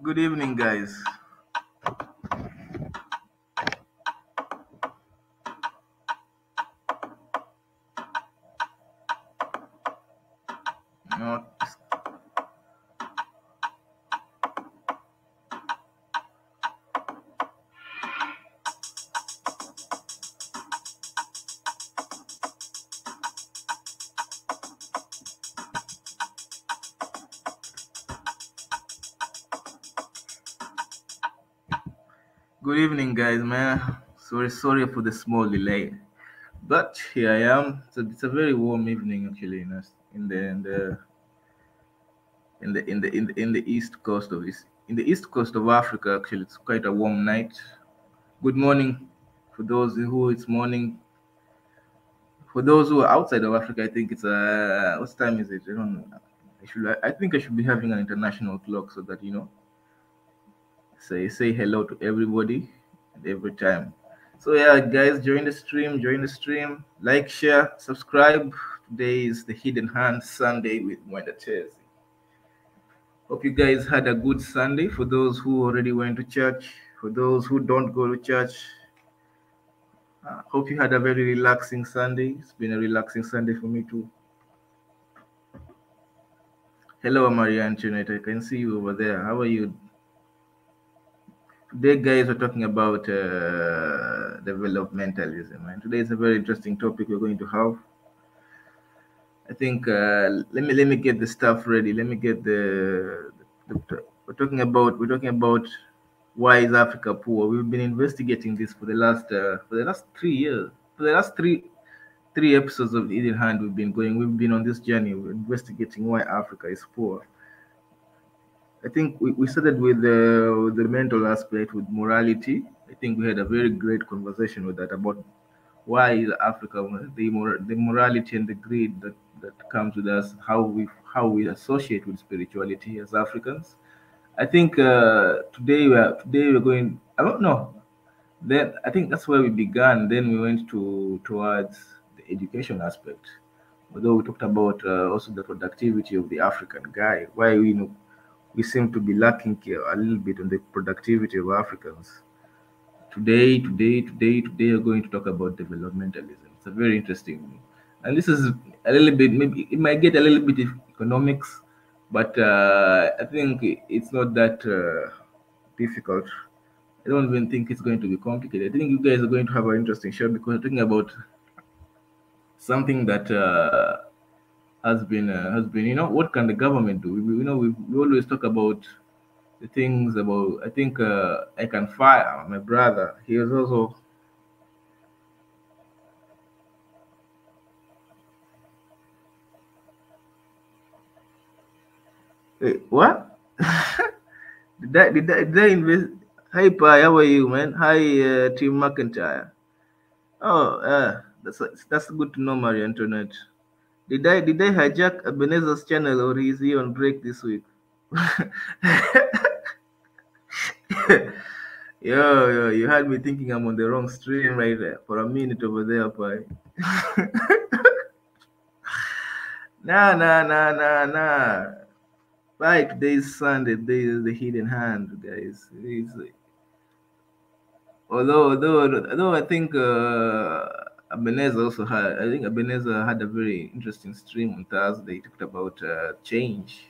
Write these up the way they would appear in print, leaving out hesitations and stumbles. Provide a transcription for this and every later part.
Good evening, guys. Not Good evening, guys, man. Sorry for the small delay, but here I am. It's a very warm evening, actually, in the east coast of Africa. Actually, it's quite a warm night. Good morning for those who it's morning. For those who are outside of Africa, I think it's what time is it? I don't know. I think I should be having an international clock so that say hello to everybody and every time. So yeah, guys, join the stream. Join the stream. Like, share, subscribe. Today is the Hidden Hand Sunday with Mwenda Tezi. Hope you guys had a good Sunday. For those who already went to church, for those who don't go to church, hope you had a very relaxing Sunday. It's been a relaxing Sunday for me too. Hello, Maria Antoinette. I can see you over there. How are you? Today, guys, we're talking about developmentalism, and today is a very interesting topic we're going to have. I think let me get the stuff ready. Let me get we're talking about why is Africa poor. We've been investigating this for the last 3 years. For the last three episodes of the Hidden Hand, we've been on this journey. We're investigating why Africa is poor. I think we started with the mental aspect, with morality. I think we had a very great conversation with that about why is Africa, the morality and the greed that comes with us, how we associate with spirituality as Africans. I think today we're going. I don't know. Then I think that's where we began. Then we went towards the education aspect. Although we talked about also the productivity of the African guy, why we seem to be lacking here a little bit on the productivity of Africans. Today, we're going to talk about developmentalism. It's a very interesting, and this is a little bit, maybe it might get a little bit of economics, but I think it's not that difficult. I don't even think it's going to be complicated. I think you guys are going to have an interesting show because we're talking about something that has been what can the government do? We always talk about the things about. I think I can fire my brother. He was also. Wait, what? Did I invest? Hi, Pi, how are you, man? Hi, Team McIntyre. Oh, that's good to know, Marie Antoinette. Did I hijack Ebenezer's channel or is he on break this week? Yo, you had me thinking I'm on the wrong stream right there for a minute over there, Pi. Nah. Right, today is Sunday. Today is the Hidden Hand, guys. Although I think Ebenezer also had. I think Ebenezer had a very interesting stream on Thursday. He talked about change.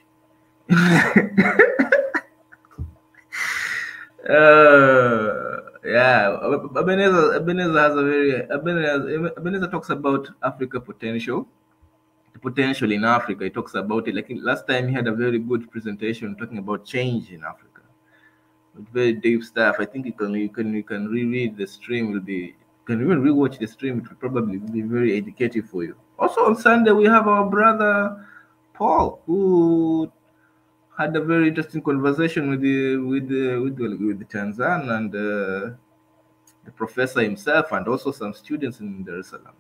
Yeah, Ebenezer has a very Ebenezer talks about Africa potential, the potential in Africa. He talks about it. Like last time, he had a very good presentation talking about change in Africa. With very deep stuff. I think you can reread the stream. You can even rewatch the stream. It will probably be very educative for you. Also on Sunday we have our brother Paul, who had a very interesting conversation with the Tanzan and the professor himself, and also some students in Dar es Salaam.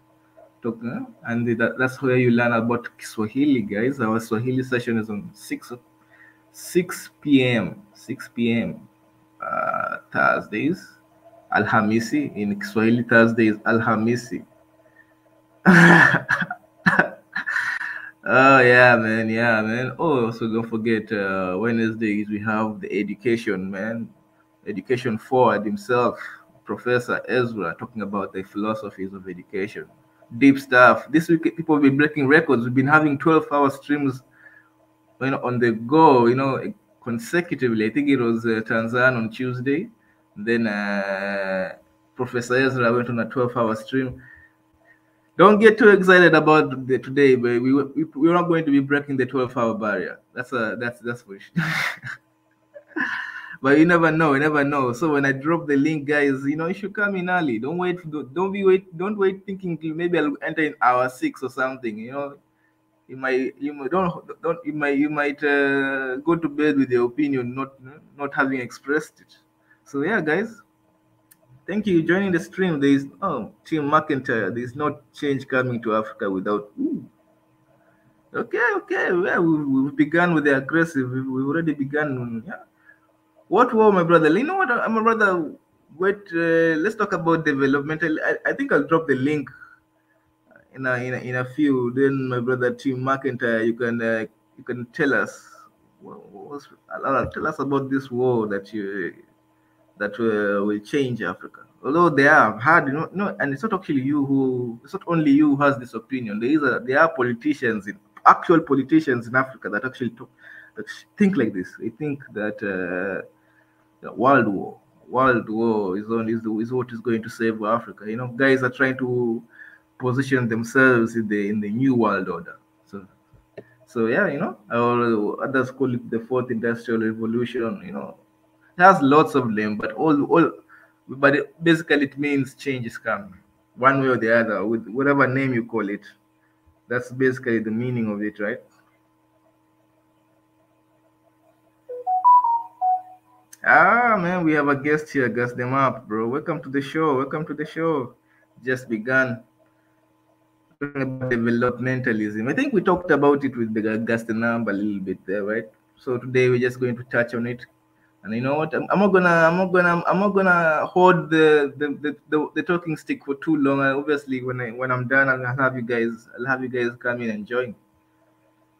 And that's where you learn about Swahili, guys. Our Swahili session is on 6 p.m. Thursdays, Alhamisi. In Kiswahili, Thursdays, Alhamisi. Oh yeah, man. Yeah, man. Oh, also don't forget Wednesdays we have the education, man. Education forward himself, Professor Ezra, talking about the philosophies of education. Deep stuff. This week people will be breaking records. We've been having 12-hour streams, on the go, consecutively. I think it was Tanzan on Tuesday. Then Professor Ezra went on a 12-hour stream. Don't get too excited about the today, but we're not going to be breaking the 12-hour barrier. That's for sure. But you never know, you never know. So when I drop the link, guys, you should come in early. Don't wait thinking maybe I'll enter in hour 6 or something. You might go to bed with your opinion, not having expressed it. So yeah, guys, thank you joining the stream. There is Tim McIntyre. There is no change coming to Africa without. Ooh. Okay, okay. Well, we've begun with the aggressive. We've already begun. Yeah. What war, my brother? You know what, my brother? Wait. Let's talk about developmental. I think I'll drop the link in a few. Then my brother Tim McIntyre, you can tell us. Tell us about this war that will change Africa. Although they have had, no, and it's not actually it's not only you who has this opinion. There are politicians, actual politicians in Africa that actually that think like this. They think that world war is what is going to save Africa. Guys are trying to position themselves in the new world order. So yeah, or others call it the fourth industrial revolution. It has lots of them, but basically it means change is coming, one way or the other, with whatever name you call it. That's basically the meaning of it, right? Ah, man, we have a guest here. Gas them up, bro. Welcome to the show. Welcome to the show. Just begun talking about developmentalism. I think we talked about it with the Gastenab a little bit there, right? So today we're just going to touch on it. And you know what? I'm not gonna hold the talking stick for too long. Obviously, when I'm done, I'll have you guys come in and join.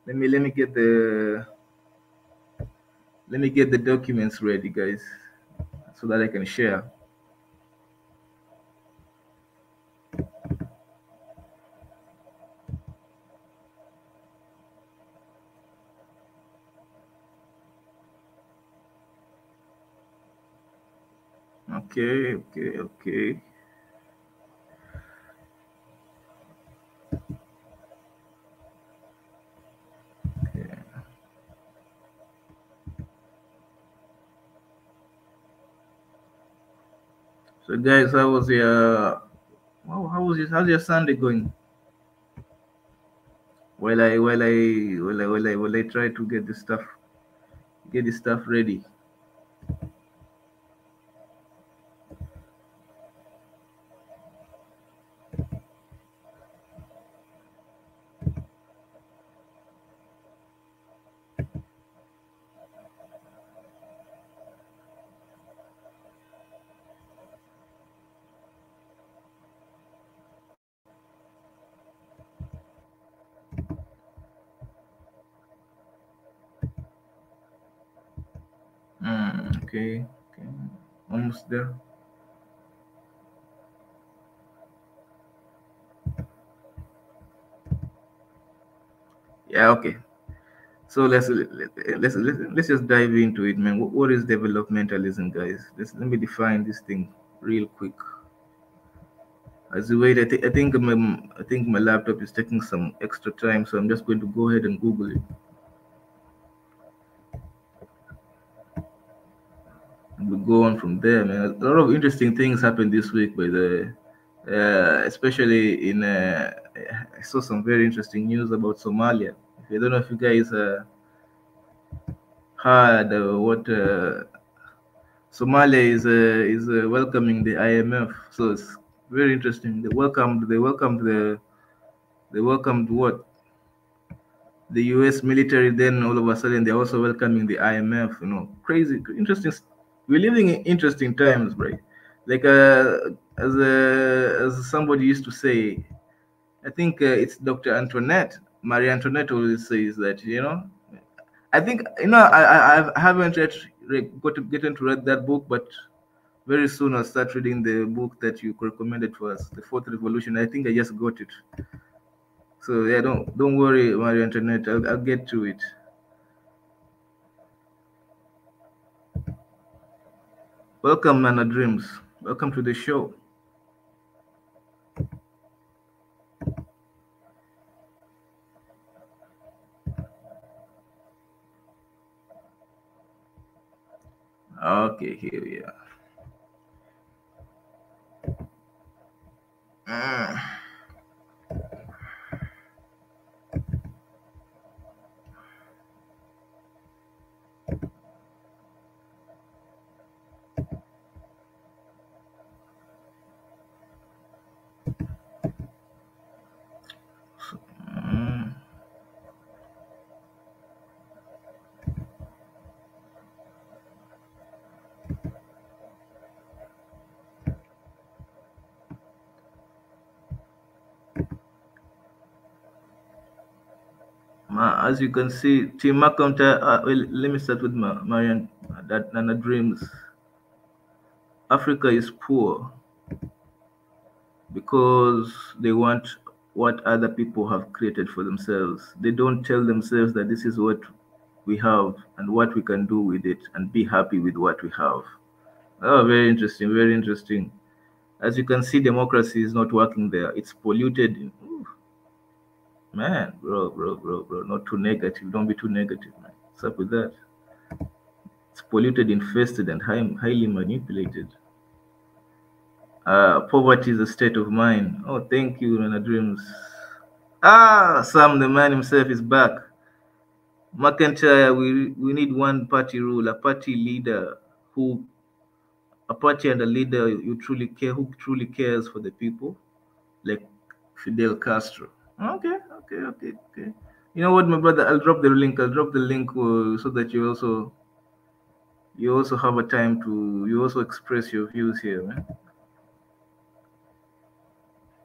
Let me get the documents ready, guys, so that I can share. Okay, okay, okay. Okay. So, guys, how's your Sunday going? While I try to get this stuff ready. Okay, okay, almost there. Yeah, okay. So let's just dive into it, man. What is developmentalism, guys? Let me define this thing real quick. As you wait, I think my laptop is taking some extra time, so I'm just going to go ahead and Google it. And we'll go on from there, man. A lot of interesting things happened this week, by the especially in I saw some very interesting news about Somalia. I don't know if you guys heard what Somalia is welcoming the IMF. So it's very interesting. They welcomed what, the U.S. military. Then all of a sudden they're also welcoming the IMF. Crazy, interesting. We're living in interesting times, right? Like as somebody used to say, I think it's Dr. Antoinette. Marie Antoinette always says that, you know, I think, you know, I haven't yet got to get into read that book, but very soon I'll start reading the book that you recommended for us, The Fourth Revolution. I think I just got it. So yeah, don't worry, Marie Antoinette. I'll get to it. Welcome, Nana Dreams. Welcome to the show. Okay, here we are. As you can see, Team Malcolm, well, let me start with Marian, that Nana Dreams. Africa is poor because they want what other people have created for themselves. They don't tell themselves that this is what we have and what we can do with it and be happy with what we have. Oh, very interesting, very interesting. As you can see, democracy is not working there. It's polluted. Ooh, man, bro, not too negative. Don't be too negative, man. What's up with that? It's polluted, infested, and highly manipulated. Poverty is a state of mind. Oh, thank you, Nana Dreams. Sam, the man himself, is back. McIntyre, we need one party rule, a party leader a party and a leader who truly cares for the people, like Fidel Castro. Okay. You know what, my brother? I'll drop the link. So that you also have a time to express your views here, man.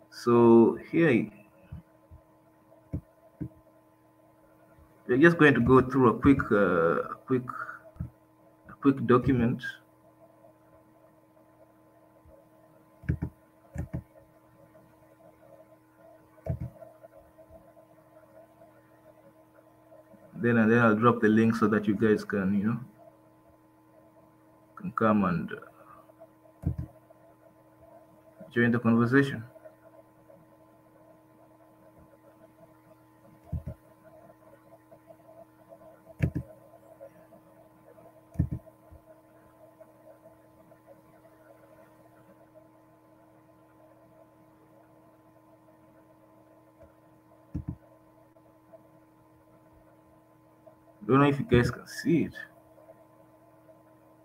So here, we're just going to go through a quick document. Then I'll drop the link so that you guys can, can come and join the conversation. Don't know if you guys can see it.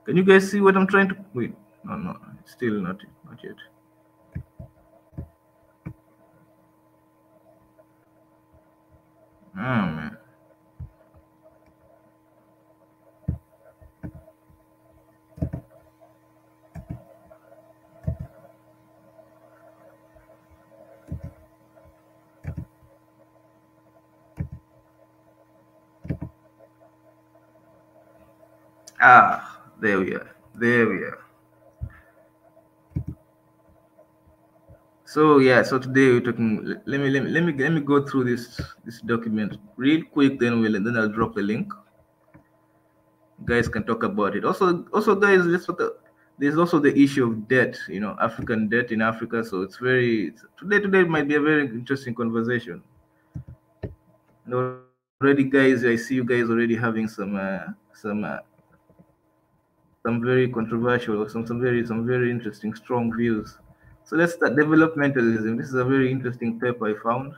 Can you guys see what I'm trying to wait? No, still not yet. Oh man. There we are. So yeah, so today we're talking. Let me go through this document real quick. Then I'll drop the link. Guys can talk about it. Also guys, there's also the issue of debt. African debt in Africa. So it's today might be a very interesting conversation. And already, guys, I see you guys already having some very controversial, some very interesting, strong views. So let's start developmentalism. This is a very interesting paper I found.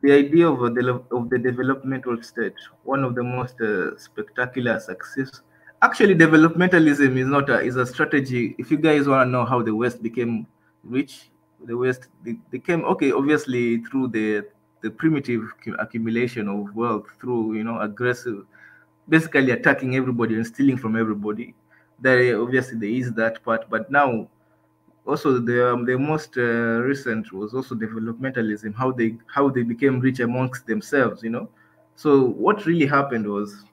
The idea of the developmental state, one of the most spectacular success. Actually, developmentalism is a strategy. If you guys want to know how the West became rich, the West they came obviously through the primitive accumulation of wealth through aggressive, basically attacking everybody and stealing from everybody. There obviously there is that part, but now also the most recent was also developmentalism, how they became rich amongst themselves, you know. So what really happened was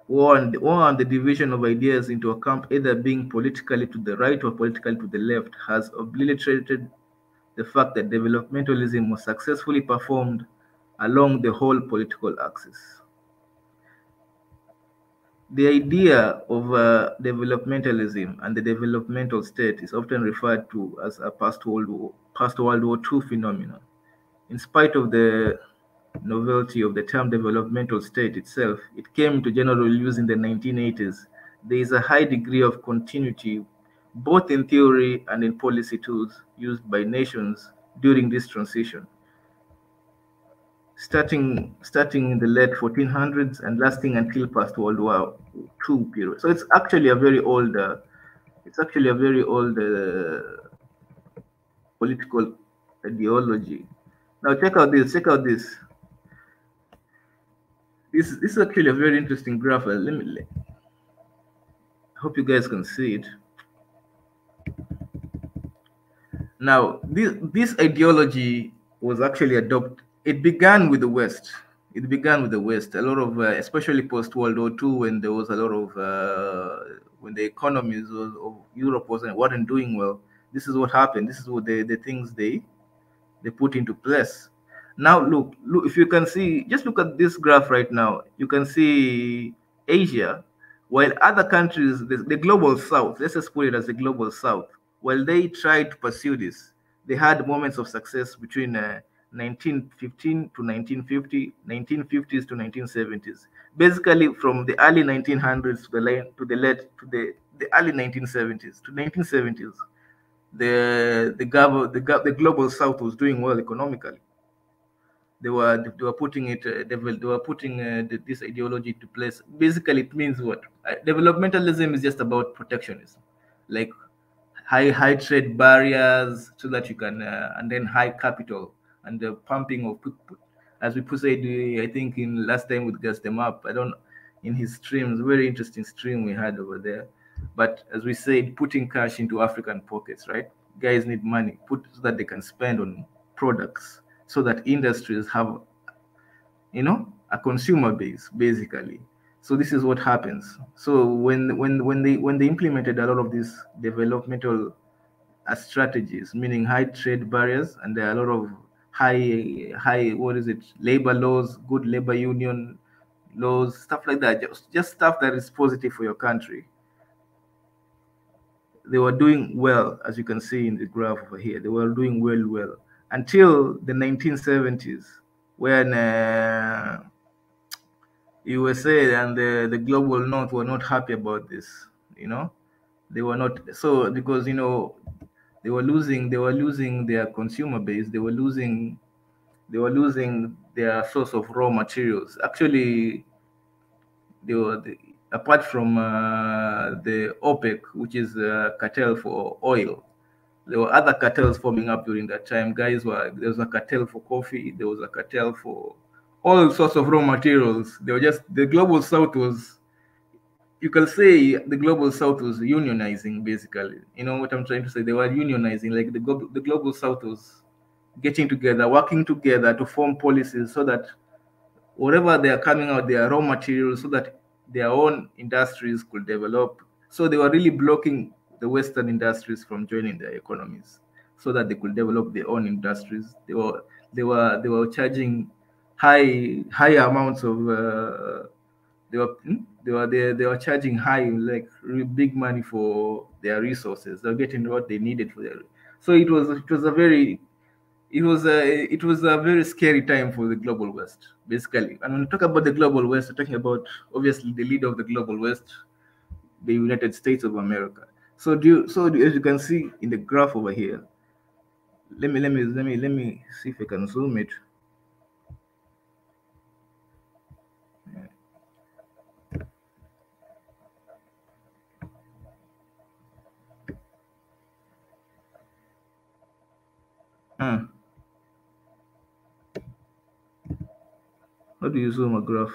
war and the division of ideas into a camp either being politically to the right or politically to the left has obliterated the fact that developmentalism was successfully performed along the whole political axis. The idea of developmentalism and the developmental state is often referred to as a post World War II phenomenon. In spite of the novelty of the term developmental state itself, it came into general use in the 1980s. There is a high degree of continuity both in theory and in policy tools used by nations during this transition, starting in the late 1400s and lasting until past World War II period. So it's actually a very old political ideology. Now check out this. Check out this. This is actually a very interesting graph. Hope you guys can see it. Now, this ideology was actually adopted. It began with the West. It began with the West. A lot of, especially post World War II, when there was a lot of, when the economies of Europe weren't doing well. This is what happened. This is what the things they put into place. Now, look, if you can see, just look at this graph right now. You can see Asia, while other countries, the global south, let's just put it as the global south, while they tried to pursue this, they had moments of success between 1915 to 1950, 1950s to 1970s. Basically, from the early 1900s to the early 1970s to 1970s, the global south was doing well economically. They were putting this ideology to place. Basically, it means what? Developmentalism is just about protectionism, like high trade barriers, so that you can and then high capital and the pumping of, as we said, I think in last time with Gas Them Up, I don't, in his streams, very interesting stream we had over there. But as we said, putting cash into African pockets, right? Guys need money, so that they can spend on products, so that industries have, a consumer base, basically. So this is what happens. So when they implemented a lot of these developmental strategies, meaning high trade barriers, and there are a lot of high what is it, labor laws, good labor union laws, stuff like that, just stuff that is positive for your country. They were doing well, as you can see in the graph over here. They were doing well until the 1970s, when USA and the global north were not happy about this. They were not, so because they were losing their consumer base. They were losing their source of raw materials. Actually, apart from the OPEC, which is a cartel for oil, there were other cartels forming up during that time. There was a cartel for coffee. There was a cartel for all sorts of raw materials. The global south was, you can say, the global south was unionizing, basically. You know what I'm trying to say? They were unionizing, like the global south was getting together, working together to form policies, so that whatever they are coming out, their raw materials, so that their own industries could develop. So they were really blocking the Western industries from joining their economies, so that they could develop their own industries. They were charging high amounts of they were charging high, like big money for their resources. They're getting what they needed for their. So it was a very scary time for the global West, basically. And when we talk about the global West, we're talking about, obviously, the leader of the global West, the United States of America. So as you can see in the graph over here, let me see if I can zoom it. How do you zoom a graph?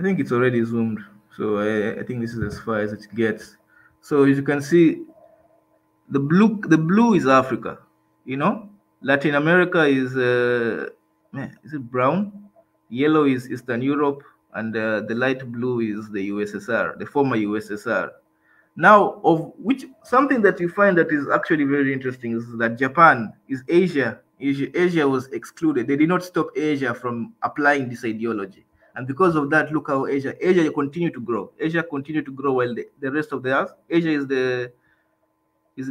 think it's already zoomed, so I think this is as far as it gets. So as you can see, the blue is Africa, you know. Latin America is it brown? Yellow is Eastern Europe, and the light blue is the USSR, the former USSR. Now, of which something that you find that is actually very interesting is that Japan is Asia. Asia was excluded. They did not stop Asia from applying this ideology. And because of that, look how Asia continued to grow. Asia continued to grow while the rest of the earth, Asia is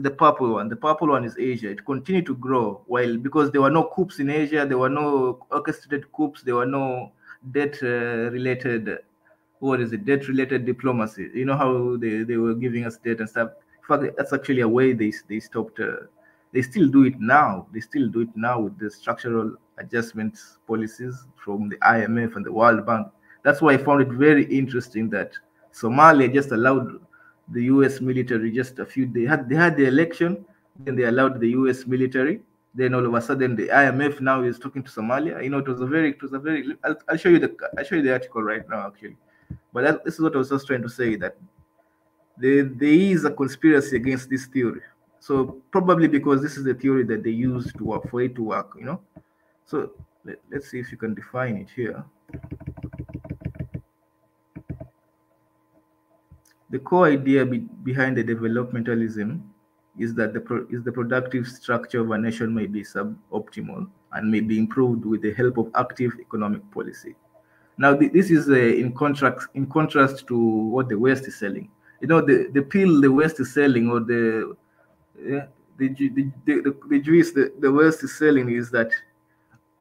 the purple one. The purple one is Asia. It continued to grow while, because there were no coups in Asia, there were no orchestrated coups, there were no debt related, what is it, debt related diplomacy. You know how they were giving us debt and stuff. In fact, that's actually a way they stopped. They still do it now. They still do it now with the structural adjustments policies from the IMF and the World Bank. That's why I found it very interesting that Somalia just allowed the U.S. military just a few. They had the election, then they allowed the U.S. military. Then all of a sudden, the IMF now is talking to Somalia. You know, it was a very. I'll show you the article right now, actually. But this is what I was just trying to say, that there is a conspiracy against this theory. So probably because this is the theory that they use to work for it to work, you know. So let's see if you can define it here. The core idea behind the developmentalism is that the productive structure of a nation may be suboptimal and may be improved with the help of active economic policy. Now, this is in contrast to what the West is selling. You know, the pill the West is selling, or the juice the West is selling, is that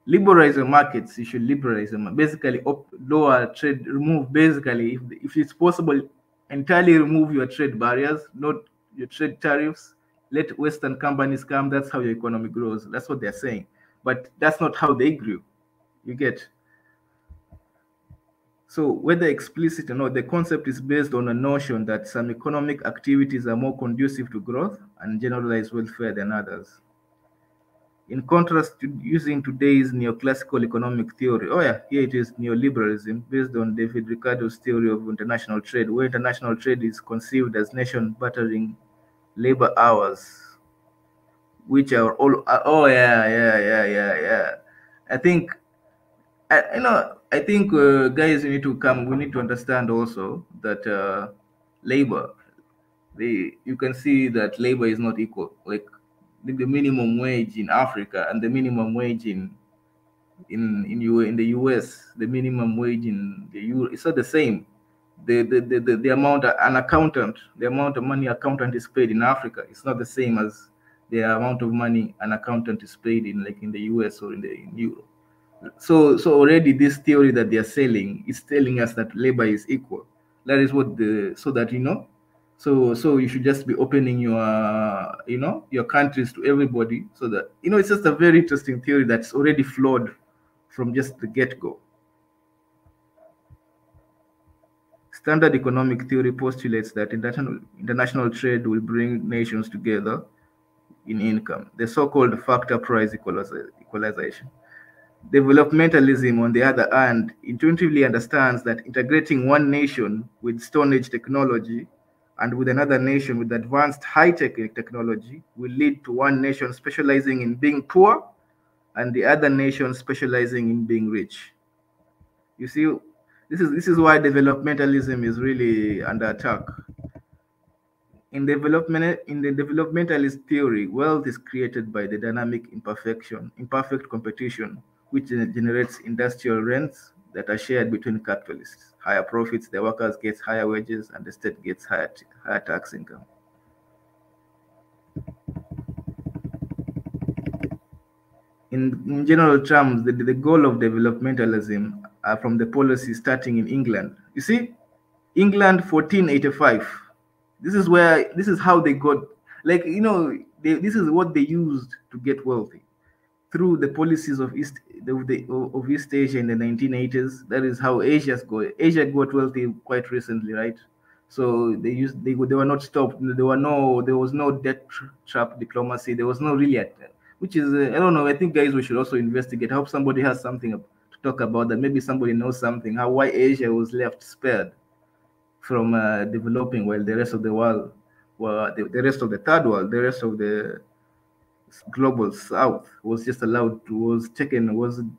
liberalize the markets. You should liberalize them. Basically, lower trade, remove, basically, if it's possible, entirely remove your trade barriers, not your trade tariffs. Let Western companies come. That's how your economy grows. That's what they're saying. But that's not how they grew. You get. So whether explicit or not, the concept is based on a notion that some economic activities are more conducive to growth and generalized welfare than others. In contrast to using today's neoclassical economic theory, here it is, neoliberalism, based on David Ricardo's theory of international trade, where international trade is conceived as nation bartering labor hours, which are all, I think, guys, we need to understand also that labor, you can see that labor is not equal. Like the minimum wage in Africa and the minimum wage in the US, the minimum wage in the Euro, it's not the same. The amount the amount of money accountant is paid in Africa, it's not the same as the amount of money an accountant is paid in the US or in Europe. So already this theory that they are selling is telling us that labor is equal. That is what so that, you know, so you should just be opening your countries to everybody, so that, you know, it's just a very interesting theory that's already flawed from just the get-go. Standard economic theory postulates that international trade will bring nations together in income, the so-called factor price equalization. Developmentalism, on the other hand, intuitively understands that integrating one nation with Stone Age technology and with another nation with advanced high-tech technology will lead to one nation specializing in being poor and the other nation specializing in being rich. You see, this is why developmentalism is really under attack. In the developmentalist theory, wealth is created by the dynamic imperfect competition, which generates industrial rents that are shared between capitalists. Higher profits, the workers get higher wages, and the state gets higher tax income. In general terms, the goal of developmentalism from the policy starting in England. You see, England 1485. This is how they got, like, you know, this is what they used to get wealthy, through the policies of East Asia in the 1980s. That is how Asia got wealthy quite recently, right? So they were not stopped. There was no debt trap diplomacy. There was no really which is I don't know. I think, guys, we should also investigate. I hope somebody has something to talk about that. Maybe somebody knows something. Why Asia was left spared from developing, while the rest of the world, well, the rest of the third world, the rest of the global south was just allowed to, was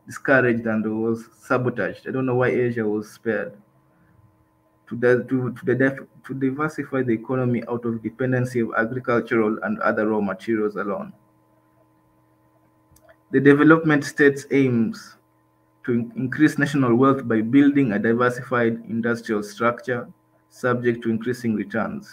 discouraged and was sabotaged. I don't know why Asia was spared. To diversify the economy out of dependency of agricultural and other raw materials alone. The development states aims to increase national wealth by building a diversified industrial structure subject to increasing returns.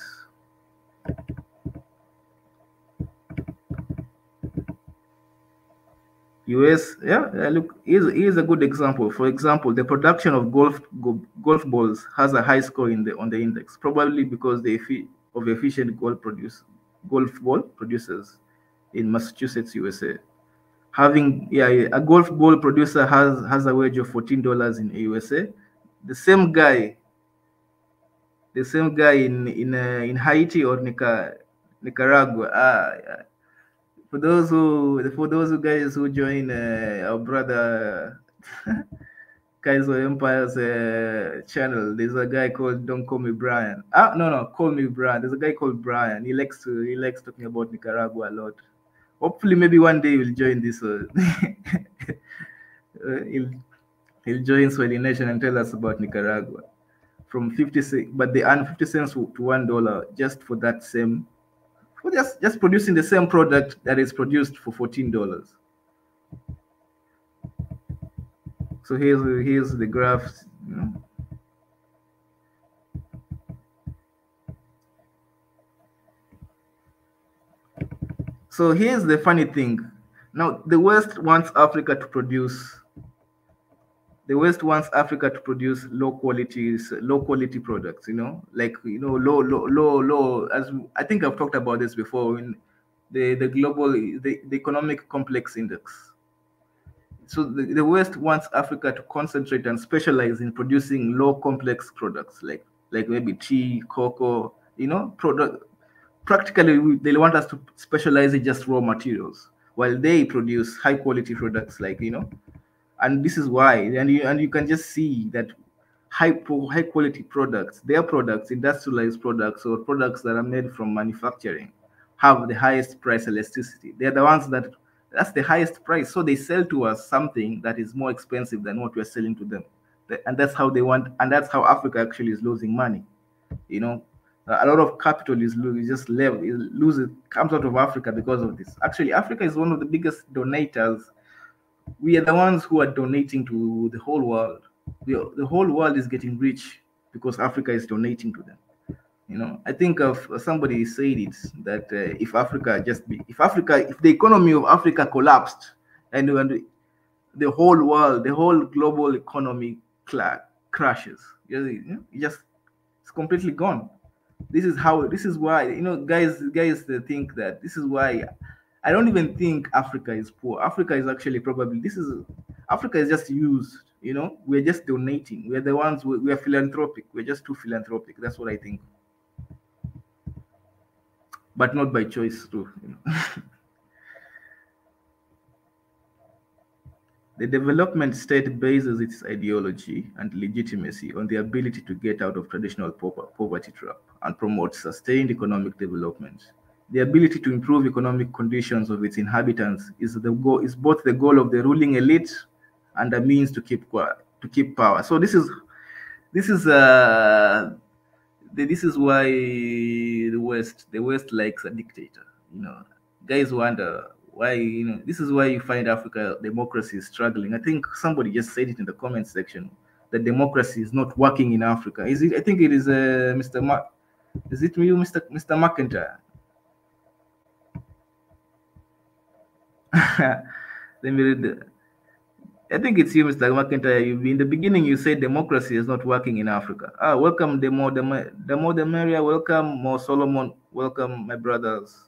US, look, here's a good example. For example, the production of golf balls has a high score on the index, probably because of efficient golf ball producers in Massachusetts, USA. Having a golf ball producer has a wage of $14 in USA. The same guy in Haiti or Nicaragua. For those guys who join our brother Kaizo Empire's channel, there's a guy called Don't Call Me Brian. No, Call Me Brian. There's a guy called Brian. He likes talking about Nicaragua a lot. Hopefully, maybe one day he'll join this. He'll join Swahili Nation and tell us about Nicaragua. From 50 cents, but they earn 50 cents to $1 just for that same. For just producing the same product that is produced for $14. So here's the graphs. So here's the funny thing. Now the West wants Africa to produce. Low quality products, like low. As I think I've talked about this before in the global the economic complex index. So the West wants Africa to concentrate and specialize in producing low complex products, like maybe tea, cocoa, product. Practically, they want us to specialize in just raw materials, while they produce high quality products, and this is why, and you can just see that high quality products, their products, industrialized products or products that are made from manufacturing, have the highest price elasticity. They're the ones that's the highest price. So they sell to us something that is more expensive than what we're selling to them, and that's how they want, and that's how Africa actually is losing money. A lot of capital comes out of Africa because of this. Actually, Africa is one of the biggest donators. We are the ones who are donating to the whole world. The whole world is getting rich because Africa is donating to them. I think somebody said it that if the economy of Africa collapsed and the whole world, the whole global economy crashes, it's completely gone. This is why, guys think that this is why I don't even think Africa is poor. Africa is actually Africa is just used, we're just donating. We're the ones, we are philanthropic. We're just too philanthropic. That's what I think. But not by choice too. The development state bases its ideology and legitimacy on the ability to get out of traditional poverty trap and promote sustained economic development. The ability to improve economic conditions of its inhabitants is both the goal of the ruling elite and a means to keep power. So this is why the West likes a dictator. Guys wonder why. This is why you find Africa democracy is struggling. I think somebody just said it in the comment section that democracy is not working in Africa. Is it? I think it is Mr. Is it you, Mr. McIntyre? Let me read. I think it's you, Mr. McIntyre. In the beginning, you said democracy is not working in Africa. Welcome, the more the merrier. Welcome, Mo Solomon. Welcome, my brothers.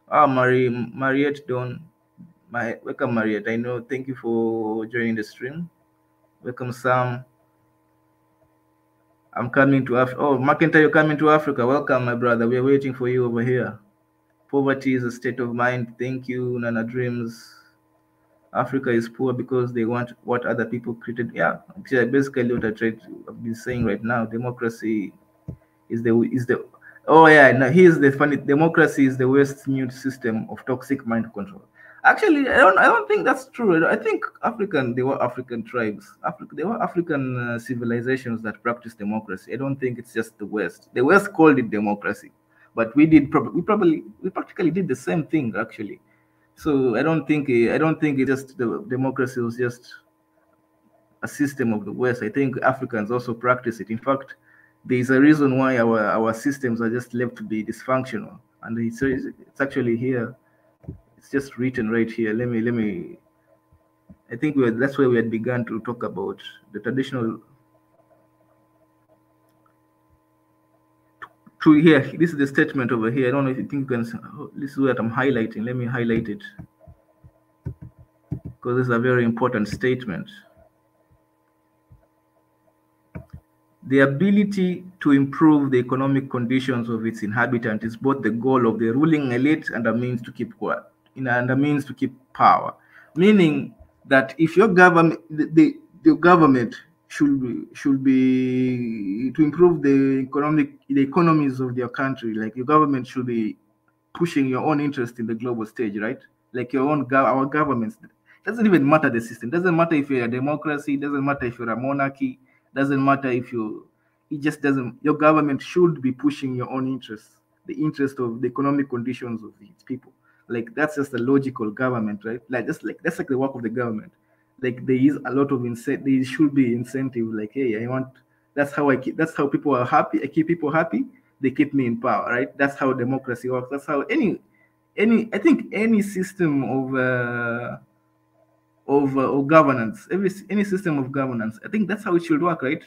Mariette Don. Welcome, Mariette. I know. Thank you for joining the stream. Welcome, Sam. I'm coming to Africa. Oh, McIntyre, you're coming to Africa. Welcome, my brother. We're waiting for you over here. Poverty is a state of mind. Thank you, Nana Dreams. Africa is poor because they want what other people created. Yeah, basically what I've been saying right now. Democracy is the oh yeah, no, here's the funny. Democracy is the West's new system of toxic mind control. Actually, I don't think that's true. I think there were African tribes, there were African civilizations that practice democracy. I don't think it's just the West. The West called it democracy, but we practically did the same thing actually. So I don't think it just the democracy was just a system of the West. I think Africans also practice it. In fact, there is a reason why our systems are just left to be dysfunctional, and it's actually here. It's just written right here. Let me. I think that's where we had begun to talk about the traditional. To here, this is the statement over here. I don't know if you think you can. Oh, this is what I'm highlighting. Let me highlight it because this is a very important statement. The ability to improve the economic conditions of its inhabitants is both the goal of the ruling elite and a means to keep quiet, and a means to keep power. Meaning that if your government, the government should be to improve the economies of their country. Like your government should be pushing your own interest in the global stage, right? Like our governments. Doesn't even matter the system. Doesn't matter if you're a democracy. Doesn't matter if you're a monarchy. Doesn't matter if it just doesn't. Your government should be pushing your own interests, the interest of the economic conditions of its people. Like that's just a logical government, right? That's like the work of the government. Like there is a lot of there should be incentive. Like, hey, I want. That's how people are happy. I keep people happy. They keep me in power, right? That's how democracy works. That's how I think any system of governance, any system of governance, I think that's how it should work, right?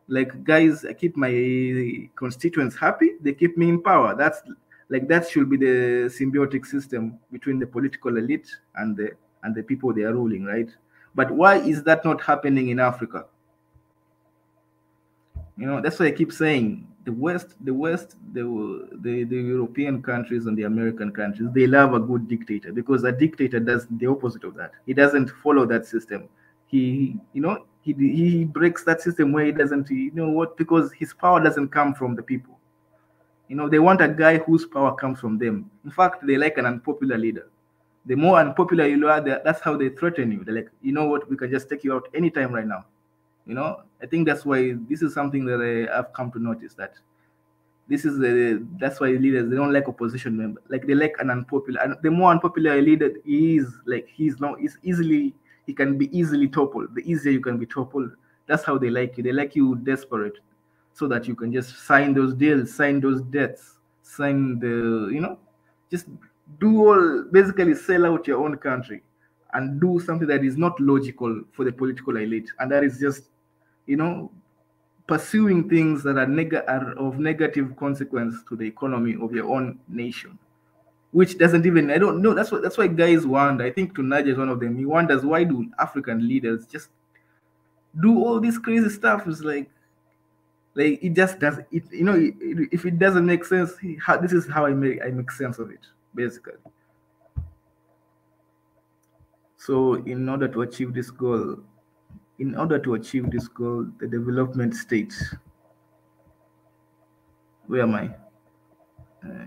Like, guys, I keep my constituents happy, they keep me in power. That should be the symbiotic system between the political elite and the people they are ruling, right? But why is that not happening in Africa? That's why I keep saying the West, the European countries and the American countries, they love a good dictator, because a dictator does the opposite of that. He doesn't follow that system. He breaks that system where he doesn't, because his power doesn't come from the people. They want a guy whose power comes from them. In fact, they like an unpopular leader. The more unpopular you are, that's how they threaten you. They're like, you know what, we can just take you out anytime right now. I think that's why this is something that I've come to notice, that that's why leaders, they don't like opposition members. Like, they like an unpopular, and the more unpopular a leader is, like, he can be easily toppled. The easier you can be toppled, that's how they like you. They like you desperate, so that you can just sign those deals, sign those debts, just basically sell out your own country and do something that is not logical for the political elite, and that is just pursuing things that are of negative consequence to the economy of your own nation, which doesn't even, I don't know. That's why guys wonder. I think Tunaj is one of them. He wonders, why do African leaders just do all this crazy stuff? It's like it just does it. If it doesn't make sense, this is how I make sense of it, basically. So in order to achieve this goal, the development state, where am I?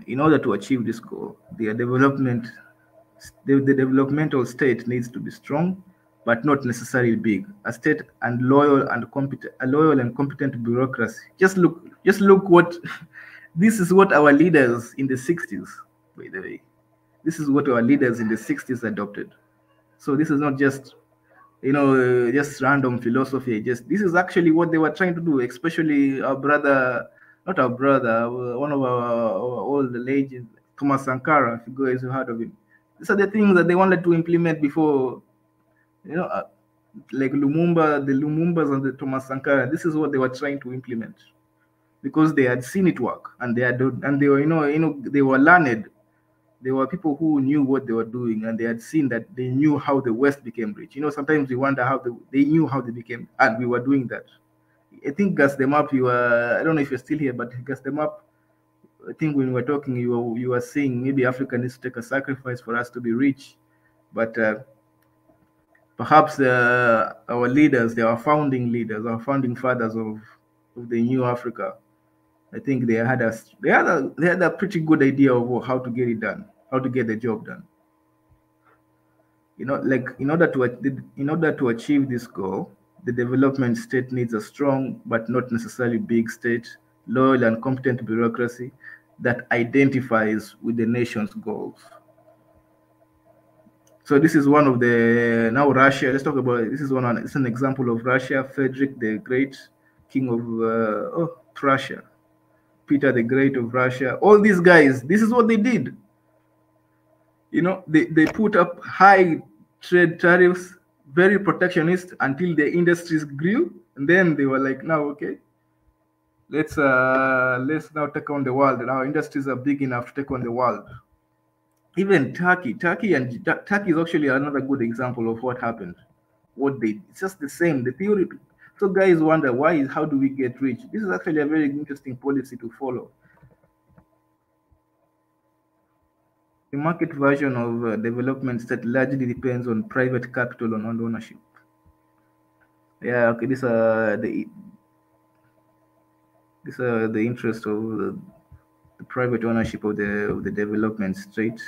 In order to achieve this goal, the developmental state needs to be strong, but not necessarily big. A state and loyal and competent bureaucracy. Just look what this is what our leaders in the 60s, by the way. This is what our leaders in the 60s adopted. So this is not just just random philosophy. This is actually what they were trying to do, especially one of our old legends, Thomas Sankara, if you guys have heard of him. These are the things that they wanted to implement before, like Lumumba, the Lumumbas and the Thomas Sankara. This is what they were trying to implement, because they had seen it work, and they were, they were learned. They were people who knew what they were doing, and they had seen that they knew how the West became rich. Sometimes we wonder how they knew how they became, and we were doing that. I think Gas Them Up, I don't know if you're still here, but Gas Them Up, I think when we were talking, you were saying maybe Africa needs to take a sacrifice for us to be rich, but perhaps our leaders, our founding leaders, our founding fathers of the new Africa, I think they had a pretty good idea of how to get it done, how to get the job done. Like in order to achieve this goal, the development state needs a strong but not necessarily big state, loyal and competent bureaucracy that identifies with the nation's goals. So this is one of the now Russia. Let's talk about this. It's an example of Russia. Frederick the Great, king of Prussia, Peter the Great of Russia. All these guys. This is what they did. They put up high trade tariffs, very protectionist, until the industries grew, and then they were like, now okay, let's now take on the world. And our industries are big enough to take on the world. Even Turkey is actually another good example of what happened. It's just the same. The theory. So guys wonder how do we get rich? This is actually a very interesting policy to follow. The market version of development state largely depends on private capital and ownership. Yeah, okay. These are the interest of the private ownership of the development state.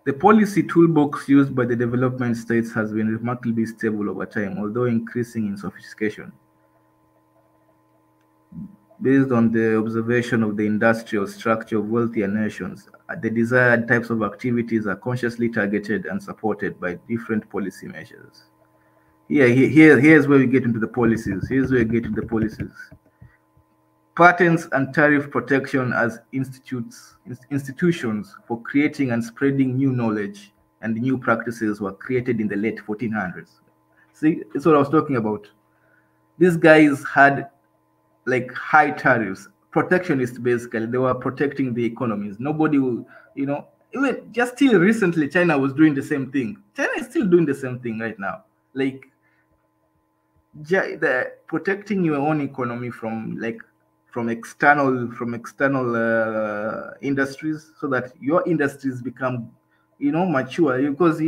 The policy toolbox used by the development states has been remarkably stable over time, although increasing in sophistication. Based on the observation of the industrial structure of wealthier nations, the desired types of activities are consciously targeted and supported by different policy measures. Here's where we get into the policies. Patents and tariff protection as institutions for creating and spreading new knowledge and new practices were created in the late 1400s. See, that's what I was talking about. These guys had like high tariffs, protectionist basically. They were protecting the economies. Nobody will, even just till recently, China was doing the same thing. China is still doing the same thing right now. Like, protecting your own economy from external industries, so that your industries become mature, because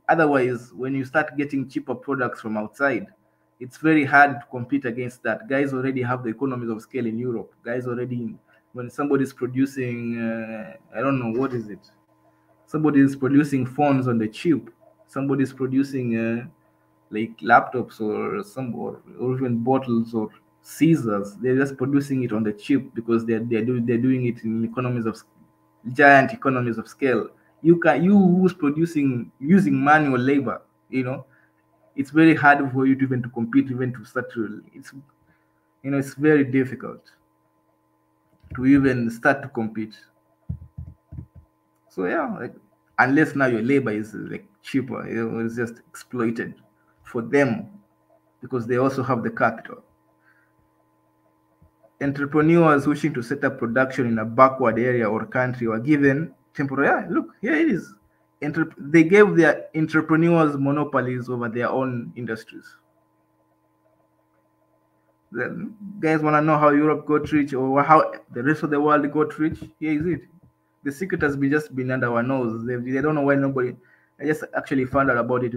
otherwise when you start getting cheaper products from outside, it's very hard to compete against that. Guys already have the economies of scale in Europe. When somebody's producing I don't know what is it, somebody is producing phones on the cheap, somebody's producing like laptops or even bottles or scissors. They're just producing it on the cheap because they're doing it in giant economies of scale. You who's producing using manual labor, it's very hard for you to even to compete, even to start to. It's very difficult to even start to compete. So yeah, unless now your labor is like cheaper, it's just exploited for them because they also have the capital. Entrepreneurs wishing to set up production in a backward area or country were given temporary. Look, here it is. They gave their entrepreneurs monopolies over their own industries. The guys want to know how Europe got rich or how the rest of the world got rich? Here is it. The secret has just been under our nose. They don't know why nobody. I just actually found out about it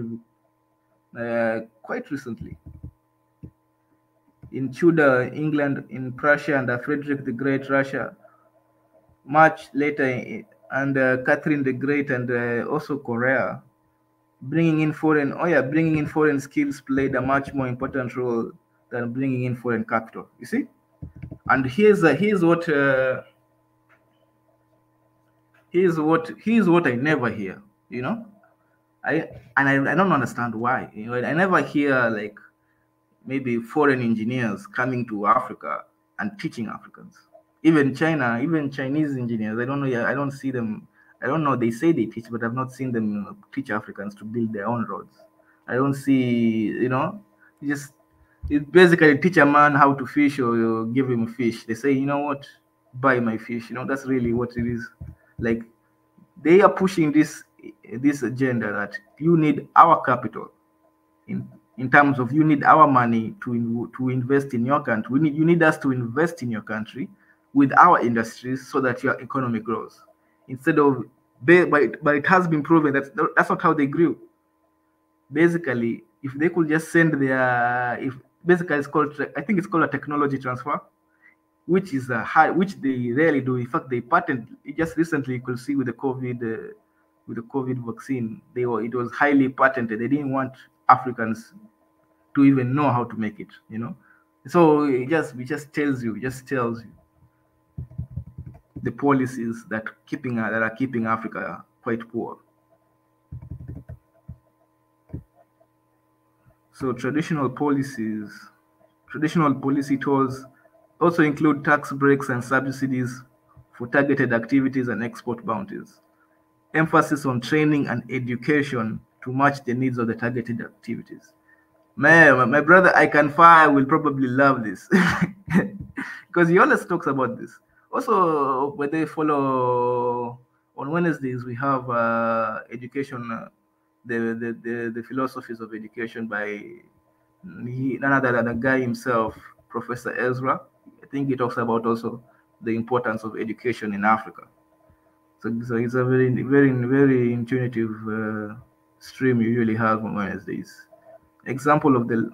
quite recently. In Tudor England, in Prussia under Frederick the Great, Russia, much later under Catherine the Great, and also Korea, bringing in foreign skills played a much more important role than bringing in foreign capital. You see, and here's what I never hear. I don't understand why. I never hear like maybe foreign engineers coming to Africa and teaching Africans. Even Chinese engineers, I don't know. I don't see them. I don't know. They say they teach, but I've not seen them teach Africans to build their own roads. I don't see, it basically teach a man how to fish or you give him fish. They say, you know what, buy my fish. That's really what it is. Like, they are pushing this agenda that you need our capital in terms of you need our money to invest in your country. You need us to invest in your country with our industries so that your economy grows. Instead of, but it has been proven that that's not how they grew. Basically, if they could just send their, if basically it's called, I think it's called a technology transfer, which is a high, which they rarely do. In fact, they patent just recently. You could see with the COVID vaccine, it was highly patented. They didn't want Africans to even know how to make it, So it just tells you the policies that are keeping Africa quite poor. So traditional policy tools also include tax breaks and subsidies for targeted activities and export bounties. Emphasis on training and education to match the needs of the targeted activities. My brother I Can Fire will probably love this because he always talks about this. Also, when they follow on Wednesdays, we have education, the philosophies of education by none other than the guy himself, Professor Ezra. I think he talks about also the importance of education in Africa. So it's a very, very, very intuitive stream you usually have on Wednesdays. Example of the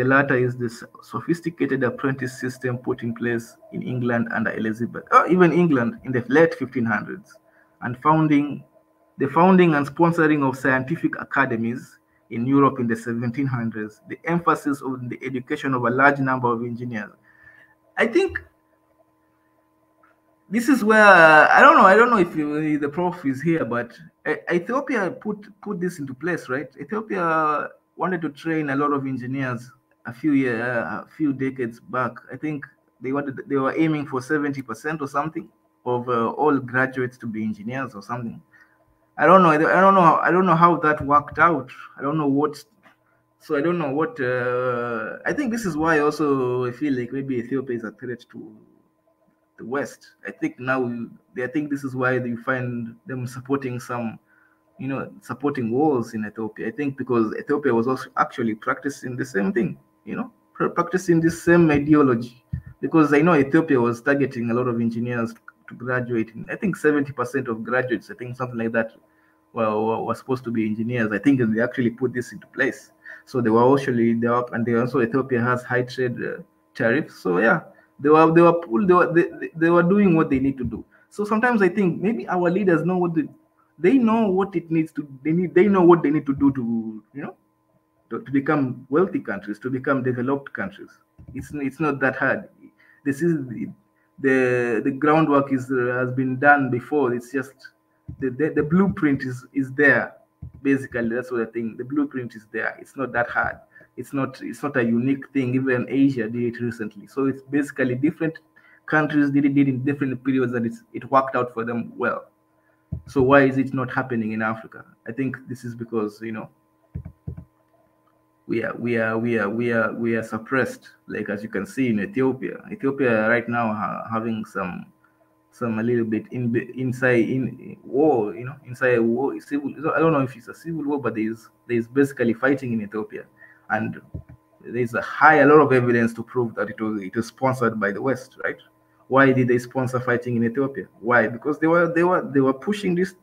latter is this sophisticated apprentice system put in place in England under Elizabeth, or even England in the late 1500s, and the founding and sponsoring of scientific academies in Europe in the 1700s, the emphasis on the education of a large number of engineers. I think this is where I don't know if the prof is here, but Ethiopia put this into place, right? Ethiopia wanted to train a lot of engineers a few decades back. I think they were aiming for 70% or something of all graduates to be engineers or something. I don't know how that worked out. I don't know what. I think this is why also I feel like maybe Ethiopia is a threat to the West. I think this is why you find them supporting supporting wars in Ethiopia. I think because Ethiopia was also actually practicing the same thing, practicing the same ideology. Because I know Ethiopia was targeting a lot of engineers to graduate. I think 70% of graduates, I think something like that, were supposed to be engineers. I think they actually put this into place. So they were actually there, and they also Ethiopia has high trade tariffs. So yeah. They were doing what they need to do. So sometimes I think maybe our leaders know they know what it needs to. They know what they need to do to become wealthy countries, to become developed countries. It's not that hard. This is the groundwork has been done before. It's just the blueprint is there. Basically, that's what I think. The blueprint is there. It's not that hard. It's not a unique thing. Even Asia did it recently. So it's basically different countries did it in different periods, and it worked out for them well. So why is it not happening in Africa? I think this is because we are suppressed. Like as you can see in Ethiopia right now having some a little bit inside war. Inside a war, civil. I don't know if it's a civil war, but there's basically fighting in Ethiopia. And there's a lot of evidence to prove that it was sponsored by the West, right? Why did they sponsor fighting in Ethiopia? Why? Because they were pushing this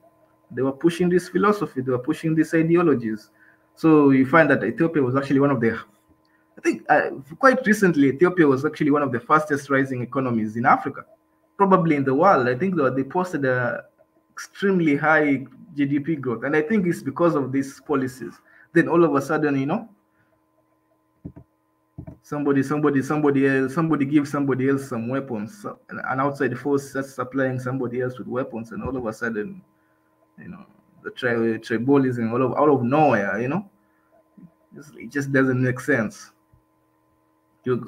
philosophy, they were pushing these ideologies. So you find that Ethiopia was actually one of the, I think quite recently, Ethiopia was actually one of the fastest rising economies in Africa, probably in the world. I think they posted a extremely high GDP growth, and I think it's because of these policies. Then all of a sudden, somebody gives somebody else some weapons, an outside force that's supplying somebody else with weapons, and all of a sudden, the tribalism out of nowhere, it just doesn't make sense.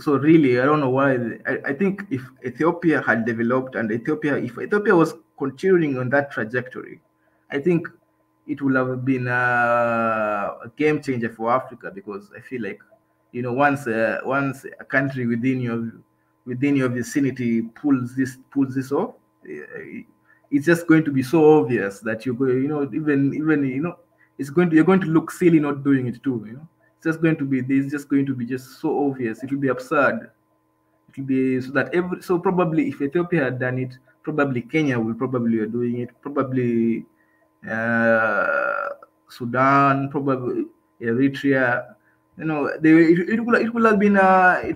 So really, I don't know why. I think if Ethiopia had developed, and if Ethiopia was continuing on that trajectory, I think it would have been a game changer for Africa, because I feel like, once a country within your vicinity pulls this off, it's just going to be so obvious that you're going, even you're going to look silly not doing it too. It's just going to be just so obvious. It will be absurd. It will be so that probably if Ethiopia had done it, probably Kenya will probably are doing it. Probably uh, Sudan, probably Eritrea. It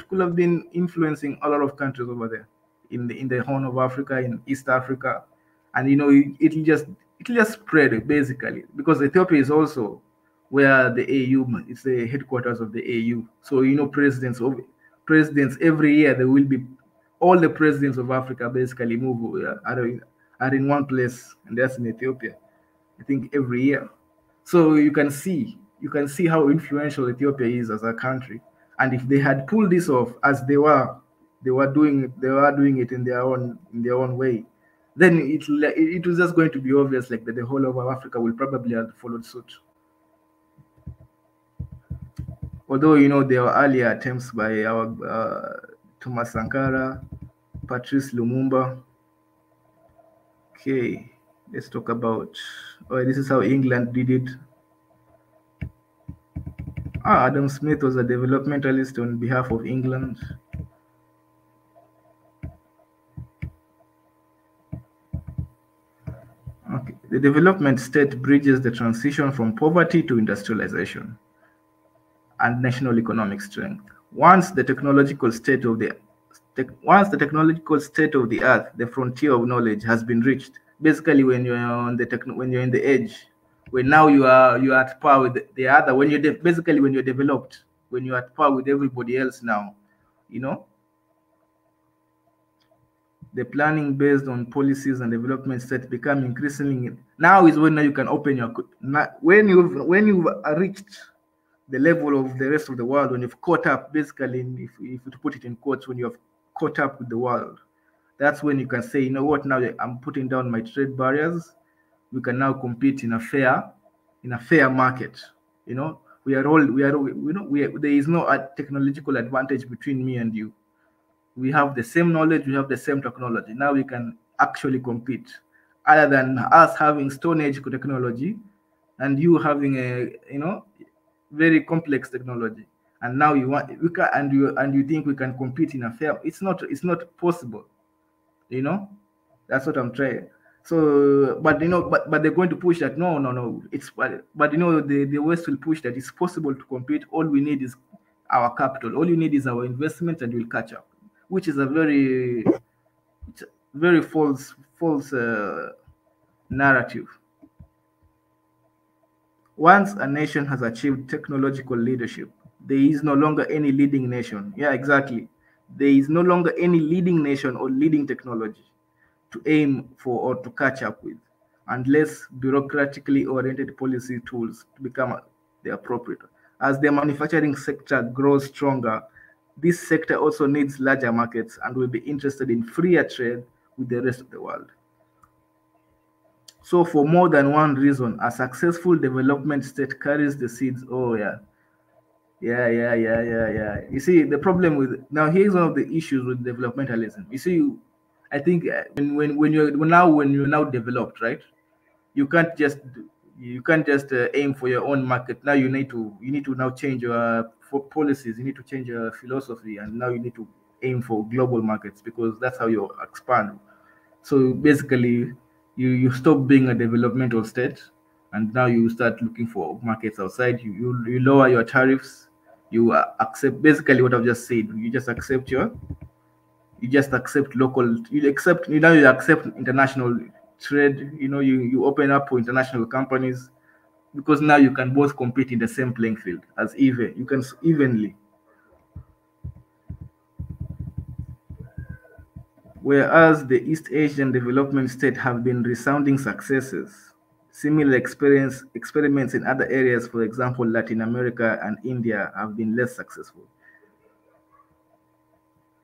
could have been influencing a lot of countries over there in the Horn of Africa, in East Africa, and it'll just spread basically because Ethiopia is also where the AU, it's the headquarters of the AU. So presidents every year there will be all the presidents of Africa basically move are in one place, and that's in Ethiopia. I think every year. So you can see how influential Ethiopia is as a country. And if they had pulled this off as they were doing it in their own way, then it was just going to be obvious like that the whole of Africa will probably have followed suit. Although there were earlier attempts by our Thomas Sankara, Patrice Lumumba. Okay, let's talk about. Oh, this is how England did it. Adam Smith was a developmentalist on behalf of England. Okay. The development state bridges the transition from poverty to industrialization and national economic strength. Once the technological state of the earth, the frontier of knowledge has been reached. Basically, when you're when you're in the edge, when now you are at par with the other. When you're basically when you're developed, when you're at par with everybody else now, the planning based on policies and development state become increasingly now is when you can open your when you've reached the level of the rest of the world, when you've caught up, basically, if you put it in quotes, when you have caught up with the world, that's when you can say, you know what, now I'm putting down my trade barriers. We can now compete in a fair market. There is no technological advantage between me and you. We have the same knowledge, we have the same technology. Now we can actually compete, other than us having Stone Age technology and you having a very complex technology. And now you think we can compete in a fair. It's not possible. That's what I'm trying. So, but they're going to push that. No. But the West will push that it's possible to compete. All we need is our capital. All you need is our investment, and we'll catch up. Which is a very false narrative. Once a nation has achieved technological leadership, there is no longer any leading nation. Yeah, exactly. There is no longer any leading nation or leading technology to aim for or to catch up with, unless bureaucratically oriented policy tools become the appropriate. As the manufacturing sector grows stronger, this sector also needs larger markets and will be interested in freer trade with the rest of the world. So for more than one reason, a successful development state carries the seeds. Oh yeah. You see, the problem with now here's one of the issues with developmentalism. You see, I think when you're now developed, right? You can't just aim for your own market. Now you need to now change your policies. You need to change your philosophy, and now you need to aim for global markets because that's how you expand. So basically, you stop being a developmental state, and now you start looking for markets outside. You lower your tariffs. You accept basically what I've just said. You just accept local. You accept international trade. You open up for international companies because now you can both compete in the same playing field as even. You can evenly. Whereas the East Asian development state have been resounding successes, similar experiments in other areas, for example, Latin America and India, have been less successful.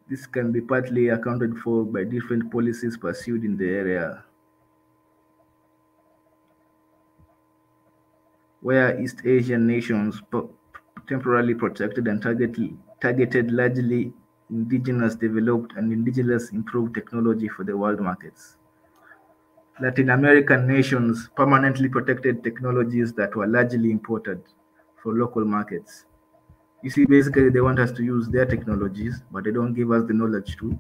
This can be partly accounted for by different policies pursued in the area. Where East Asian nations temporarily protected and targeted largely indigenous developed and indigenous improved technology for the world markets. Latin American nations permanently protected technologies that were largely imported for local markets. You see, basically, they want us to use their technologies, but they don't give us the knowledge to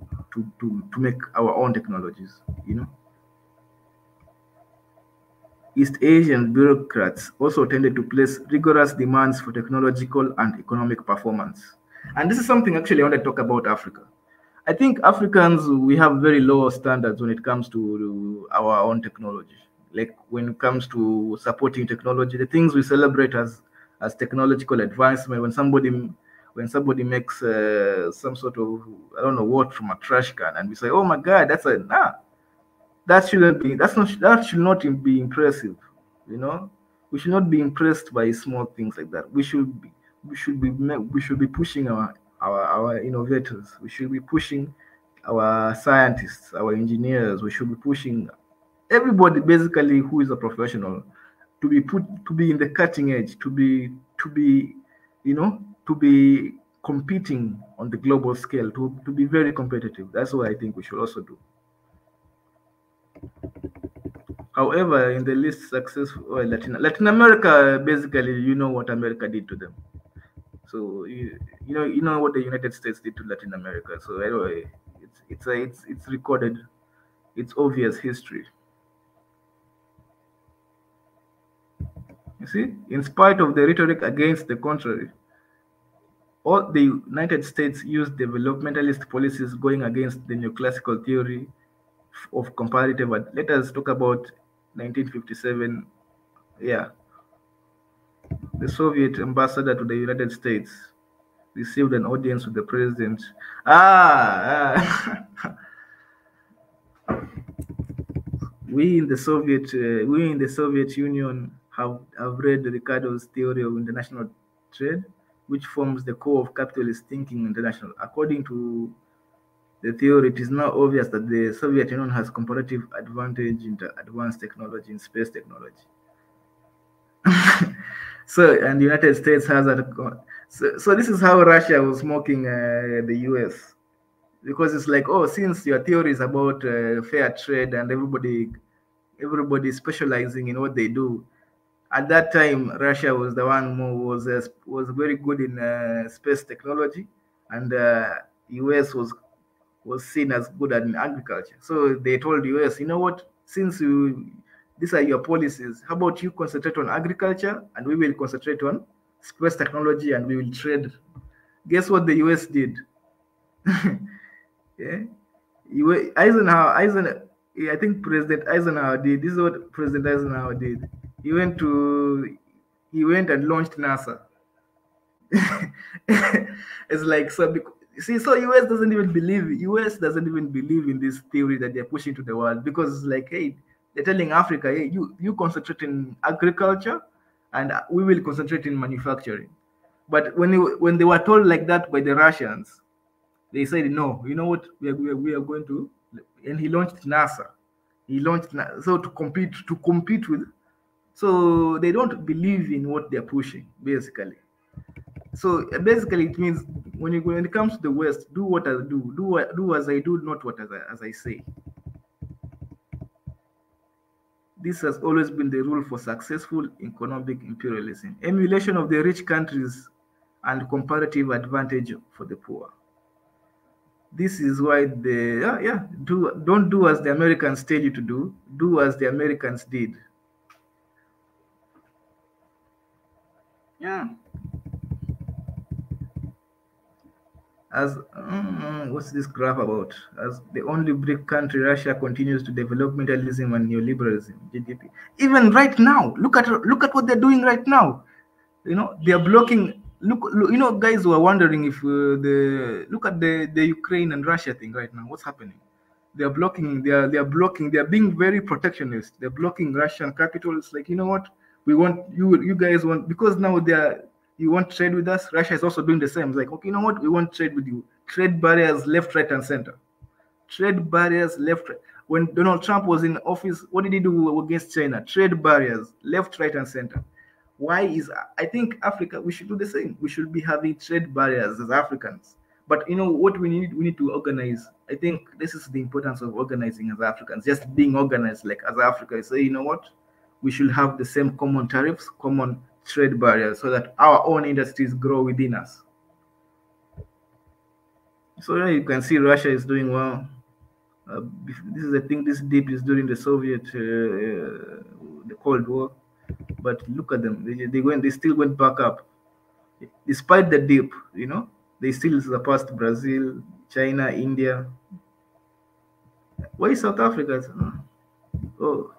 make our own technologies, you know. East Asian bureaucrats also tended to place rigorous demands for technological and economic performance. And this is something actually I want to talk about Africa. I think Africans, we have very low standards when it comes to our own technology. Like when it comes to supporting technology, the things we celebrate as technological advancement, when somebody makes some sort of, I don't know what, from a trash can, and we say, oh my God, that should not be impressive, you know. We should not be impressed by small things like that. We should be pushing our innovators. We should be pushing our scientists, our engineers. We should be pushing everybody basically who is a professional to be in the cutting edge, to be you know to be competing on the global scale, to be very competitive. That's what I think we should also do. However, in the least successful, well, Latin America, basically, you know what America did to them. So you know what the United States did to Latin America. So anyway, it's recorded, it's obvious history. You see, in spite of the rhetoric against the contrary, all the United States used developmentalist policies going against the neoclassical theory of comparative. Let us talk about 1957. Yeah, the Soviet ambassador to the United States received an audience with the president. We in the Soviet Union have read Ricardo's theory of international trade, which forms the core of capitalist thinking international. According to the theory, it is now obvious that the Soviet Union has comparative advantage in advanced technology, in space technology. And the United States has that. So this is how Russia was mocking the US, because it's like, oh, since your theory is about fair trade and everybody specializing in what they do. At that time, Russia was the one who was very good in space technology, and US was seen as good at agriculture. So they told US, you know what? Since these are your policies, how about you concentrate on agriculture, and we will concentrate on space technology, and we will trade. Guess what the US did? Yeah, I think President Eisenhower did. This is what President Eisenhower did. He went and launched NASA. It's like, so see, so US doesn't even believe in this theory that they're pushing to the world, because it's like, hey, they're telling Africa, hey, you concentrate in agriculture, and we will concentrate in manufacturing. But when they were told like that by the Russians, they said, no, you know what, we are going to, and he launched NASA. So to compete with, so they don't believe in what they're pushing, basically. So basically, it means when it comes to the West, do what I do as I do, not what as I say. This has always been the rule for successful economic imperialism: emulation of the rich countries and comparative advantage for the poor. This is why don't do as the Americans tell you to do. Do as the Americans did. Yeah. As what's this graph about? As the only BRIC country, Russia continues to developmentalism and neoliberalism (GDP). Even right now, look at what they're doing right now. You know, they are blocking. Look, you know, guys who are wondering if look at the Ukraine and Russia thing right now. What's happening? They are blocking. They are blocking. They are being very protectionist. They're blocking Russian capital. It's like, you know what? We want you guys want, because now you want trade with us. Russia is also doing the same. It's like, okay, you know what? We want trade with you. Trade barriers left, right, and center. Trade barriers left, right. When Donald Trump was in office, what did he do against China? Trade barriers left, right, and center. I think Africa, we should do the same. We should be having trade barriers as Africans. But what we need to organize. I think this is the importance of organizing as Africans, just being organized like as Africa. Say, what? We should have the same common tariffs, common trade barriers, so that our own industries grow within us. So yeah, you can see Russia is doing well. This is, I think, this dip is during the Soviet, the Cold War. But look at them; they still went back up, despite the dip. They still surpassed Brazil, China, India. Why South Africa? Oh,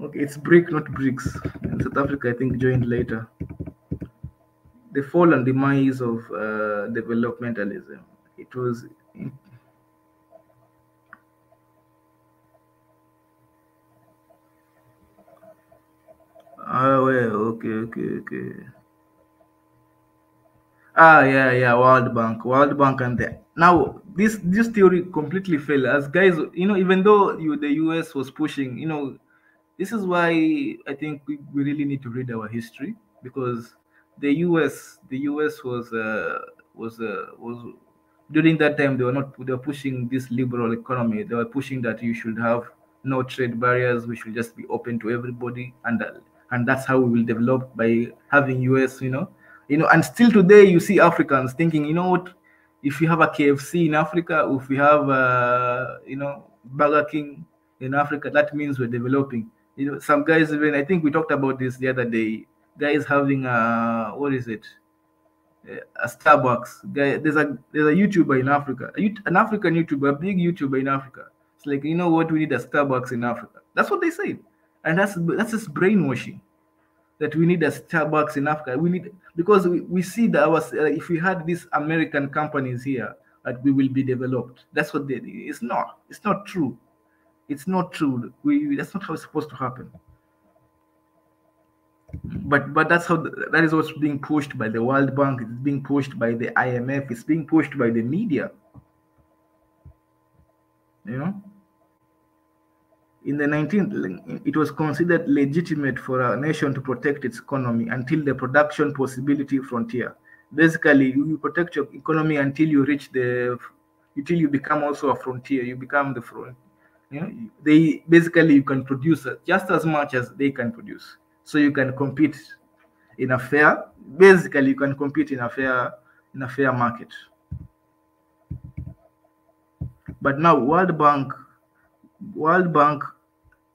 okay, it's BRIC, not BRICS. And South Africa, I think, joined later. The fall and demise of developmentalism. It was. Well, okay. Yeah, World Bank, and now this theory completely failed. As guys, even though the US was pushing, this is why I think we really need to read our history, because the US was during that time they were pushing this liberal economy. They were pushing that you should have no trade barriers. We should just be open to everybody, and that's how we will develop, by having US. And still today you see Africans thinking, what, if you have a KFC in Africa, if we have Burger King in Africa, that means we're developing. Some guys, even, I think we talked about this the other day, guys having what is it, a Starbucks guy. There's a YouTuber in Africa, an African YouTuber, a big YouTuber in Africa. It's like, what, we need a Starbucks in Africa. That's what they say, and that's just brainwashing. That we need a Starbucks in Africa. We need, because we see that if we had these American companies here, that we will be developed. That's what it's not. It's not true. It's not true. That's not how it's supposed to happen. But that is what's being pushed by the World Bank. It's being pushed by the IMF. It's being pushed by the media. In the 19th, it was considered legitimate for a nation to protect its economy until the production possibility frontier. Basically, you protect your economy until you reach until you become also a frontier. You become the front. You can produce just as much as they can produce, so you can compete in a fair. Basically, you can compete in a fair market. But now World Bank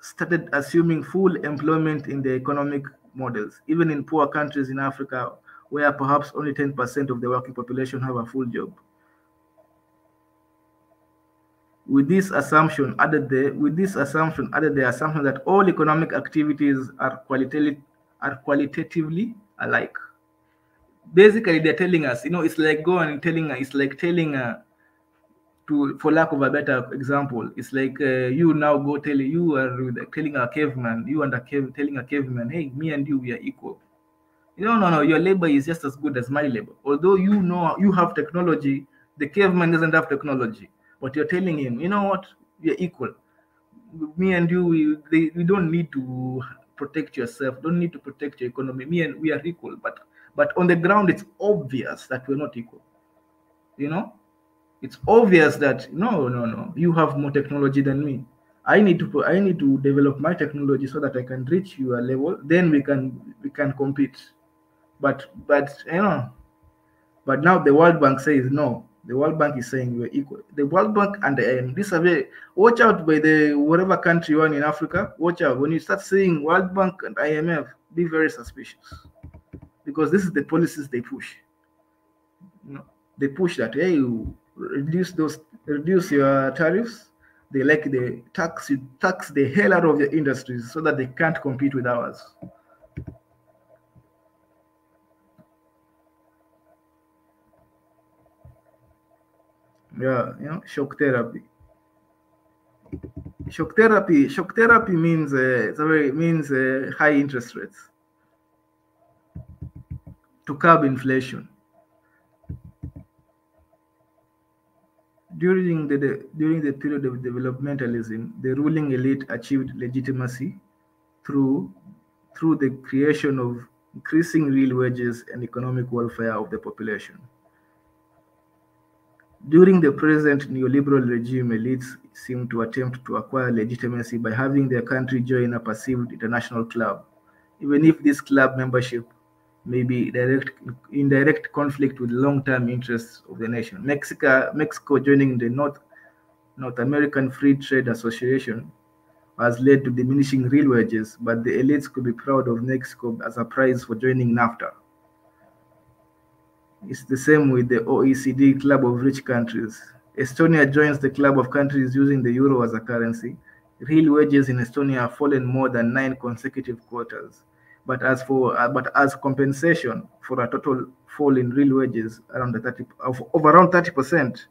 started assuming full employment in the economic models, even in poor countries in Africa, where perhaps only 10% of the working population have a full job. With this assumption added the assumption that all economic activities are qualitatively alike. Basically, they're telling us, it's like for lack of a better example, it's like you now you are telling a caveman, telling a caveman, hey, me and you, we are equal. No, your labor is just as good as my labor. Although you have technology, the caveman doesn't have technology. But you're telling him, you know what, we are equal. Me and you, we don't need to protect yourself, don't need to protect your economy. We are equal. But on the ground, it's obvious that we're not equal. It's obvious that no, you have more technology than me. I need to develop my technology so that I can reach your level. Then we can compete. But now the World Bank says no. The World Bank is saying we're equal. The World Bank and the IMF. This survey, watch out by the whatever country you are in Africa. Watch out when you start seeing World Bank and IMF. Be very suspicious, because this is the policies they push. They push that, hey, you reduce your tariffs. They tax the hell out of your industries so that they can't compete with ours. Yeah, shock therapy. Shock therapy means high interest rates to curb inflation. During the period of developmentalism, the ruling elite achieved legitimacy through the creation of increasing real wages and economic welfare of the population. During the present neoliberal regime, elites seem to attempt to acquire legitimacy by having their country join a perceived international club, even if this club membership may be in direct conflict with long-term interests of the nation. Mexico joining the North American Free Trade Association has led to diminishing real wages, but the elites could be proud of Mexico as a prize for joining NAFTA. It's the same with the OECD Club of Rich Countries. Estonia joins the club of countries using the euro as a currency. Real wages in Estonia have fallen more than 9 consecutive quarters. But as compensation for a total fall in real wages of around 30%,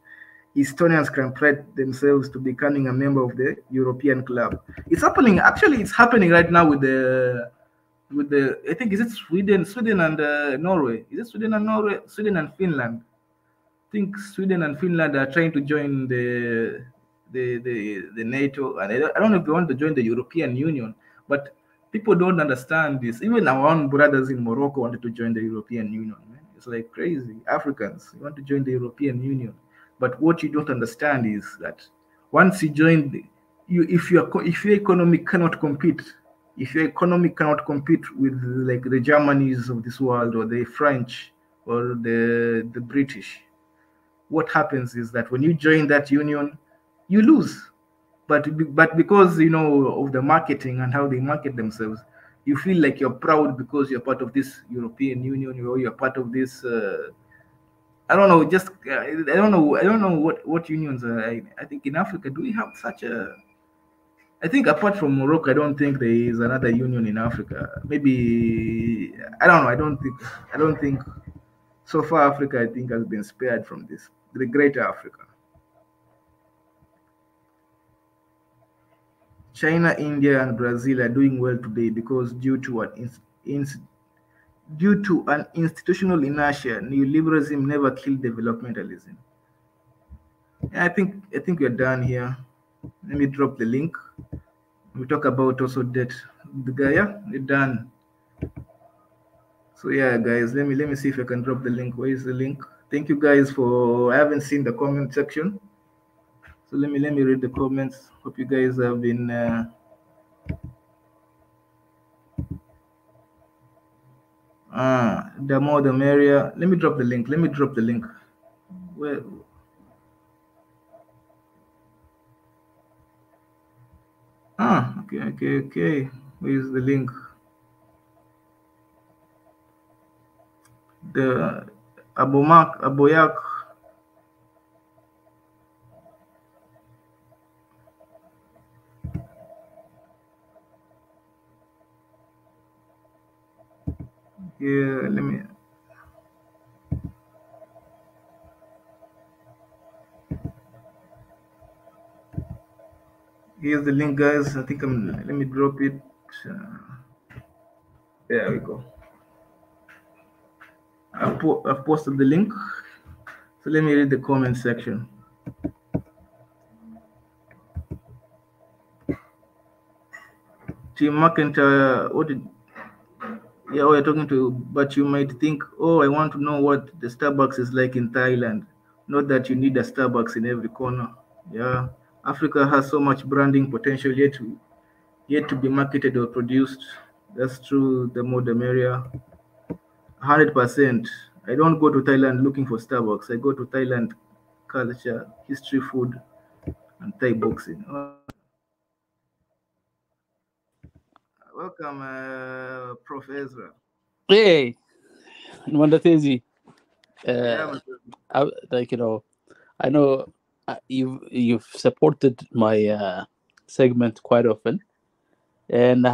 Estonians can pride themselves to becoming a member of the European club. It's happening. Actually, it's happening right now with the I think is it Sweden and Norway? Is it Sweden and Norway? Sweden and Finland. I think Sweden and Finland are trying to join the NATO, and I don't know if they want to join the European Union, but people don't understand this. Even our own brothers in Morocco wanted to join the European Union. Man. It's like crazy. Africans want to join the European Union, but what you don't understand is that once you join, if your economy cannot compete, if your economy cannot compete with like the Germanys of this world or the French or the British, what happens is that when you join that union, you lose. But because of the marketing and how they market themselves, you feel like you're proud because you're part of this European Union or you're part of this. I don't know. I don't know what unions are. I think in Africa, do we have such a? I think apart from Morocco, I don't think there is another union in Africa. Maybe I don't know. I don't think so far Africa, I think, has been spared from this. The greater Africa. China, India, and Brazil are doing well today because due to an institutional inertia, neoliberalism never killed developmentalism. I think we're done here. Let me drop the link. We talk about also debt. Yeah, we're done. So yeah, guys, let me see if I can drop the link. Where is the link? Thank you guys for. I haven't seen the comment section, so let me read the comments. Hope you guys have been. The more the merrier. Let me drop the link. Where? Okay. Where is the link? The Aboyak. Yeah, let me. Here's the link, guys. I think let me drop it. There we go. I've posted the link. So let me read the comment section. Tim McIntyre, we're talking to, but you might think, oh, I want to know what the Starbucks is like in Thailand. Not that you need a Starbucks in every corner. Yeah, Africa has so much branding potential yet to be marketed or produced. That's true. The more the merrier. 100%. I don't go to Thailand looking for Starbucks. I go to Thailand culture, history, food, and Thai boxing. Welcome, Prof. Ezra. Hey, Mwenda Tezi. Yeah, I know you've supported my segment quite often, and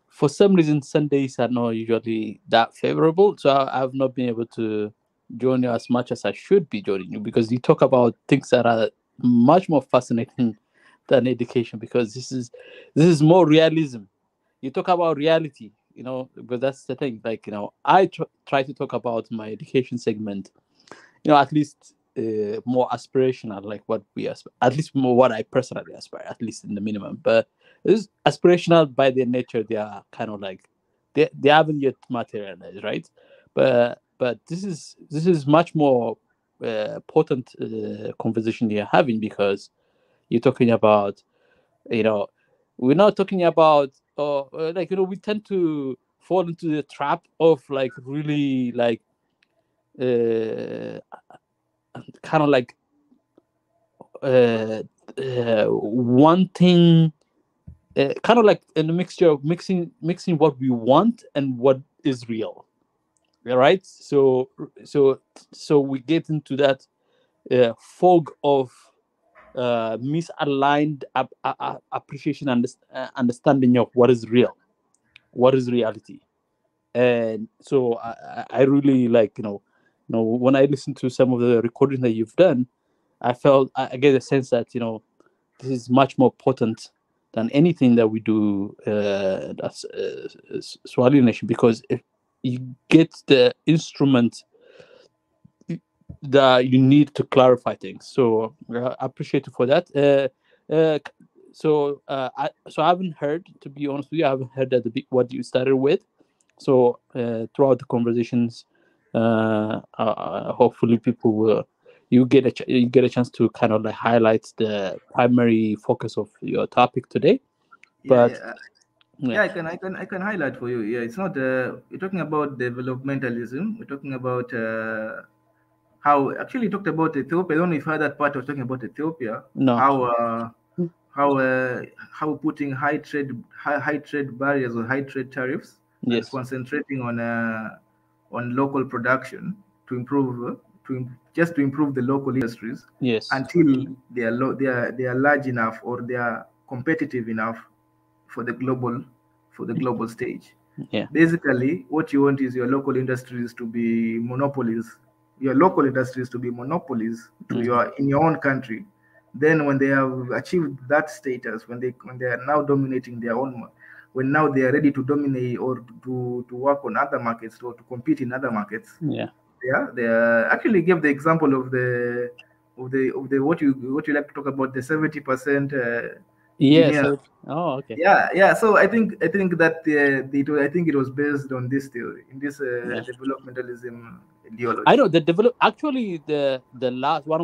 for some reason Sundays are not usually that favorable, so I've not been able to join you as much as I should be joining you, because you talk about things that are much more fascinating than education, because this is more realism. You talk about reality, but that's the thing. Like, I try to talk about my education segment, at least more aspirational, like what we aspire, at least more what I personally aspire, at least in the minimum. But it's aspirational by their nature. They are kind of like they haven't yet materialized, right? But this is much more potent conversation you're having, because you're talking about, we're not talking about, we tend to fall into the trap of like really like kind of like wanting, kind of like in a mixture of mixing what we want and what is real, right? So we get into that fog of misaligned appreciation and understanding of what is real, what is reality. And so I really like, when I listen to some of the recordings that you've done, I get a sense that this is much more potent than anything that we do as Swahili Nation, because if you get the instrument that you need to clarify things. So I appreciate you for that. I haven't heard, to be honest with you, I haven't heard what you started with. So throughout the conversations, hopefully people will, you get a chance to kind of like highlight the primary focus of your topic today. But I can highlight for you. Yeah, it's not. We're talking about developmentalism. We're talking about how actually you talked about Ethiopia. I don't know if you heard that part. I was talking about Ethiopia. No. How putting high trade barriers or high trade tariffs, Yes. and concentrating on local production to improve just to improve the local industries. Yes. Until they are large enough or they are competitive enough for the global stage. Yeah. Basically, what you want is your local industries to be monopolies. Your local industries to be monopolies to in your own country. Then, when they have achieved that status, when they are now dominating their own, when now they are ready to dominate or to work on other markets or to compete in other markets. Yeah. They actually gave the example of the what you like to talk about, the 70%. Yes. Oh, okay. Yeah. So I think that I think it was based on this theory, in this developmentalism ideology. I know actually the last one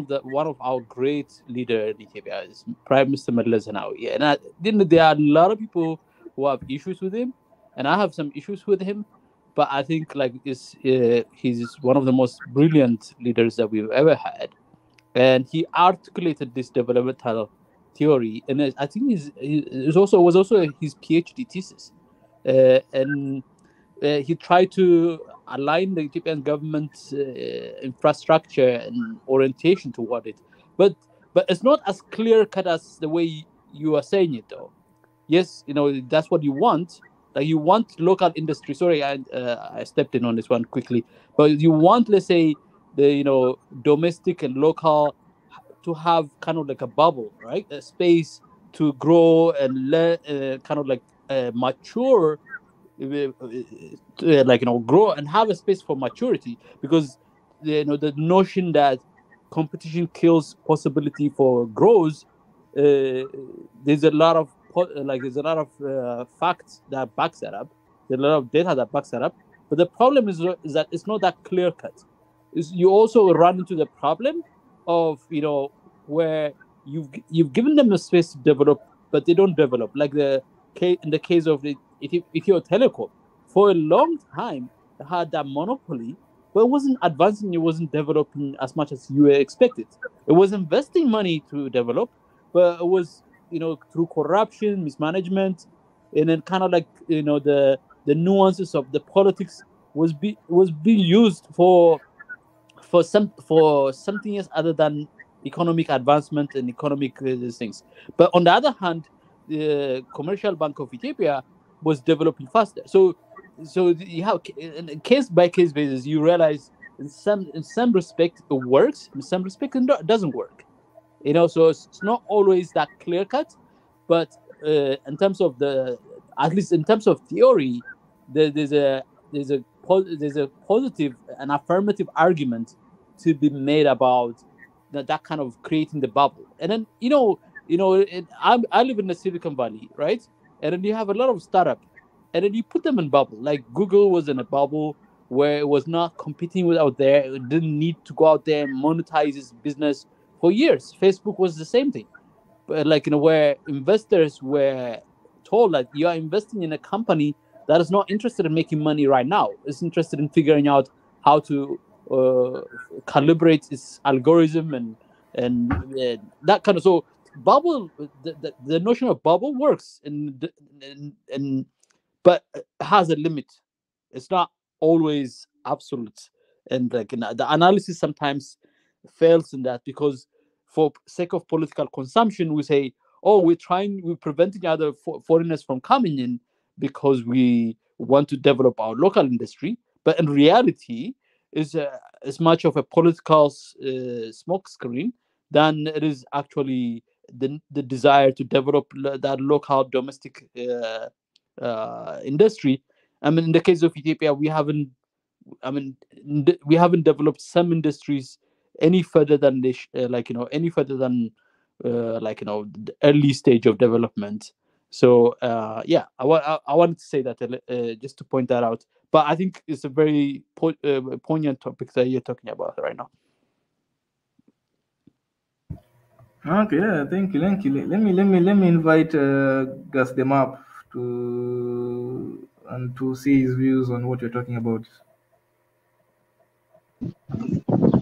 of our great leader in Ethiopia is Prime Minister Meles Zenawi. Yeah, and there are a lot of people who have issues with him, and I have some issues with him, but I think like he's one of the most brilliant leaders that we've ever had, and he articulated this developmental theory, and I think it was also his PhD thesis, and he tried to align the Ethiopian government's infrastructure and orientation toward it, but it's not as clear cut as the way you are saying it, though. Yes, that's what you want. Like you want local industry. Sorry, I stepped in on this one quickly, but you want, let's say, the domestic and local to have kind of like a bubble, right? A space to grow and kind of like mature, like grow and have a space for maturity, because the notion that competition kills possibility for growth, there's a lot of facts that backs that up. There's a lot of data that backs that up, but the problem is that it's not that clear cut. You also run into the problem of where you've given them a space to develop, but they don't develop, like in the case of the Ethio Telecom. For a long time, it had that monopoly, but it wasn't advancing, it wasn't developing as much as you expected. It was investing money to develop, but it was, through corruption, mismanagement, and then kind of like, the nuances of the politics was being used for something else other than economic advancement and economic things. But on the other hand, the Commercial Bank of Ethiopia was developing faster. So you have in case by case basis, you realize in some respect it works, in some respect it doesn't work. So it's not always that clear cut, but in terms of at least in terms of theory, there's a positive and affirmative argument to be made about that kind of creating the bubble. And then I live in the Silicon Valley, right? And then you have a lot of startup, and then you put them in bubble. Like Google was in a bubble, where it was not competing with out there. It didn't need to go out there and monetize its business for years. Facebook was the same thing, but where investors were told that you are investing in a company that is not interested in making money right now. It's interested in figuring out how to calibrate its algorithm and that kind of. So bubble, the notion of bubble works, and but it has a limit. It's not always absolute, and the analysis sometimes fails in that, because for sake of political consumption we say, oh, we're preventing other foreigners from coming in because we want to develop our local industry, but in reality is as much of a political smoke screen than it is actually the desire to develop that local domestic industry. I mean, in the case of Ethiopia, we haven't developed some industries any further than any further than the early stage of development. So yeah, I wanted to say that just to point that out. But I think it's a very poignant topic that you're talking about right now. Okay, yeah, thank you. Let me invite Gus them up to see his views on what you're talking about.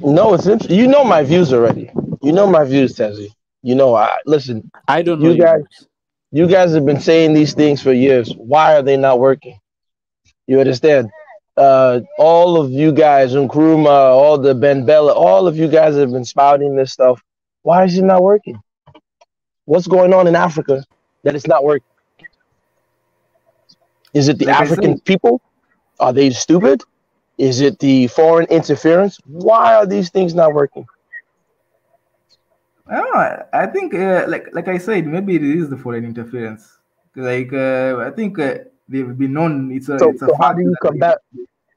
No, it's interesting. You know my views already. You know my views, Tezi. Listen. I don't know You your guys, views. you guys have been saying these things for years. Why are they not working? You understand? All of you guys, Nkrumah, all the Ben Bella, all of you guys have been spouting this stuff. Why is it not working? What's going on in Africa that it's not working? Is it the Like I African said, people? Are they stupid? Is it the foreign interference? Why are these things not working? I think like I said, maybe it is the foreign interference. I think they've been known. It's So, a so fact that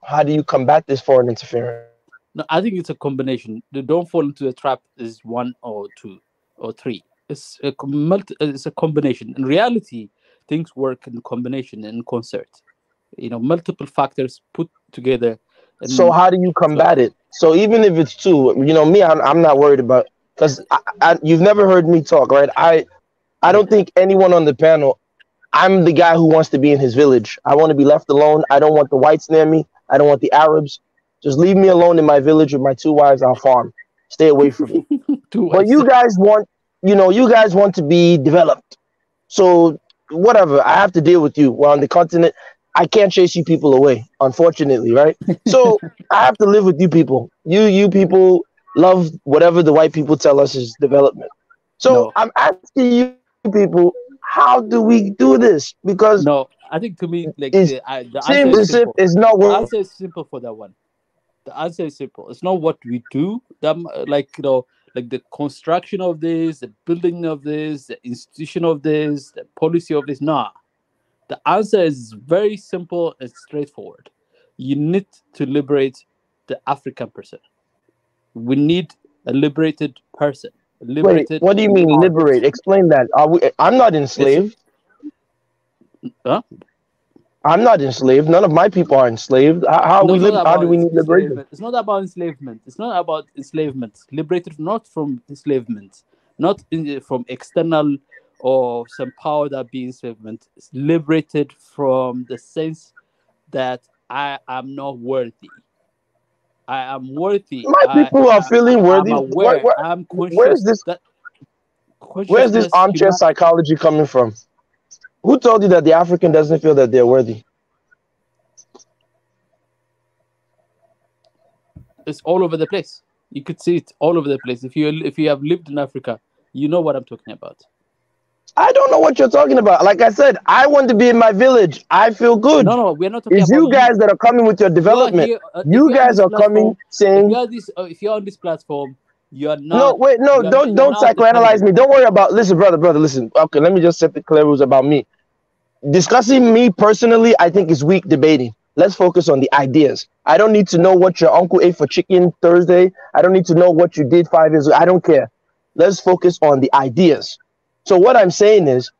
how do you combat this foreign interference? No, I think it's a combination. The don't fall into the trap is one or two or three. It's a combination. In reality, things work in combination, in concert. Multiple factors put together. So And how do you so, combat it? So even if it's two, me, I'm not worried about, because you've never heard me talk, right? I don't think anyone on the panel. I'm the guy who wants to be in his village. I want to be left alone. I don't want the whites near me. I don't want the Arabs. Just leave me alone in my village with my two wives. I'll farm. Stay away from me. two But ways. you guys want to be developed. So whatever, I have to deal with you. We're on the continent. I can't chase you people away, unfortunately, right? So I have to live with you people. You people love whatever the white people tell us is development. So No, I'm asking you people, how do we do this? Because no. I think to me, it's the answer seems is as if simple. it's not The working. answer is simple for that one. The answer is simple. It's not what we do. Like the construction of this, the building of this, the institution of this, the policy of this. Nah. The answer is very simple and straightforward. You need to liberate the African person. We need a liberated person, a Wait, liberated what do you mean heart. liberate? Explain that. I'm not It's enslaved. huh? I'm not enslaved. None of my people are enslaved. No, it's not How do about we need liberation? enslavement. It's not about enslavement. It's not about enslavement. Liberated not from enslavement, not from external or some power that be enslavement. It's liberated from the sense that I am not worthy. I am worthy. My people are feeling I'm worthy. aware. I'm Where's conscious this? that Where's this consciousness, armchair human, psychology coming from? Who told you that the African doesn't feel that they're worthy? is all over the place. You could see it all over the place. If you have lived in Africa, you know what I'm talking about. I don't know what you're talking about. Like I said, I want to be in my village. I feel good. No, we're not talking It's about you you. guys that are coming with your You are development. here. If You you're on guys this are coming platform, saying, if you're on this platform, you are no, not. wait, no, You're don't not the psychoanalyze candidate. me. Don't worry about. Listen, brother, listen. Okay, let me just set the clear rules about me. Discussing me personally, I think is weak debating. Let's focus on the ideas. I don't need to know what your uncle ate for chicken Thursday. I don't need to know what you did 5 years ago. I don't care. Let's focus on the ideas. So what I'm saying is,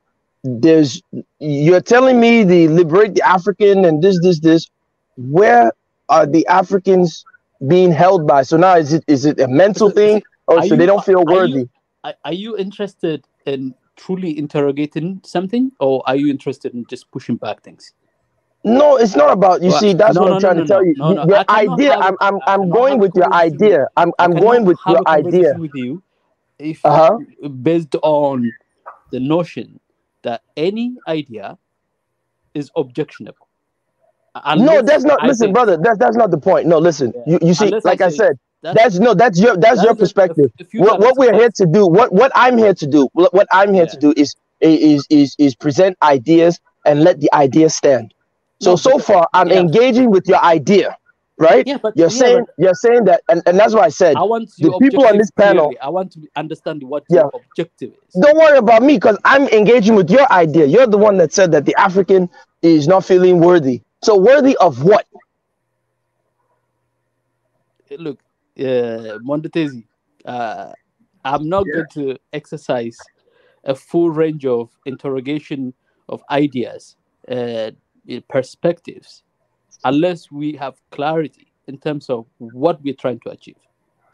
you're telling me the liberate the African and this. Where are the Africans being held by? So now is it a mental thing, or so they don't feel worthy? Are you interested in truly interrogating something, or are you interested in just pushing back things? No, it's not about. You see, that's what I'm trying to tell you. The idea. I'm going with your idea. I'm going with your idea with you, if based on the notion that any idea is objectionable. No, that's not. Listen, brother, that's not the point. No, listen. You see, like I said, that's your perspective. What we're here to do, what I'm here to do, what I'm here to do is present ideas and let the idea stand. So far, I'm engaging with your idea, right? Yeah, but you're saying that, and that's why I said I want the people on this panel. Clearly. I want to understand what your objective is. Don't worry about me, because I'm engaging with your idea. You're the one that said that the African is not feeling worthy. So worthy of what? Look, Mwenda Tezi, I'm not going to exercise a full range of interrogation of ideas, perspectives, unless we have clarity in terms of what we're trying to achieve.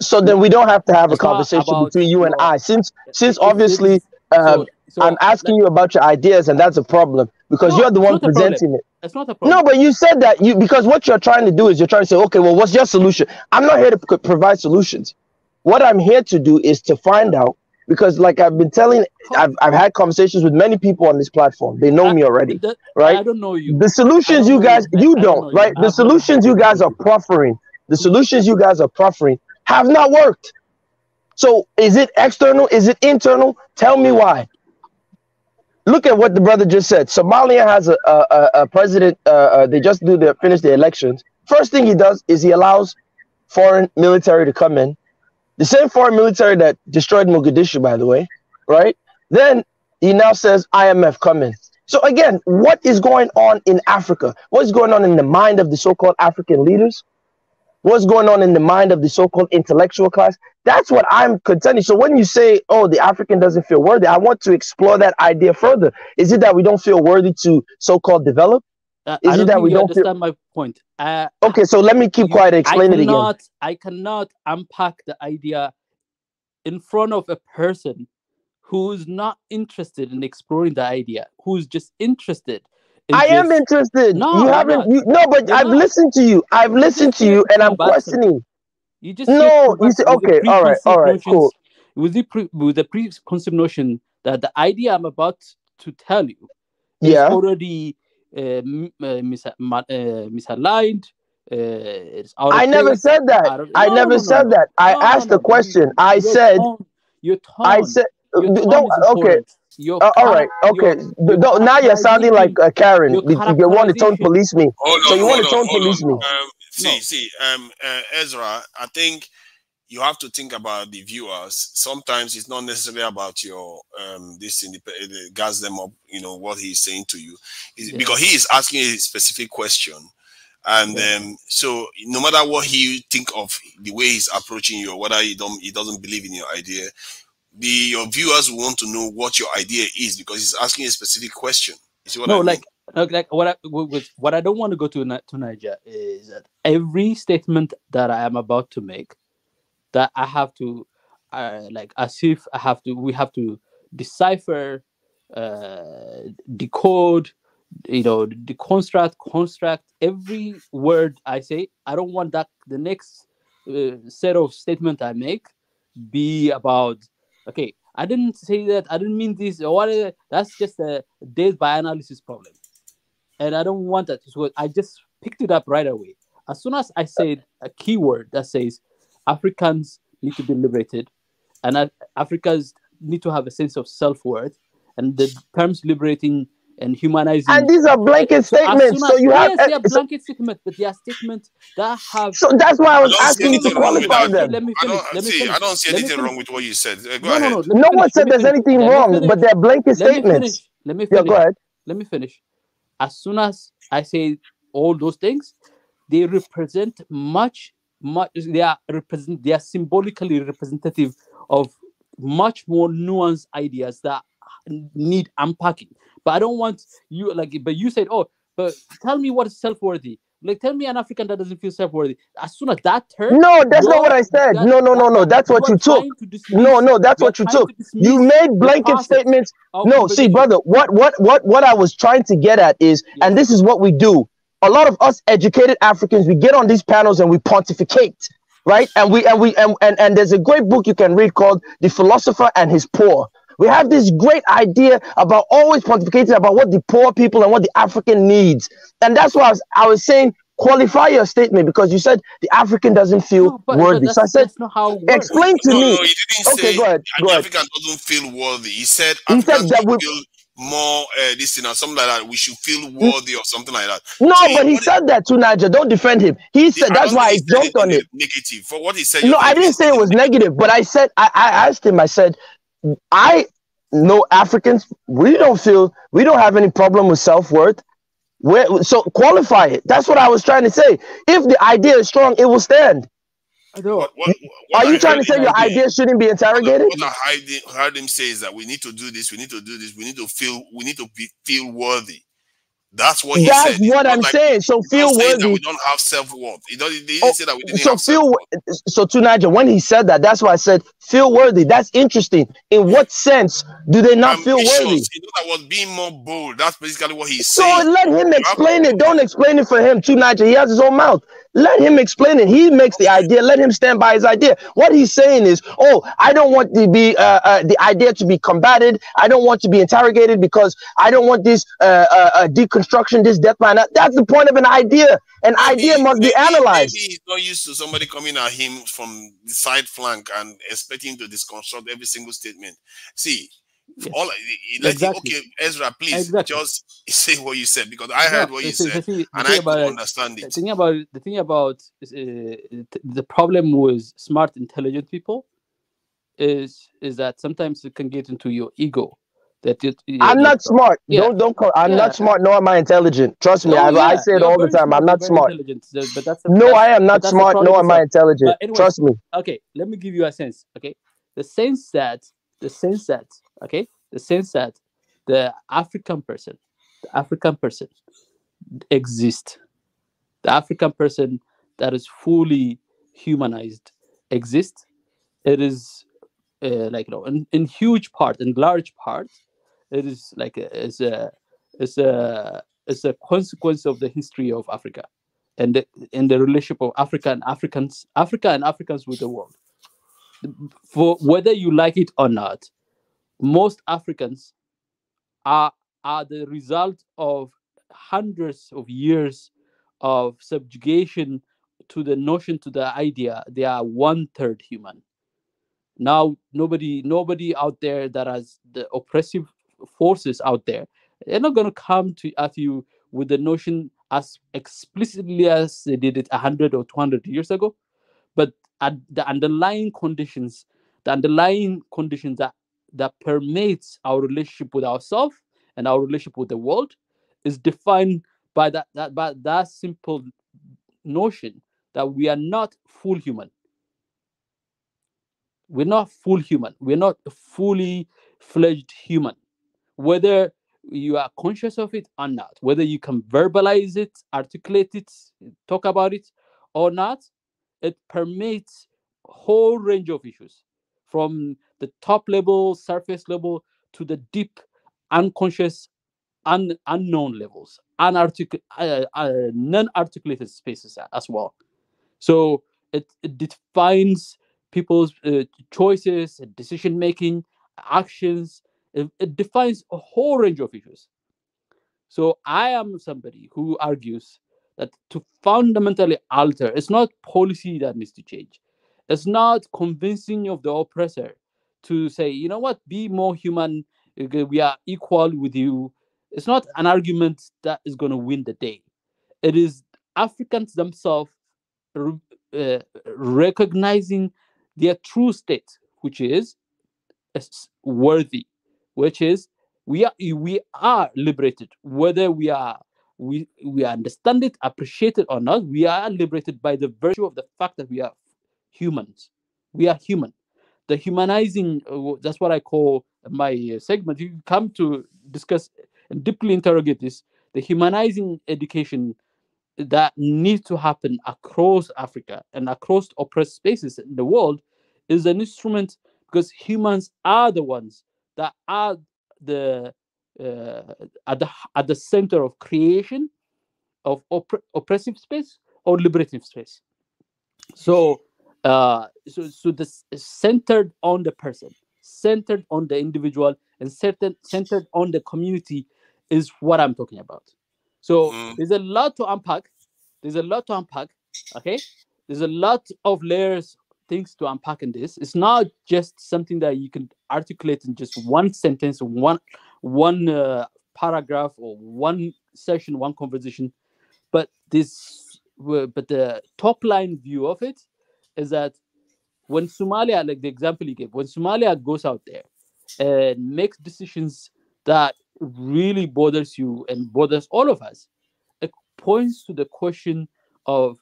So then we don't have to have a conversation between you and I, since obviously I'm asking you about your ideas, and that's a problem, because you're the one presenting it. It's not a problem. No, but you said that because what you're trying to do is you're trying to say, okay, well, what's your solution? I'm not here to provide solutions. What I'm here to do is to find out, because like I've been telling, I've had conversations with many people on this platform. They know me already, right? I don't know you. The solutions you guys, you don't, right? The solutions you guys are proffering, have not worked. So is it external? Is it internal? Tell me why. Look at what the brother just said. Somalia has a president. They just finish the elections. First thing he does is he allows foreign military to come in. The same foreign military that destroyed Mogadishu, by the way, right? Then he now says IMF come in. So again, what is going on in Africa? What's going on in the mind of the so-called African leaders? What's going on in the mind of the so-called intellectual class? That's what I'm contending. So when you say, oh, the African doesn't feel worthy, I want to explore that idea further. Is it that we don't feel worthy to so-called develop? Is it that we don't understand my point? Okay, so let me keep quiet and explain it again. I cannot unpack the idea in front of a person who's not interested in exploring the idea, who's just interested. I am interested. No, you haven't. But I've listened to you. I've listened to you, and I'm questioning. You just you say okay. All right, cool. With the preconceived notion that the idea I'm about to tell you is already misaligned. I never said that. I never said that. I asked the question. I said. Your tone. I said. Don't. Okay. All right. Okay. Now you're sounding like Karen. You want to tone police me. You want to tone police me. Ezra, I think you have to think about the viewers. Sometimes it's not necessarily about your gas them up, what he's saying to you. Because he is asking a specific question. And so no matter what he think of the way he's approaching you, or whether he doesn't believe in your idea, your viewers want to know what your idea is, because he's asking a specific question. You see what I mean? What I don't want to go to Niger is that every statement that I am about to make, that I have to we have to decipher, decode, deconstruct every word I say. I don't want that the next set of statement I make be about, okay, I didn't say that, I didn't mean this, or whatever. That's just a death by analysis problem. And I don't want that. So I just picked it up right away. As soon as I said a keyword that says Africans need to be liberated, and Africans need to have a sense of self-worth, and the terms liberating and humanizing. And these are blanket statements. So you have they are blanket statements, but they are statements that have. So that's why I was asking you to qualify them. Let me finish. I don't see anything wrong with what you said. Go ahead. No one said there's anything wrong, but they're blanket statements. Let me finish. Yeah, go ahead. Let me finish. As soon as I say all those things, they represent much. They are symbolically representative of much more nuanced ideas that need unpacking. But I don't want you but you said, oh, but tell me what is self-worthy. Like, tell me an African that doesn't feel self-worthy. As soon as that term, No, that's not what I said. No. That's what you took. No, that's what you took. You made blanket statements. No, see, brother, what I was trying to get at is, and this is what we do. A lot of us educated Africans, we get on these panels and we pontificate, right? And there's a great book you can read called The Philosopher and His Poor. We have this great idea about always pontificating about what the poor people and what the African needs. And that's why I was saying, qualify your statement, because you said the African doesn't feel worthy. So I said, explain to me. No, he didn't say go ahead. The African doesn't feel worthy. He said Africans should feel more this thing or something like that. We should feel worthy or something like that. No, so but he said that too, Niger. Don't defend him. He said that's why I jumped on it. Negative for what he said. No, I didn't say it was negative, but I said I asked him. I said, I know Africans. We don't have any problem with self-worth. So qualify it. That's what I was trying to say. If the idea is strong, it will stand. What are you trying to say your idea shouldn't be interrogated? What I heard him say is that we need to do this, we need to do this, we need to feel worthy. That's what he said. That's what I'm saying. So feel worthy. That we don't have self-worth. He didn't say that we didn't have self-worth. So to Niger, when he said that, that's why I said feel worthy. That's interesting. In what sense do they not feel worthy? You know, that was being more bold. That's basically what he's saying. So let him explain it. Don't explain it for him. To Niger, he has his own mouth. Let him explain it. He makes the idea. Let him stand by his idea. What he's saying is, I don't want to be the idea to be combated. I don't want to be interrogated because I don't want this deconstruction, this death line. That's the point of an idea. An idea must be analyzed. Maybe he's not used to somebody coming at him from the side flank and expecting him to disconstruct every single statement. See, okay, Ezra, please just say what you said, because I heard what you said and I couldn't understand it. The thing about the problem with smart, intelligent people is that sometimes it can get into your ego. I'm not smart. Don't call. I'm not smart, nor am I intelligent. Trust me. I say it all the time. I'm not smart. I am not smart, nor am I intelligent. Anyway, trust me. Okay, let me give you a sense. Okay, the sense that the African person exists. The African person that is fully humanized exists. It is in large part, it is like it's a consequence of the history of Africa and the relationship of Africa and Africans with the world. For whether you like it or not, most Africans are the result of hundreds of years of subjugation to the notion, to the idea they are 1/3 human. Now nobody out there that has the oppressive forces out there, they're not going to come at you with the notion as explicitly as they did it 100 or 200 years ago, but at the underlying conditions that permeates our relationship with ourselves and our relationship with the world is defined by that simple notion that we are not full human. We're not full human. We're not a fully fledged human. Whether you are conscious of it or not, whether you can verbalize it, articulate it, talk about it or not, it permeates a whole range of issues, from the top level, surface level, to the deep, unconscious, unknown levels, non-articulated spaces as well. So it defines people's choices, decision making, actions. It defines a whole range of issues. So I am somebody who argues that to fundamentally alter, it's not policy that needs to change. It's not convincing of the oppressor to say, you know what, be more human, we are equal with you. It's not an argument that is going to win the day. It is Africans themselves recognizing their true state, which is worthy, which is we are liberated, whether we understand it, appreciate it or not. We are liberated by the virtue of the fact that we are humans. We are human. The humanizing, that's what I call my segment. You come to discuss and deeply interrogate this. The humanizing education that need to happen across Africa and across oppressed spaces in the world is an instrument, because humans are the ones that are the at the center of creation of oppressive space or liberative space. So so this is centered on the person, centered on the individual, and centered on the community is what I'm talking about. So there's a lot to unpack. There's a lot to unpack. Okay, there's a lot of layers, things to unpack in this. It's not just something that you can articulate in just one sentence, one paragraph, or one session, one conversation. But the top line view of it is that when Somalia, like the example you gave, when Somalia goes out there and makes decisions that really bothers you and bothers all of us, it points to the question of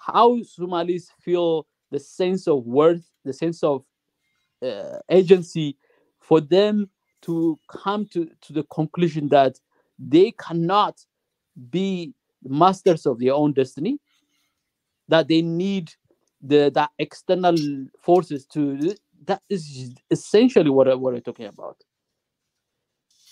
how Somalis feel the sense of worth, the sense of agency, for them to come to the conclusion that they cannot be masters of their own destiny, that they need that external forces to. That is essentially what we're talking about.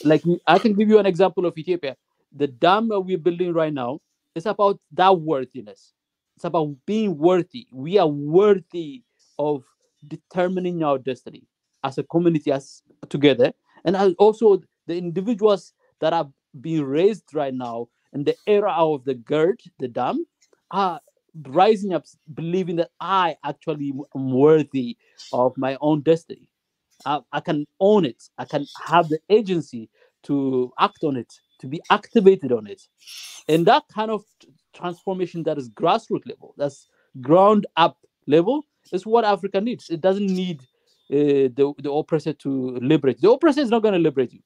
Like, I can give you an example of Ethiopia. The dam that we're building right now is about that worthiness. It's about being worthy. We are worthy of determining our destiny as a community, as together, and as also the individuals that are being raised right now in the era of the GERD, the dam, are rising up, believing that I actually am worthy of my own destiny. I can own it. I can have the agency to act on it, to be activated on it. And that kind of transformation that is grassroots level, that's ground up level, is what Africa needs. It doesn't need the oppressor to liberate. The oppressor is not going to liberate you.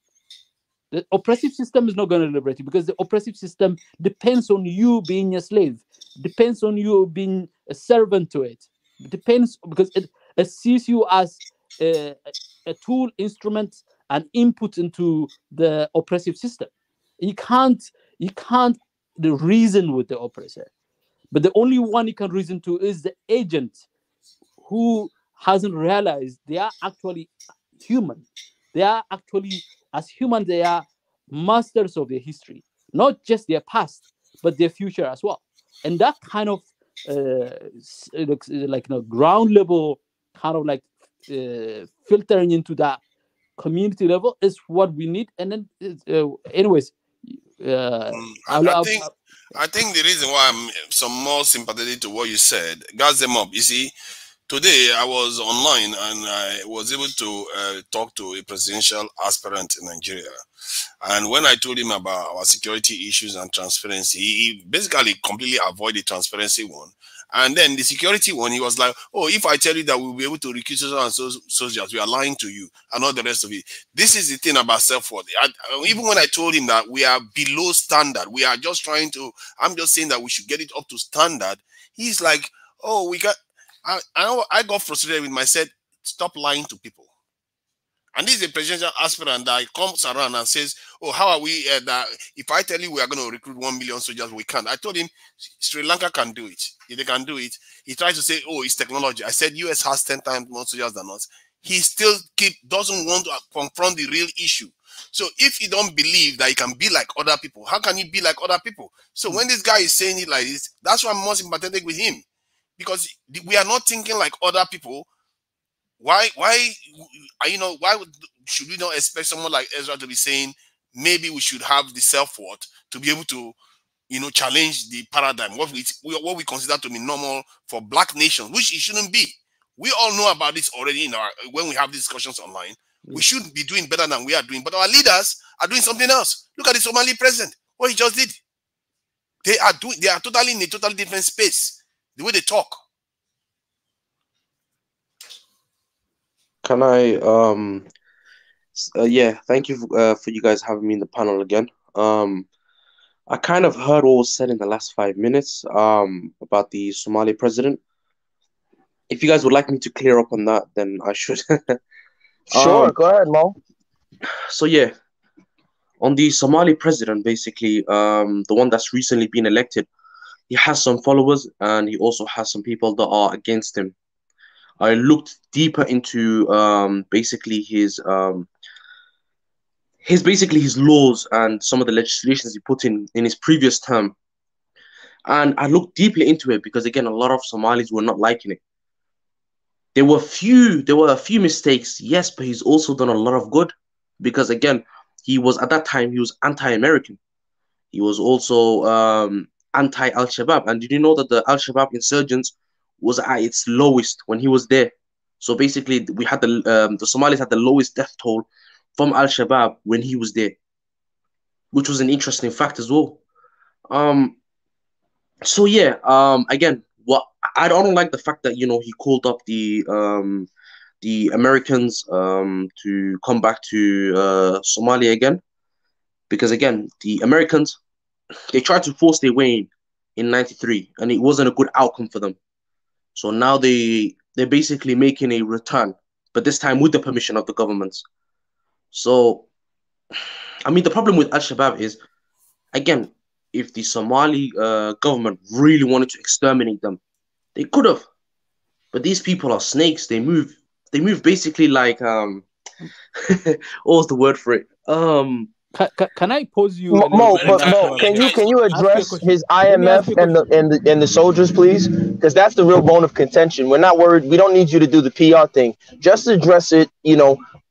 The oppressive system is not going to liberate you, because the oppressive system depends on you being a slave, depends on you being a servant to it. It depends, because it sees you as a tool, instrument, and input into the oppressive system. You can't reason with the oppressor, but the only one you can reason to is the agent, who hasn't realized they are actually human. They are actually, as human, they are masters of their history, not just their past, but their future as well. And that kind of like ground level, kind of like filtering into that community level is what we need. And then anyways, I think the reason why I'm some more sympathetic to what you said, gas them up. You see, today I was online and I was able to talk to a presidential aspirant in Nigeria. And when I told him about our security issues and transparency, he basically completely avoided the transparency one. And then the security one, he was like, oh, if I tell you that we'll be able to recruit soldiers, we are lying to you, and all the rest of it. This is the thing about self-worth. Even when I told him that we are below standard, we are just trying to, I'm just saying that we should get it up to standard. He's like, oh, I got frustrated with myself. Stop lying to people. And this is a presidential aspirant that comes around and says, oh, how are we, that if I tell you we are going to recruit 1 million soldiers, we can't. I told him Sri Lanka can do it. If they can do it, he tries to say, oh, it's technology. I said US has 10 times more soldiers than us. He still doesn't want to confront the real issue. So if you don't believe that you can be like other people, how can you be like other people? So when this guy is saying it like this, that's why I'm more sympathetic with him. Because we are not thinking like other people. Why should we not expect someone like Ezra to be saying maybe we should have the self-worth to be able to, challenge the paradigm, what we consider to be normal for black nations, which it shouldn't be. We all know about this already when we have these discussions online. We should be doing better than we are doing, but our leaders are doing something else. Look at the Somali president, what he just did. They are totally in a totally different space, the way they talk. Can I yeah, thank you for you guys having me in the panel again. I kind of heard what was said in the last 5 minutes about the Somali president. If you guys would like me to clear up on that, then I should. Sure, go ahead, Mo. So yeah, on the Somali president, basically, the one that's recently been elected, he has some followers, and he also has some people that are against him. I looked deeper into basically his laws and some of the legislations he put in his previous term. And I looked deeply into it because, again, a lot of Somalis were not liking it. There were a few mistakes, yes, but he's also done a lot of good because, again, at that time he was anti-American. He was also anti-Al-Shabaab. And did you know that the Al-Shabaab insurgents was at its lowest when he was there? So basically, we had the Somalis had the lowest death toll from Al-Shabaab when he was there, which was an interesting fact as well. So yeah, again, what I don't like the fact that he called up the Americans to come back to Somalia again, because again, the Americans, they tried to force their way in '93, and it wasn't a good outcome for them. So now they're basically making a return, but this time with the permission of the governments. So, I mean, the problem with Al-Shabaab is, again, if the Somali government really wanted to exterminate them, they could have. But these people are snakes. They move basically like what was the word for it? Can I pose you? Mo, can you address his IMF and the soldiers, please? Because that's the real bone of contention. We're not worried. We don't need you to do the PR thing. Just address it.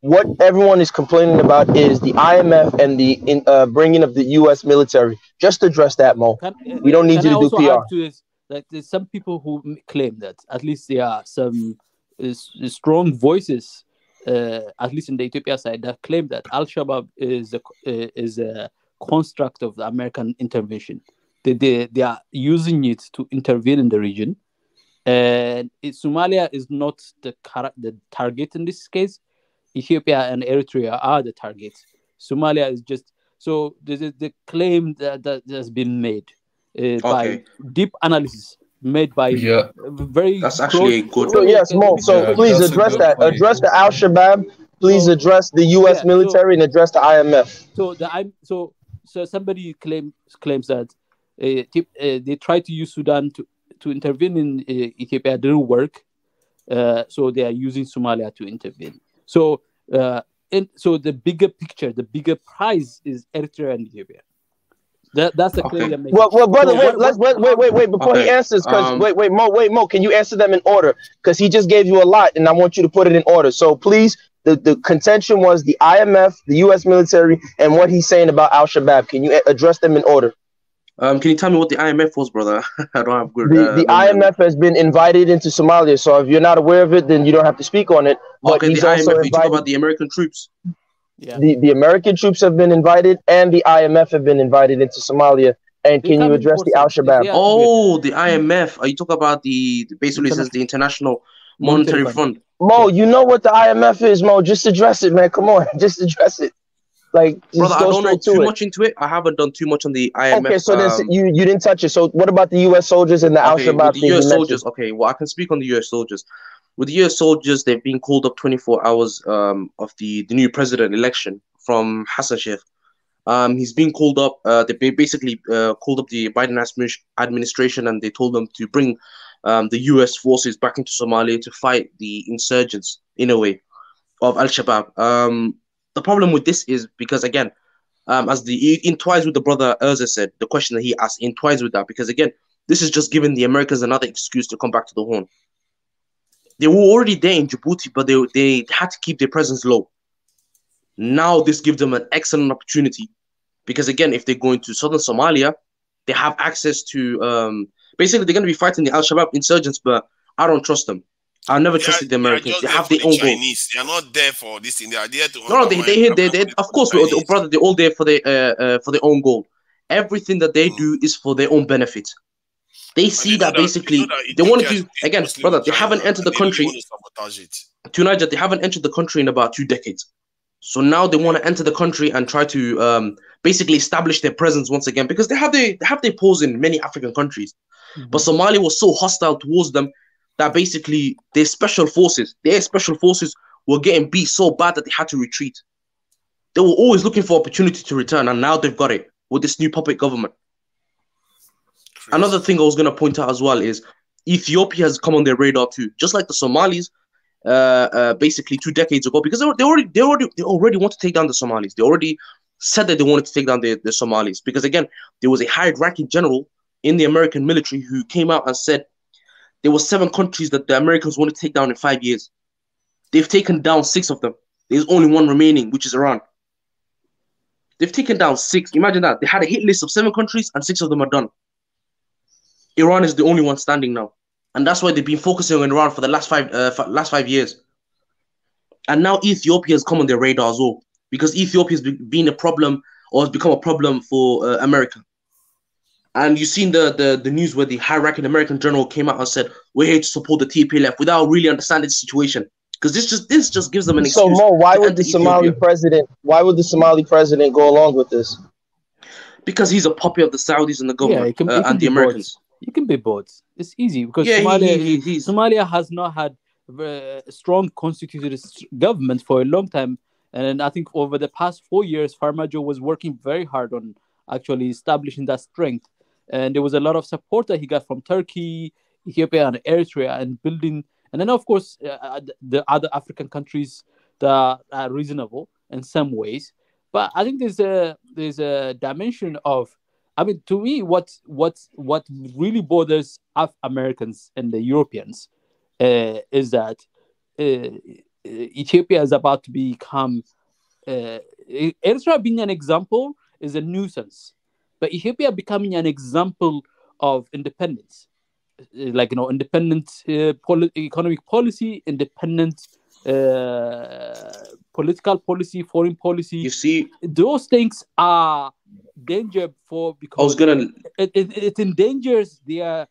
What everyone is complaining about is the IMF and the bringing of the U.S. military. Just address that, Mo. We don't need you to do PR. Add to this, that there's some people who claim that at least there are some strong voices. At least in the Ethiopia side, that claim that Al-Shabaab is a construct of the American intervention. They are using it to intervene in the region, and Somalia is not the target in this case. Ethiopia and Eritrea are the targets. Somalia is just so. There's the claim that has been made by deep analysis. Made by very. That's actually a good. So yes, Mo. So please address that. Point. Address the Al-Shabaab. Please address the U.S. military and address the IMF. So somebody claims that they tried to use Sudan to intervene in Ethiopia. It didn't work. So they are using Somalia to intervene. So so the bigger picture, the bigger prize is Eritrea and Ethiopia. That's the claim they're making. Well, brother, wait. Before he answers, because Mo, can you answer them in order? Because he just gave you a lot, and I want you to put it in order. So please, the contention was the IMF, the U.S. military, and what he's saying about Al-Shabaab. Can you address them in order? Can you tell me what the IMF was, brother? I don't have good. The IMF has been invited into Somalia, so if you're not aware of it, then you don't have to speak on it. But he's also invited. You talk about the American troops. Yeah. The American troops have been invited, and the IMF have been invited into Somalia. And can you address the Al-Shabaab? Oh, the IMF. Are you talking about the basically says the International Monetary Fund? Mo, you know what the IMF is, Mo. Just address it, man. Come on, just address it. Like, brother, I don't know too much into it. I haven't done too much on the IMF. Okay, so then you didn't touch it. So what about the U.S. soldiers and the Al-Shabaab? The U.S. soldiers. Okay, well, I can speak on the U.S. soldiers. With the U.S. soldiers, they've been called up 24 hours of the new president election from Hassan Sheikh. He's been called up. They basically called up the Biden administration, and they told them to bring the U.S. forces back into Somalia to fight the insurgents, in a way, of Al-Shabaab. The problem with this is because, again, as it entwines with the brother Erza said, the question that he asked entwines with that, because, again, this is just giving the Americans another excuse to come back to the Horn. They were already there in Djibouti, but they had to keep their presence low. Now this gives them an excellent opportunity because, again, if they go into southern Somalia, they have access to basically they're going to be fighting the Al-Shabaab insurgents, but I don't trust them. I never trusted the Americans. They have their own goals. They are not there for this thing. They are there to. No, they of course, brother, they're all there for their own goal. Everything that they do is for their own benefit. They see that basically they want to, again, brother, they haven't entered the country. To Niger, they haven't entered the country in about 2 decades. So now they want to enter the country and try to basically establish their presence once again, because they have their pose in many African countries. Mm-hmm. But Somalia was so hostile towards them that basically their special forces were getting beat so bad that they had to retreat. They were always looking for opportunity to return, and now they've got it with this new puppet government. Another thing I was going to point out as well is Ethiopia has come on their radar too, just like the Somalis. Basically 2 decades ago, because they already want to take down the Somalis. They already said that they wanted to take down the Somalis, because again, there was a high-ranking general in the American military who came out and said there were 7 countries that the Americans wanted to take down in 5 years. They've taken down 6 of them. There's only 1 remaining, which is Iran. They've taken down 6. Imagine that. They had a hit list of 7 countries and 6 of them are done. Iran is the only one standing now. And that's why they've been focusing on Iran for the last 5 years. And now Ethiopia has come on their radar as well, because Ethiopia has been a problem, or has become a problem for America. And you've seen the news where the high-ranking American general came out and said, we're here to support the TPLF, without really understanding the situation. Because this just gives them an excuse. So Mo, why would the Somali president go along with this? Because he's a puppet of the Saudis and the government, and the Americans. You can be both. It's easy, because Yeah, Somalia has not had a strong constituted government for a long time. And I think over the past 4 years, Farmajo was working very hard on actually establishing that strength. And there was a lot of support that he got from Turkey, Ethiopia, and Eritrea, and building. And then, of course, the other African countries that are reasonable in some ways. But I think there's a dimension of, I mean, to me, what really bothers Americans and the Europeans is that Ethiopia is about to become, Eritrea being an example is a nuisance, but Ethiopia becoming an example of independence, like, independent economic policy, independent political policy, foreign policy. You see, those things are danger because it endangers their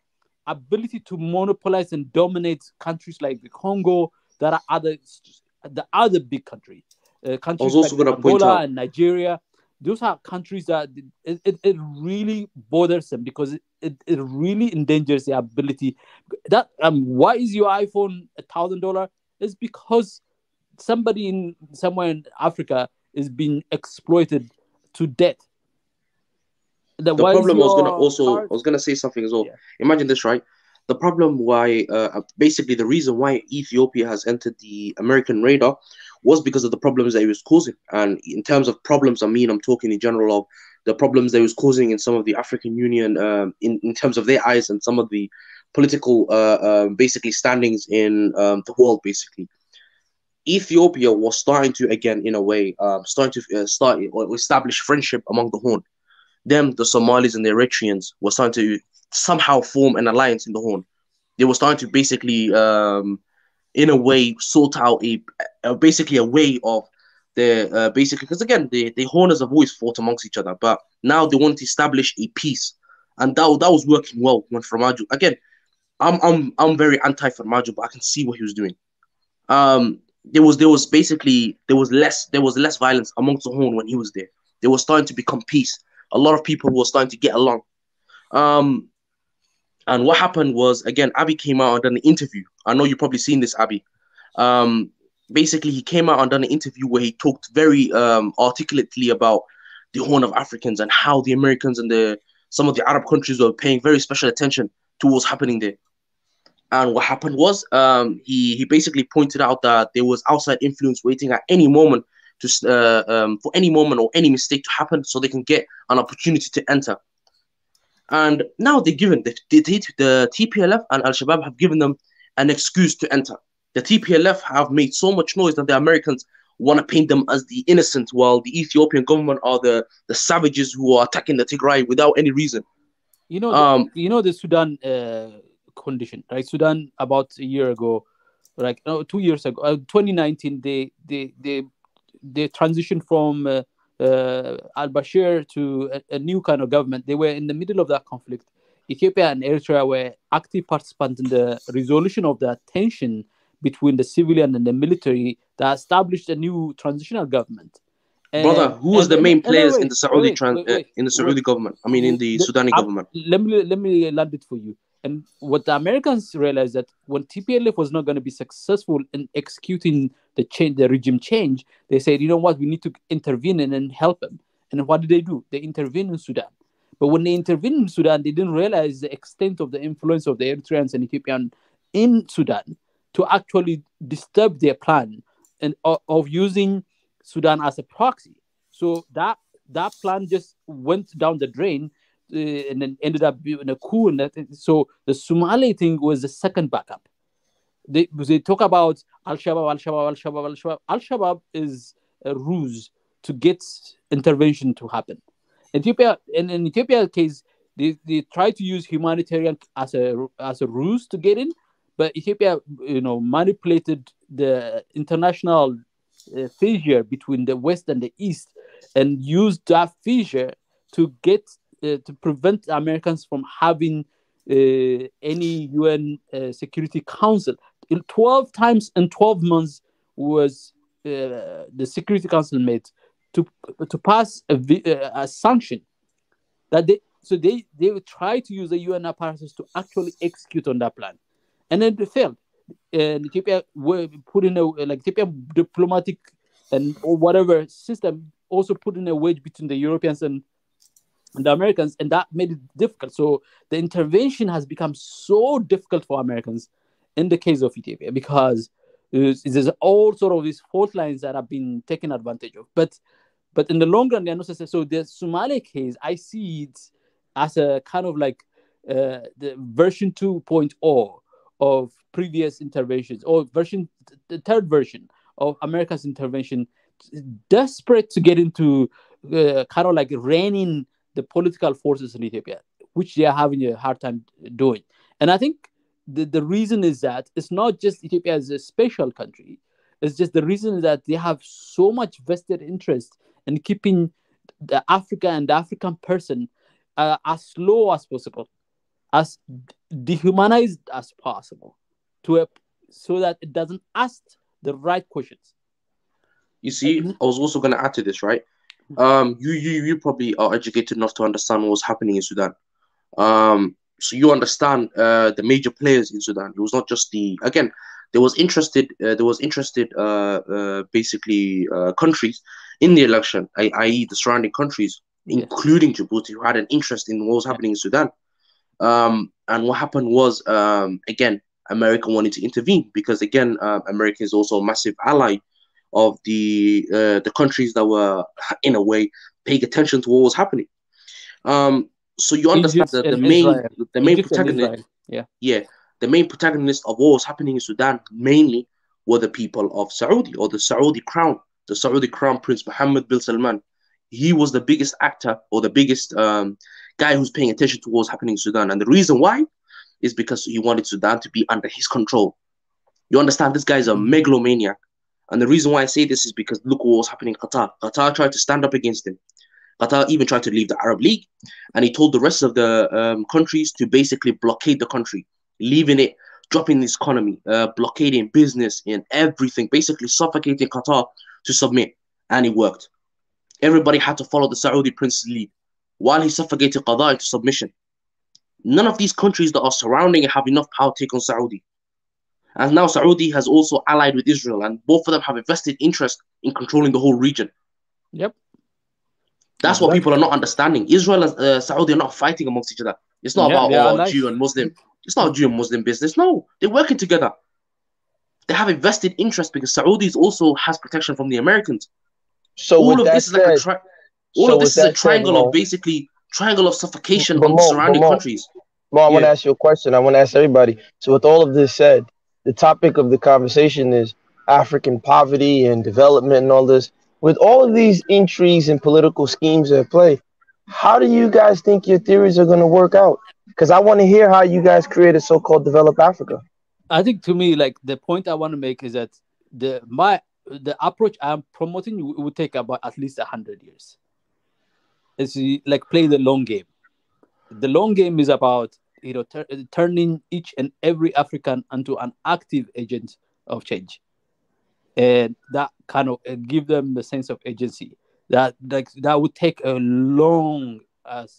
ability to monopolize and dominate countries like the Congo, that are the other big countries like Angola and Nigeria. Those are countries that it really bothers them, because it really endangers their ability. That why is your iPhone $1,000? It's because somebody somewhere in Africa is being exploited to death. The problem I was gonna say something as well. Yeah. Imagine this, right? The problem why, basically the reason why Ethiopia has entered the American radar was because of the problems that it was causing. And in terms of problems, I'm talking in general of the problems that it was causing in some of the African Union, in terms of their eyes, and some of the political, basically standings in the world, basically. Ethiopia was starting to, again, in a way, establish friendship among the Horn. Them, the Somalis and the Eritreans, were starting to somehow form an alliance in the Horn. They were starting to basically, in a way, sort out basically a way of the basically, because again, the Horners have always fought amongst each other, but now they want to establish a peace, and that was working well when Farmajo. Again, I'm very anti-Farmajo, but I can see what he was doing. There was less violence amongst the Horn when he was there. They were starting to become peace. A lot of people were starting to get along. And what happened was, again, Abiy came out and done an interview. I know you've probably seen this, Abiy. Basically, he came out and done an interview where he talked very articulately about the Horn of Africans and how the Americans and some of the Arab countries were paying very special attention to what's happening there. And what happened was, he basically pointed out that there was outside influence waiting at any moment for any moment or any mistake to happen, so they can get an opportunity to enter. And now they're given the TPLF and Al-Shabaab have given them an excuse to enter. The TPLF have made so much noise that the Americans want to paint them as the innocent, while the Ethiopian government are the savages who are attacking the Tigray without any reason. The Sudan condition, right? Sudan about a year ago, 2 years ago, 2019, they transitioned from al-Bashir to a new kind of government. They were in the middle of that conflict. Ethiopia and Eritrea were active participants in the resolution of that tension between the civilian and the military that established a new transitional government. Brother, who was the main players in the Saudi government? I mean, in the Sudani government. Let me land it for you. And what the Americans realized, that when TPLF was not going to be successful in executing the regime change, they said, you know what, we need to intervene and help them. And what did they do? They intervened in Sudan. But when they intervened in Sudan, they didn't realize the extent of the influence of the Eritreans and Ethiopians in Sudan to actually disturb their plan and of using Sudan as a proxy. So that plan just went down the drain and then ended up being a coup. And so the Somali thing was the second backup. They talk about Al-Shabaab, Al-Shabaab, Al-Shabaab, Al-Shabaab. Al-Shabaab is a ruse to get intervention to happen. Ethiopia, in Ethiopia case, they try to use humanitarian as a ruse to get in, but Ethiopia, manipulated the international fissure between the West and the East, and used that fissure to get to prevent the Americans from having any UN Security Council. 12 times in 12 months was the Security Council made to pass a sanction that they would try to use the UN apparatus to actually execute on that plan, and then they failed. And Ethiopia were put in Ethiopia diplomatic and or whatever system also put in a wedge between the Europeans and the Americans, and that made it difficult. So the intervention has become so difficult for Americans in the case of Ethiopia because there's all sort of these fault lines that have been taken advantage of. But in the long run, they're not so the Somali case, I see it as a kind of like the version 2.0 of previous interventions, or the third version of America's intervention, desperate to get into kind of like reining the political forces in Ethiopia, which they are having a hard time doing. And I think the reason is that it's not just Ethiopia as a special country. It's just the reason is that they have so much vested interest in keeping the Africa and the African person as low as possible, as dehumanized as possible, so that it doesn't ask the right questions. You see, I was also going to add to this, right? You probably are educated enough to understand what's happening in Sudan. So you understand the major players in Sudan. It was not just there was interested basically countries in the election, i.e. the surrounding countries, including Djibouti, who had an interest in what was happening in Sudan. And what happened was, again, America wanted to intervene because, again, America is also a massive ally of the countries that were, in a way, paying attention to what was happening. So you understand that the main protagonist, the main protagonist of what was happening in Sudan mainly were the people of Saudi, or the Saudi crown Prince Mohammed bin Salman. He was the biggest actor, or the biggest guy who's paying attention to what was happening in Sudan. And the reason why is because he wanted Sudan to be under his control. You understand, this guy is a megalomaniac. And the reason why I say this is because look what was happening in Qatar. Qatar tried to stand up against him. Qatar even tried to leave the Arab League, and he told the rest of the countries to basically blockade the country, leaving it, dropping this economy, blockading business and everything, basically suffocating Qatar to submit. And it worked. Everybody had to follow the Saudi prince's lead while he suffocated Qatar into submission. None of these countries that are surrounding it have enough power to take on Saudi. And now Saudi has also allied with Israel, and both of them have a vested interest in controlling the whole region. Yep. That's what people are not understanding. Israel and Saudi are not fighting amongst each other. It's not about Jew and Muslim. It's not a Jew and Muslim business. No, they're working together. They have a vested interest because Saudi also has protection from the Americans. So all of this is like a triangle of basically suffocation on the surrounding countries. Mo, I want to ask you a question. I want to ask everybody. So with all of this said, the topic of the conversation is African poverty and development and all this. With all of these intrigues and political schemes at play, how do you guys think your theories are going to work out? Because I want to hear how you guys created so-called developed Africa. I think, to me, like, the point I want to make is that the approach I'm promoting would take about at least 100 years. It's like play the long game. The long game is about turning each and every African into an active agent of change, and that kind of give them the sense of agency. That would take a long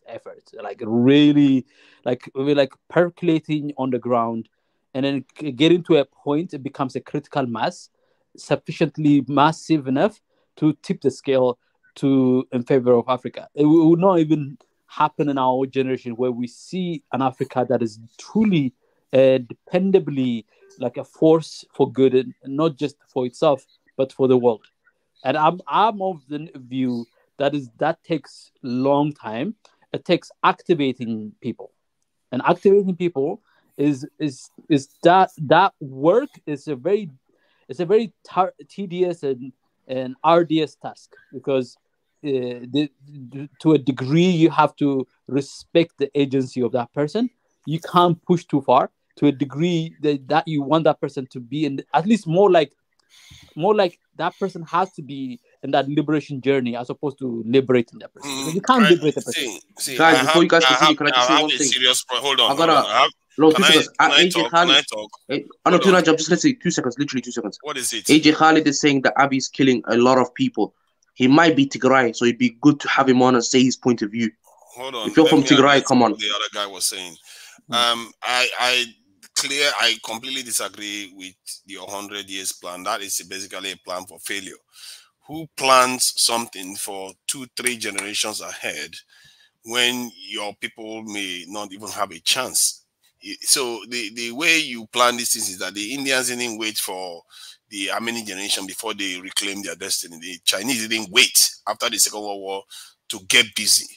effort, like really, like percolating on the ground, and then getting to a point it becomes a critical mass, sufficiently massive enough to tip the scale in favor of Africa. It would not even happen in our generation where we see an Africa that is truly dependably like a force for good, and not just for itself but for the world. And I'm of the view that takes long time. It takes activating people, and activating people is that work is a very tedious and arduous task, because to a degree you have to respect the agency of that person. You can't push too far. To a degree that you want that person to be in, at least more like that person has to be in that liberation journey as opposed to liberating that person. Because you can't liberate a person. See, guys, before you guys continue, can I just say one thing? Serious point. Hold on. I gotta. No, 2 seconds. AJ Khalid. No, I'm just gonna say 2 seconds. Literally 2 seconds. What is it? AJ Khalid is saying that Abiy is killing a lot of people. He might be Tigray, so it'd be good to have him on and say his point of view. Hold on. If you're from Tigray, come on. The other guy was saying. I completely disagree with your 100 years plan. That is basically a plan for failure. Who plans something for 2-3 generations ahead when your people may not even have a chance? So the way you plan these things is that the Indians didn't wait for the Armenian generation before they reclaimed their destiny. The Chinese didn't wait after the Second World War to get busy.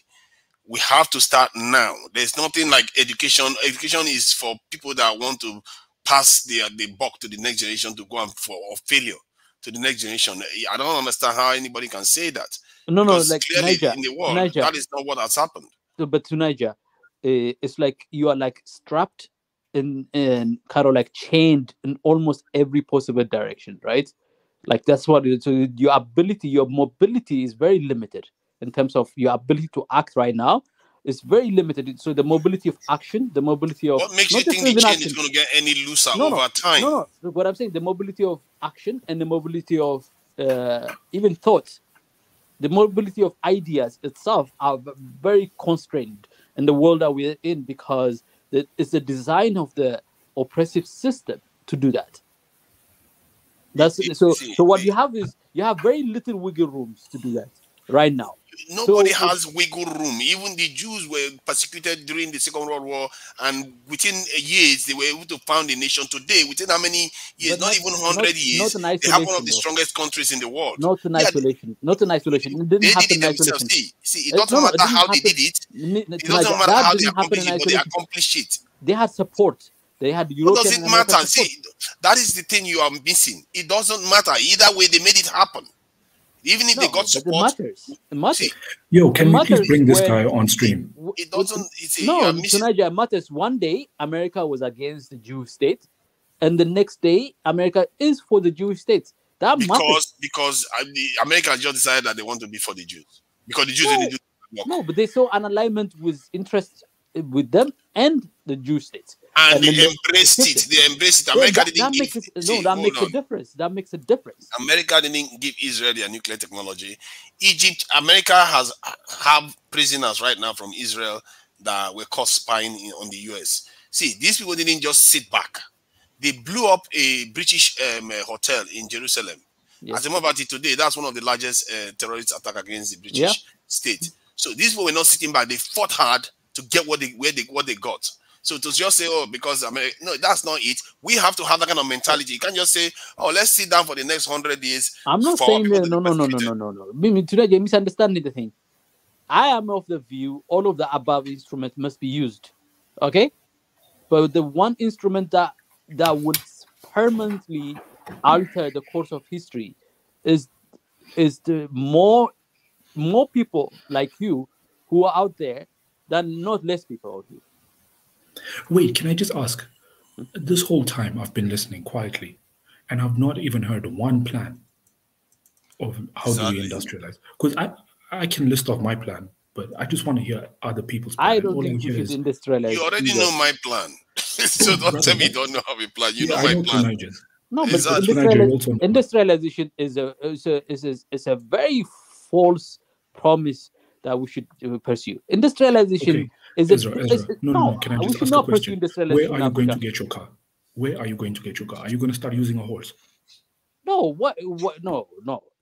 We have to start now. There's nothing like education. Education is for people that want to pass the buck to the next generation to go and for failure to the next generation. I don't understand how anybody can say that. No, like clearly Niger, in the world, Niger, that is not what has happened. but to Niger, it's like you are like strapped and kind of like chained in almost every possible direction, right? Like that's what it is. So your mobility is very limited in terms of your ability to act right now. It's very limited. So the mobility of action, the mobility of what makes you think the chain is going to get any looser over time? No. What I'm saying, the mobility of action and the mobility of even thoughts, the mobility of ideas itself are very constrained in the world that we're in, because it's the design of the oppressive system to do that. So what you have is you have very little wiggle rooms to do that right now. Nobody has wiggle room. Even the Jews were persecuted during the Second World War, and within years they were able to found a nation. Today, within how many years? Not even 100 years. They have one of the strongest countries in the world. Not in isolation. Not in isolation. It didn't happen in isolation. See, it doesn't matter how they did it. It doesn't matter how they accomplished it, but they accomplished it. They had support. They had European. What does it matter? See, that is the thing you are missing. It doesn't matter. Either way, they made it happen. Even if they got support, it matters. Yo, can we please bring this guy on stream? It doesn't. It matters. One day, America was against the Jewish state, and the next day, America is for the Jewish state. Because America just decided that they want to be for the Jews, because the Jews didn't do work. No, but they saw an alignment with interests with them and the Jewish state. And they embraced it. They embraced it. America didn't give. That makes a difference. That makes a difference. America didn't give Israel their nuclear technology. America have prisoners right now from Israel that were caught spying on the US. See, these people didn't just sit back. They blew up a British hotel in Jerusalem. Yes. As a matter of fact, today, that's one of the largest terrorist attack against the British state. So these people were not sitting back. They fought hard to get what they got. So to just say, oh, because America, no, that's not it. We have to have that kind of mentality. You can't just say, oh, let's sit down for the next 100 years. I'm not saying that. No. Today, you're misunderstanding the thing. I am of the view all of the above instruments must be used. Okay? But the one instrument that would permanently alter the course of history is the more people like you who are out there than not less people out here. Wait, can I just ask? This whole time I've been listening quietly, and I've not even heard one plan of how do we industrialize. Because I can list off my plan, but I just want to hear other people's plan. I don't think you should industrialize. You already know my plan. So don't tell me you don't know how we plan. You know my plan. No, but industrialization is a very false promise that we should pursue. Industrialization is Ezra. No. Can I just ask a question? Where are you going to get your car? Where are you going to get your car? Are you going to start using a horse? No. What? No.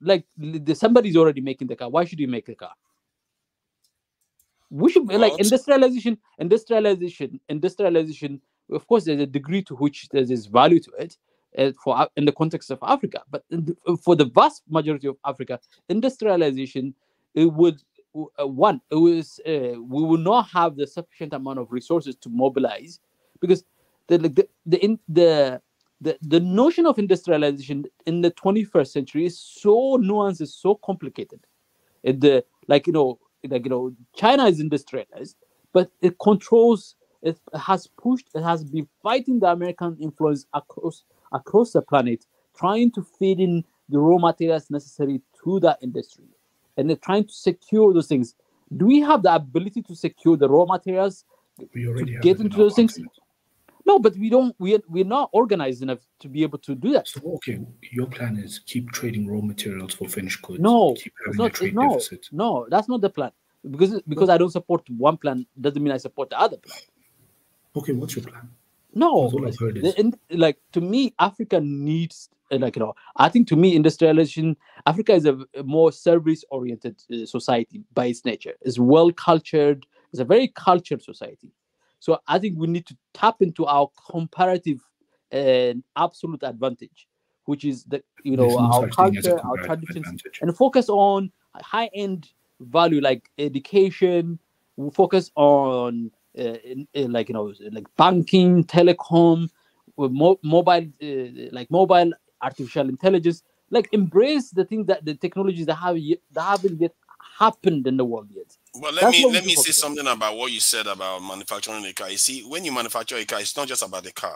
Like somebody's already making the car. Why should you make the car? We should like What? industrialization. Of course, there's a degree to which there is value to it in the context of Africa, but for the vast majority of Africa, industrialization it would we will not have the sufficient amount of resources to mobilize, because the notion of industrialization in the 21st century is so nuanced, is so complicated. China is industrialized, but it controls. It has been fighting the American influence across the planet, trying to feed in the raw materials necessary to that industry, and they're trying to secure those things. Do we have the ability to secure the raw materials to get into those things? No, but we don't. We're not organized enough to be able to do that. So okay, your plan is keep trading raw materials for finished goods. No, keep having a trade deficit. No, that's not the plan. Because I don't support one plan doesn't mean I support the other plan. Okay, what's your plan? No, all I've heard is to me, Africa needs I think to me, industrialization. Africa is a more service-oriented society by its nature. It's well cultured. It's a very cultured society. So I think we need to tap into our comparative and absolute advantage, which is our culture, our traditions, and focus on high-end value like education. We focus on banking, telecom, mobile artificial intelligence. Embrace the things the technologies that haven't yet happened in the world yet. Well, let me say something about what you said about manufacturing a car. You see, when you manufacture a car, it's not just about the car.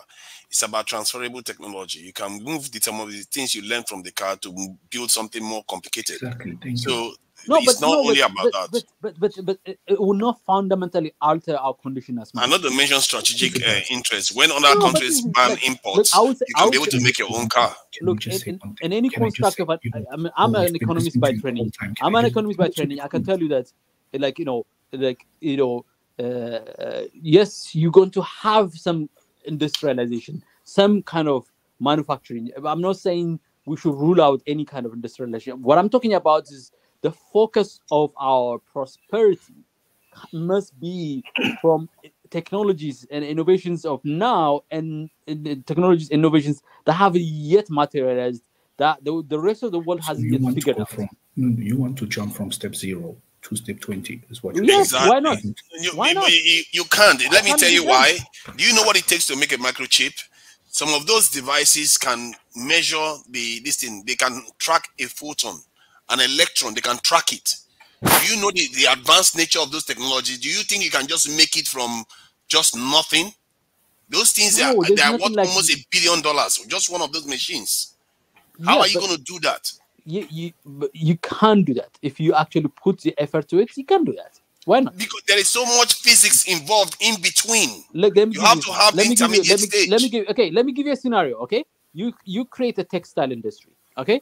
It's about transferable technology. You can move some of the things you learn from the car to build something more complicated. Exactly. So it's not only about that. But it will not fundamentally alter our condition as much. And not to mention strategic interests. When other countries ban imports, you can be able to make your own car. Look, in any construct of I'm an economist by training. I'm an economist by training. I can tell you that, yes, you're going to have some industrialization, some kind of manufacturing. I'm not saying we should rule out any kind of industrialization. What I'm talking about is the focus of our prosperity must be from technologies and innovations of now and technologies innovations that haven't yet materialized, that the rest of the world hasn't yet figured out. You want to jump from step 0 to step 20 is what you're yes, exactly. Why not? Why not? You can't. Let me tell you why. Do you know what it takes to make a microchip? Some of those devices can measure this thing. They can track a photon, an electron. They can track it. Do you know the advanced nature of those technologies? Do you think you can just make it from just nothing? Those things are worth almost $1 billion. Just one of those machines. How are you going to do that? You can't do that. If you actually put the effort to it, you can do that. Why not? Because there is so much physics involved in between. Look, you have to have the intermediate stage. Let me give you a scenario. Okay, you create a textile industry. Okay,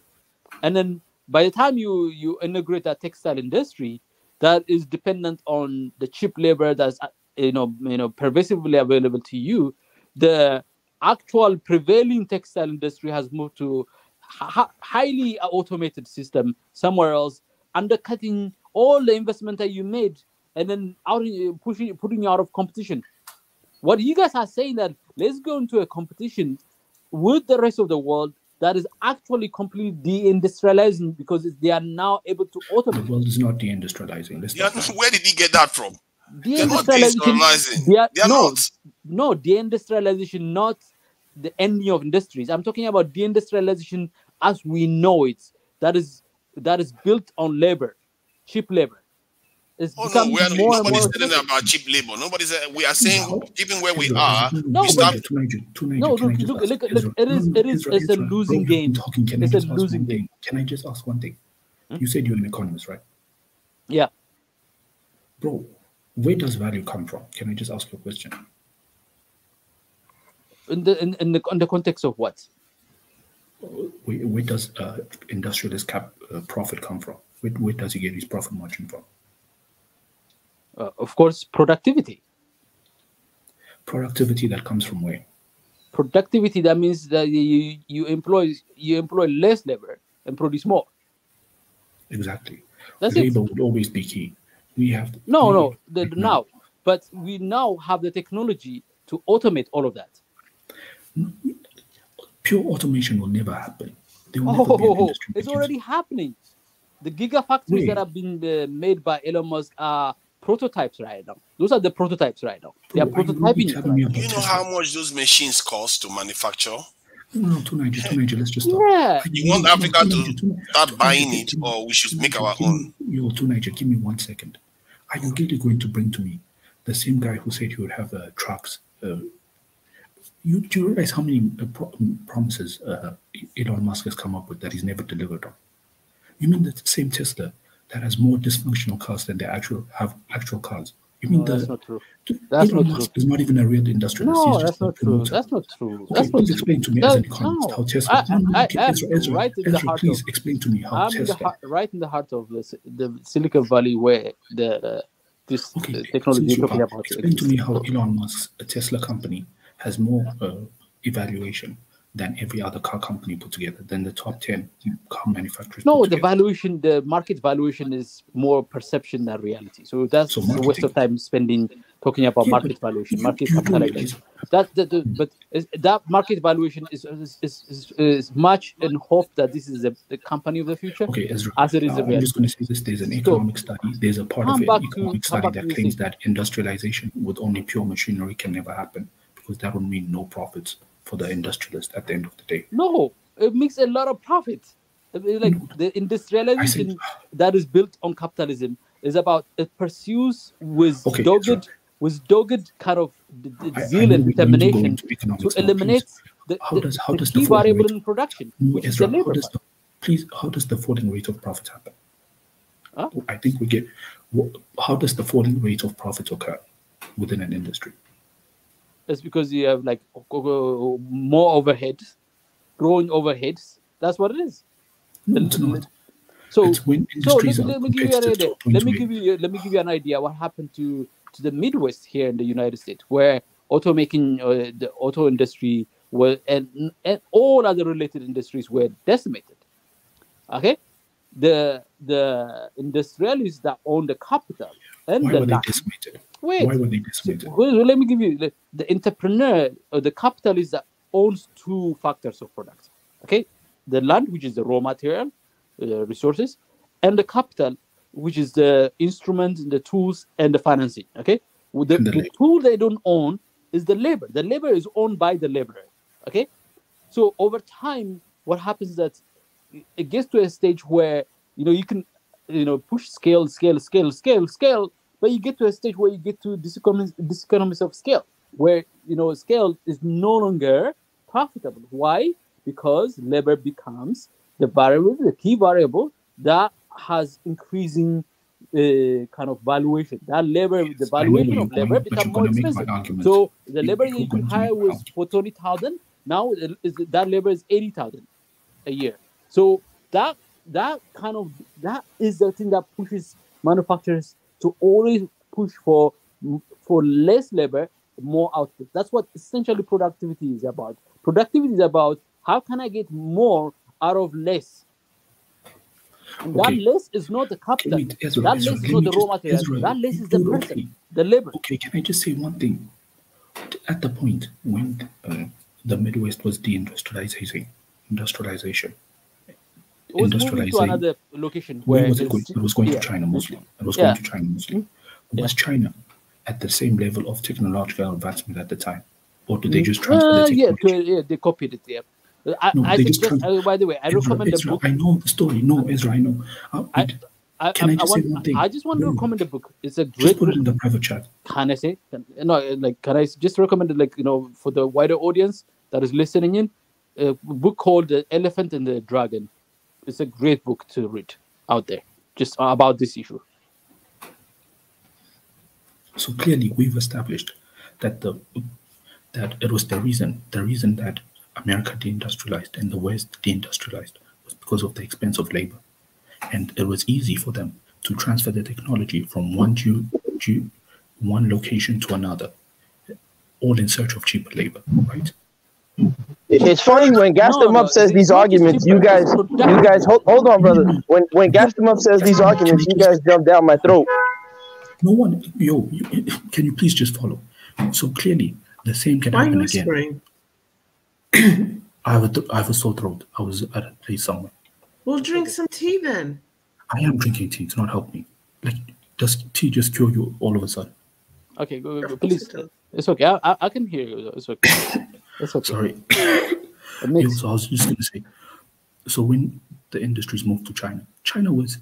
and then by the time you integrate that textile industry, that is dependent on the cheap labor that's pervasively available to you. The actual prevailing textile industry has moved to highly automated system somewhere else, undercutting all the investment that you made, and then putting you out of competition. What you guys are saying that let's go into a competition with the rest of the world that is actually completely deindustrializing because they are now able to automate. The world is not deindustrializing. Where did he get that from? They're not deindustrializing. They are not. No, deindustrialization, not the ending of industries. I'm talking about deindustrialization as we know it. That is built on labor, cheap labor. Nobody's saying about cheap labor. Nobody said. We are saying even where we are. Look, it's a losing game. It's a losing game. Can I just ask one thing? You said you're an economist, right? Yeah. Bro, where does value come from? Can I just ask you a question? In the context of what? Where does industrialist profit come from? Where does he get his profit margin from? Of course, productivity. Productivity that comes from where? Productivity, that means that you employ less labor and produce more. Exactly. That's labor would always be key. We have now, but we now have the technology to automate all of that. Pure automation will never happen. There will never be an industry it's that already happening. The gigafactories that have been made by Elon Musk are prototypes right now. Those are the prototypes right now. They are prototyping. Do you know how much those machines cost to manufacture? No, too Niger, let's just stop. Yeah. You want Africa to start buying it, or we should make our own? Too Niger, give me 1 second. Are you really going to bring to me the same guy who said he would have trucks? Do you realize how many promises Elon Musk has come up with that he's never delivered on? You mean the same Tesla that has more dysfunctional cars than they have actual cars? You mean that's not true. That's Elon not Musk true. is not even a real industrialist. No, that's not true. That's not true. Okay, please explain to me as an economist how Tesla. Ezra, please explain to me how Tesla. Right in the heart of the Silicon Valley, where this technology you're talking about. Explain to me how Elon Musk's Tesla company has more evaluation than every other car company put together, than the top 10 car manufacturers. No, the market valuation is more perception than reality. So that's a waste of time spending talking about market valuation, market capitalization. But that market valuation is much in hope that this is the company of the future. Okay, Ezra, as it is a reality. I'm just going to say this: there's an economic study. There's a part of an economic study that claims that industrialization with only pure machinery can never happen, because that would mean no profits for the industrialist at the end of the day. No, it makes a lot of profit. The industrialization that is built on capitalism is about, it pursues with dogged kind of zeal and determination to eliminate the key variable in production, which is the labor. How does the falling rate of profits happen? Huh? I think we get. How does the falling rate of profits occur within an industry? It's because you have more overheads, growing overheads. That's what it is. No, it's not. So let me give you an idea what happened to the Midwest here in the United States, where the auto industry and all other related industries were decimated. Okay, the industrialists that own the capital and why were they decimated? Why were they decimated? Let me give you the entrepreneur or the capitalist that owns two factors of product. Okay, the land, which is the raw material, resources, and the capital, which is the instruments, the tools, and the financing. Okay, the tool they don't own is the labor. The labor is owned by the laborer. Okay, so over time, what happens is that it gets to a stage where you can push scale, but you get to a stage where you get to diseconomies of scale, where scale is no longer profitable. Why? Because labor becomes the key variable that has increasing kind of valuation. The valuation of labor becomes more expensive. So the labor that you could hire was for 20,000. Now that labor is 80,000 a year. So that is the thing that pushes manufacturers to always push for less labor, more output. That's what essentially productivity is about. Productivity is about how can I get more out of less. And that less is not the capital. That less is not the raw material. That less is the person, the labor. Okay, can I just say one thing? At the point when the Midwest was deindustrialization, it was moving to another location where it was going to China mostly. It was going to China mostly. Was China at the same level of technological advancement at the time, or did they just transfer the technology? They copied it. Yeah. By the way, I recommend the book. I know the story. No, Ezra, I know. Can I just say one thing? I just want to recommend the book. It's a great just put it in the private chat. Can I say? Can I just recommend it, for the wider audience that is listening in, a book called The Elephant and the Dragon. It's a great book to read out there, just about this issue. So clearly, we've established that it was the reason that America deindustrialized and the West deindustrialized was because of the expense of labor, and it was easy for them to transfer the technology from one location to another, all in search of cheaper labor, right? It's funny when Gaston says these arguments, you guys hold on, brother. When Gaston says these arguments, you guys jump down my throat. No one, can you please just follow? So clearly, the same can happen again. I have a sore throat. I was at a place somewhere. We'll drink some tea then. I am drinking tea. It's not help me. Like, does tea just cure you all of a sudden? Okay, go, please. It's okay. I can hear you. It's okay. It's okay. Sorry. So I was just going to say, so when the industries moved to China, China was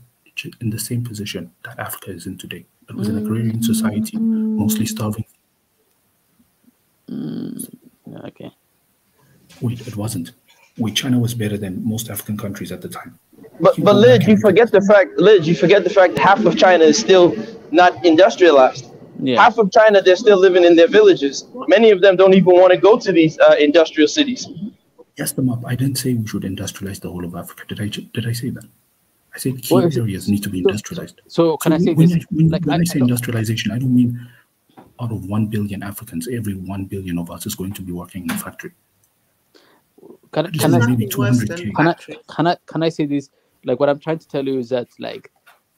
in the same position that Africa is in today. It was an agrarian society, mostly starving. Okay. Wait, it wasn't. Wait, China was better than most African countries at the time. But Lid, you forget the fact half of China is still not industrialized. Yeah. Half of China, they're still living in their villages. Many of them don't even want to go to these industrial cities. Yes, them up. I didn't say we should industrialize the whole of Africa. Did I say that? I said key areas need to be industrialized. So can I say when this? When I say industrialization, I don't mean out of 1 billion Africans, every 1 billion of us is going to be working in a factory. Can I say this? Like, what I'm trying to tell you is that, like,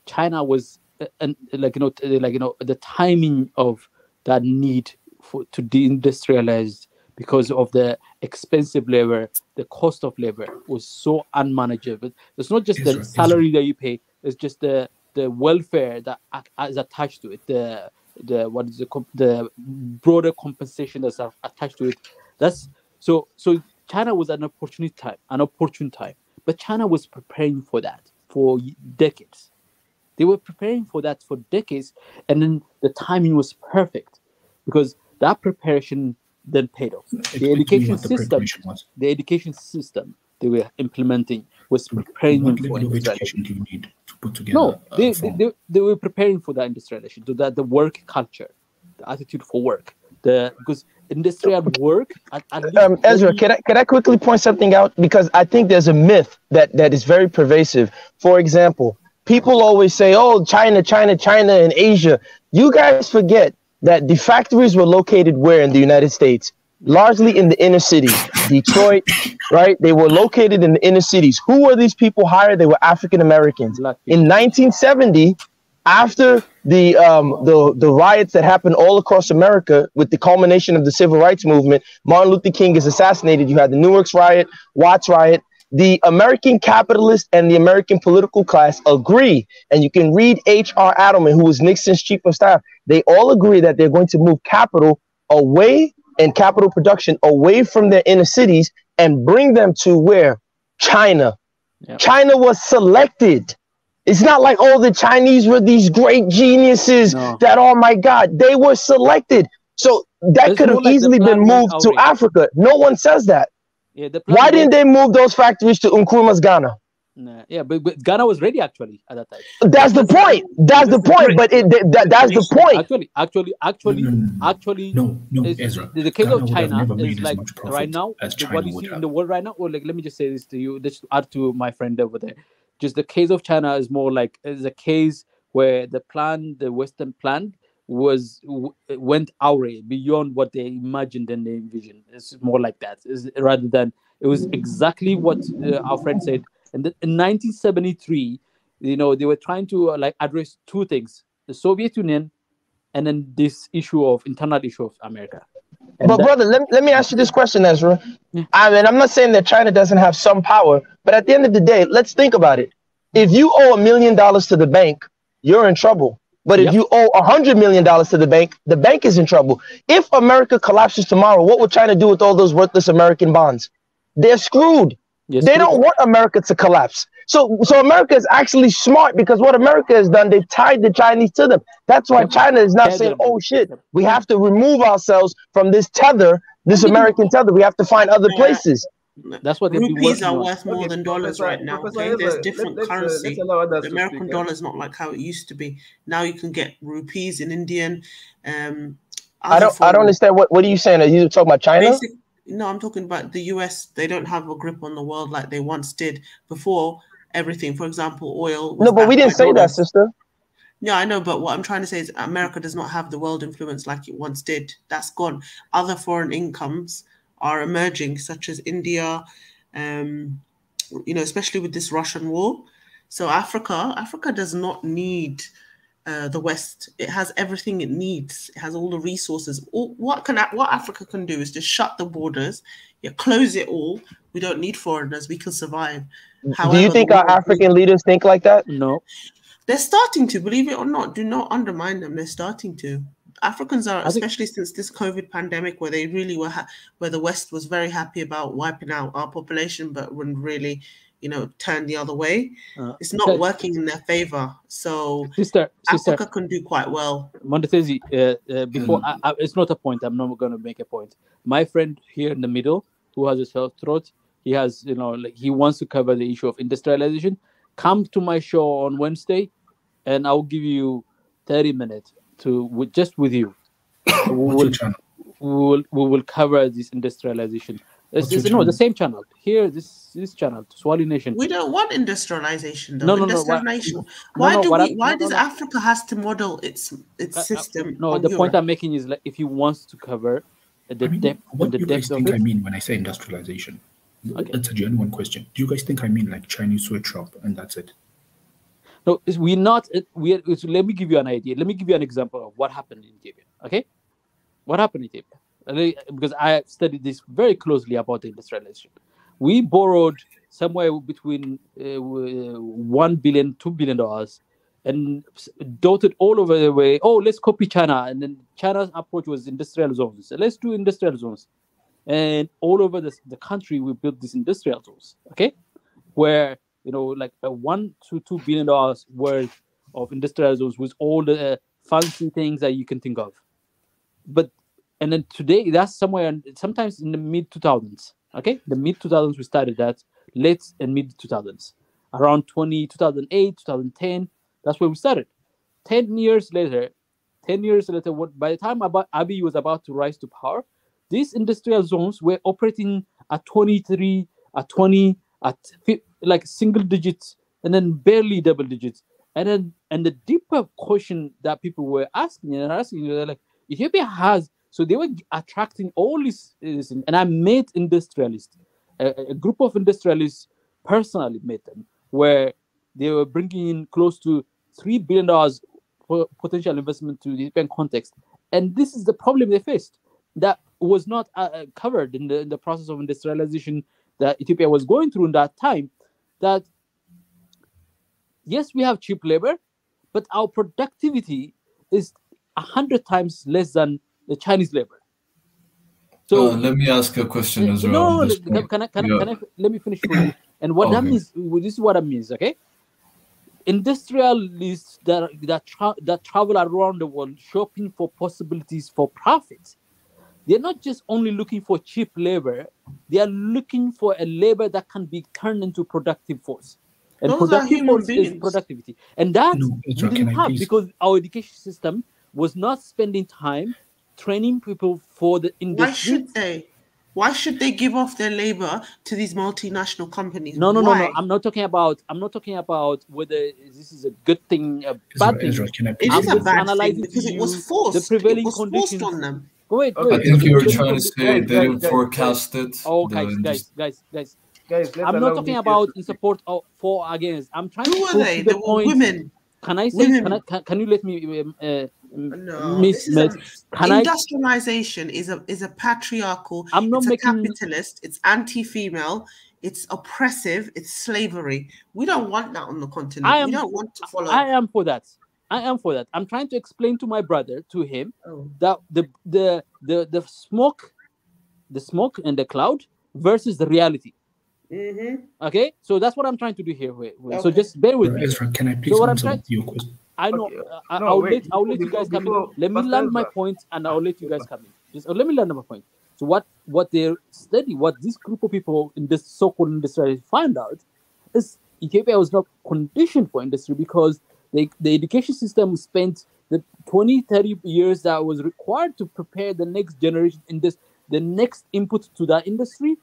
China was the timing of that need to deindustrialize because of the expensive labor, the cost of labor was so unmanageable. It's not just the salary that you pay; it's just the welfare that is attached to it. The broader compensation that's attached to it. That's so. China was an opportune time, but China was preparing for that for decades. They were preparing for that for decades, and then the timing was perfect because that preparation then paid off. The education system they were implementing was preparing them for industrialization. Do you need to put together? No, they were preparing for that industrialization, so that the work culture, the attitude for work, because industrial work. Ezra, can I quickly point something out, because I think there's a myth that is very pervasive. For example, people always say, "Oh, China, and Asia." You guys forget that the factories were located where in the United States? Largely in the inner cities. Detroit, right? They were located in the inner cities. Who were these people hired? They were African Americans. In 1970, after the riots that happened all across America with the culmination of the civil rights movement, Martin Luther King is assassinated. You had the Newark's riot, Watts riot. The American capitalist and the American political class agree, and you can read H.R. Adelman, who was Nixon's chief of staff. They all agree that they're going to move capital away and capital production away from their inner cities and bring them to where? China. Yep. China was selected. It's not like, oh, the Chinese were these great geniuses that, oh my God, they were selected. So that could have easily been moved to Africa. No one says that. Yeah, why didn't they move those factories to Nkrumah's Ghana? Yeah, but Ghana was ready actually at that time. That's the point. That's the point. But that's the point. Actually, no, Ezra. The case of China is like right now, what you see in the world right now. Or like, let me just say this to you. Just add to my friend over there. Just the case of China is more like is a case where the Western plan went awry beyond what they imagined and they envisioned. It's more like that, rather than it was exactly what our friend said. And then in 1973, they were trying to address two things: the Soviet Union, and then this internal issue of America. But brother, let me ask you this question, Ezra. Yeah. I mean, I'm not saying that China doesn't have some power, but at the end of the day, let's think about it. If you owe $1 million to the bank, you're in trouble. But if you owe $100 million to the bank is in trouble. If America collapses tomorrow, what will China do with all those worthless American bonds? They're screwed. They don't want America to collapse. So America is actually smart, because what America has done, they've tied the Chinese to them. That's why China is not saying, oh shit, we have to remove ourselves from this tether, this American tether. We have to find other places. That's what rupees are worth more than dollars right now. Okay? There's different currency. The American dollar is not like how it used to be. Now you can get rupees in Indian. I don't understand. What are you saying? Are you talking about China? No, I'm talking about the US. They don't have a grip on the world like they once did before. Everything, for example, oil. No, but we didn't say that, sister. Yeah, I know, but what I'm trying to say is America does not have the world influence like it once did. That's gone. Other foreign incomes are emerging, such as India, especially with this Russian war. So Africa does not need the West. It has everything it needs. It has all the resources. What Africa can do is just shut the borders, close it all. We don't need foreigners. We can survive. Do you think our African leaders think like that? No. They're starting to, believe it or not. Do not undermine them. They're starting to. Africans are, especially since this COVID pandemic, where they really were, where the West was very happy about wiping out our population, but wouldn't really, turn the other way. It's not working in their favor. So Africa can do quite well. Mwenda Tezi, before it's not a point. I'm not going to make a point. My friend here in the middle, who has a sore throat, he has, he wants to cover the issue of industrialization. Come to my show on Wednesday, and I'll give you 30 minutes just with you. We will cover this industrialization. The same channel here. This channel, Swahili Nation. We don't want industrialization, though. Why does Africa has to model its system? The point I'm making is, like, if he wants to cover the depth. What do you guys think I mean when I say industrialization? Okay. That's a genuine question. Do you guys think I mean like Chinese sweatshop and that's it? No, we're not. Let me give you an idea. Let me give you an example of what happened in Ethiopia. Okay, what happened in Ethiopia? Because I studied this very closely about the industrialization. We borrowed somewhere between $1 billion, $2 billion, and dotted all over the way. Oh, let's copy China, and then China's approach was industrial zones. So let's do industrial zones, and all over the country we built these industrial zones. Okay, where like $1 to $2 billion worth of industrial zones with all the fancy things that you can think of. And then today, that's sometimes in the mid 2000s. Okay, the mid 2000s we started that, late and mid 2000s, around 2008, 2010. That's where we started. 10 years later, by the time Abiy was about to rise to power, these industrial zones were operating at 23, at 20, at like single digits, and then barely double digits. And the deeper question that people were asking, they're like, Ethiopia has. So they were attracting all this, and I met industrialists, a group of industrialists, personally met them, where they were bringing in close to $3 billion for potential investment to the Ethiopian context. And this is the problem they faced that was not covered in the process of industrialization that Ethiopia was going through in that time. That, yes, we have cheap labor, but our productivity is 100 times less than the Chinese labor. So let me ask a question as well. Let me finish for you. And what that means, this is what it means, okay? Industrialists that travel around the world shopping for possibilities for profit, they're not just only looking for cheap labor, they are looking for a labor that can be turned into productive force. And productive force is productivity. And that we didn't have because our education system was not spending time training people for the industry. Why should they give off their labor to these multinational companies? No. I'm not talking about whether this is a good thing, a bad thing. It is a bad thing because it was forced. The prevailing conditions on them. Wait. I think you were trying to say they didn't forecast it. Oh, guys. I'm not talking about in support of for against. I'm trying to prove the point. Women. Can I say? Can you let me? Industrialization is a patriarchal. It's capitalist. It's anti-female. It's oppressive. It's slavery. We don't want that on the continent. We don't want to follow. I am for that. I'm trying to explain to my brother, to him, that the smoke and the cloud versus the reality. Mm-hmm. Okay, so that's what I'm trying to do here. So just bear with me. Ezra, can I please answer your question? I know. I'll let you guys come in. Let me land my point, and I'll let you guys come in. Just let me land my point. So what they study, what this group of people in this so-called industry find out, is Ethiopia was not conditioned for industry because the education system spent the 20-30 years that was required to prepare the next generation in this, the next input to that industry.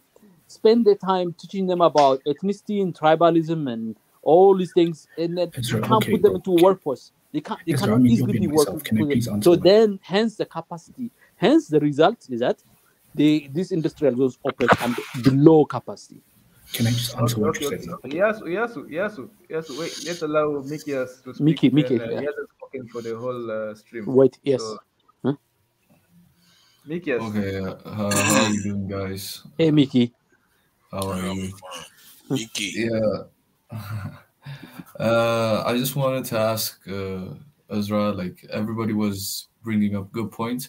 Spend their time teaching them about ethnicity and tribalism and all these things, and then you can't put them into a workforce. They cannot easily be working. So then, hence the capacity, hence the result is that these industrial zones operate below capacity. Can I just answer what you said? Yes. Wait, let's allow Mickey to speak. Mickey. He has talking for the whole stream. Wait, yes. So, Huh? Mickey, yes. Okay, how are you doing, guys? Hey, Mickey. How are you? Mickey. Yeah. I just wanted to ask Ezra, like everybody was bringing up good points,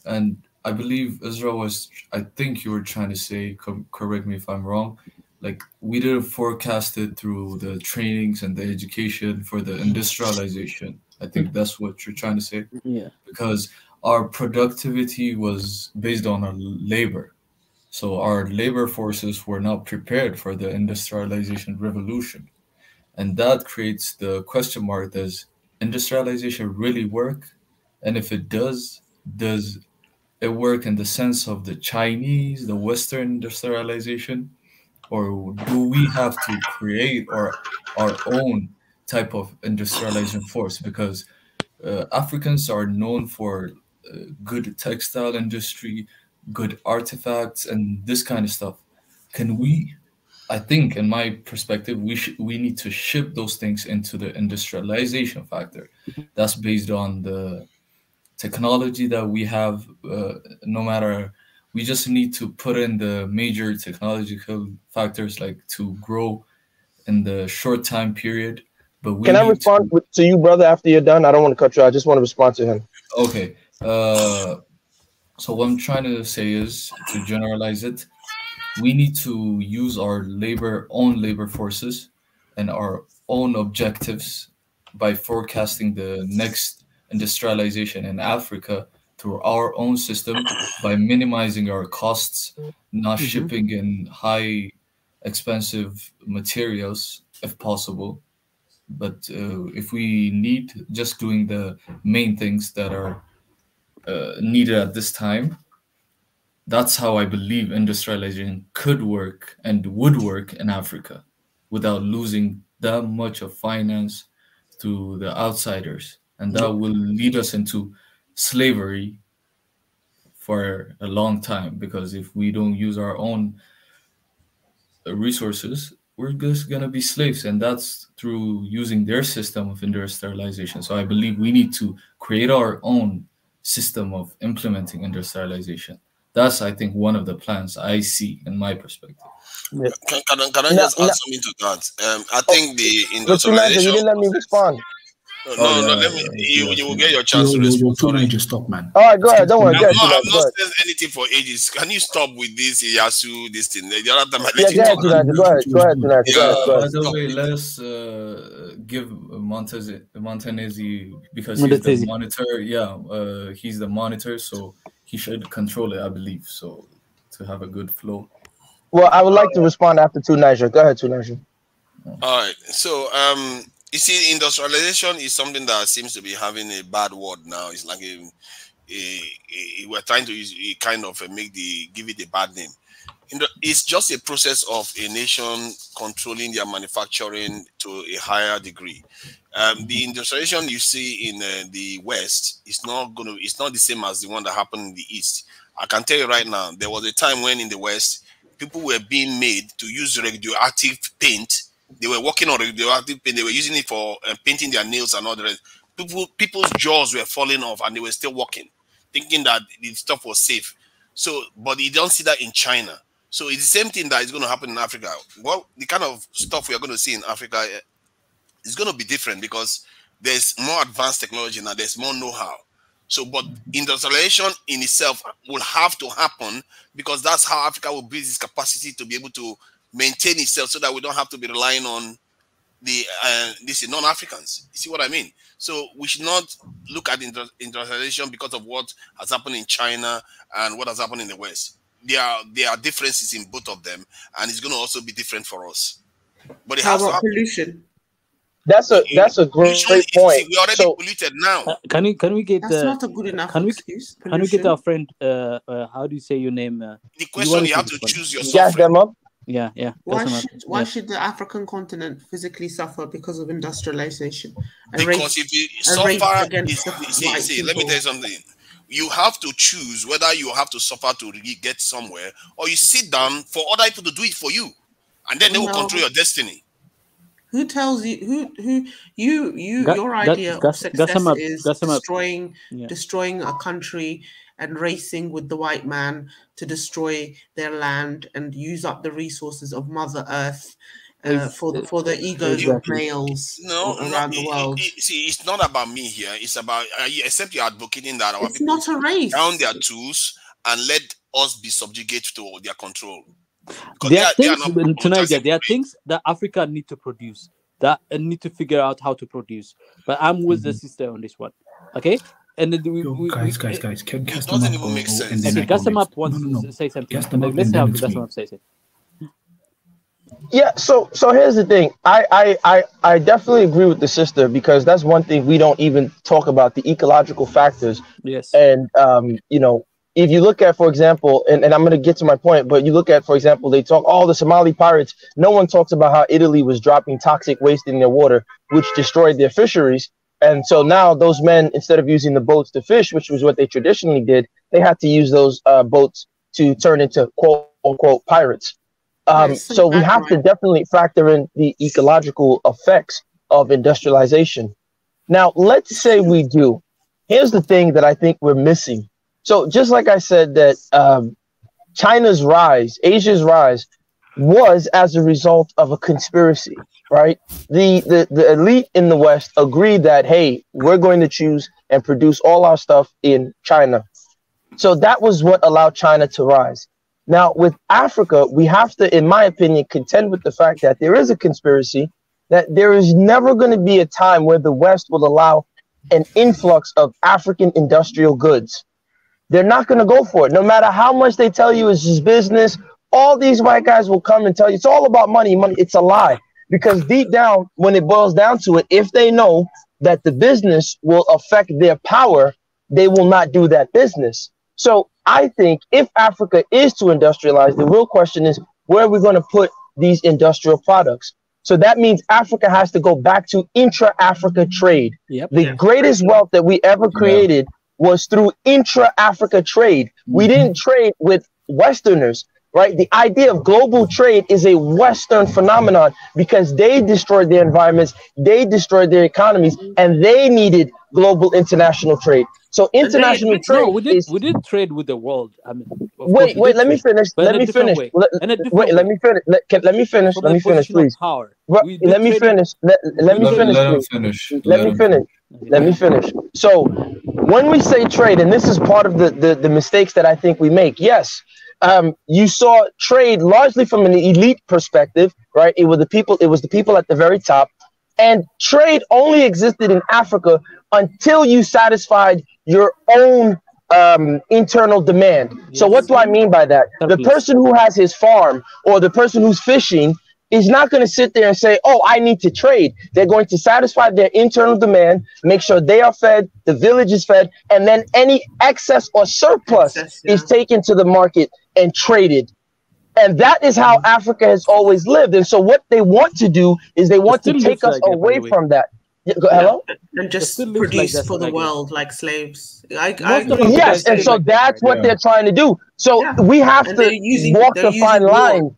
and I believe Ezra was, I think you were trying to say, correct me if I'm wrong, like we didn't forecast it through the trainings and the education for the industrialization. I think that's what you're trying to say. Yeah. Because our productivity was based on our labor. So our labor forces were not prepared for the industrialization revolution. And that creates the question mark, does industrialization really work? And if it does it work in the sense of the Chinese, the Western industrialization? Or do we have to create our own type of industrialization force? Because Africans are known for good textile industry, good artifacts, and this kind of stuff. Can we, I think, in my perspective, we need to ship those things into the industrialization factor. That's based on the technology that we have. No matter, we just need to put in the major technological factors like to grow in the short time period. But we Can I need respond to you, brother, after you're done? I don't want to cut you. I just want to respond to him. Okay. So what I'm trying to say is, to generalize it, we need to use our own labor forces and our own objectives by forecasting the next industrialization in Africa through our own system by minimizing our costs, not shipping in high expensive materials if possible. But if we need, just doing the main things that are needed at this time, that's how I believe industrialization could work and would work in Africa without losing that much of finance to the outsiders. And that will lead us into slavery for a long time, because if we don't use our own resources, we're just going to be slaves, and that's through using their system of industrialization. So I believe we need to create our own system of implementing industrialization. That's, I think, one of the plans I see in my perspective. Yeah. Can I just add something to that? I think the industrialization. You didn't let me respond. No, let me. You will get your chance to respond. Sorry, just stop, man. All right, go ahead. Don't worry. I've not said anything for ages. Can you stop with this Yasu, this thing? The other time I let you talk. Go ahead. By the way, let's give Montanesi, because he's the monitor. Yeah, he's the monitor, so he should control it, I believe. So to have a good flow. Well, I would like to respond after Tunisia. Go ahead, Tunisia. All right. So you see, industrialization is something that seems to be having a bad word now. It's like we're trying to kind of give it a bad name. It's just a process of a nation controlling their manufacturing to a higher degree. The industrialization you see in the West is not the same as the one that happened in the East. I can tell you right now, there was a time when in the West, people were being made to use radioactive paint. They were working on radioactive paint. They were using it for painting their nails and all the rest. People's jaws were falling off, and they were still working, thinking that the stuff was safe. So, but you don't see that in China. So it's the same thing that is going to happen in Africa. Well, the kind of stuff we are going to see in Africa is going to be different because there's more advanced technology now. There's more know-how. So, but industrialization in itself will have to happen because that's how Africa will build its capacity to be able to maintain itself, so that we don't have to be relying on the non-Africans. You see what I mean? So we should not look at industrialization because of what has happened in China and what has happened in the West. There are differences in both of them, and it's going to also be different for us. But it has to happen. Pollution? That's a great point. We're already polluted now. Can we get? That's not a good enough excuse. Can we get our friend? How do you say your name? The question you have to choose your gas them up. Yeah. Why should the African continent physically suffer because of industrialization? Because if you suffer, see, let me tell you something. You have to choose whether you have to suffer to really get somewhere, or you sit down for other people to do it for you, and then they will control your destiny. Who tells you your idea of success is destroying a country and racing with the white man to destroy their land and use up the resources of Mother Earth for the egos of males around the world. See, it's not about me here. It's about except you're advocating that our it's people not a race. down their tools and let us be subjugated to their control. There are things that Africa need to produce, that need to figure out how to produce. But I'm with the sister on this one, okay? And then guys, can doesn't even make sense. Okay, Gassamap wants to say something. Let's have Gassamap say it. Yeah, so here's the thing. I definitely agree with the sister, because that's one thing we don't even talk about, the ecological factors. Yes. And you know, if you look at, for example, and I'm going to get to my point, but you look at, for example, they talk all the Somali pirates. No one talks about how Italy was dropping toxic waste in their water, which destroyed their fisheries. And so now those men, instead of using the boats to fish, which was what they traditionally did, they had to use those boats to turn into quote unquote pirates. So we have to definitely factor in the ecological effects of industrialization. Now, let's say we do. Here's the thing that I think we're missing. So just like I said that China's rise, Asia's rise, was as a result of a conspiracy, right? The elite in the West agreed that, hey, we're going to choose and produce all our stuff in China. So that was what allowed China to rise. Now, with Africa, we have to, in my opinion, contend with the fact that there is a conspiracy, that there is never going to be a time where the West will allow an influx of African industrial goods. They're not going to go for it. No matter how much they tell you it's just business, all these white guys will come and tell you it's all about money. It's a lie. Because deep down, when it boils down to it, if they know that the business will affect their power, they will not do that business. So I think if Africa is to industrialize, the real question is, where are we going to put these industrial products? So that means Africa has to go back to intra-Africa trade. Yep. The greatest wealth that we ever created was through intra-Africa trade. We didn't trade with Westerners, right? The idea of global trade is a Western phenomenon, because they destroyed their environments, they destroyed their economies, and they needed global international trade. So international trade. No, we did trade with the world. I mean, wait, let me finish. Let me finish. Let me finish. Let me finish. Let me finish, please. Let me finish. Let me finish. So when we say trade, and this is part of the mistakes that I think we make, yes, you saw trade largely from an elite perspective, right? It was the people at the very top, and trade only existed in Africa until you satisfied your own internal demand. Yes. So what do I mean by that? The person who has his farm or the person who's fishing is not going to sit there and say, oh, I need to trade. They're going to satisfy their internal demand, make sure they are fed, the village is fed, and then any excess or surplus is taken to the market and traded. And that is how Africa has always lived. And so what they want to do is they want to take us away from that. Hello? And just produce like for the world like slaves. Yes, and so that's what they're trying to do. So we have to walk the fine line.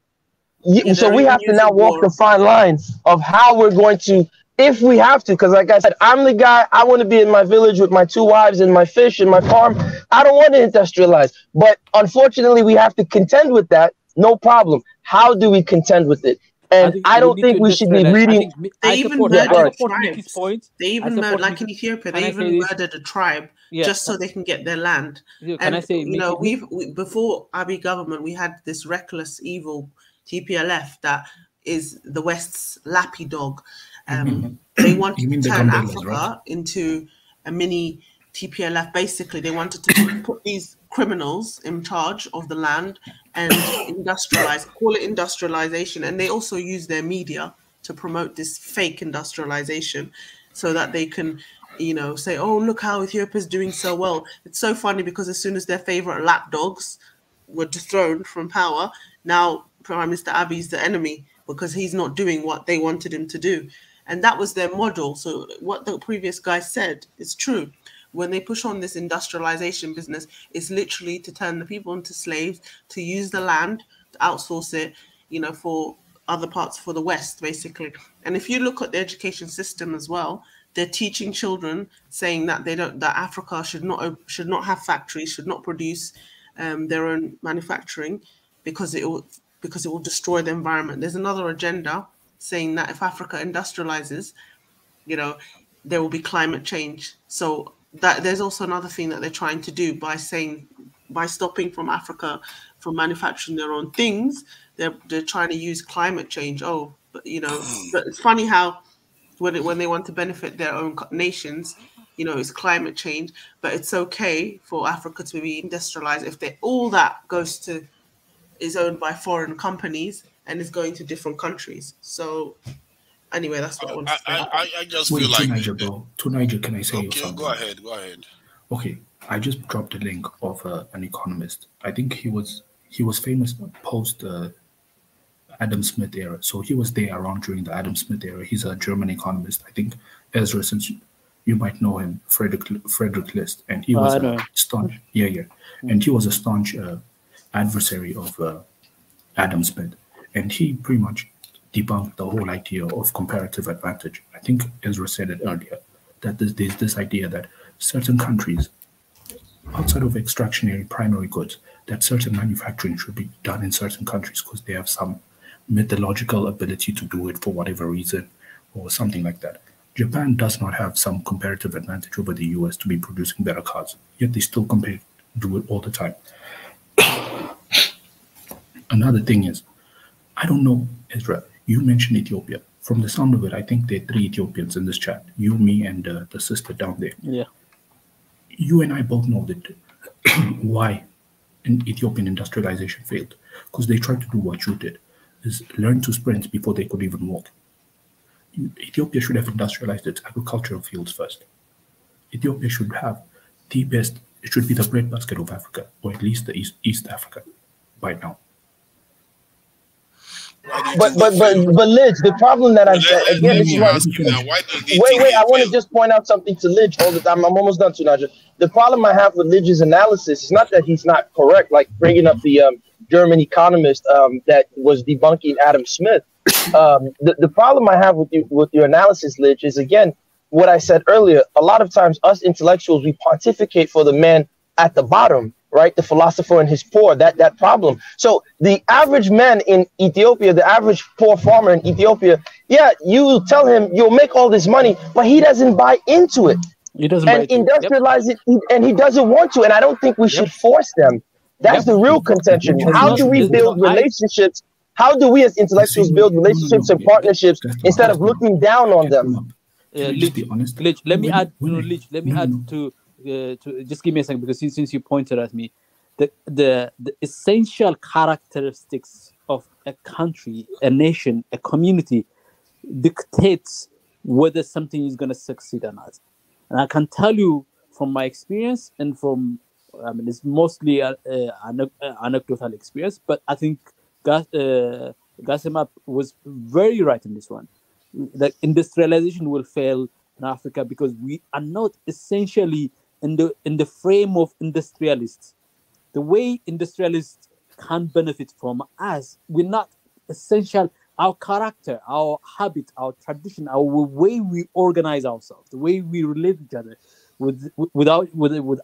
So we have to now walk the fine line of how we're going to, if we have to, because like I said, I'm the guy, I want to be in my village with my 2 wives and my fish and my farm. I don't want to industrialize. But unfortunately, we have to contend with that. No problem. How do we contend with it? And I don't think we should be reading. They even murdered tribes. They even murdered, like in Ethiopia, they even murdered a tribe just so they can get their land. Can I say, you know, we before Abiy government, we had this reckless, evil TPLF that is the West's lappy dog. They wanted to turn Africa into a mini TPLF. Basically, they wanted to put these criminals in charge of the land and industrialize, call it industrialization. And they also use their media to promote this fake industrialization so that they can, you know, say, oh, look how Ethiopia's doing so well. It's so funny because as soon as their favorite lapdogs were dethroned from power, now Prime Minister Abiy's the enemy because he's not doing what they wanted him to do. And that was their model. So what the previous guy said is true. When they push on this industrialization business, it's literally to turn the people into slaves, to use the land, to outsource it, you know, for other parts for the West, basically. And if you look at the education system as well, they're teaching children, saying that that Africa should not have factories, should not produce their own manufacturing, because it will destroy the environment. There's another agenda saying that if Africa industrializes, there will be climate change. So that there's also another thing that they're trying to do by stopping from Africa from manufacturing their own things. They're trying to use climate change. But it's funny how when they want to benefit their own nations, it's climate change, but it's okay for Africa to be industrialized if all that is owned by foreign companies and is going to different countries. So anyway, that's what I want to say. I just Wait, feel like Niger, bro. To Niger, can I say something? Go ahead. Okay, I just dropped a link of an economist. I think he was famous post Adam Smith era. So he was there around during the Adam Smith era. He's a German economist. I think Ezra, since you might know him, Frederick List, and he was a staunch, and he was a staunch adversary of Adam Smith, and he pretty much debunked the whole idea of comparative advantage. I think Ezra said it earlier, that there's this idea that certain countries, outside of extractionary primary goods, that certain manufacturing should be done in certain countries because they have some mythological ability to do it for whatever reason or something like that. Japan does not have some comparative advantage over the US to be producing better cars, yet they still do it all the time. Another thing is, I don't know, Ezra, you mentioned Ethiopia. From the sound of it, I think there are 3 Ethiopians in this chat. You, me, and the sister down there. Yeah. You and I both know that why Ethiopian industrialization failed. Because they tried to do what you did, is learn to sprint before they could even walk. Ethiopia should have industrialized its agricultural fields first. Ethiopia should have the best, it should be the breadbasket of Africa, or at least the East Africa by now. But Lidge, the problem that I'm saying again, this is wait, I want to just point out something to Lidge all the time. I'm almost done, Tunaja. The problem I have with Lidge's analysis is not that he's not correct, like bringing up the German economist that was debunking Adam Smith. The problem I have with your analysis, Lidge, is again what I said earlier. A lot of times, us intellectuals, we pontificate for the man at the bottom, right? The philosopher and his poor, that problem. So the average man in Ethiopia, the average poor farmer in Ethiopia, you tell him you'll make all this money, but he doesn't buy into it. He doesn't and industrialize it, and he doesn't want to. And I don't think we should force them. That's the real contention. How do we build relationships? How do we as intellectuals build relationships and partnerships instead of looking down on them? Lidge, let me add to just give me a second, because since you pointed at me, the essential characteristics of a country, a nation, a community dictates whether something is going to succeed or not. And I can tell you from my experience, and it's mostly anecdotal experience, but I think Gassemap was very right in this one. That industrialization will fail in Africa because we are not essentially in the frame of industrialists. The way industrialists can benefit from us, we're not essential. Our character, our habit, our tradition, our way we organize ourselves, the way we relate to each other with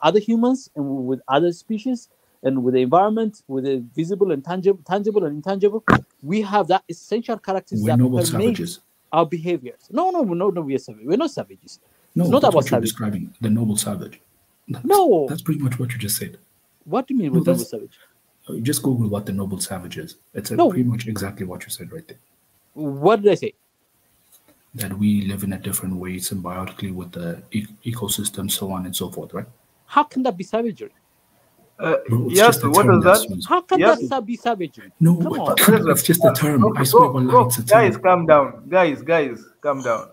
other humans and with other species and with the environment, with the visible and tangible and intangible, we have that essential characteristics that permeate our behaviors. No, we are savage. We're not savages. No, it's not that's about what you're savage. describing, the noble savage. That's pretty much what you just said. What do you mean with noble savage? Just Google what the noble savage is. It's pretty much exactly what you said right there. What did I say? That we live in a different way symbiotically with the ecosystem, so on and so forth, right? How can that be savagery? Yes, what is that? How can that be savagery? No, it's just a term. I swear, it's a term. Guys, calm down. Guys, calm down.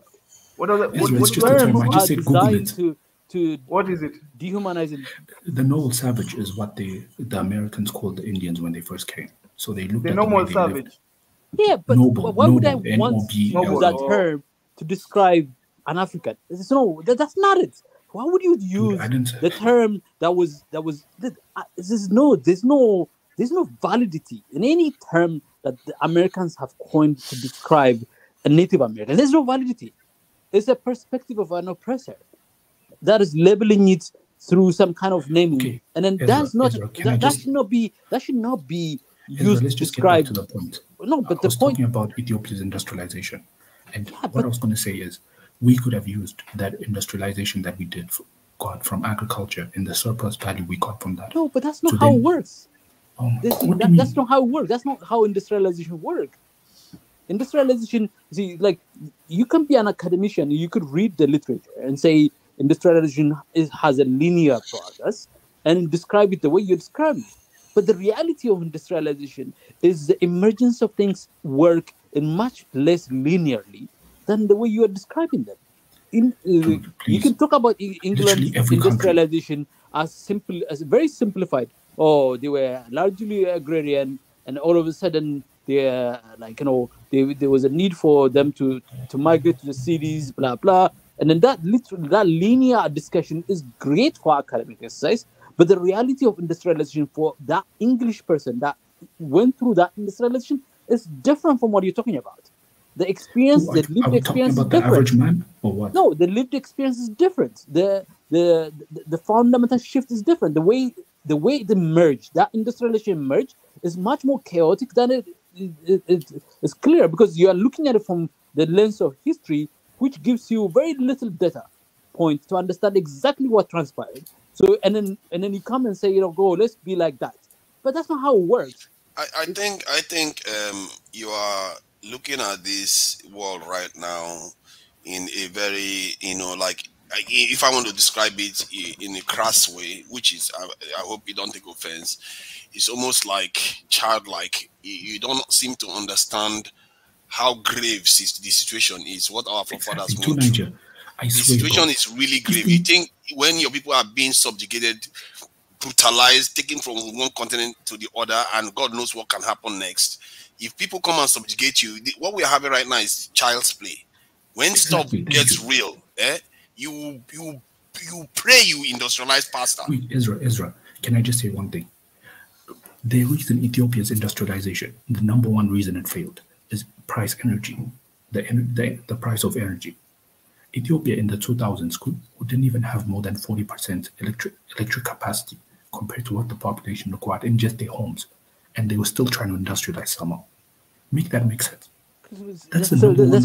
What is it? It's just a term. I just said Google it. To what is it? Dehumanize it. The noble savage is what the Americans called the Indians when they first came. So they looked at the normal way savage. Lived. Yeah, but why would I want to use N-O-B-L-E. that term to describe an African? That's not it. Why would you use the term there's no validity in any term that the Americans have coined to describe a Native American. There's no validity. It's a perspective of an oppressor that is labeling it through some kind of naming, Okay. and then Ezra, that's not Ezra, can that, I that just- should not be Ezra, used let's to just get back describe. to the point. No, but I the was point. talking about Ethiopia's industrialization, and Yeah, what but- I was going to say is we could have used that industrialization that we got from agriculture and the surplus value we got from that. No, but that's not So how then- it works. Oh my This- God, what do you that's mean? not how it works. That's not how industrialization works. Industrialization, see, like you can be an academician, you could read the literature and say industrialization has a linear process and describe it the way you describe it. But the reality of industrialization is the emergence of things work in much less linearly than the way you are describing them. You please. can talk about England's Literally every country. industrialization as very simplified. Oh, they were largely agrarian, and all of a sudden there was a need for them to migrate to the cities, blah blah. And then that linear discussion is great for academic exercise, but the reality of industrialization for that English person that went through that industrialization is different from what you're talking about. The experience, the Are lived we talking experience is about the different. average man or what? No, the lived experience is different. The fundamental shift is different. The way they merge, that industrialization merge, is much more chaotic than it's clear, because you are looking at it from the lens of history, which gives you very little data point to understand exactly what transpired. So and then you come and say, go, let's be like that. But that's not how it works. I think you are looking at this world right now in a very, like, if I want to describe it in a crass way, which is, I hope you don't take offense, it's almost like childlike. You don't seem to understand how grave the situation is, what our forefathers went through. I The swear, situation bro. is really grave. You think when your people are being subjugated, brutalized, taken from one continent to the other, and God knows what can happen next. If people come and subjugate you, what we are having right now is child's play. When Exactly, stuff gets real, you pray you industrialize faster. Wait, Ezra, can I just say one thing? The reason Ethiopia's industrialization, the number one reason it failed, is price energy, the price of energy. Ethiopia in the 2000s didn't even have more than 40% electric capacity compared to what the population required in just their homes, and they were still trying to industrialize somehow. Make that make sense? That's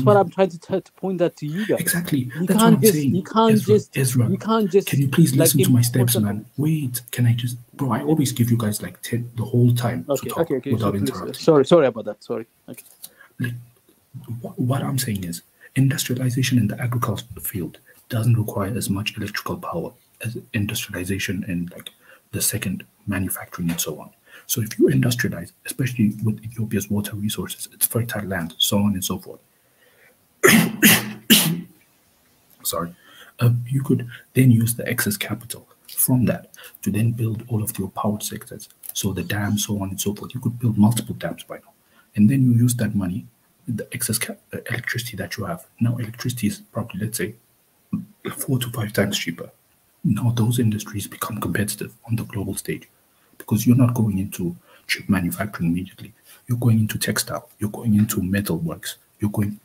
what I'm trying to point that to you guys. Exactly. You That's can't what I'm just, saying. you can't Ezra, you can't just. can you please listen to my steps, import man? Wait, can I just, bro? I always give you guys like 10 the whole time to talk without so interrupting. Sorry about that. Sorry. Okay. Like, what I'm saying is, industrialization in the agricultural field doesn't require as much electrical power as industrialization in like the second manufacturing and so on. So if you industrialize, especially with Ethiopia's water resources, its fertile land, so on and so forth, sorry, you could then use the excess capital from that to then build all of your power sectors. So the dams, so on and so forth. You could build multiple dams by now. And then you use that money, the excess electricity that you have. Now electricity is probably, let's say, 4 to 5 times cheaper. Now those industries become competitive on the global stage because you're not going into chip manufacturing immediately. You're going into textile. You're going into metal works.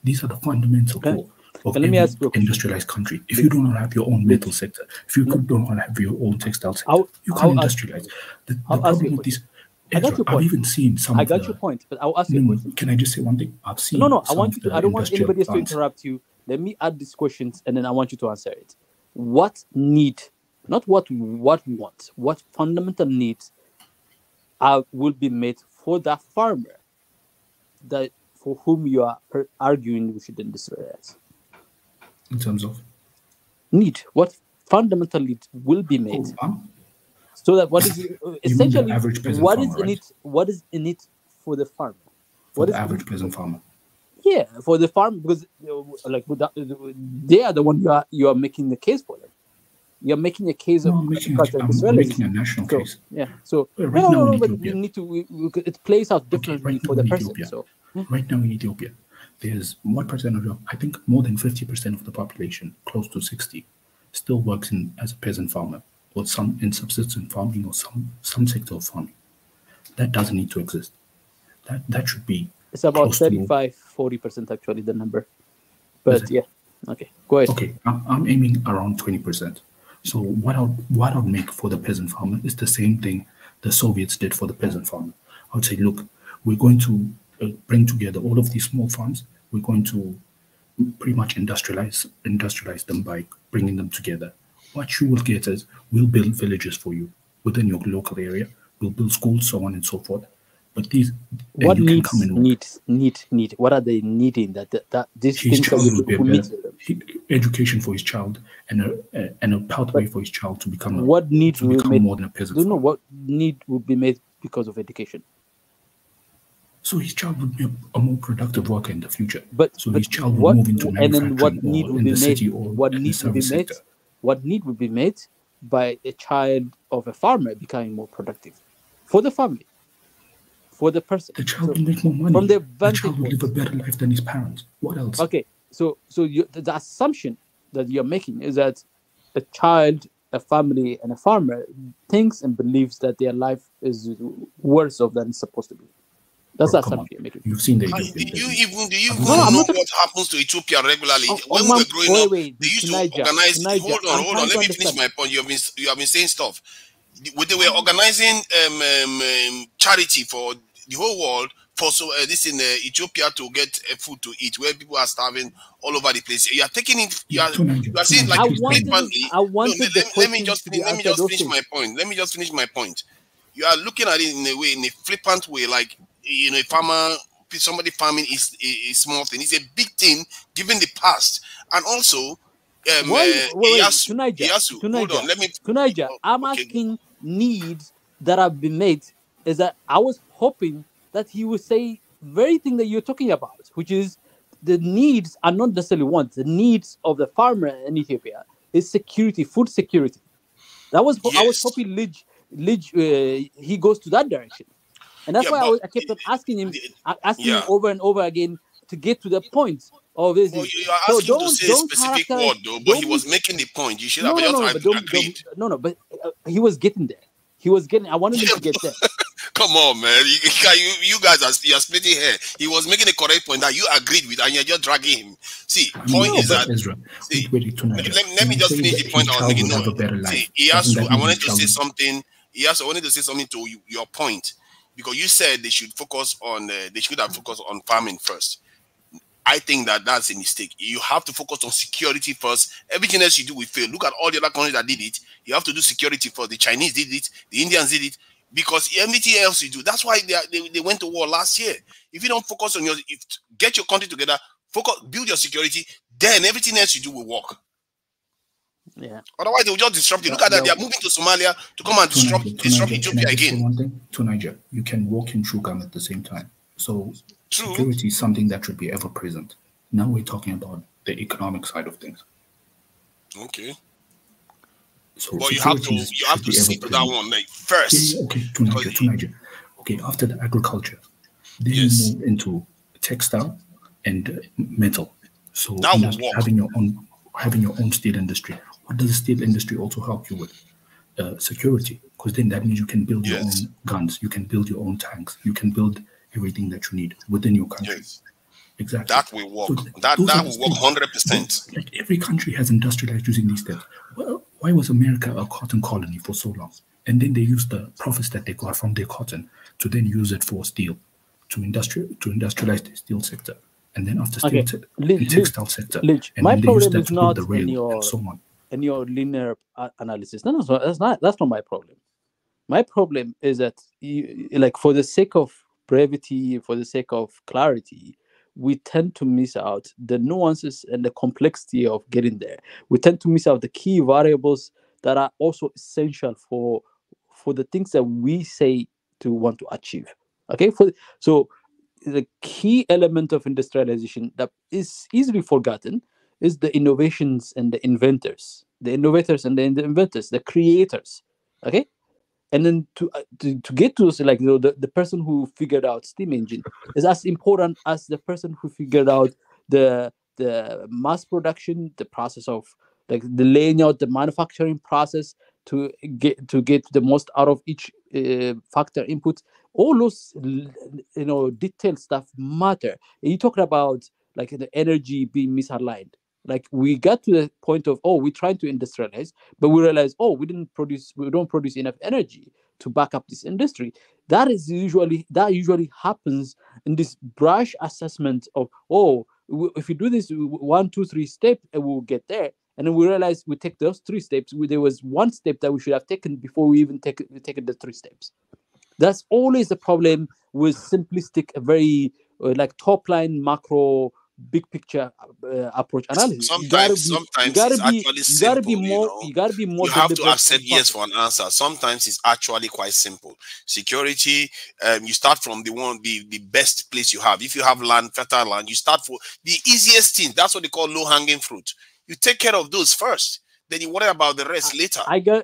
These are the fundamental core of let me ask you a question. industrialized country. If you do not have your own metal sector, if you do not have your own textile sector, you can't industrialize. The problem with this, Ezra, I've even seen some. I got your point, but I'll ask you a question. Can I just say one thing? I've seen. No. I want you to. I don't want anybody else to interrupt you. Let me add these questions, and then I want you to answer it. What need, not what we want, what fundamental needs will be met for that farmer that for whom you are arguing we should industrialize? In terms of need, what fundamental need will be made so that what is essentially what is in it? What is in it for the farmer? For the average peasant farmer. Yeah, for the farm, because like they are the one you are making the case for them. You're making a case of I'm making a national case. Yeah. So right but you need to. It plays out differently for the person. So right now in Ethiopia, there's what percentage of, I think more than 50% of the population, close to 60, still works as a peasant farmer or some in subsistence farming or some sector of farming. That doesn't need to exist. That should be. It's about close to- 35-40% actually, the number. But yeah, okay, go ahead. Okay, I'm aiming around 20%. So what I'll make for the peasant farmer is the same thing the Soviets did for the peasant farmer. I would say, look, we're going to bring together all of these small farms. We're going to pretty much industrialize them by bringing them together. What you will get is we'll build villages for you within your local area. We'll build schools, so on and so forth. But these, what needs? What are they needing that these his things child that will be will meet? Education for his child and a pathway for his child to become what need will be made more than a peasant. Do you know what need would be made because of education? So his child would be a more productive worker in the future. So his child will move into manufacturing and then what need or will in be the made? city or What in the need will be service made? sector. What need will be made by a child of a farmer becoming more productive for the family, for the person. The child will make more money. From the child will live a better life than his parents. What else? Okay, so the assumption that you're making is that a child, a family, and a farmer thinks and believes that their life is worse off than it's supposed to be. That's the assumption you're making. You've seen the Do you even No, I'm know not what happens to Ethiopia regularly? When we were growing up, they used to organize. Hold on. Let me finish my point. You have been saying stuff. They were organizing charity for the whole world for this in Ethiopia to get food to eat, where people are starving all over the place. You are taking it. You are saying like flippantly. Let me just finish my point. Let me just finish my point. You are looking at it in a flippant way, like a farmer, somebody farming is a small thing. It's a big thing given the past, and also. Tunaja, I'm asking needs that have been made. Is that I was hoping that he would say very thing that you're talking about, which is the needs are not necessarily wants. The needs of the farmer in Ethiopia is security, food security. That was I was hoping he goes to that direction, and that's why I kept on asking him over and over again to get to the point. Well, you are asking to say a specific word, though, but he was making the point. You should have agreed. But he was getting there. I wanted him to get there. Come on, man. You guys are splitting hair. He was making a correct point that you agreed with, and you're just dragging him. See, point is that. Let me just finish the point I was making. No, see, I wanted to say something. I wanted to say something to your point, because you said they should focus on. They should have focused on farming first. I think that's a mistake. You have to focus on security first. Everything else you do will fail. Look at all the other countries that did it. You have to do security first. The Chinese did it. The Indians did it. Because everything else you do, that's why they went to war last year. If you don't focus on get your country together, build your security, then everything else you do will work. Yeah. Otherwise, they will just disrupt you. Look at that. They are moving to Somalia to come and disrupt Ethiopia again. One thing? Tunaja, you can walk and chew gum at the same time. So security is something that should be ever present. Now we're talking about the economic side of things. Okay. So but you have to see to that one like first. Okay, Tunaja. Okay, after the agriculture, then you move into textile and metal. So having your own steel industry. What does the steel industry also help you with? Security, because then that means you can build your own guns, you can build your own tanks, you can build everything that you need within your country. Yes. Exactly. That will work. So that will work 100%. Like every country has industrialized using these steps. Well, why was America a cotton colony for so long? And then they used the profits that they got from their cotton to then use it for steel, to industrialize the steel sector. And then after steel the textile sector. And my then they problem use that is to not build the rail and so on. In your linear analysis. No, that's not my problem. My problem is that for the sake of brevity, for the sake of clarity, we tend to miss out the nuances and the complexity of getting there. We tend to miss out the key variables that are also essential for the things that we say to want to achieve. Okay, so the key element of industrialization that is easily forgotten is the innovations and the inventors, the innovators and the inventors, the creators. Okay. And then to get to the person who figured out steam engine is as important as the person who figured out the mass production, the process of the laying out the manufacturing process to get the most out of each factor input. All those detailed stuff matter. You talking about like the energy being misaligned. Like we got to the point of, we're trying to industrialize, but we realize, we don't produce enough energy to back up this industry. That usually happens in this brush assessment of, if we do this 1, 2, 3 step, we'll get there. And then we realize we take those 3 steps. There was 1 step that we should have taken before we even taken the 3 steps. That's always the problem with simplistic, very like top line macro big picture approach analysis. Sometimes it's actually simple. You gotta be more. You have to accept yes for an answer. Sometimes it's actually quite simple. Security, you start from the best place you have. If you have land, fertile land, you start for the easiest thing. That's what they call low hanging fruit. You take care of those first. Then you worry about the rest later.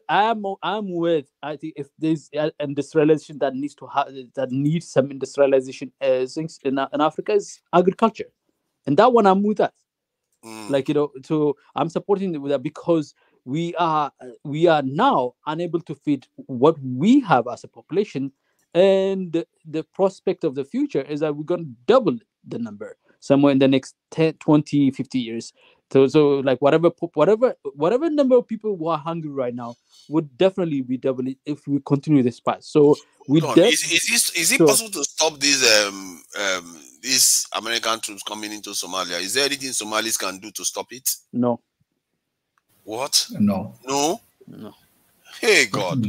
I'm with. I think if there's industrialization that needs some industrialization things in Africa is agriculture. And that one, I'm with that. So I'm supporting it with that because we are now unable to feed what we have as a population, and the prospect of the future is that we're going to double the number somewhere in the next 10, 20, 50 years. So like whatever number of people who are hungry right now would definitely be doubling if we continue this path. So is it possible to stop these American troops coming into Somalia? Is there anything Somalis can do to stop it? No. What? No. No. Hey God,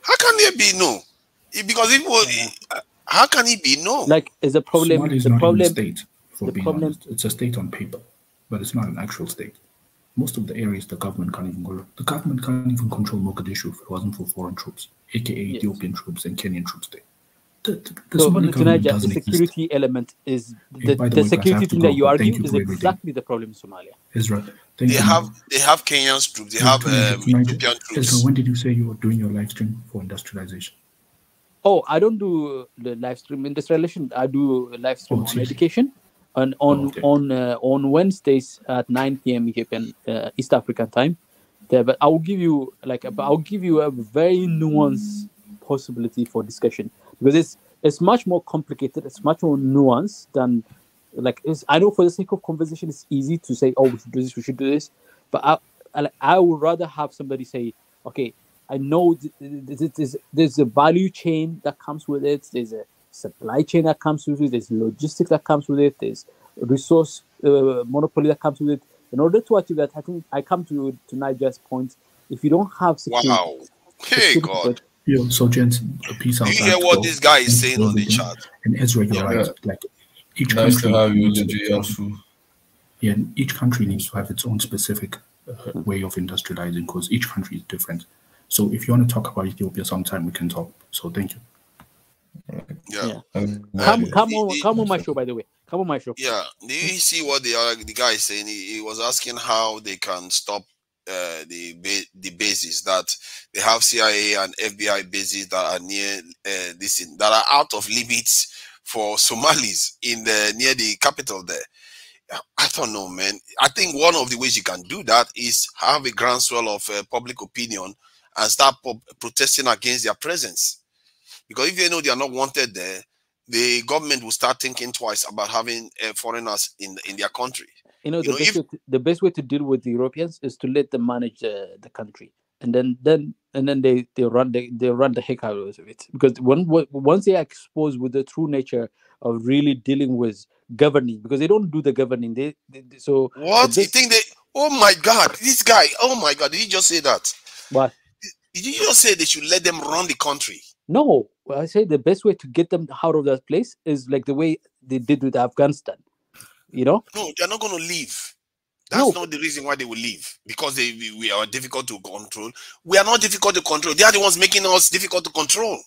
how can there be no? Because how can it be no? Like, is a problem. Somalia is not a state. For being honest, it's a state on paper, but it's not an actual state. Most of the areas the government can't even go. The government can't even control Mogadishu if it wasn't for foreign troops, aka Ethiopian troops and Kenyan troops there. The Somali government doesn't the security exist. element is the security thing that you argue is exactly the problem in Somalia. Israel, they have Kenyan troops. They have Ethiopian troops. Israel, when did you say you were doing your live stream for industrialization? I don't do the live stream industrialization. I do a live stream on education. And on Wednesdays at 9 p.m. Ethiopian East African time, but I'll give you a very nuanced possibility for discussion because it's much more complicated. It's much more nuanced than I know for the sake of conversation, it's easy to say, we should do this, we should do this, but I would rather have somebody say, okay, I know there's a value chain that comes with it. There's a supply chain that comes with it, there's logistics that comes with it, there's resource monopoly that comes with it. In order to achieve that, I think I come to Niger's point. If you don't have security, wow, hey God. So gents, peace out. You hear what this guy is saying on the chat? And Ezra, you're right. Like each country each country needs to have its own specific way of industrializing because each country is different. So if you want to talk about Ethiopia sometime, we can talk. So thank you. Yeah. Come on my show, by the way. Come on my show. Yeah. Do you see what the guy is saying? He was asking how they can stop the bases that they have CIA and FBI bases that are near that are out of limits for Somalis near the capital there. I don't know, man. I think one of the ways you can do that is have a groundswell of public opinion and start protesting against their presence. Because if they know they are not wanted there, the government will start thinking twice about having foreigners in their country. The best way to deal with the Europeans is to let them manage the country, and then they run the heck out of it. Because once they are exposed with the true nature of really dealing with governing, because they don't do the governing. You think they? Oh my God, this guy! Oh my God, did you just say that? What? Did you just say they should let them run the country? No, I say the best way to get them out of that place is like the way they did with Afghanistan. No, they're not going to leave. That's not the reason why they will leave. Because we are difficult to control. We are not difficult to control. They are the ones making us difficult to control.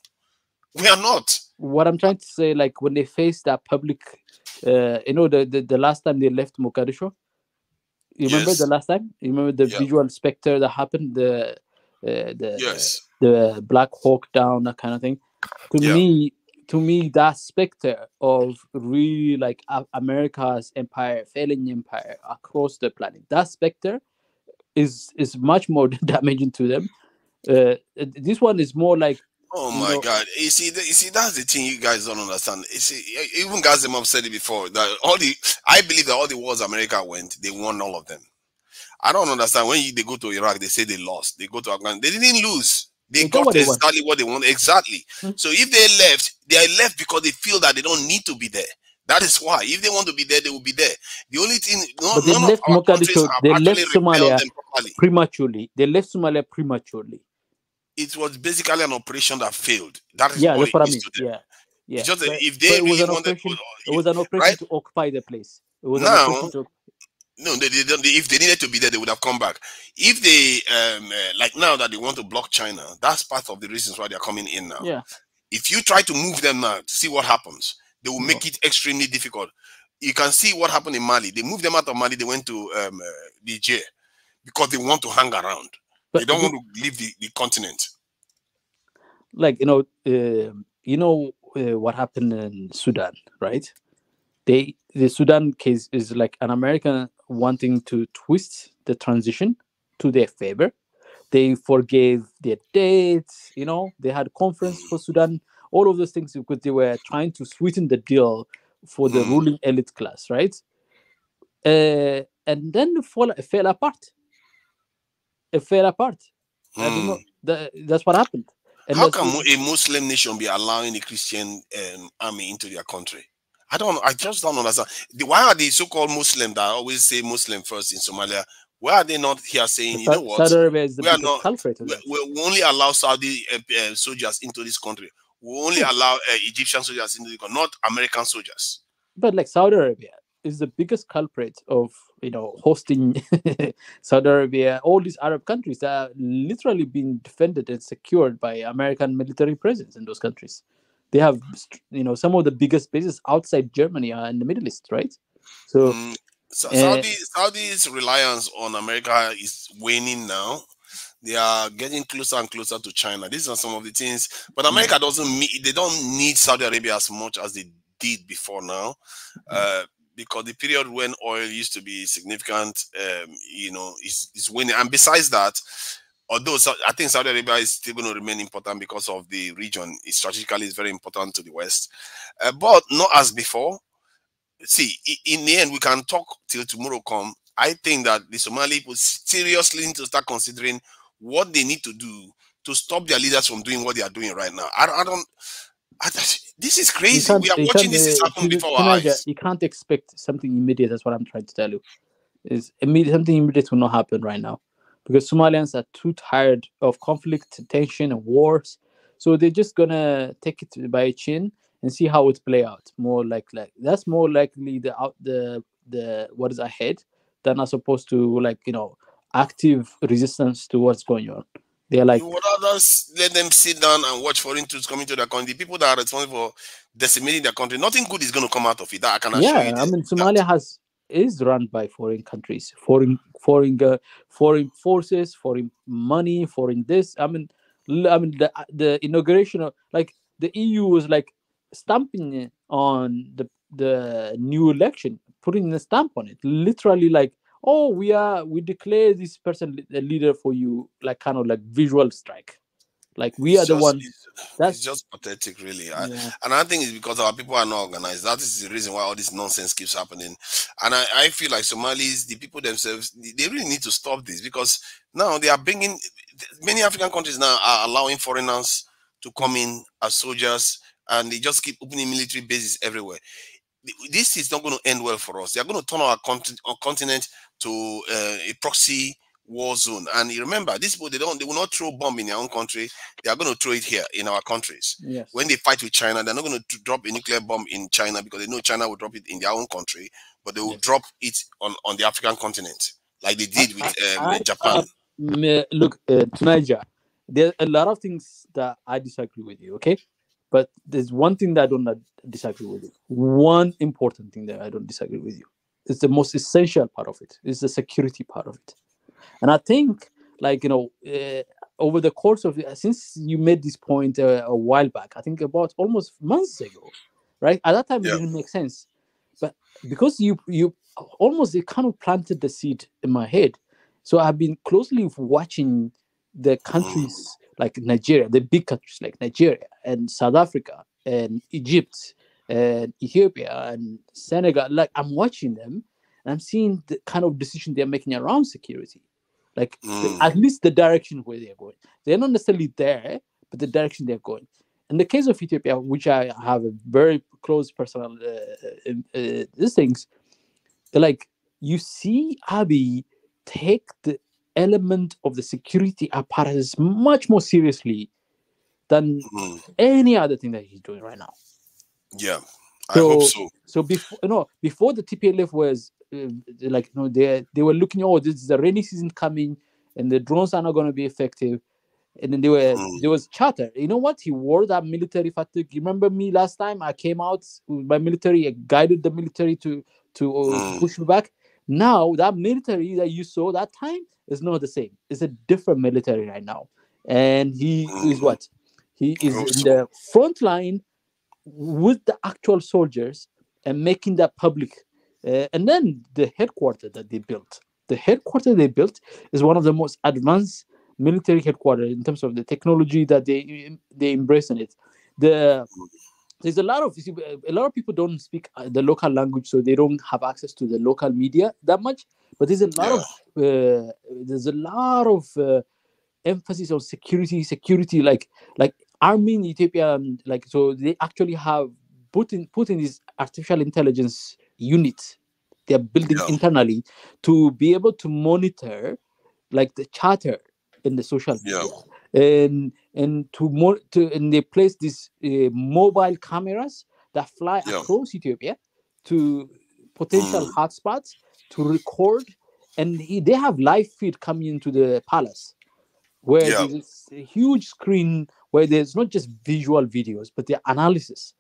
We are not. What I'm trying to say, like when they face that public, the last time they left Mogadishu, you remember the last time? You remember the visual spectre that happened? The Black Hawk down, that kind of thing. To me, that specter of really like America's empire, failing empire across the planet, that specter is much more damaging to them. This one is more like Oh You my know, God! You see, that's the thing you guys don't understand. You see, even Gazem said it before that I believe that all the wars America went, they won all of them. I don't understand when they go to Iraq, they say they lost. They go to Afghanistan, they didn't lose. They they got got what they want. exactly what they want. Exactly. So if they are left because they feel that they don't need to be there. That is why. If they want to be there, they will be there. The only thing, But they none of left our countries Mogadishu. have They actually left repelled Somalia them properly. prematurely. They left Somalia prematurely. It was basically an operation that failed. That is Yeah, all that's it what I is mean. to them. Yeah, yeah. It's just that if But they it was really an wanted, operation. It was an operation right to occupy the place. It was an now, operation to. no, they don't. If they needed to be there, they would have come back. If they like now that they want to block China, that's part of the reasons why they are coming in now. Yeah. If you try to move them now to see what happens, they will No. make it extremely difficult. You can see what happened in Mali. They moved them out of Mali. They went to Niger because they want to hang around. But They don't want to leave the continent. Like what happened in Sudan, right? The Sudan case is like an American wanting to twist the transition to their favor. They forgave their debts. They had conference for Sudan. All of those things because they were trying to sweeten the deal for the ruling elite class, right? And then it fell apart. It fell apart. I don't know. That's what happened. And How can a Muslim nation be allowing a Christian army into their country? I just don't understand. Why are the so-called Muslims that always say Muslim first in Somalia? Why are they not here saying, you know what? Saudi Arabia is the We are biggest not. culprit of that. We only allow Saudi soldiers into this country. We only allow Egyptian soldiers into the country, not American soldiers. But like Saudi Arabia is the biggest culprit of hosting Saudi Arabia. All these Arab countries that are literally being defended and secured by American military presence in those countries. They have some of the biggest bases outside Germany are in the Middle East, right? So Saudi's reliance on America is waning now. They are getting closer and closer to China. These are some of the things, but America they don't need Saudi Arabia as much as they did before now, because the period when oil used to be significant, is waning. And besides that, although I think Saudi Arabia is still going to remain important because of the region, strategically is very important to the West, but not as before. See, in the end, we can talk till tomorrow come. I think that the Somali people seriously need to start considering what they need to do to stop their leaders from doing what they are doing right now. This is crazy. We are watching this happen before our eyes. You can't expect something immediate. That's what I'm trying to tell you. Something immediate will not happen right now because Somalians are too tired of conflict, tension, and wars. So they're just gonna take it by a chin and see how it play out. That's more likely the what is ahead than as opposed to active resistance to what's going on. They're like, you would rather let them sit down and watch foreign troops coming to their country. The people that are responsible for decimating their country, nothing good is going to come out of it. That I can assure you. I mean, Somalia is run by foreign countries, foreign forces, foreign money, foreign this. I mean, the inauguration of the EU was stamping on the new election, putting a stamp on it, literally oh, we declare this person a leader for you, kind of visual strike. We are the ones. It's just pathetic, really. And I think it's because our people are not organized. That is the reason why all this nonsense keeps happening. And I feel like Somalis, the people themselves, they really need to stop this because now they are bringing many African countries now are allowing foreigners to come in as soldiers, and they just keep opening military bases everywhere. This is not going to end well for us. They are going to turn our continent to a proxy war zone. And you remember, these people, they will not throw bomb in their own country. They are going to throw it here in our countries. Yes. When they fight with China, they're not going to drop a nuclear bomb in China because they know China will drop it in their own country, but they will drop it on the African continent like they did with Japan. Look, Tunisia, there are a lot of things that I disagree with you, okay? But there's one thing that I don't disagree with you. One important thing that I don't disagree with you. It's the most essential part of it. It's the security part of it. And I think, over the course of since you made this point a while back, I think about almost months ago, right? At that time, it didn't make sense. But because you it kind of planted the seed in my head. So I've been closely watching the countries like Nigeria, the big countries like Nigeria and South Africa and Egypt and Ethiopia and Senegal, like I'm watching them and I'm seeing the kind of decision they're making around security. Like at least the direction where they're going. They're not necessarily there, but the direction they're going. In the case of Ethiopia, which I have a very close personal these things, like you see Abiy take the element of the security apparatus much more seriously than any other thing that he's doing right now. Yeah, I hope so. So before the TPLF was like, they were looking, this is the rainy season coming, and the drones are not going to be effective. And then there was chatter. You know what? He wore that military fatigue. You remember me last time? I came out with my military. I guided the military to push me back. Now that military that you saw that time is not the same. It's a different military right now, and he is what? He is in the front line with the actual soldiers and making that public. And then the headquarters that they built. The headquarters they built is one of the most advanced military headquarters in terms of the technology that they embrace in it. There's a lot of people don't speak the local language, so they don't have access to the local media that much. But there's a lot of emphasis on security, like army in Ethiopia, like, so they actually have put in this artificial intelligence unit they're building internally to be able to monitor like the chatter in the social media, and they place these mobile cameras that fly across Ethiopia to potential hotspots to record, and they have live feed coming into the palace where there's a huge screen where there's not just visual videos but the analysis.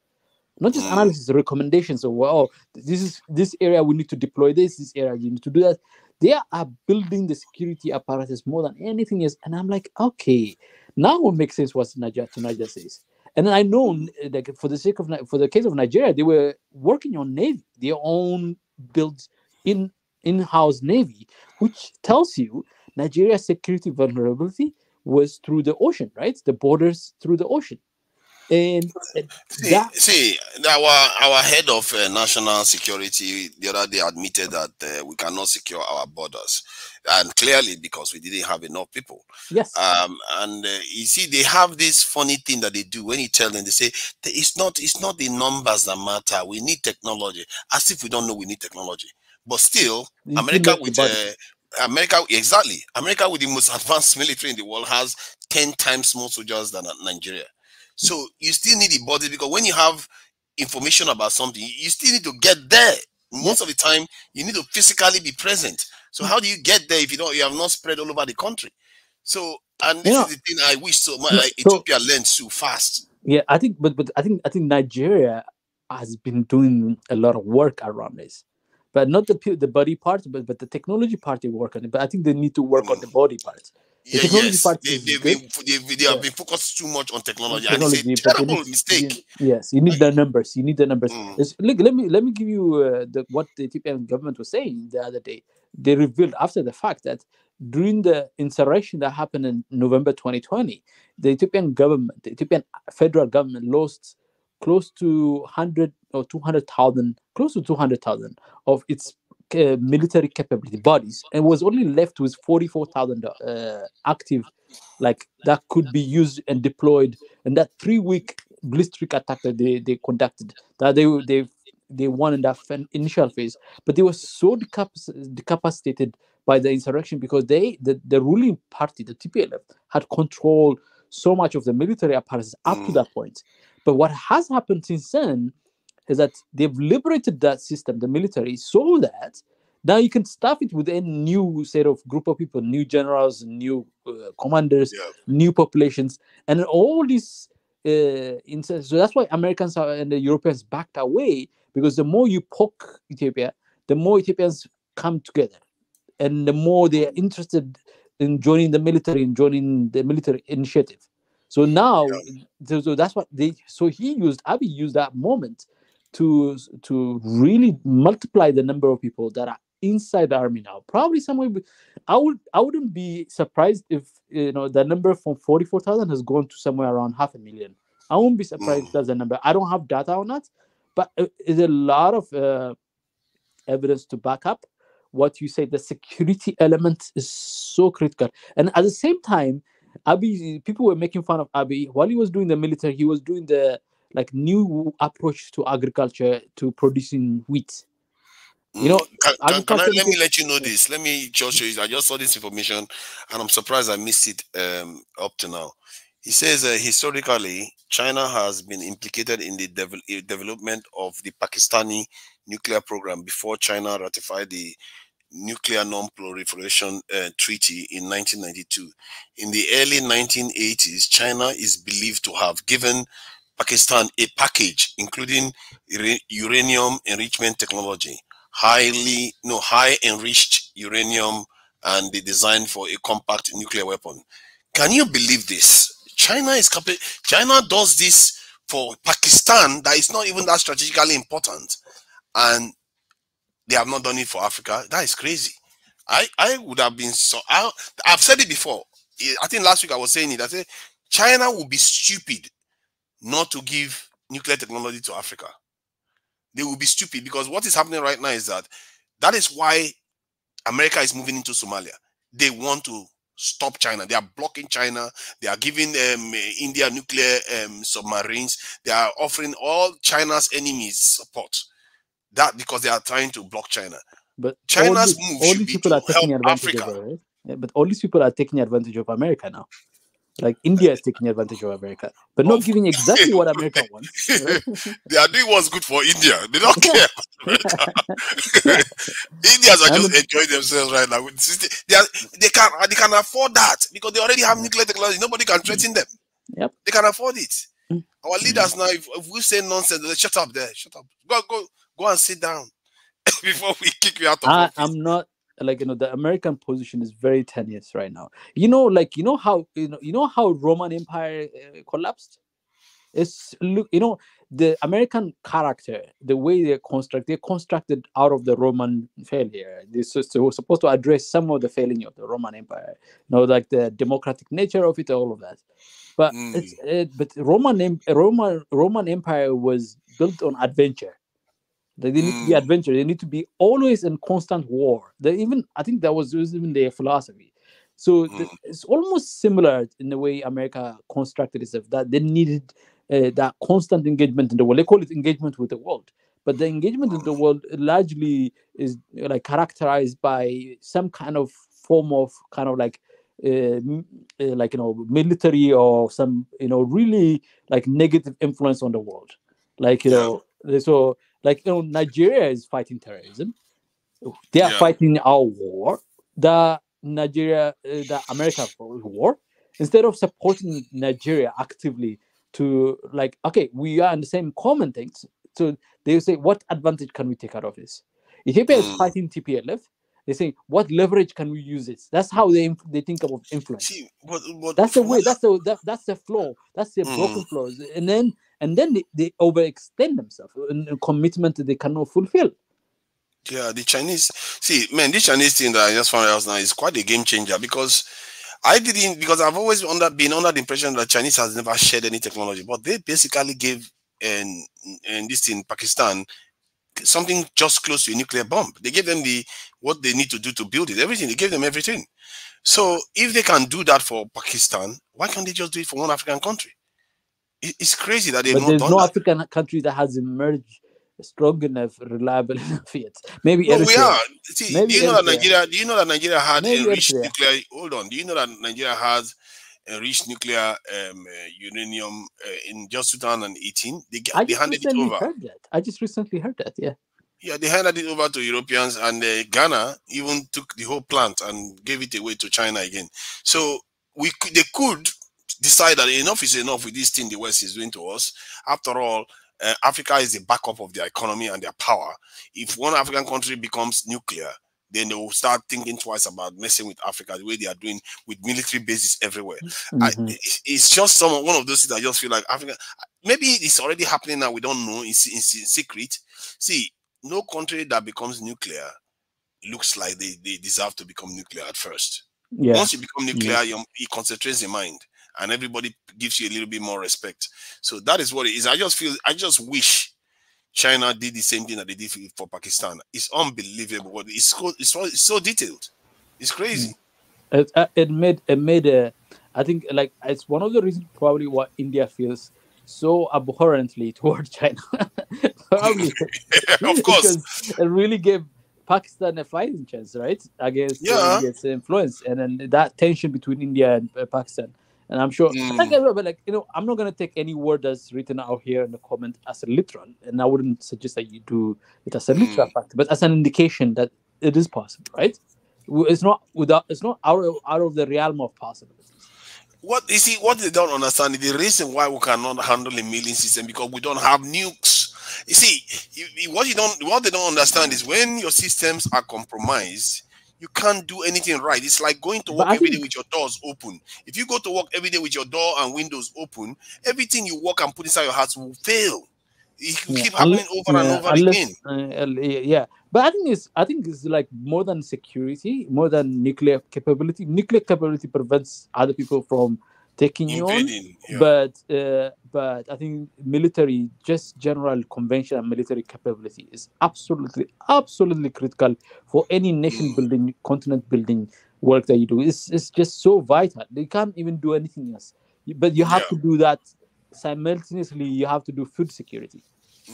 Not just analysis, recommendations of, this area we need to deploy this area you need to do that. They are building the security apparatus more than anything else. And I'm like, okay, now it makes sense what Naija says. And I know, like, for the case of Nigeria, they were working on Navy, their own built in-house Navy, which tells you Nigeria's security vulnerability was through the ocean, right? The borders through the ocean. And our head of national security the other day admitted that we cannot secure our borders, and clearly because we didn't have enough people. Yes. And you see, they have this funny thing that they do when you tell them. They say it's not the numbers that matter. We need technology, as if we don't know we need technology. But still, America with America with the most advanced military in the world has 10 times more soldiers than Nigeria. So you still need the body, because when you have information about something, you still need to get there. Most of the time, you need to physically be present. So how do you get there if you have not spread all over the country? So, and this is the thing I wish Ethiopia learned so fast. Yeah, I think, but I think Nigeria has been doing a lot of work around this, but not the body part, but the technology part they work on it. But I think they need to work on the body part. They have been focused too much on technology, and it's a terrible mistake. Yes, you need the numbers. Let me give you what the Ethiopian government was saying the other day. They revealed after the fact that during the insurrection that happened in November 2020, the Ethiopian federal government lost close to 100 or 200,000, close to 200,000 of its military capability bodies, and was only left with 44,000 active, like, that could be used and deployed. And that 3-week blitzkrieg attack that they conducted, that they won in that initial phase, but they were so decapacitated by the insurrection because the ruling party, the TPLF, had controlled so much of the military apparatus up to that point. But what has happened since then is that they've liberated that system, the military, so that now you can staff it with a new set of group of people, new generals, new commanders, new populations, and all these. So that's why Americans and the Europeans backed away, because the more you poke Ethiopia, the more Ethiopians come together, and the more they are interested in joining the military and joining the military initiative. So now, so that's what Abiy used that moment to really multiply the number of people that are inside the army now. Probably somewhere. I wouldn't be surprised if the number from 44,000 has gone to somewhere around 500,000. I won't be surprised if that's the number. I don't have data on that, but there's a lot of evidence to back up what you say. The security element is so critical, and at the same time, Abiy, people were making fun of Abiy while he was doing the military. He was doing the new approach to agriculture, to producing wheat. Can let me let you know this? Let me just show you. I just saw this information, and I'm surprised I missed it up to now. He says historically, China has been implicated in the development of the Pakistani nuclear program before China ratified the Nuclear Non-Proliferation Treaty in 1992. In the early 1980s, China is believed to have given Pakistan a package including uranium enrichment technology, high enriched uranium, and the design for a compact nuclear weapon. Can you believe this? China does this for Pakistan that is not even that strategically important, and they have not done it for Africa. That is crazy. I would have been so. I've said it before. I think last week I was saying it. I said China will be stupid not to give nuclear technology to Africa. They will be stupid, because what is happening right now is that is why America is moving into Somalia. They want to stop China. They are blocking China. They are giving India nuclear submarines. They are offering all China's enemies support. That because they are trying to block China. But China's move should be to help Africa. Right? Yeah, but all these people are taking advantage of America now. Like India is taking advantage of America, but not giving exactly what America wants. Right? They are doing what's good for India. They don't care. Indians are just enjoying themselves right now. They can afford that because they already have nuclear technology. Nobody can threaten them. Yep. They can afford it. Our leaders now, if we say nonsense, they shut up there. Shut up. Go and sit down before we kick you out of office. I'm not the American position is very tenuous right now. How Roman Empire collapsed. It's the American character, the way they constructed out of the Roman failure. This was supposed to address some of the failing of the Roman Empire. Like the democratic nature of it, all of that. But but Roman Empire was built on adventure. They need to be adventure. They need to be always in constant war. I think that was even their philosophy. So it's almost similar in the way America constructed itself. That they needed that constant engagement in the world. They call it engagement with the world. But the engagement in the world largely is characterized by some kind of form of military or some really negative influence on the world. So Nigeria is fighting terrorism. They are fighting our war. The America war. Instead of supporting Nigeria actively to we are in the same common things. So they say, what advantage can we take out of this? Ethiopia is fighting TPLF. They say, what leverage can we use it? That's how they think about influence. See, that's the way. That's the flaw. That's the broken flaws. And then they overextend themselves in a commitment that they cannot fulfill. Yeah, the Chinese. See, man, this Chinese thing that I just found out now is quite a game changer, because I've always been under the impression that Chinese has never shared any technology, but they basically gave and this in Pakistan something just close to a nuclear bomb. They gave them what they need to do to build it, everything. They gave them everything. So if they can do that for Pakistan, why can't they just do it for one African country? It's crazy that they've not done that. There's no African country that has emerged strong enough, reliable enough yet. Maybe no, we are. See, do you know that Nigeria had enriched nuclear? Hold on. Do you know that Nigeria has enriched nuclear uranium in just 2018? They handed it over. I just recently heard that. Yeah. Yeah, they handed it over to Europeans, and Ghana even took the whole plant and gave it away to China again. So they could decide that enough is enough with this thing the West is doing to us. After all, Africa is the backup of their economy and their power. If one African country becomes nuclear, then they will start thinking twice about messing with Africa the way they are doing with military bases everywhere. It's just one of those things I just feel like Africa. Maybe it's already happening now. We don't know. It's in secret. See, no country that becomes nuclear, looks like they deserve to become nuclear at first. Yeah. Once you become nuclear, it concentrates the mind, and everybody gives you a little bit more respect. So that is what it is. I just wish China did the same thing that they did for Pakistan. It's unbelievable. It's so detailed. It's crazy. It made I think like it's one of the reasons probably why India feels so abhorrently towards China. Probably, of course, because it really gave Pakistan a fighting chance, right, against India's influence, and then that tension between India and Pakistan. And I'm sure, but I'm not gonna take any word that's written out here in the comment as a literal, and I wouldn't suggest that you do it as a literal fact, but as an indication that it is possible, right? It's not out of the realm of possibilities. What they don't understand is the reason why we cannot handle a milling system, because we don't have nukes. You see, what they don't understand is when your systems are compromised, you can't do anything right. It's like going to work every day with your doors open. If you go to work every day with your door and windows open, everything you work and put inside your house will fail. It will keep happening over and over again. But I think it's like more than security, more than nuclear capability. Nuclear capability prevents other people from taking invading, you on. Yeah. But I think military, just general conventional military capability is absolutely critical for any nation building, continent building work that you do. It's just so vital. They can't even do anything else. But you have to do that simultaneously. You have to do food security.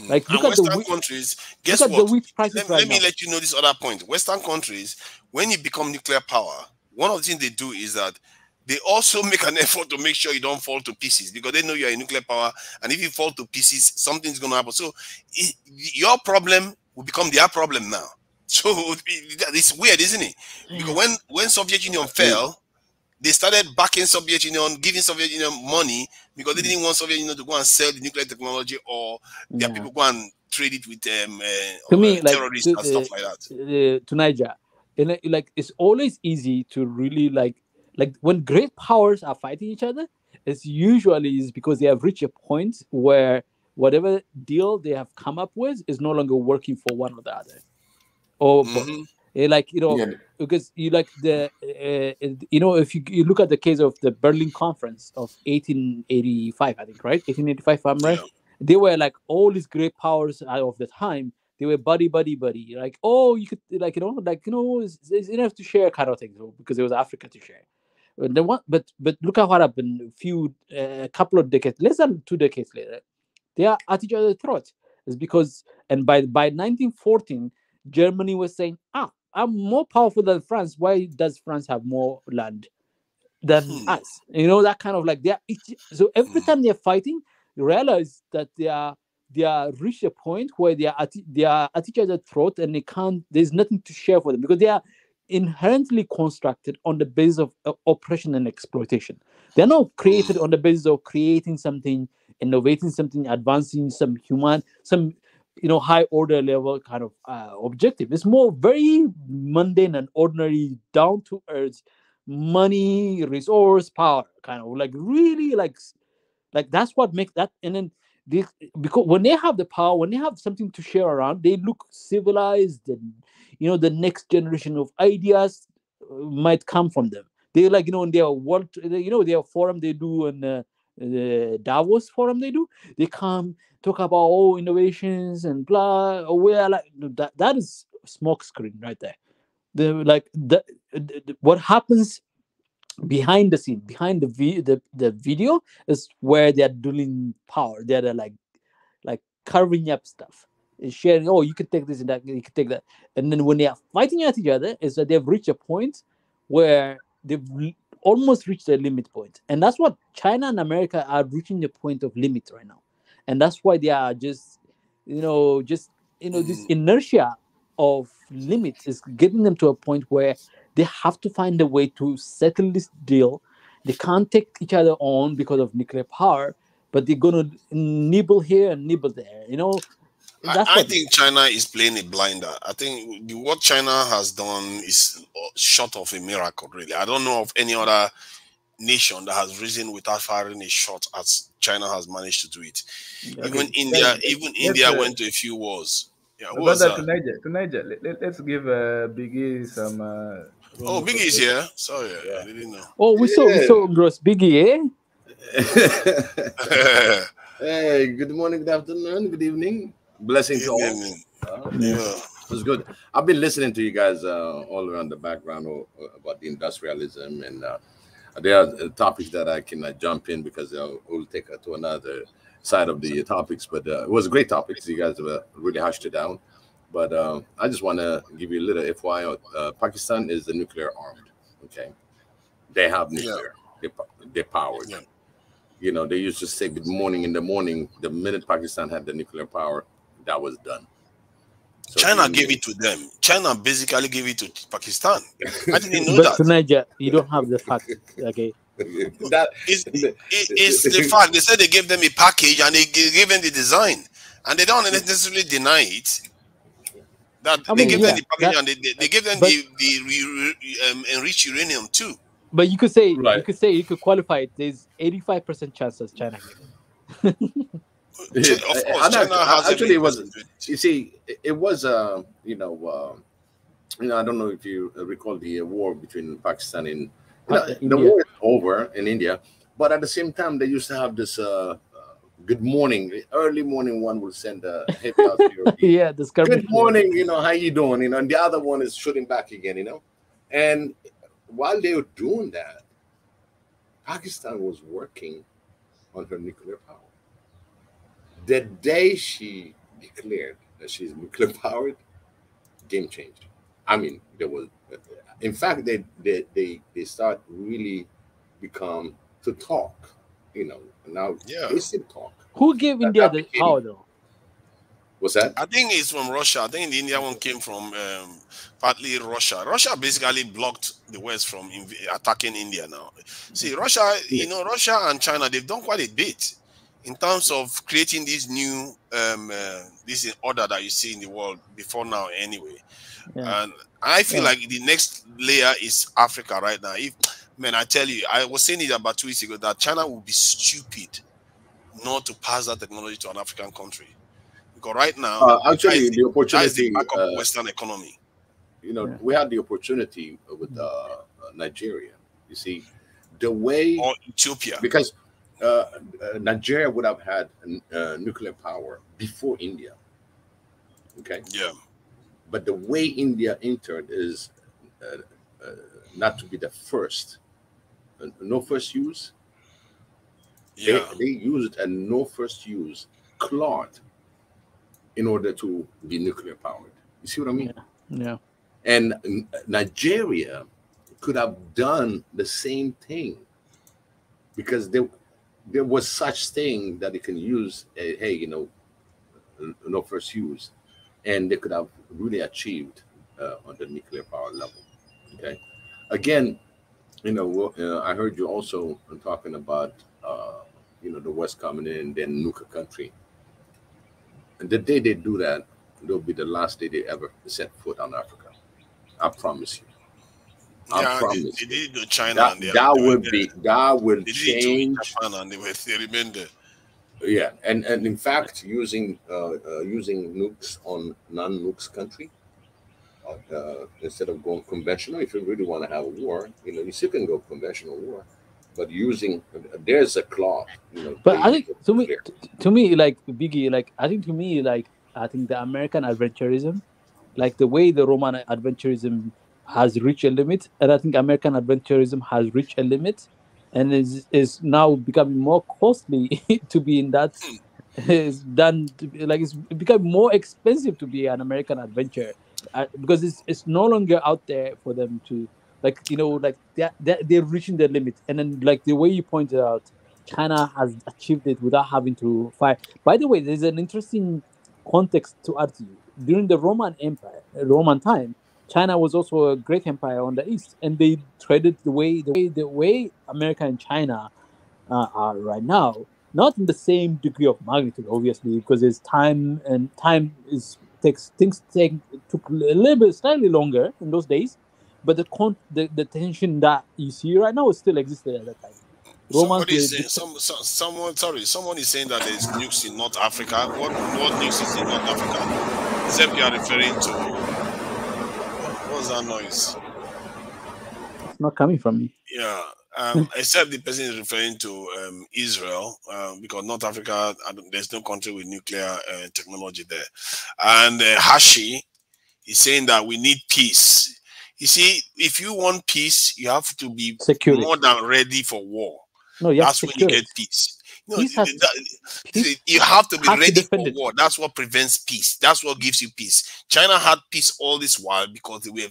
Like look at Western countries, guess what? Let me let you know this other point. Western countries, when you become nuclear power, one of the things they do is that they also make an effort to make sure you don't fall to pieces, because they know you're a nuclear power, and if you fall to pieces, something's going to happen. So your problem will become their problem now. So it's weird, isn't it? Because when Soviet Union fell, they started backing Soviet Union, giving Soviet Union money, because they didn't want Soviet Union to go and sell the nuclear technology, or their people go and trade it with terrorists and stuff like that. To Niger, like it's always easy to really like when great powers are fighting each other, it's usually because they have reached a point where whatever deal they have come up with is no longer working for one or the other, or because you like the if you look at the case of the Berlin Conference of 1885, I think, right, 1885, if I'm right, they were like all these great powers of the time. They were buddy, like, oh, you could it's enough to share kind of thing, because it was Africa to share. But look at what happened a couple of decades, less than 2 decades later, they are at each other's throat. It's because, and by 1914, Germany was saying, I'm more powerful than France. Why does France have more land than us? That kind of like so every time they're fighting, you realize that they are reached a point where they are at each other's throat, and there's nothing to share for them, because they are inherently constructed on the basis of oppression and exploitation. They're not created on the basis of creating something, innovating something, advancing some high order level kind of objective. It's more very mundane and ordinary, down to earth, money, resource, power, kind of like really like that's what makes that. And then because when they have the power, when they have something to share around, they look civilized, and the next generation of ideas might come from them. They like in their world, their forum they do, and the Davos forum they come talk about innovations and blah. Where like that is smoke screen right there. What happens behind the scene, behind the video, is where they're doing power. They're like carving up stuff, sharing. Oh, you could take this and that. You could take that. And then when they are fighting at each other, is that they've reached a point where they've almost reached their limit point. And that's what China and America are reaching the point of limit right now. And that's why they are just this inertia of limits is getting them to a point where they have to find a way to settle this deal. They can't take each other on because of nuclear power, but they're going to nibble here and nibble there. I think China is playing a blinder. I think what China has done is short of a miracle, really. I don't know of any other nation that has risen without firing a shot as China has managed to do it. Even India went to a few wars. Yeah, What who about was that that? to Niger? Let's give Biggie some. Oh, Biggie's here. Sorry, I didn't know. Oh, we saw Gross Biggie, Yeah. Hey, good morning, good afternoon, good evening. Blessings to all. It was good. I've been listening to you guys all around the background about the industrialism, and there are topics that I can jump in because we'll take to another side of the topics. But it was a great topics. You guys really hashed it down. But I just want to give you a little FYI. Pakistan is the nuclear armed. Okay, they have nuclear. They're powered. Yeah. You know, they used to say good morning in the morning. The minute Pakistan had the nuclear power, that was done. So China gave it to them. China basically gave it to Pakistan. I didn't know that. To Niger, you don't have the fact. Okay. It's the fact. They said they gave them a package and they gave them the design, and they don't necessarily deny it. That they gave them the package and they gave them the enriched uranium too. But you could say you could qualify it. There's 85% chances China gave it. Of course, China has actually, it was. You see, it was. You know, I don't know if you recall the war between Pakistan and the war is over in India, but at the same time, they used to have this. Good morning, early morning. One will send a hit out to your this good morning. You know, how you doing? You know, and the other one is shooting back again. You know, and while they were doing that, Pakistan was working on her nuclear power. The day she declared that she's nuclear powered, game changed. I mean, there was, in fact, they start really become to talk. You know, now they still talk. Who gave India the power though? What's that? I think it's from Russia. I think the India one came from partly Russia. Russia basically blocked the West from attacking India now. See, Russia, you know, Russia and China, they've done quite a bit in terms of creating this new this order that you see in the world before now anyway. And I feel like the next layer is Africa right now. Man, I tell you, I was saying it about 2 weeks ago that China would be stupid not to pass that technology to an African country. Because right now, actually, the opportunity back of Western economy. You know, we had the opportunity with Nigeria. You see, the way or Ethiopia, because Nigeria would have had nuclear power before India. Okay. Yeah. But the way India entered is not to be the first. No first use. Yeah. They used a no first use clause in order to be nuclear powered. You see what I mean? Yeah. And Nigeria could have done the same thing because there was such thing that they can use, hey, you know, no first use, and they could have really achieved on the nuclear power level. Okay. Again, you know, I heard you also talking about, you know, the West coming in, then nuke a country. And the day they do that, it'll be the last day they ever set foot on Africa. I promise you. I promise. They did it to China. That will change. Japan and they remain there. Yeah, and in fact, using nukes on non-nukes country instead of going conventional. If you really want to have a war, you know, you still can go conventional war, but there's a clause. You know, but I think to me, like Biggie, like I think the American adventurism, like the way the Roman adventurism has reached a limit, and I think American adventurism has reached a limit, and is now becoming more costly to be in that. It's become more expensive to be an American adventurer because it's no longer out there for them to, like, you know, like they're reaching their limit. And then, like the way you pointed out, China has achieved it without having to fight. By the way, there's an interesting context to add to you. During the Roman Empire, Roman time, China was also a great empire on the east, and they traded the way America and China are right now. Not in the same degree of magnitude, obviously, because there's time, and things took a little bit slightly longer in those days. But the tension that you see right now still existed at that time. Someone is saying that there's nukes in North Africa. What nukes is in North Africa? Except you are referring to what's that noise? It's not coming from me. Yeah. Except the person is referring to Israel, because North Africa, there's no country with nuclear technology there. And Hashi is saying that we need peace. You see, if you want peace, you have to be Security. more than ready for war. No, that's when you get peace. No, peace you have to be ready to for war. That's what prevents peace. That's what gives you peace. China had peace all this while because they were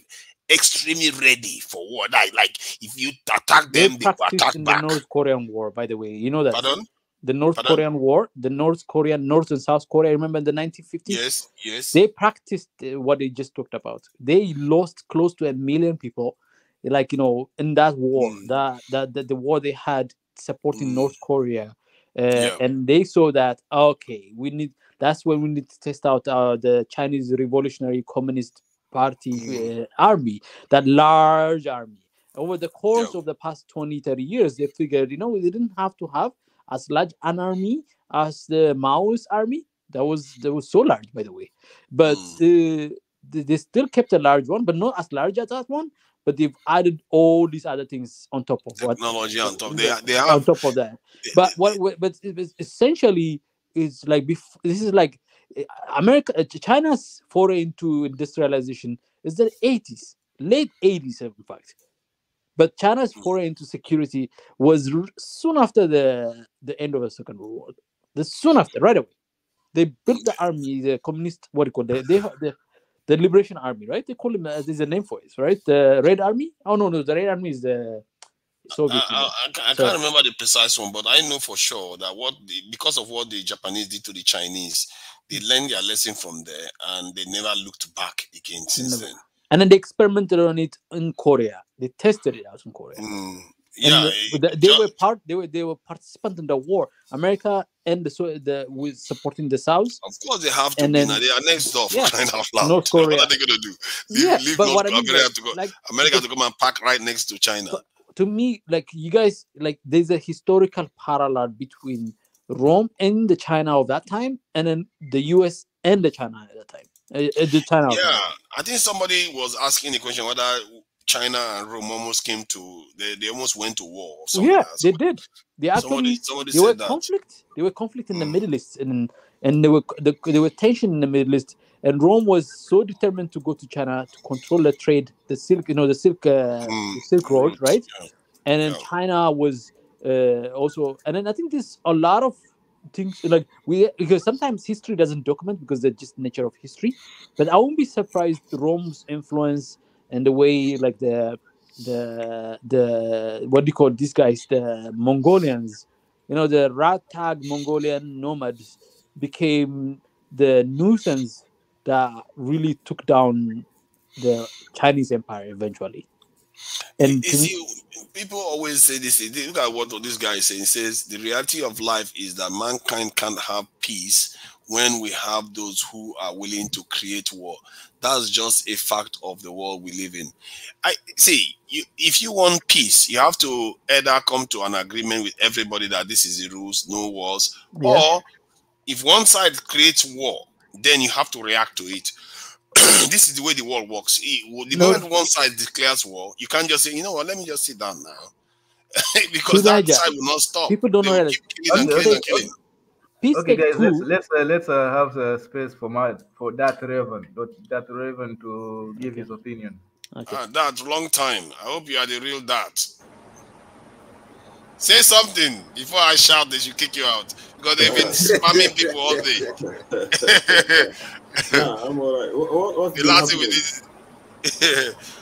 extremely ready for war. Like if you attack them, they will attack in back. The North Korean War, by the way, you know that. Pardon? The North Korean War, the North and South Korea. Remember in the 1950s? Yes. They practiced what they just talked about. They lost close to 1 million people, like in that war, the war they had supporting North Korea, and they saw that that's when we need to test out the Chinese Revolutionary Communist Party army, that large army. Over the course of the past 20-30 years, they figured we didn't have to have as large an army as the Maoist army. That was so large, by the way, but they still kept a large one, but not as large as that one. But they've added all these other things on top of technology on top. They have on top of that. But but essentially is like this is like China's foray into industrialization is the 80s, late 80s, in fact. But China's foray into security was soon after the end of the Second World War. Soon after, right away, they built the army, the communist, what do you call it? The Liberation Army, right? They call them. There's a name for it, right? The Red Army. Oh no, the Red Army is the Soviet. I can't remember the precise one, but I know for sure that because of what the Japanese did to the Chinese, they learned their lesson from there, and they never looked back again since then. And then they experimented on it in Korea. They tested it out in Korea. They were participants in the war. America and with supporting the South. Of course, they have to. They are next door. Kind of loud. North Korea. What are they gonna do? Leave but North what I mean, America to come and park right next to China. To me, you guys, there's a historical parallel between Rome and the China of that time, and then the U.S. and the China at that time. I think somebody was asking the question whether China and Rome almost came to they almost went to war. They did. They actually there were conflict in the Middle East, and there were tension in the Middle East, and Rome was so determined to go to China to control the trade, the Silk Road, right? And then China was also, and then I think there's a lot of things because sometimes history doesn't document because they're just nature of history. But I won't be surprised Rome's influence and the way the what do you call these guys, the Mongolians, the ragtag Mongolian nomads became the nuisance that really took down the Chinese Empire eventually. And people always say this. Look at what this guy is saying. He says the reality of life is that mankind can't have peace when we have those who are willing to create war. That's just a fact of the world we live in. I see. If you want peace, you have to either come to an agreement with everybody that this is the rules, no wars, or if one side creates war, then you have to react to it. This is the way the world works. The moment one side declares war, you can't just say, you know what, let me just sit down now. Because that side will not stop. People don't know killing. Okay, guys, let's have space for that Raven to give his opinion. That long time. I hope you are the real dat. Say something before I shout. They should kick you out because they've been spamming people all day. Nah, I'm alright. What's the last thing with this?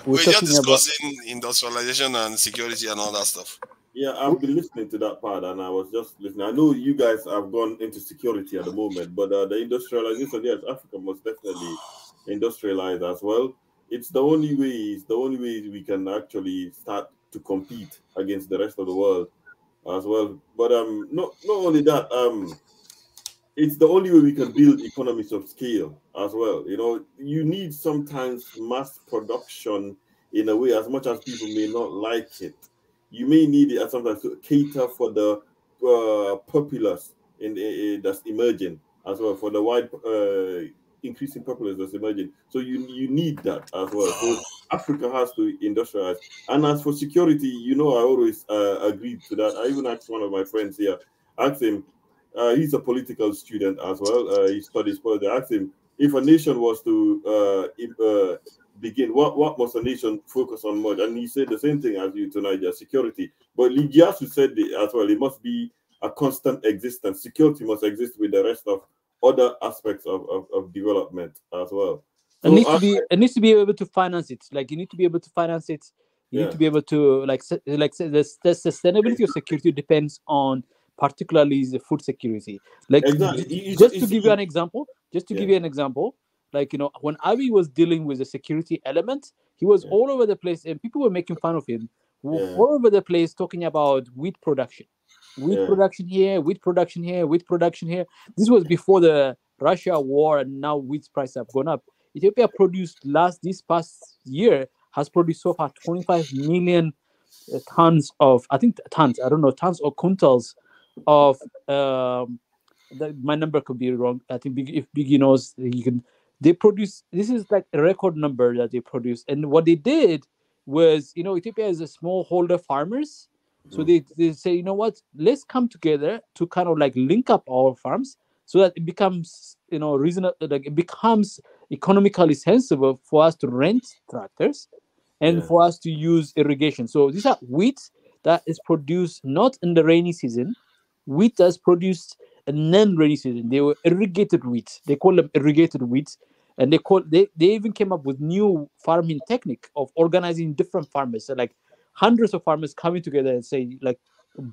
We're just discussing industrialization and security and all that stuff. Yeah, I've been listening to that part, and I was just listening. I know you guys have gone into security at the moment, but the industrialization, yes, Africa must definitely industrialize as well. It's the only way we can actually start to compete against the rest of the world as well. But not only that, it's the only way we can build economies of scale as well. You need sometimes mass production in a way, as much as people may not like it. You may need it sometimes to cater for the populace that's emerging as well, for the wide increasing populace that's emerging. So you need that as well. So Africa has to industrialize. And as for security, you know, I always agreed to that. I even asked one of my friends here, asked him, he's a political student as well. He studies politics. I asked him, if a nation was to begin, what must a nation focus on more? And he said the same thing as you tonight, security. But Ligiasu said as well, it must be a constant existence. Security must exist with the rest of other aspects of development as well. So it needs to be able to finance it. Like you need to be able to finance it. You need to be able to the sustainability of security depends on particularly the food security. Like exactly. Just to give you an example, like, you know, when Abiy was dealing with the security element, he was all over the place and people were making fun of him. All over the place talking about wheat production. Wheat production here, wheat production here, wheat production here. This was before the Russia war, and now wheat prices have gone up. Ethiopia produced this past year has produced so far 25 million tons of, I don't know, tons or quintals of, my number could be wrong. I think if Biggie knows, they produce, this is like a record number that they produce. And what they did was, you know, Ethiopia is a smallholder farmers. So they say, you know what, let's come together to kind of like link up our farms so that it becomes, you know, reasonable, like it becomes economically sensible for us to rent tractors and for us to use irrigation. So these are wheat that is produced not in the rainy season. Wheat that's produced in non-rainy season. They were irrigated wheat. They call them irrigated wheat. And they even came up with new farming technique of organizing different farmers. So like hundreds of farmers coming together and say, like,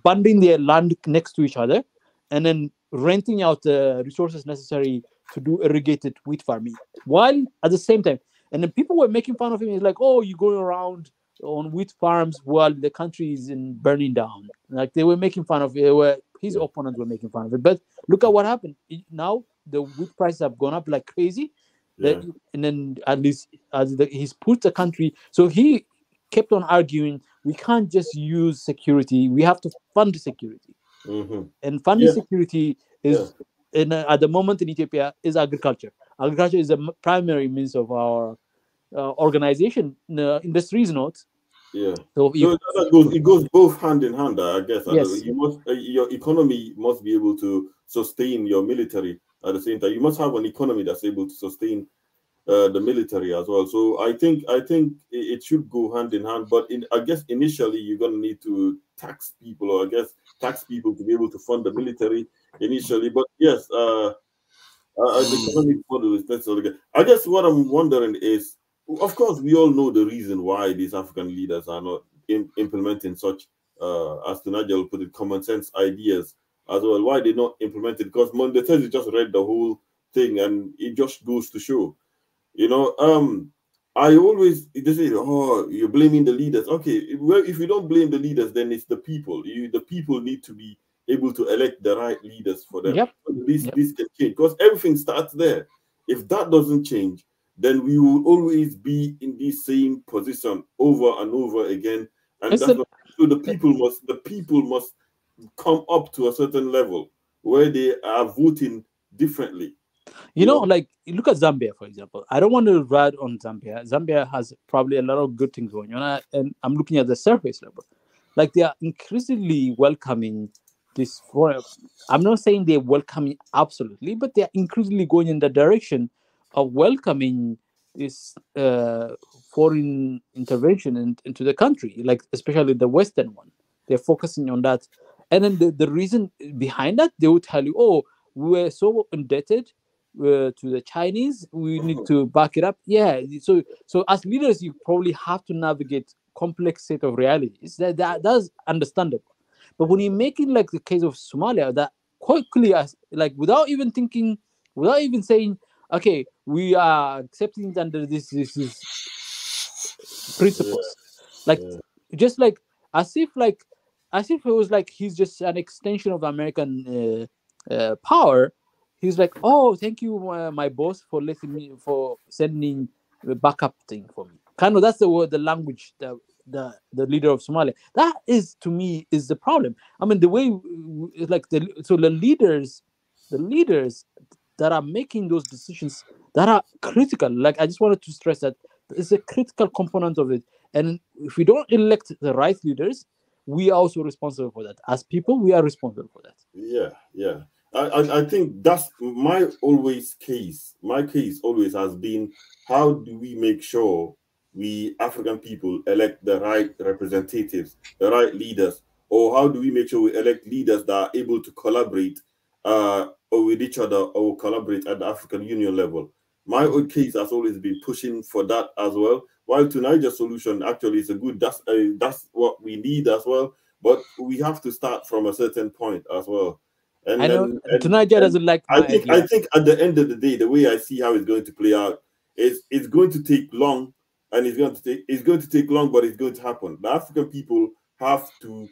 bundling their land next to each other and then renting out the resources necessary to do irrigated wheat farming, while at the same time, and then people were making fun of him. He's like, oh, you go around on wheat farms while the country is in burning down. Like they were making fun of it. His opponents were making fun of it. But look at what happened. Now the wheat prices have gone up like crazy. And then at least he's put the country. So he kept on arguing, we can't just use security. We have to fund security. And funding security is, at the moment in Ethiopia, is agriculture. Agriculture is the primary means of our organization. Industry is not. So it goes both hand in hand, I guess. Yes. You must, your economy must be able to sustain your military at the same time. You must have an economy that's able to sustain the military as well. So I think it should go hand in hand. But I guess initially you're going to need to tax people, or I guess tax people to be able to fund the military initially. But yes, the economic model is necessary. I guess what I'm wondering is, of course, we all know the reason why these African leaders are not implementing such, as Nigel put it, common sense ideas as well. Why they not implement it? Because Mwenda Tezi just read the whole thing, and it just goes to show. You know, I always, they say, oh, you're blaming the leaders. Okay, well, if you don't blame the leaders, then it's the people. The people need to be able to elect the right leaders for them. So this can change, because everything starts there. If that doesn't change, then we will always be in the same position over and over again. And so the people must come up to a certain level where they are voting differently. You know, like look at Zambia, for example. I don't want to ride on Zambia. Zambia has probably a lot of good things going on, and I'm looking at the surface level. Like they are increasingly welcoming this foreign. I'm not saying they're welcoming absolutely, but they are increasingly going in the direction of welcoming this foreign intervention into the country, like especially the Western one. They're focusing on that, and then the reason behind that, they will tell you, oh, we were so indebted to the Chinese, we need to back it up. Yeah, so as leaders, you probably have to navigate complex set of realities. That's understandable. But when you're making like the case of Somalia, that quite clear, like without even thinking, without even saying, okay, we are accepting it under this principles, just like as if it was like he's just an extension of American power. He's like, oh, thank you, my boss, for sending the backup thing for me. Kind of, that's the language that the leader of Somalia. That is, to me, is the problem. I mean, the way, like the leaders that are making those decisions, that are critical. Like, I just wanted to stress that it's a critical component of it. And if we don't elect the right leaders, we are also responsible for that. As people, we are responsible for that. Yeah, yeah. I think that's my case. My case always has been, how do we make sure we African people elect the right representatives, the right leaders, or how do we make sure we elect leaders that are able to collaborate or with each other or collaborate at the African Union level? My own case has always been pushing for that as well. While Tunisia's solution actually is a good, that's what we need as well. But we have to start from a certain point as well. And I know then Tunisia doesn't like my idea. I think at the end of the day, the way I see how it's going to play out is it's going to take long, and it's going to take long, but it's going to happen. The African people have to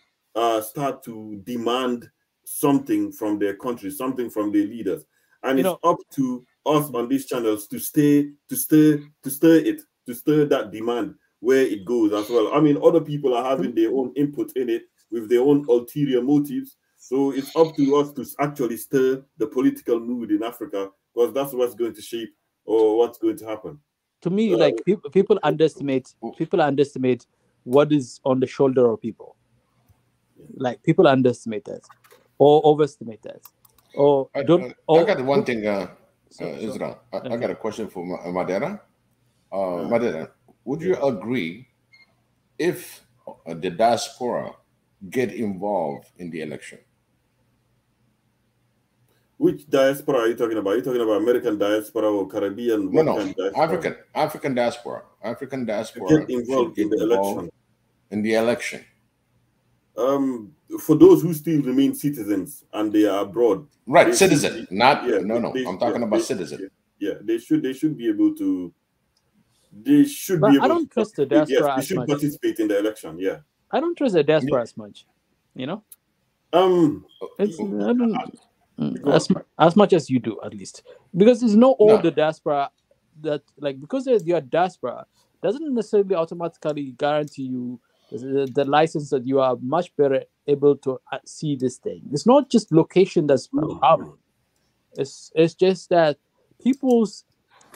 start to demand something from their country, something from their leaders, and it's up to us on these channels to stir that demand where it goes as well. I mean, other people are having their own input in it with their own ulterior motives. So it's up to us to actually stir the political mood in Africa, because that's what's going to shape or what's going to happen. To me, like people underestimate what is on the shoulder of people. Like, people underestimate that or overestimate that. Or I got one thing, Israel. I got a question for Madera. Madera, would you agree if the diaspora get involved in the election? Which diaspora are you talking about? Are you talking about American diaspora or Caribbean? No, African diaspora. African diaspora get involved in the election. In the election. For those who still remain citizens and they are abroad. Right, citizen. I'm talking about citizen. Yeah, they should be able to. I don't trust the diaspora as much. They should participate in the election. Yeah. I don't trust the diaspora as much. You know. As much as you do, at least, because it's not all the diaspora that, like, because you're a diaspora doesn't necessarily automatically guarantee you the license that you are much better able to see this thing. It's not just location that's a problem. It's just that people's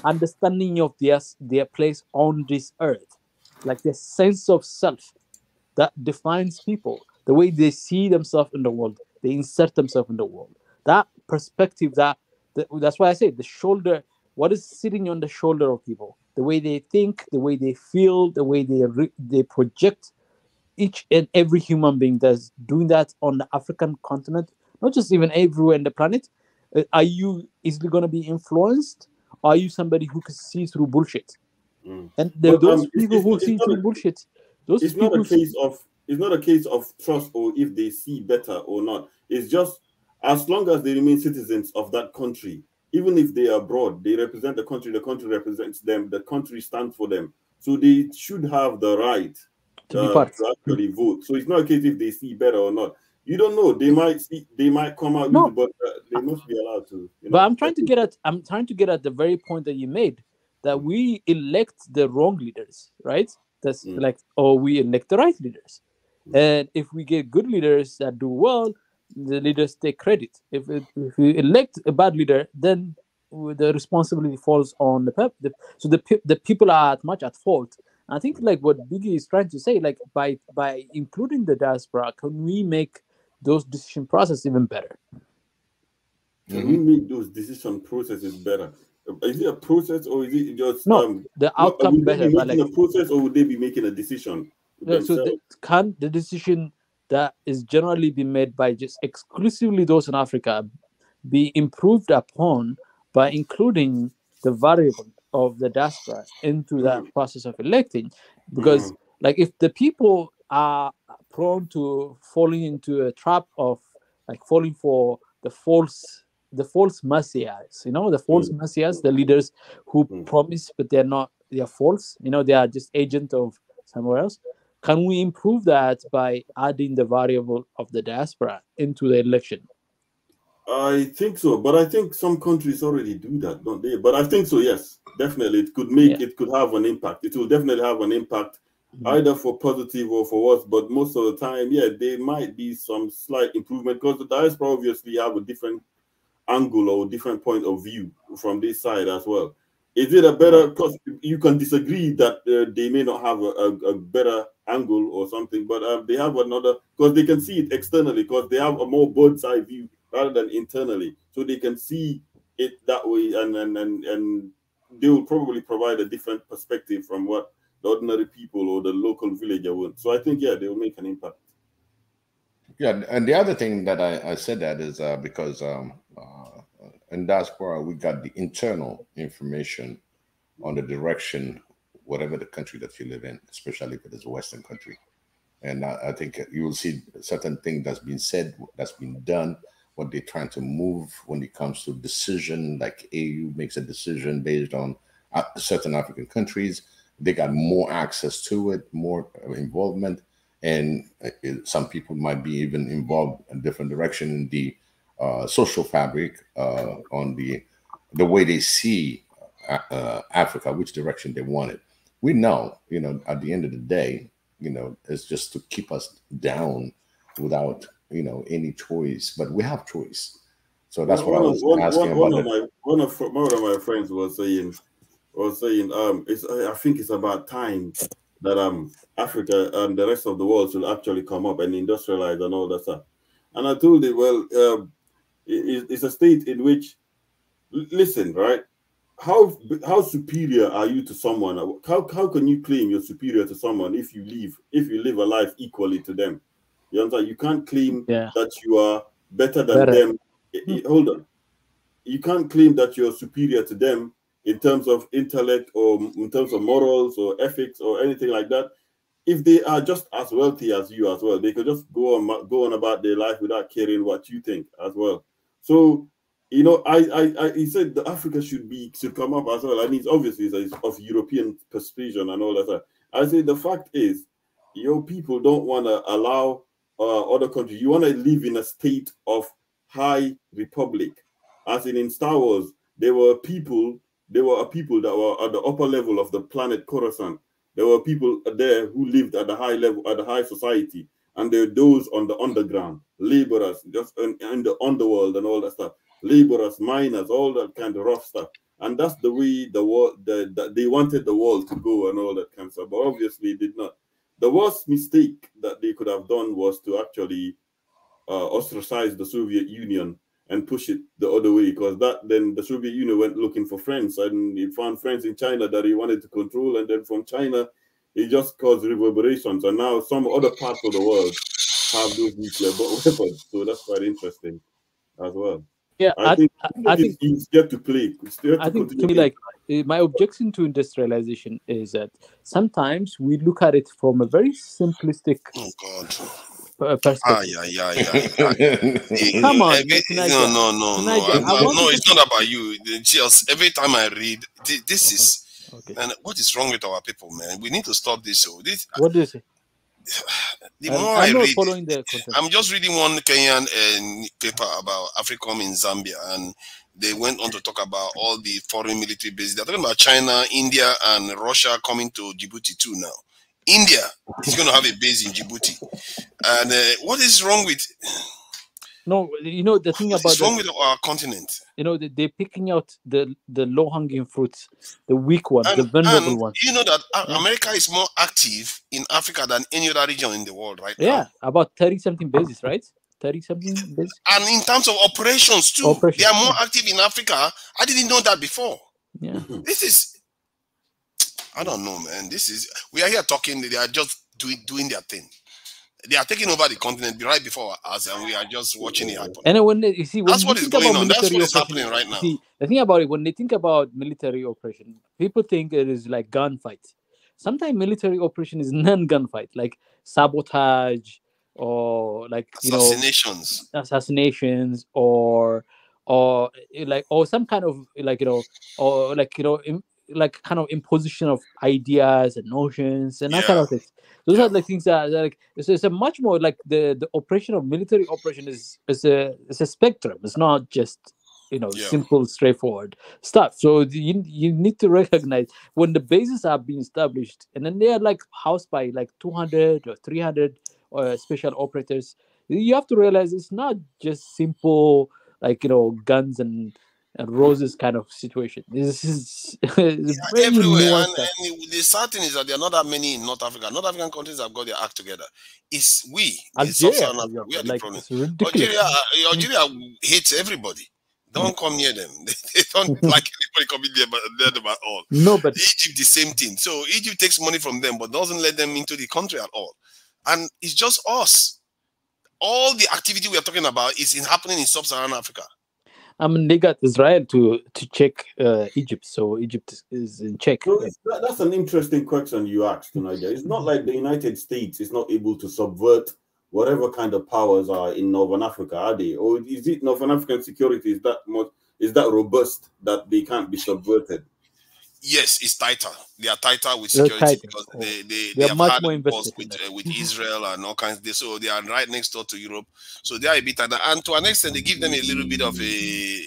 understanding of their place on this earth, like the sense of self that defines people, the way they see themselves in the world, they insert themselves in the world. That perspective, that's why I say the shoulder, what is sitting on the shoulder of people, the way they think, the way they feel, the way they project. Each and every human being that's doing that on the African continent, not just even everywhere in the planet. Are you easily going to be influenced? Or are you somebody who can see through bullshit? And those people who see through bullshit, it's not a case of trust or if they see better or not. It's just, as long as they remain citizens of that country, even if they are abroad, they represent the country represents them, the country stands for them. So they should have the right to actually vote. So it's not a case if they see better or not. You don't know. They might come out, but they must be allowed to. But I'm trying to get at the very point that you made, that we elect the wrong leaders, right? That's we elect the right leaders. And if we get good leaders that do well, the leaders take credit. If we elect a bad leader, then the responsibility falls on the people are as much at fault. And I think, like, what Biggie is trying to say, like, by including the diaspora, can we make those decision processes even better? Can we make those decision processes better? Is it a process, or is it just the outcome better? Would they be making a process, or would they be making a decision? Can the decision that is generally be made by just exclusively those in Africa be improved upon by including the variable of the diaspora into that process of electing? Because like, if the people are prone to falling into a trap of, like, falling for the false messiahs, the false messiahs, the leaders who promise but they are false, they are just agent of somewhere else. Can we improve that by adding the variable of the diaspora into the election? I think so, but I think some countries already do that, don't they? But I think so, yes, definitely. It could have an impact. It will definitely have an impact, either for positive or for worse. But most of the time, there might be some slight improvement, because the diaspora obviously have a different angle or different point of view from this side as well. Is it a better, because you can disagree that they may not have a better angle or something, but they have another, because they can see it externally, because they have a more bird's eye view rather than internally, so they can see it that way, and they will probably provide a different perspective from what the ordinary people or the local villager would. So I think, yeah, they will make an impact. Yeah, and the other thing that I said that is because in diaspora we got the internal information on the direction, whatever the country that you live in, especially if it is a Western country. And I think you will see certain things that's been said, that's been done, what they're trying to move when it comes to decision, like AU makes a decision based on certain African countries. They got more access to it, more involvement. And some people might be even involved in different direction in the social fabric, on the way they see Africa, which direction they want it. We know, at the end of the day, it's just to keep us down without, any choice. But we have choice. So that's what I was asking about. One of my friends was saying, I think it's about time that Africa and the rest of the world should actually come up and industrialize and all that stuff. And I told him, well, it's a state in which, listen, right? How superior are you to someone? How can you claim you're superior to someone if you live a life equally to them? You understand? You can't claim that you are better than them. Hold on. You can't claim that you're superior to them in terms of intellect or in terms of morals or ethics or anything like that. If they are just as wealthy as you as well, they could just go on about their life without caring what you think as well. So, he said that Africa should come up as well. And it's obviously it's of European persuasion and all that stuff. I say the fact is, your people don't want to allow other countries. You want to live in a state of high republic, as in Star Wars. There were people that were at the upper level of the planet Coruscant. There were people there who lived at the high level, at the high society, and there are those on the underground, laborers, just in the underworld and all that stuff. Laborers, miners, all that kind of rough stuff. And that's the way they wanted the world to go and all that kind of stuff. But obviously it did not. The worst mistake that they could have done was to actually ostracize the Soviet Union and push it the other way, because then the Soviet Union went looking for friends, and he found friends in China that he wanted to control, and then from China, it just caused reverberations, and now some other parts of the world have those nuclear weapons. So that's quite interesting as well. Yeah, I think it's yet to play. I think to me, like, my objection to industrialization is that sometimes we look at it from a very simplistic perspective. Come on, no, it's not about you. Just every time I read, this is, and what is wrong with our people, man? We need to stop this. So what do you say? The more I read, I'm just reading one Kenyan paper about AFRICOM in Zambia, and they went on to talk about all the foreign military bases. They're talking about China, India, and Russia coming to Djibouti too now. India is going to have a base in Djibouti. And what is wrong with... No, the thing about... What's wrong with our continent? They're picking out the low-hanging fruits, the weak ones, the vulnerable ones. You know that America is more active in Africa than any other region in the world right now. Yeah, about 30-something bases, right? 30-something bases. And in terms of operations too, they are more active in Africa. I didn't know that before. Yeah. This is... I don't know, man. We are here talking, they are just doing their thing. They are taking over the continent right before us, and we are just watching it happen. And that's what is going on. That's what is happening right now. See, the thing about it, when they think about military operation, people think it is like gunfights. Sometimes military operation is non-gunfight, like sabotage or like assassinations or some kind of like kind of imposition of ideas and notions and that kind of things. Those are like things that are like it's a much more like the operation of military operation is a spectrum. It's not just simple straightforward stuff. So you need to recognize when the bases are being established and then they are like housed by like 200 or 300 special operators. You have to realize it's not just simple guns and and roses kind of situation. This is very everywhere. nuanced. And the sad thing is that there are not that many in North Africa. North African countries have got their act together. It's we, the Algeria, Sub-Saharan for Africa, we are example, the like problem. it's ridiculous. Algeria hates everybody. Don't come near them. They don't like anybody coming near them at all. No, but Egypt, the same thing. So Egypt takes money from them, but doesn't let them into the country at all. And it's just us. All the activity we are talking about is happening in Sub-Saharan Africa. I mean, they got Israel to check Egypt, so Egypt is in check. So that's an interesting question you asked, Niger. It's not like the United States is not able to subvert whatever kind of powers are in Northern Africa, are they? Or is it Northern African security is that robust that they can't be subverted? Yes, it's tighter. They are tighter with security because they have much had more wars invested with Israel and all kinds. So they are right next door to Europe. So they are a bit tighter, and to an extent, they give them a little bit of a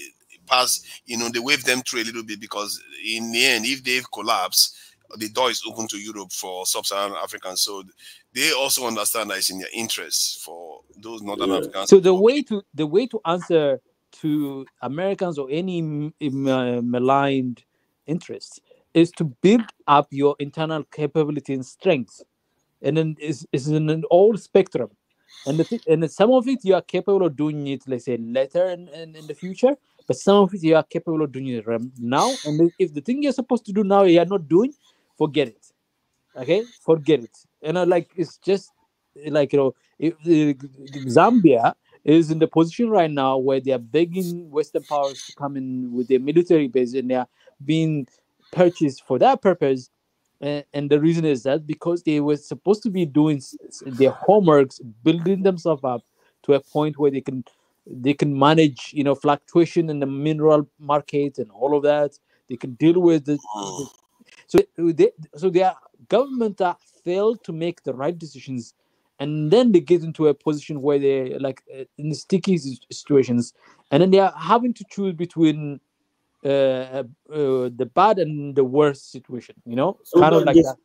pass. They wave them through a little bit because in the end, if they collapse, the door is open to Europe for Sub-Saharan Africans. So they also understand that it's in their interest for those Northern Africans. So the way to answer to Americans or any maligned interests is to build up your internal capability and strength, and then is in an all spectrum, and some of it you are capable of doing it, let's say, later in the future, but some of it you are capable of doing it now. And if the thing you're supposed to do now you are not doing, forget it. Okay, forget it. Like it's just like if Zambia is in the position right now where they are begging Western powers to come in with their military base, and they are being purchased for that purpose. And the reason is that because they were supposed to be doing their homeworks, building themselves up to a point where they can manage fluctuation in the mineral market and all of that. They can deal with so their government failed to make the right decisions, and then they get into a position where they're like in sticky situations, and then they are having to choose between the bad and the worst situation, So kind of like that.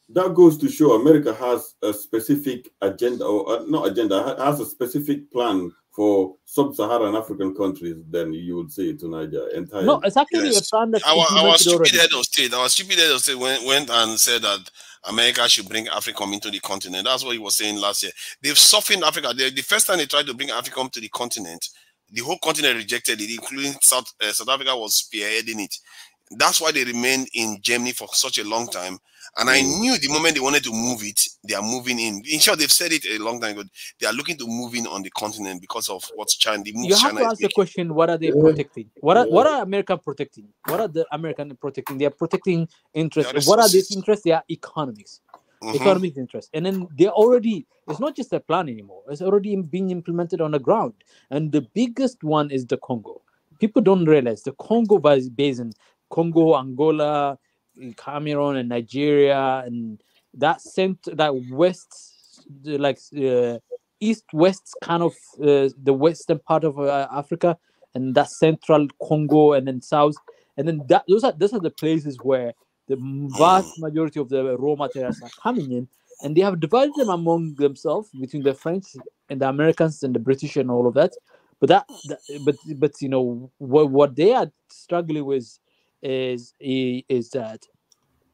That goes to show America has a specific agenda, or not agenda, has a specific plan for sub-Saharan African countries. Then you would say to Niger entirely. No, it's actually a plan that's our stupid already. head of state went and said that America should bring AFRICOM into the continent. That's what he was saying last year. They've softened Africa. The first time they tried to bring AFRICOM to the continent, the whole continent rejected it, including South Africa was spearheading it. That's why they remained in Germany for such a long time. And I knew the moment they wanted to move it, they are moving in. In short, they've said it a long time ago. They are looking to move in on the continent because of what's China. You have to ask the question: what are they protecting? What are America protecting? What are the American protecting? They are protecting interests. What are these interests? They are economics. Economic interest. And then it's not just a plan anymore. It's already being implemented on the ground. And the biggest one is the Congo. People don't realize the Congo basin, Congo, Angola, Cameroon, and Nigeria, and that west, like east-west kind of the western part of Africa, and that central Congo, and then south, and then those are the places where the vast majority of the raw materials are coming in, and they have divided them among themselves between the French and the Americans and the British and all of that. But what they are struggling with is that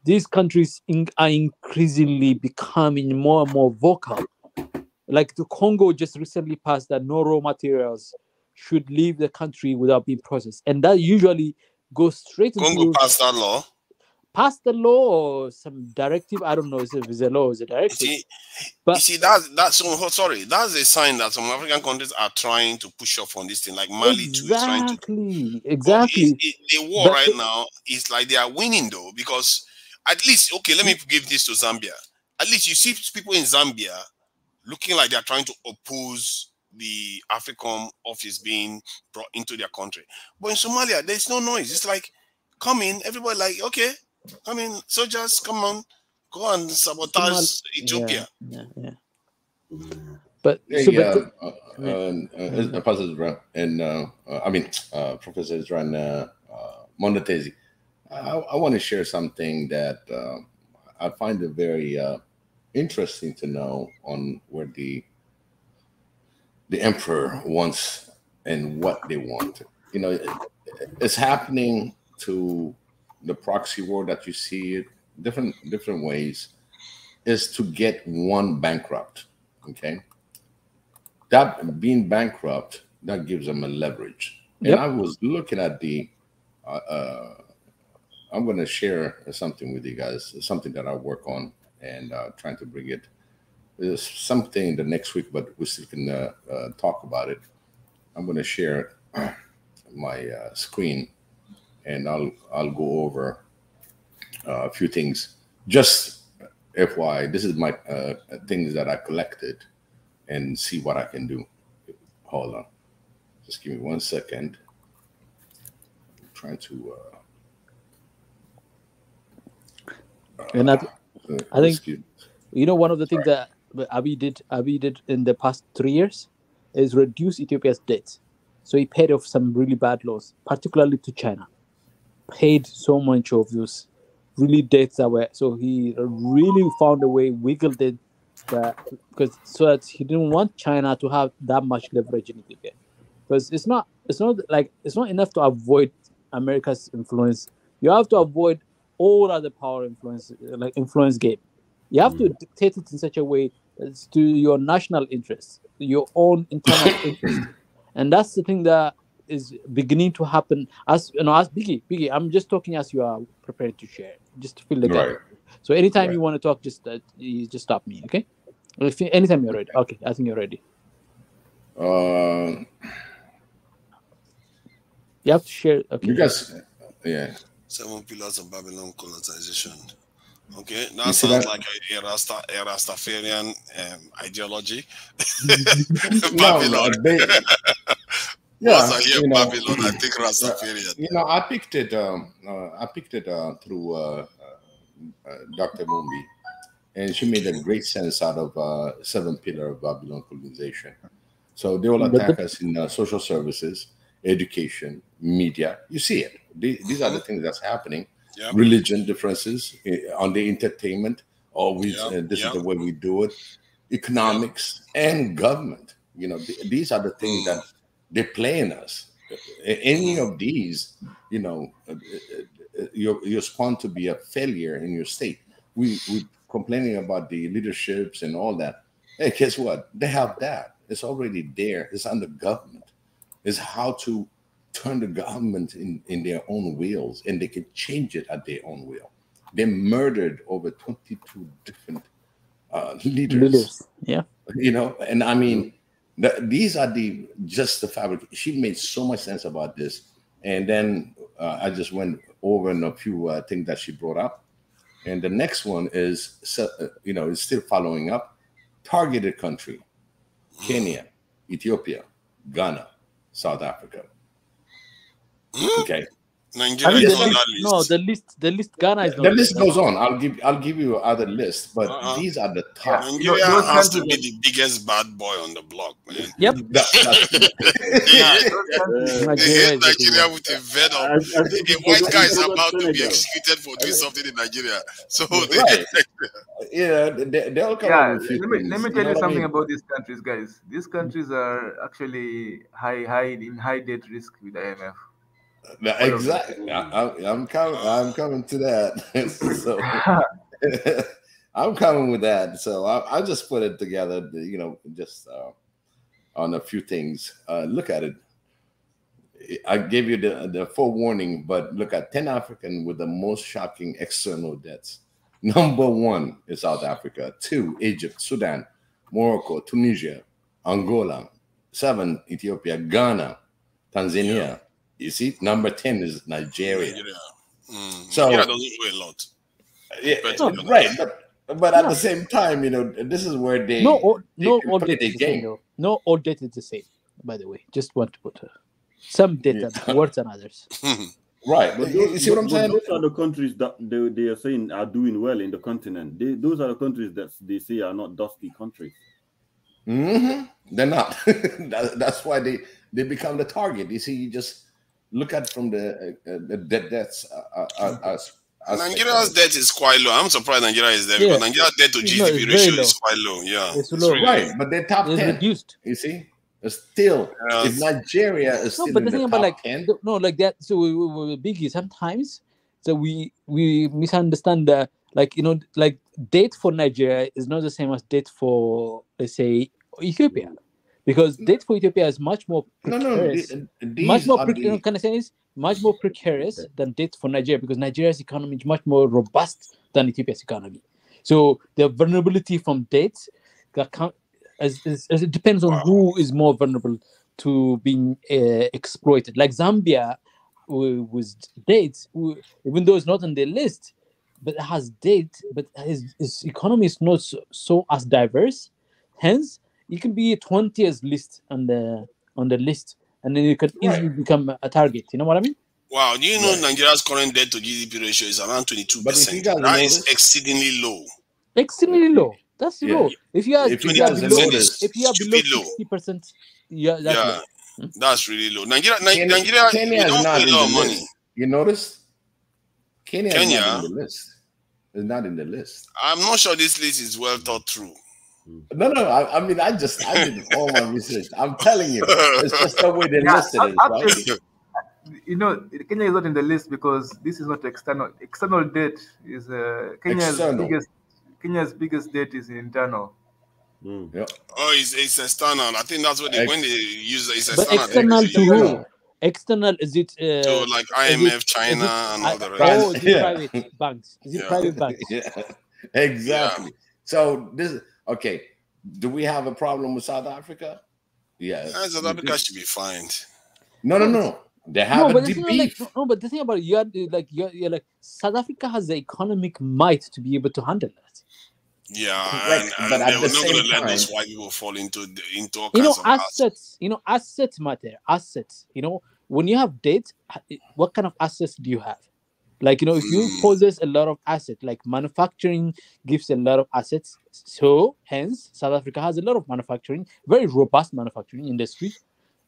these countries are increasingly becoming more and more vocal. Like the Congo just recently passed that no raw materials should leave the country without being processed, and that usually goes straight into Congo passed that law. Passed the law or some directive. I don't know if it's a law or a directive. That's a sign that some African countries are trying to push off on this thing, like Mali too is trying to. Exactly. The war right now is like they are winning though, because at least, okay, let me give this to Zambia. At least you see people in Zambia looking like they are trying to oppose the AFRICOM office being brought into their country. But in Somalia, there's no noise. It's like, come in, everybody like, okay, come in, soldiers, come on, go and sabotage Ethiopia. Yeah. But Professor Isran, Mwenda Tezi, I want to share something that I find it very interesting to know on where the emperor wants and what they want. it's happening to the proxy war that you see it different ways, is to get one bankrupt. Okay, that being bankrupt, that gives them a leverage. And I was looking at the I'm going to share something with you guys, something that I work on and trying to bring it. There's something the next week, but we still can talk about it. I'm going to share my screen, and I'll go over a few things. Just FYI, this is my things that I collected, and see what I can do. Hold on, just give me 1 second. I'm trying to. And I think one of the things that Abiy did in the past 3 years is reduce Ethiopia's debt. So he paid off some really bad loans, particularly to China. Paid so much of those really debts that were. So he really found a way, wiggled it, because so that he didn't want China to have that much leverage in Ethiopia. Because it's not enough to avoid America's influence. You have to avoid all other power influence game. You have to dictate it in such a way as to your national interests, your own internal interest, and that's the thing that is beginning to happen. As Biggie, I'm just talking as you are prepared to share, just to fill the gap. So anytime you want to talk, you just stop me, okay? Anytime you're ready. Okay, I think you're ready. You have to share. Okay. You guys, yeah. 7 pillars of Babylon colonization. Okay, that sounds like a Rastafarian ideology. Babylon. Once I hear Babylon, I think Rastafarian. I picked it. Through Dr. Mumbi, and she made a great sense out of 7 pillars of Babylon colonization. So they will attack us in social services, education, media. You see it. These are the things that's happening. Yep. Religion differences on the entertainment. Always, this is the way we do it. Economics and government. These are the things that they play in us. Any of these, you're spawned to be a failure in your state. We complaining about the leaderships and all that. Hey, guess what? They have that. It's already there. It's under government. It's how to turn the government in their own wheels, and they can change it at their own will. They murdered over 22 different leaders. Yeah. And I mean, these are just the fabric. She made so much sense about this. And then I just went over in a few things that she brought up. And the next one is, is still following up. Targeted country: Kenya, Ethiopia, Ghana, South Africa. Okay. Nigeria is on that list. No, the list Ghana is not. The list goes on. I'll give you other lists, but these are the top. Nigeria has to be the biggest bad boy on the block, man. Yep. Nigeria with a venom. A white guy is about to be executed for doing something in Nigeria. So they'll come. Let me tell you something about these countries, guys. These countries are actually high debt risk with IMF. Exactly. I'm coming to that. So I'm coming with that. So I just put it together, just on a few things. Look at it. I gave you the forewarning, but look at 10 African with the most shocking external debts. Number 1 is South Africa. 2, Egypt, Sudan, Morocco, Tunisia, Angola. 7, Ethiopia, Ghana, Tanzania. Yeah. You see, number 10 is Nigeria. So Nigeria doesn't do a lot. Right, but at the same time, this is where they all debt is the same. No, all debt is the same. By the way, just want to put some debt are worse than others. Right. But you see what I'm saying? Those are the countries that they are saying are doing well in the continent. Those are the countries that they say are not dusty countries. They're not. That's why they become the target. You see, you just look at from the debts. Nigeria's debt is quite low. I'm surprised Nigeria is there because Nigeria's debt to GDP ratio is quite low. Yeah, it's low. Right, but they're top 10. Reduced. You see, Still, if Nigeria is still but in the the thing about top 10, like that. So we Biggie sometimes. So we misunderstand the like date for Nigeria is not the same as date for, let's say, Ethiopia, because date for Ethiopia is much more precarious. Can I say this? Much more precarious than date for Nigeria, because Nigeria's economy is much more robust than Ethiopia's economy. So the vulnerability from dates as it depends on who is more vulnerable to being exploited. Like Zambia with dates, even though it's not on the list, but it has dates, but his economy is not so as diverse. Hence, you can be 20th list on the list, and then you can easily become a target. You know what I mean? Wow, do you know Nigeria's current debt to GDP ratio is around 22%? That is exceedingly low. Exceedingly low. That's low. If you are below 60%, that's low. That's really low. Nigeria Kenya is not in the list. You notice? Kenya is not in the list. It's not in the list. I'm not sure this list is well thought through. No. I mean, I did all my research. I'm telling you, it's just the way they listed it, right? You know, Kenya is not in the list because this is not external. External debt is Kenya's biggest debt is internal. Yep. Oh, it's external. I think that's what when they use it's external. But external to who? External, is it so like IMF, China, and all the rest? Oh, is it private banks? Is it private banks? Yeah, exactly. Yeah. So okay. Do we have a problem with South Africa? Yeah. South Africa should be fine. No. They have but the thing about it, you're like South Africa has the economic might to be able to handle that. Yeah, and but they were not going to let those white people fall into all kinds of assets. Assets matter. Assets. When you have debt, what kind of assets do you have? Like, if you possess a lot of assets, like manufacturing gives a lot of assets. So hence, South Africa has a lot of manufacturing, very robust manufacturing industry,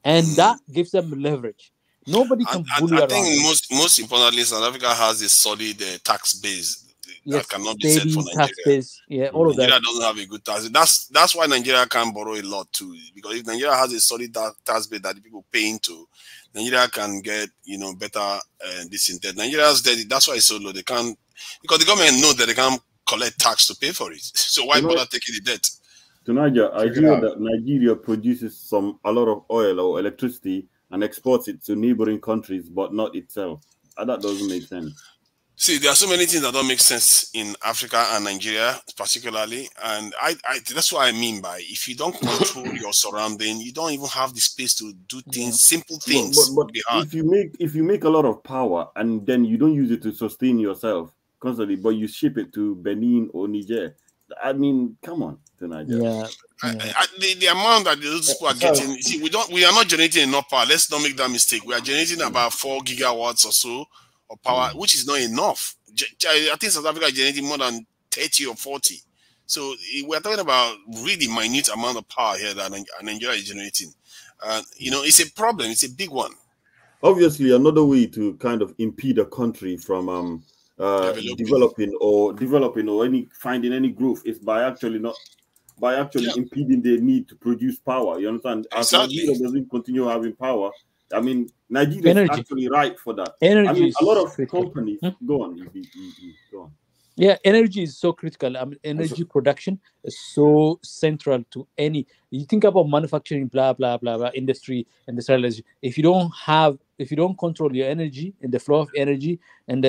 and that gives them leverage. Nobody can bully around. I think most importantly, South Africa has a solid tax base that cannot be set for Nigeria. Tax base. Yeah, all of that. Nigeria doesn't have a good tax. That's why Nigeria can borrow a lot too. Because if Nigeria has a solid tax base that the people pay into, Nigeria can get better this intent. Nigeria's debt. That's why it's so low. They can't, because the government know that they can't collect tax to pay for it. So why bother taking the debt? To Niger, I hear that Nigeria produces a lot of oil or electricity and exports it to neighboring countries, but not itself. That doesn't make sense. See, there are so many things that don't make sense in Africa and Nigeria, particularly, and I that's what I mean by if you don't control your surrounding, you don't even have the space to do things, simple things. But if you make a lot of power and then you don't use it to sustain yourself constantly, but you ship it to Benin or Niger, I mean, come on, to Nigeria. The amount that those people are getting, see, we are not generating enough power. Let's not make that mistake. We are generating about 4 gigawatts or so of power, which is not enough. I think South Africa is generating more than 30 or 40. So we're talking about really minute amount of power here that Nigeria is generating. It's a problem. It's a big one. Obviously, another way to kind of impede a country from developing or finding any growth is by actually impeding their need to produce power. You understand? As Nigeria doesn't continue having power, I mean, Nigeria is actually right for that. Energy, I mean, a lot of companies go on. Yeah, energy is so critical. I mean, energy production is so central to any. You think about manufacturing, blah blah blah blah, industry, industrialization. If you don't control your energy and the flow of energy, and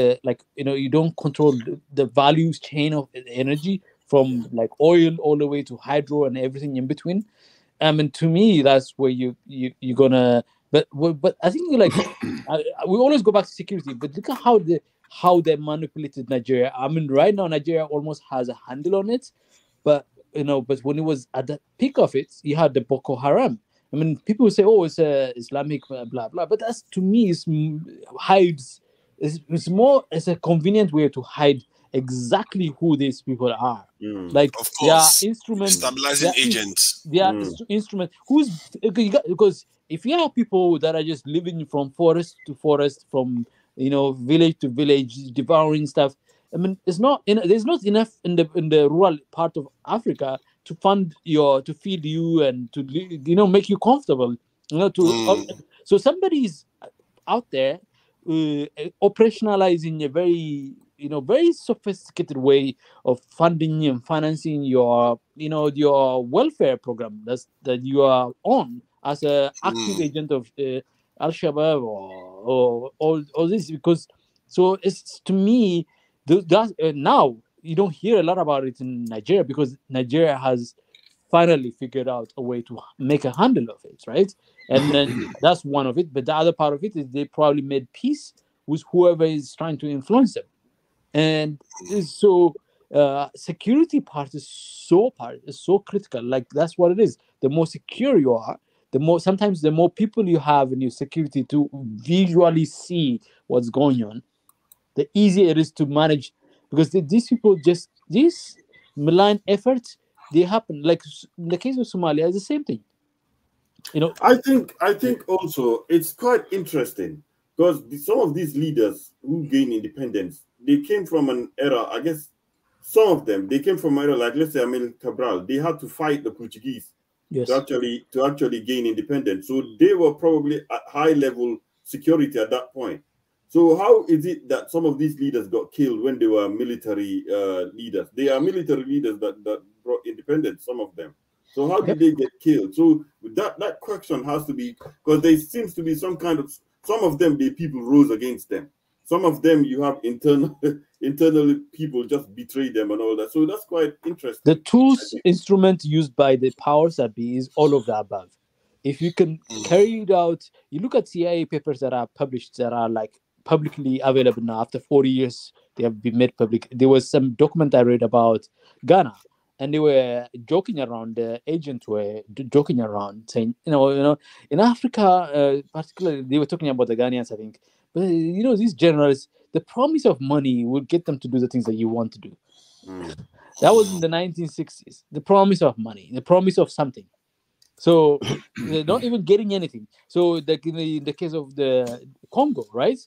you don't control the values chain of energy from like oil all the way to hydro and everything in between. I mean, to me, that's where you're gonna. But I think we always go back to security. But look at how they manipulated Nigeria. I mean, right now Nigeria almost has a handle on it, but when it was at the peak of it, you had the Boko Haram. I mean, people say, "Oh, it's Islamic blah blah," but that's, to me, hides. It's a convenient way to hide exactly who these people are. Like, of course, they are instruments, stabilizing agents. They are instruments. Because if you have people that are just living from forest to forest, from village to village, devouring stuff, I mean, there's not enough in the rural part of Africa to fund to feed you and to make you comfortable. So somebody's out there operationalizing a very very sophisticated way of funding and financing your your welfare program that you are on as an active agent of Al-Shabaab or all this, because so it's to me now you don't hear a lot about it in Nigeria because Nigeria has finally figured out a way to make a handle of it, right? And then that's one of it. But the other part of it is they probably made peace with whoever is trying to influence them. And so security part is so critical. Like that's what it is. The more secure you are, sometimes the more people you have in your security to visually see what's going on, the easier it is to manage, because these people these malign efforts, they happen. Like in the case of Somalia, it's the same thing. I think also it's quite interesting because some of these leaders who gain independence, they came from an era, I guess some of them, they came from an era like, let's say, Amil Cabral. They had to fight the Portuguese to actually gain independence. So they were probably at high level security at that point. So how is it that some of these leaders got killed when they were military leaders? They are military leaders that brought independence, some of them. So how did they get killed? So that question has to be, because there seems to be some of them, the people rose against them. Some of them, you have internal people just betray them and all that. So that's quite interesting. The tools, instrument used by the powers that be is all of the above. If you can carry it out, you look at CIA papers that are published that are like publicly available now. After 40 years, they have been made public. There was some document I read about Ghana, and they were joking around. The agents were joking around, saying, in Africa, particularly, they were talking about the Ghanaians, I think. But these generals, the promise of money will get them to do the things that you want to do. That was in the 1960s. The promise of money, the promise of something. So they're not even getting anything. So in the case of the Congo, right?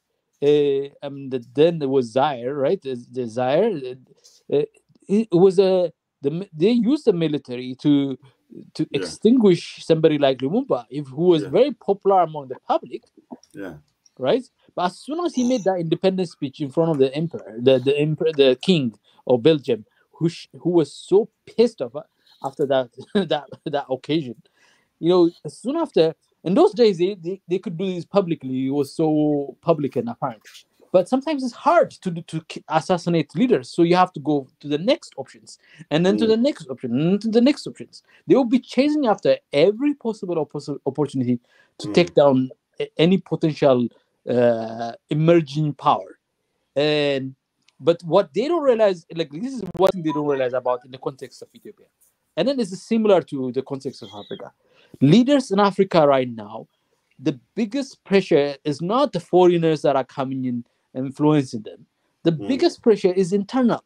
Then there was Zaire, right? The Zaire, it was they used the military to extinguish somebody like Lumumba, who was very popular among the public. Yeah. Right. But as soon as he made that independence speech in front of the emperor, the king of Belgium, who was so pissed off after that that occasion, as soon after, in those days they could do this publicly. It was so public and apparent. But sometimes it's hard to assassinate leaders, so you have to go to the next options, and then to the next option, and to the next options. They will be chasing after every possible opportunity to take down any potential emerging power. But what they don't realize, like this is one thing they don't realize about in the context of Ethiopia, and then this is similar to the context of Africa. Leaders in Africa right now, the biggest pressure is not the foreigners that are coming in influencing them. The biggest pressure is internal.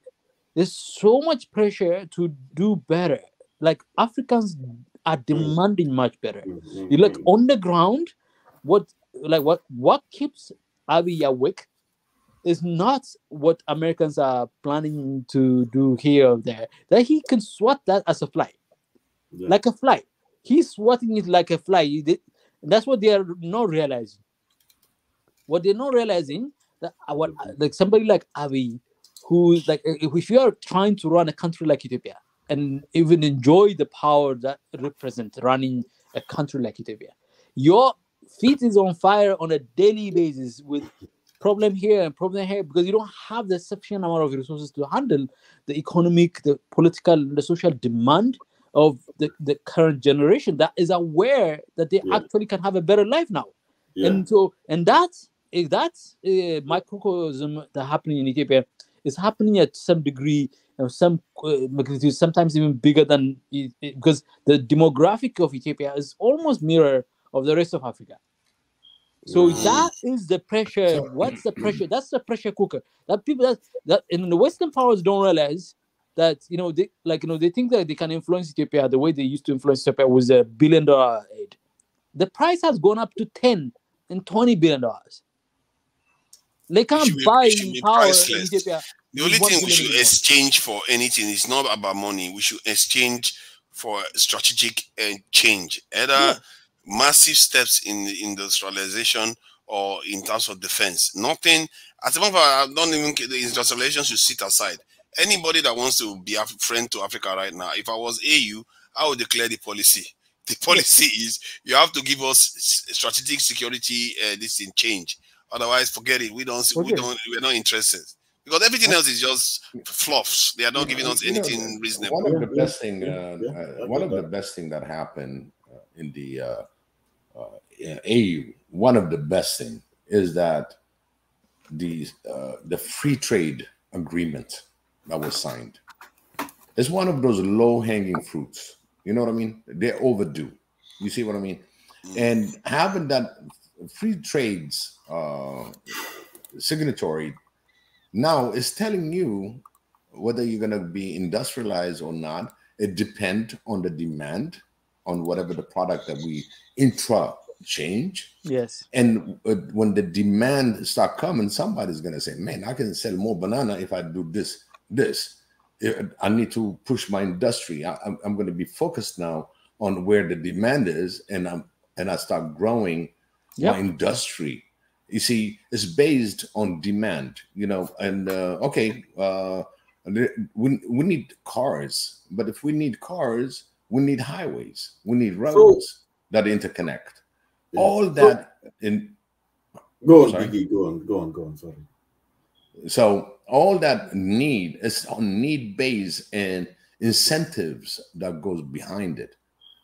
There's so much pressure to do better. Like Africans are demanding much better. You look on the ground, what keeps Abiy awake is not what Americans are planning to do here or there. That he can swat that as a fly, like a fly. He's swatting it like a fly. That's what they are not realizing. What they're not realizing that like somebody like Abiy, who like if you are trying to run a country like Ethiopia and even enjoy the power that represents running a country like Ethiopia, your feet is on fire on a daily basis with problem here and problem here because you don't have the sufficient amount of resources to handle the economic, the political, the social demand of the current generation that is aware that they actually can have a better life now. And that's microcosm that happening in Ethiopia is happening at some degree, some magnitude, sometimes even bigger than because the demographic of Ethiopia is almost mirror of the rest of Africa. So that is the pressure. What's the pressure? That's the pressure cooker. That people that in the Western powers don't realize that they think that they can influence Ethiopia the way they used to influence Ethiopia with $1 billion aid. The price has gone up to $10 and $20 billion. They can't buy power in Ethiopia. The only thing we should exchange for anything is not about money. We should exchange for strategic change, either massive steps in industrialization or in terms of defense. Nothing. At the moment, I don't even the industrialization should sit aside. Anybody that wants to be a friend to Africa right now, if I was AU, I would declare the policy. The policy is you have to give us strategic security this in change. Otherwise, forget it. We're not interested. Because everything else is just fluffs. They are not giving us anything reasonable. One of the best thing, one of the best thing that happened in the AU, one of the best thing is that the free trade agreement that was signed is one of those low hanging fruits. You know what I mean? They're overdue. You see what I mean? And having that free trades signatory now is telling you whether you're going to be industrialized or not. It depends on the demand on whatever the product that we change. Yes. And when the demand start coming, somebody's going to say, man, I can sell more banana if I do this. I need to push my industry. I'm going to be focused now on where the demand is, and I start growing my industry. You see, it's based on demand, and we need cars, but if we need cars, we need highways, we need roads that interconnect. All that Go on, sorry. So all that need is on need base and incentives that goes behind it.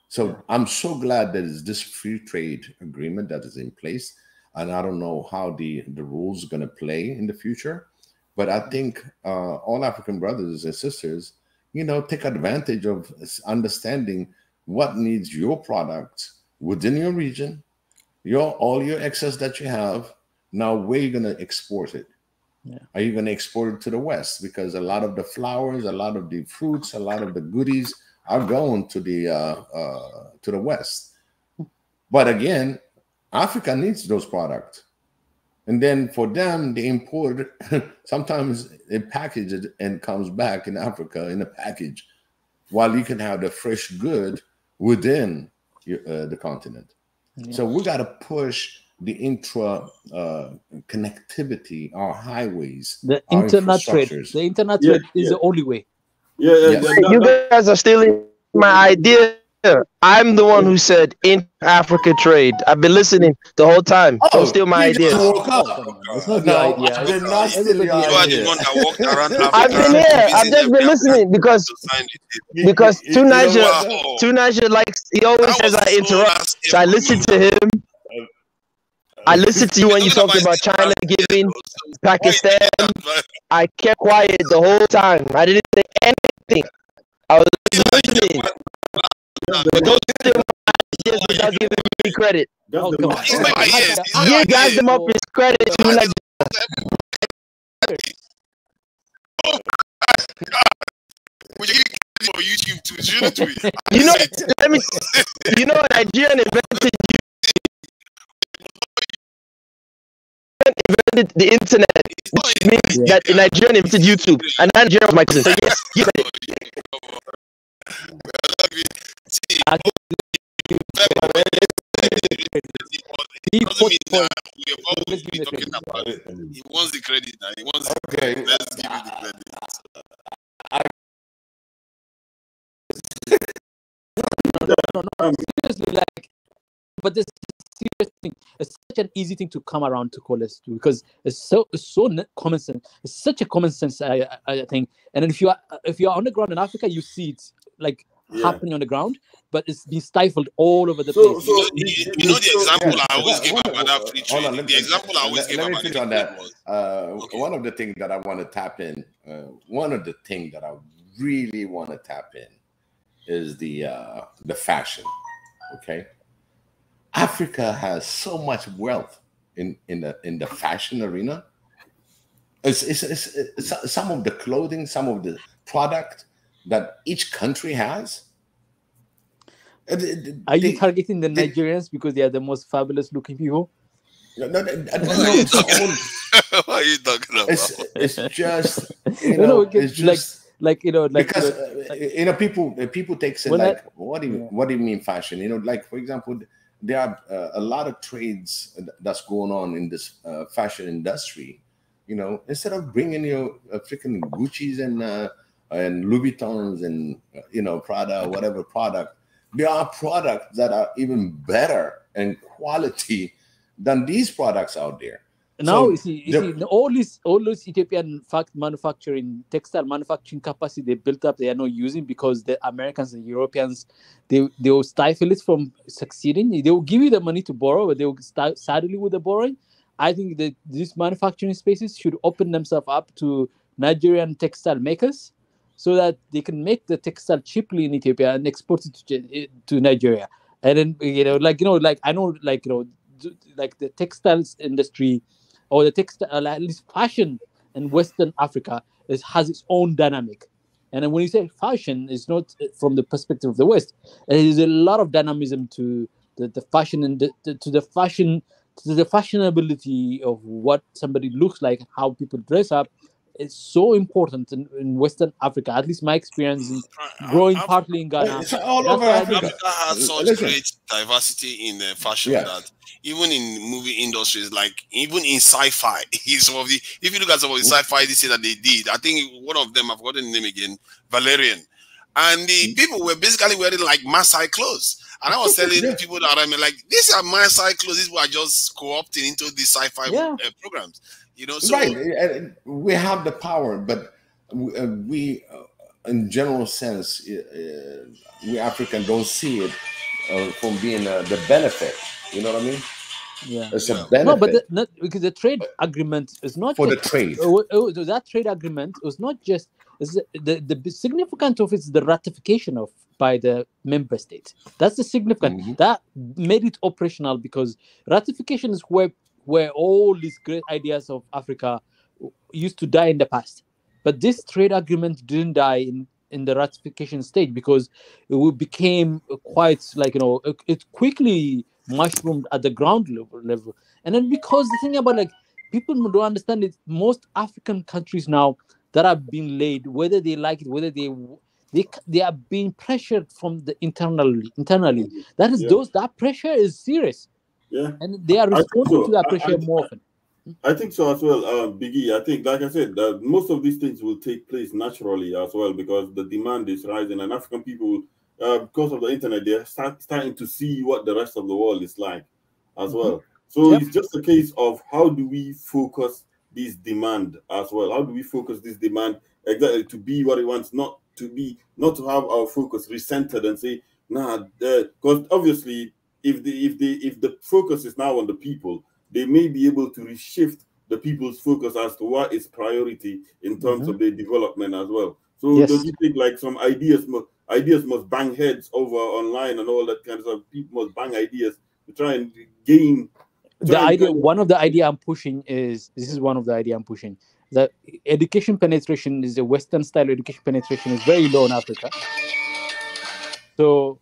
So I'm so glad there is this free trade agreement that is in place. And I don't know how the rules are going to play in the future. But I think all African brothers and sisters, take advantage of understanding what needs your products within your region, all your excess that you have. Now, where are you going to export it? Yeah. Are you going to export it to the West? Because a lot of the flowers, a lot of the fruits, a lot of the goodies are going to the West. But again, Africa needs those products. And then for them, they import, sometimes they package it and comes back in Africa in a package, while you can have the fresh good within the continent. Yeah. So we got to push the intra connectivity, our highways, the internet trade. The internet trade is the only way. You guys are stealing my idea. I'm the one who said in Africa trade. I've been listening the whole time. Don't steal my idea. It's not the idea. I did not steal your idea. You are the one that walked around Africa. I've been here. I've just been listening because Tunaja likes. He always says I interrupt, so I listen to him. I listened to you when you talked about China giving Pakistan. I kept quiet the whole time. I didn't say anything. I was listening. But don't steal my ideas without giving me credit. Give guys them up his credit. YouTube too. Nigerian invented the internet, which means that Nigerian invented YouTube, and Nigeria was my cousin. So yes, give it. He wants the credit now. He wants okay. Let's give him the credit. No. Seriously, but this serious thing. It's such an easy thing to come around to coalesce to, because it's so common sense. It's such a common sense, I think. And then if you are on the ground in Africa, you see it happening on the ground, but it's been stifled all over the place. So you know the example I always give about that free trade. The example I always give about on that. One of the things that I want to tap in, one of the things that I really want to tap in is the fashion. Okay, Africa has so much wealth in the fashion arena. It's some of the clothing, some of the product that each country has. Are you targeting the Nigerians because they are the most fabulous looking people? No, what are you talking about? It's just, like because people take say like, what do you mean fashion? Like for example, there are a lot of trades that's going on in this fashion industry. Instead of bringing your freaking Gucci's and Louis Vuittons and Prada, whatever product, there are products that are even better in quality than these products out there. Now, you see, all this Ethiopian textile manufacturing capacity they built up, they are not using because the Americans and Europeans, they will stifle it from succeeding. They will give you the money to borrow, but they will start sadly with the borrowing. I think that these manufacturing spaces should open themselves up to Nigerian textile makers, so that they can make the textile cheaply in Ethiopia and export it to Nigeria. And then I know like the textiles industry, or the textile, at least fashion in Western Africa has its own dynamic. And then when you say fashion, it's not from the perspective of the West. There is a lot of dynamism to the fashion and to the fashionability of what somebody looks like, how people dress up. It's so important in Western Africa. At least my experience in growing partly in Ghana. It's all over Africa. Africa has such great diversity in fashion that even in movie industries, like even in sci-fi, if you look at some of the sci-fi this that they did, I think one of them, I've forgotten the name again, Valerian, and the people were basically wearing like Maasai clothes. And I was telling people that I mean, like, these are Maasai clothes. These were just co-opting into the sci-fi programs. So right. We have the power, but we in general sense, we African don't see it from being the benefit. You know what I mean? Yeah, it's a benefit. No, but because the trade agreement is not for just, the trade. That trade agreement was not just the significance of it is the ratification of by the member states. That's the significant that made it operational, because ratification is where all these great ideas of Africa used to die in the past. But this trade agreement didn't die in the ratification stage, because it became quite like, it quickly mushroomed at the ground level. And then because the thing about, like, people don't understand it, most African countries now that are being laid, whether they like it, whether they are being pressured from the internally. That is that pressure is serious. Yeah, and they are responding to that pressure more often. I think so as well, Biggie. I think, like I said, most of these things will take place naturally as well, because the demand is rising, and African people, because of the internet, they're starting to see what the rest of the world is like as well. So it's just a case of how do we focus this demand as well? How do we focus this demand exactly to be what it wants, not to have our focus recentered and say, nah, because obviously, if the focus is now on the people, they may be able to reshift the people's focus as to what is priority in terms of their development as well. So don't you think like some ideas must bang heads over online and all that kind of stuff? People must bang ideas to try and gain. One of the idea I'm pushing is that education penetration is the Western style education penetration is very low in Africa. So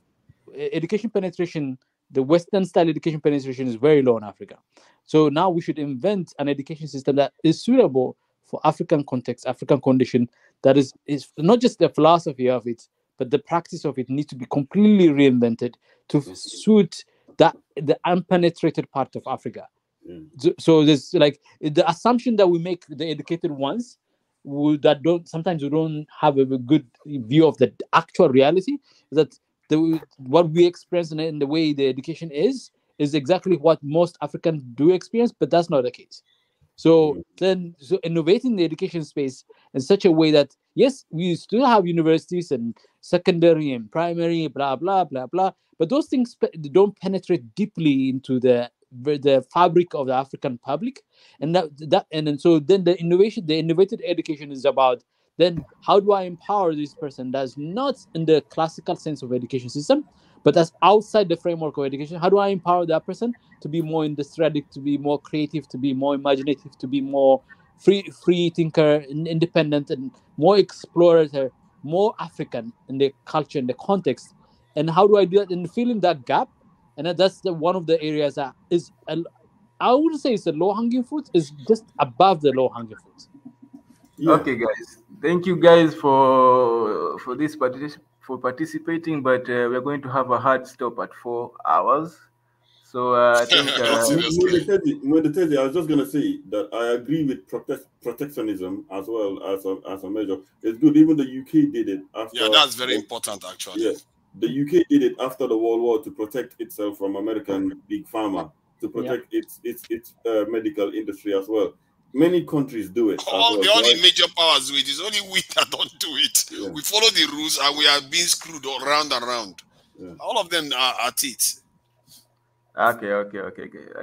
education penetration, the Western style education penetration is very low in Africa. So now we should invent an education system that is suitable for African context, African condition, that is not just the philosophy of it, but the practice of it needs to be completely reinvented to suit the unpenetrated part of Africa. So there's like the assumption that we make the educated ones sometimes we don't have a good view of the actual reality, that what we experience in the way the education is exactly what most Africans do experience, but that's not the case. So innovating the education space in such a way that, yes, we still have universities and secondary and primary, blah, blah, blah, blah, but those things don't penetrate deeply into the fabric of the African public. And so then the innovative education is about, then how do I empower this person that's not in the classical sense of education system, but that's outside the framework of education? How do I empower that person to be more industrialistic, to be more creative, to be more imaginative, to be more free thinker, independent, and more explorator, more African in the culture and the context? And how do I do that? And filling that gap, and that's one of the areas that is, I wouldn't say it's a low-hanging fruit, it's just above the low-hanging fruit. Okay, guys, thank you guys for this participating, but we are going to have a hard stop at 4 hours. So I think Mwenda Tezi, I was just gonna say that I agree with protectionism as well as a measure. It's good. Even the UK did it after. Yeah, that's very important actually. Yeah, the UK did it after the World War to protect itself from American big pharma, to protect its medical industry as well. Many countries do it. All the major powers do it. It's only we that don't do it. Yeah. We follow the rules and we are being screwed around and around. Yeah. All of them are at it. Okay.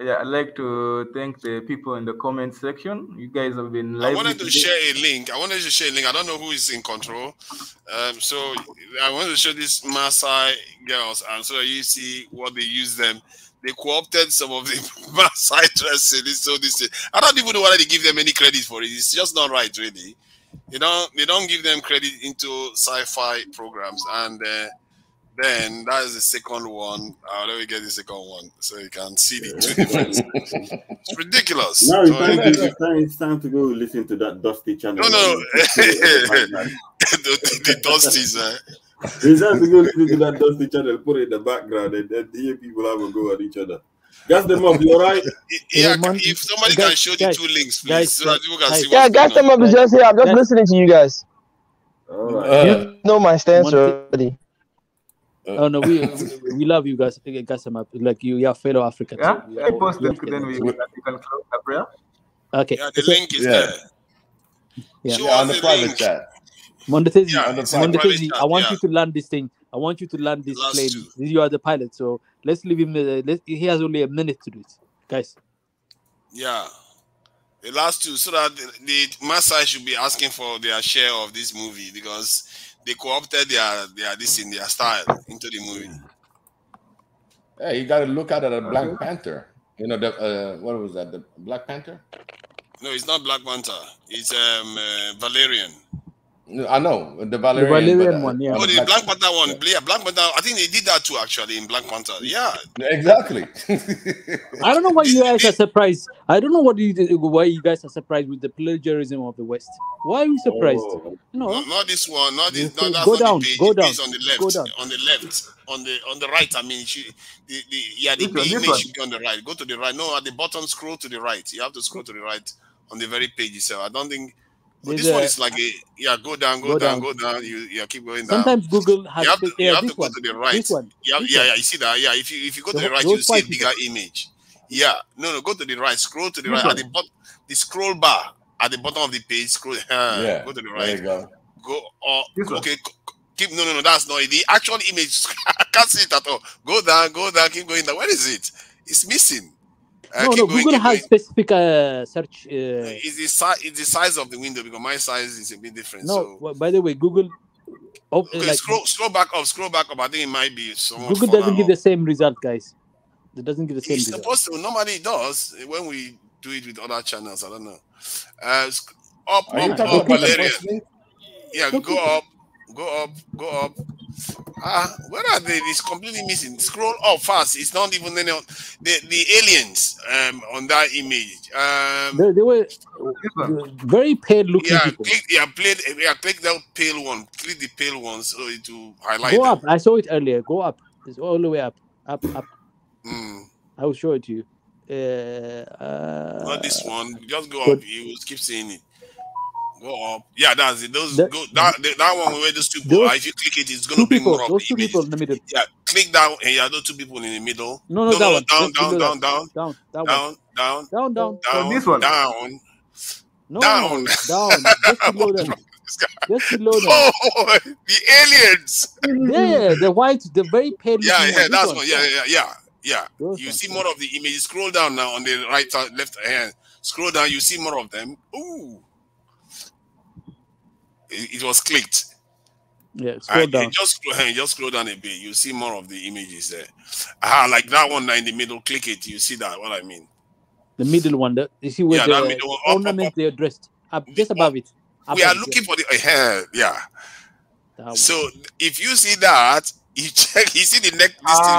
Yeah, I'd like to thank the people in the comment section. You guys have been live. I wanted to share a link. I don't know who is in control. So I wanted to show these Maasai girls, and so you see what they use them. They co-opted some of the Maasai dressing. I don't even know whether they give them any credit for it. It's just not right, really. They don't give them credit into sci-fi programs, and then that is the second one. Let me get the second one so you can see the two differences. It's ridiculous. Now it's time to go listen to that Dusty channel. No. the Dusties. It's time to go listen to that Dusty channel, put it in the background, and then hear people have a go at each other. Gas them up, you alright? Yeah, if somebody can show the two links, please, so that people can see what's Yeah, gas them up is just here. I'm just listening to you guys. All right. You know my stance already. Oh no, we love you guys. Gas them up. Like you are fellow Africans. Yeah, I post link, then we can close the prayer. Okay. Yeah, the link is there. Yeah. Show on us the private chat. Mwenda Tezi, Yeah, I want you to land this thing. I want you to land this Last plane. two. You are the pilot, so let's leave him. He has only a minute to do it, guys. Yeah. The last two, so that the Maasai should be asking for their share of this movie because they co-opted their style into the movie. Yeah, you got to look at it at Black Panther. You know, what was that? The Black Panther? No, it's not Black Panther. It's Valerian. I know the Valerian one. Yeah. Oh, the Black Panther one. Yeah, Black Panther. I think they did that too, actually, in Black Panther. Yeah, exactly. I don't know why you guys are surprised. I don't know why you guys are surprised with the plagiarism of the West. Why are you surprised? No, not this one. Not this. No, that's go not down. the page. Go down. It's on the left. Go down. On the left. On the right. I mean, the image should be on the right. Go to the right. No, at the bottom, scroll to the right. You have to scroll to the right on the very page itself. I don't think. But this one is like go down. You keep going down. Sometimes Google has you have to go to the right. This one. You see that? Yeah, if you go to the right, you see a bigger image. Yeah, no, go to the right. Scroll to the right. At the bottom, the scroll bar at the bottom of the page. Scroll. Go to the right. There you go. Go up. Okay. Keep. No. That's not it. The actual image. I can't see it at all. Go down. Keep going down. Where is it? It's missing. Google has specific search. It's the size of the window because my size is a bit different. No, so. By the way, Google. Scroll back up. I think it might be somewhat. Google doesn't give the same result, guys. It doesn't give the same result. It's supposed to. Normally it does when we do it with other channels. I don't know. Up. Yeah, go up. Where are they? It's completely missing. Scroll up fast. It's not even any the aliens on that image. They were very pale looking people. Click that pale one. Click the pale one so it will highlight. Go up. I saw it earlier. Go up. It's all the way up. Up. I will show it to you. Not this one. Just go up. You will keep seeing it. Go up. Yeah, that's it. That one where those two people. If you click it, it's going to bring more of those two people in the middle. Yeah, click that. And yeah, those two people in the middle. No, that one. Down. This one. Down. No, down. Just below them. Oh, the aliens. Yeah, the white, the very pale. Yeah, that's one. Yeah. You see more of the images. Scroll down now on the right side, left hand. Scroll down. You see more of them. Ooh. It was clicked. Yeah, scroll down. Just scroll down a bit. You see more of the images there. Like that one in the middle. Click it. You see that? What I mean? The middle one. You see where the ornament they are dressed up, just above it. We are looking for the hair. Yeah. So if you see that, You check, you see the neck, this thing.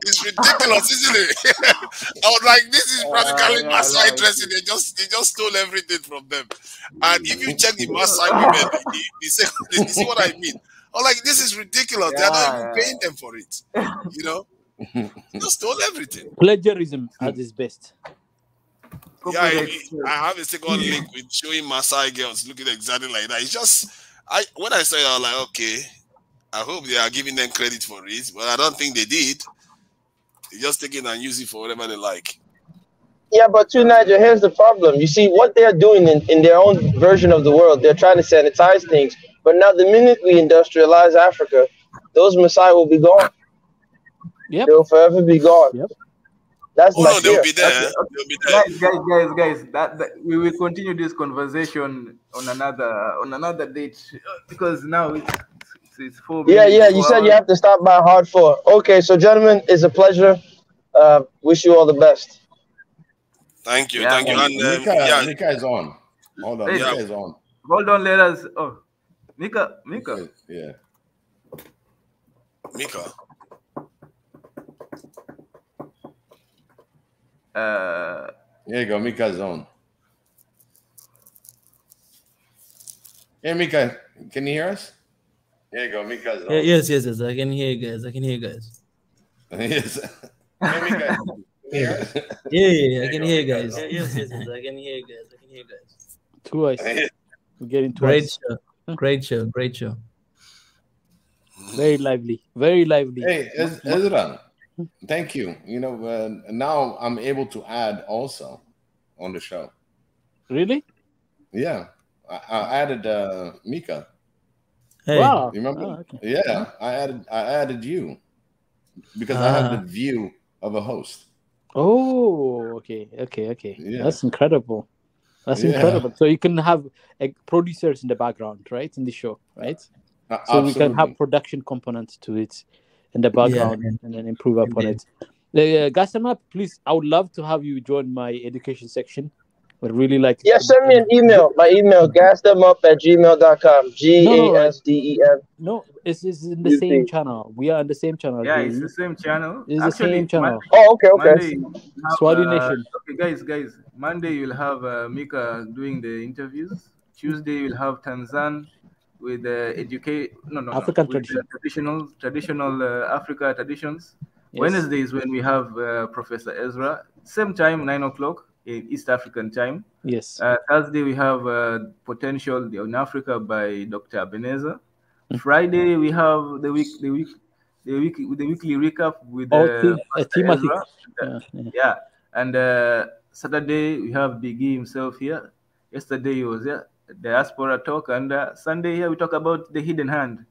It's ridiculous, isn't it? I was like, this is practically Maasai dressing. They just stole everything from them. And if you check the Maasai women, you see what I mean? I was like, this is ridiculous. They are not even paying them for it. You know? They just stole everything. Plagiarism at its best. Yeah, I have a second link with showing Maasai girls looking exactly like that. It's just, when I saw it, I was like, okay, I hope they are giving them credit for it, but I don't think they did. They just take it and use it for whatever they like. Yeah, but too, Nigel, here's the problem. You see, what they're doing in their own version of the world, they're trying to sanitize things. But now the minute we industrialize Africa, those Maasai will be gone. Yep. They'll forever be gone. Yep. That's my no, they'll fear. be there. They'll be there. Guys, that we will continue this conversation on another date because now it's 4 minutes. Yeah. You said you have to stop by hard 4. Okay, so gentlemen, it's a pleasure. Wish you all the best. Thank you. And Mika is on. Hold on, Mika is on. Hold on, let us. Oh, Mika. Yeah. Mika. There you go. Mika's on. Hey, Mika, can you hear us? There you go. Mika's on. Yes. I can hear you guys. Yes. Hey, Mika. Yeah, I can hear you guys. Yes, I can hear you guys. Twice. We're getting twice. Great show. Very lively. Hey, Ezra, thank you. You know, now I'm able to add also on the show. Really? Yeah, I added Mika. Hey. Wow. You remember? Oh, okay. Yeah, I added you because I have the view of a host. Oh, okay. Yeah. That's incredible. Incredible. So you can have producers in the background, right, in the show, right? So Absolutely. we can have production components to it in the background and then improve upon it. Gasama, please, I would love to have you join my education section. Would really like. Yeah, send me an email. My email, gasthemup@gmail.com. GASDEM. No, it's in the same channel. We are on the same channel. Yeah, it's the same channel. It's the same channel. Okay. Monday, Swahili Nation. Okay, guys. Monday you'll have Mika doing the interviews. Tuesday you'll have Tanzan with African traditional Africa traditions. Yes. Wednesday is when we have Professor Ezra. Same time, 9:00 in East African time. Yes. Thursday we have Potential in Africa by Dr. Ebenezer. Friday we have the weekly recap with Timothy. Ezra. And Saturday we have Biggie himself here. Yesterday he was here, Diaspora Talk, and Sunday here we talk about the hidden hand.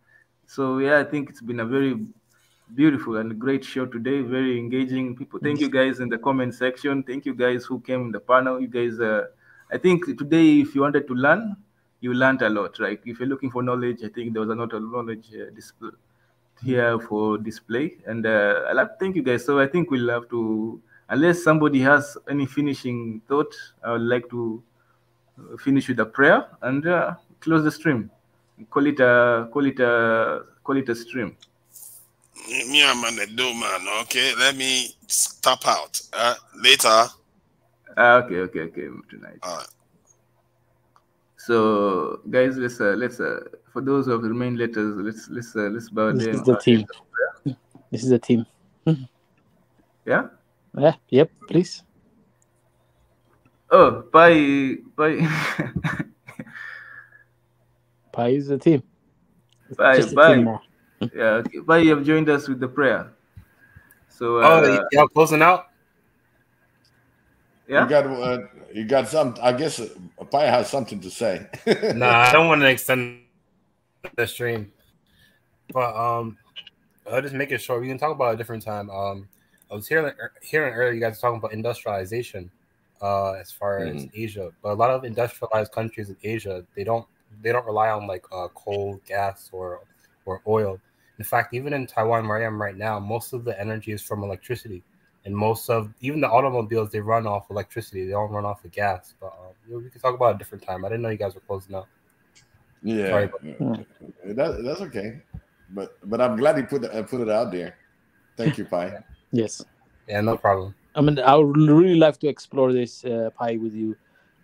So I think it's been a very beautiful and great show today. Very engaging people. Thank you guys in the comment section. Thank you guys who came in the panel. You guys, I think today, if you wanted to learn, you learned a lot, right? If you're looking for knowledge, I think there was a lot of knowledge here for display. And I like to thank you guys. So I think we'll have to, unless somebody has any finishing thought, I would like to finish with a prayer and close the stream. Call it a stream. Me, I'm an Edo man. Okay, let me stop out. Later. Okay. Tonight. So, guys, let's for those who have remained letters, let's bow down. This is the team. This is the team. Yeah. Yep. Please. Oh, bye. Pi is the team. Bye. Team. Yeah, okay. Bye. You have joined us with the prayer. So, y'all closing out? Yeah. You got some. I guess Pi has something to say. Nah, I don't want to extend the stream, but I'll just make it short. We can talk about it a different time. I was hearing earlier you guys talking about industrialization, as far as Asia, but a lot of industrialized countries in Asia they don't rely on like coal, gas, or oil. In fact, even in Taiwan, where I am right now, most of the energy is from electricity, and even the automobiles they run off electricity. They don't run off of gas. But we can talk about it a different time. I didn't know you guys were closing out. Yeah, that's okay. But I'm glad you put it out there. Thank you, Pi. Yes. Yeah, no problem. I mean, I would really like to explore this Pi with you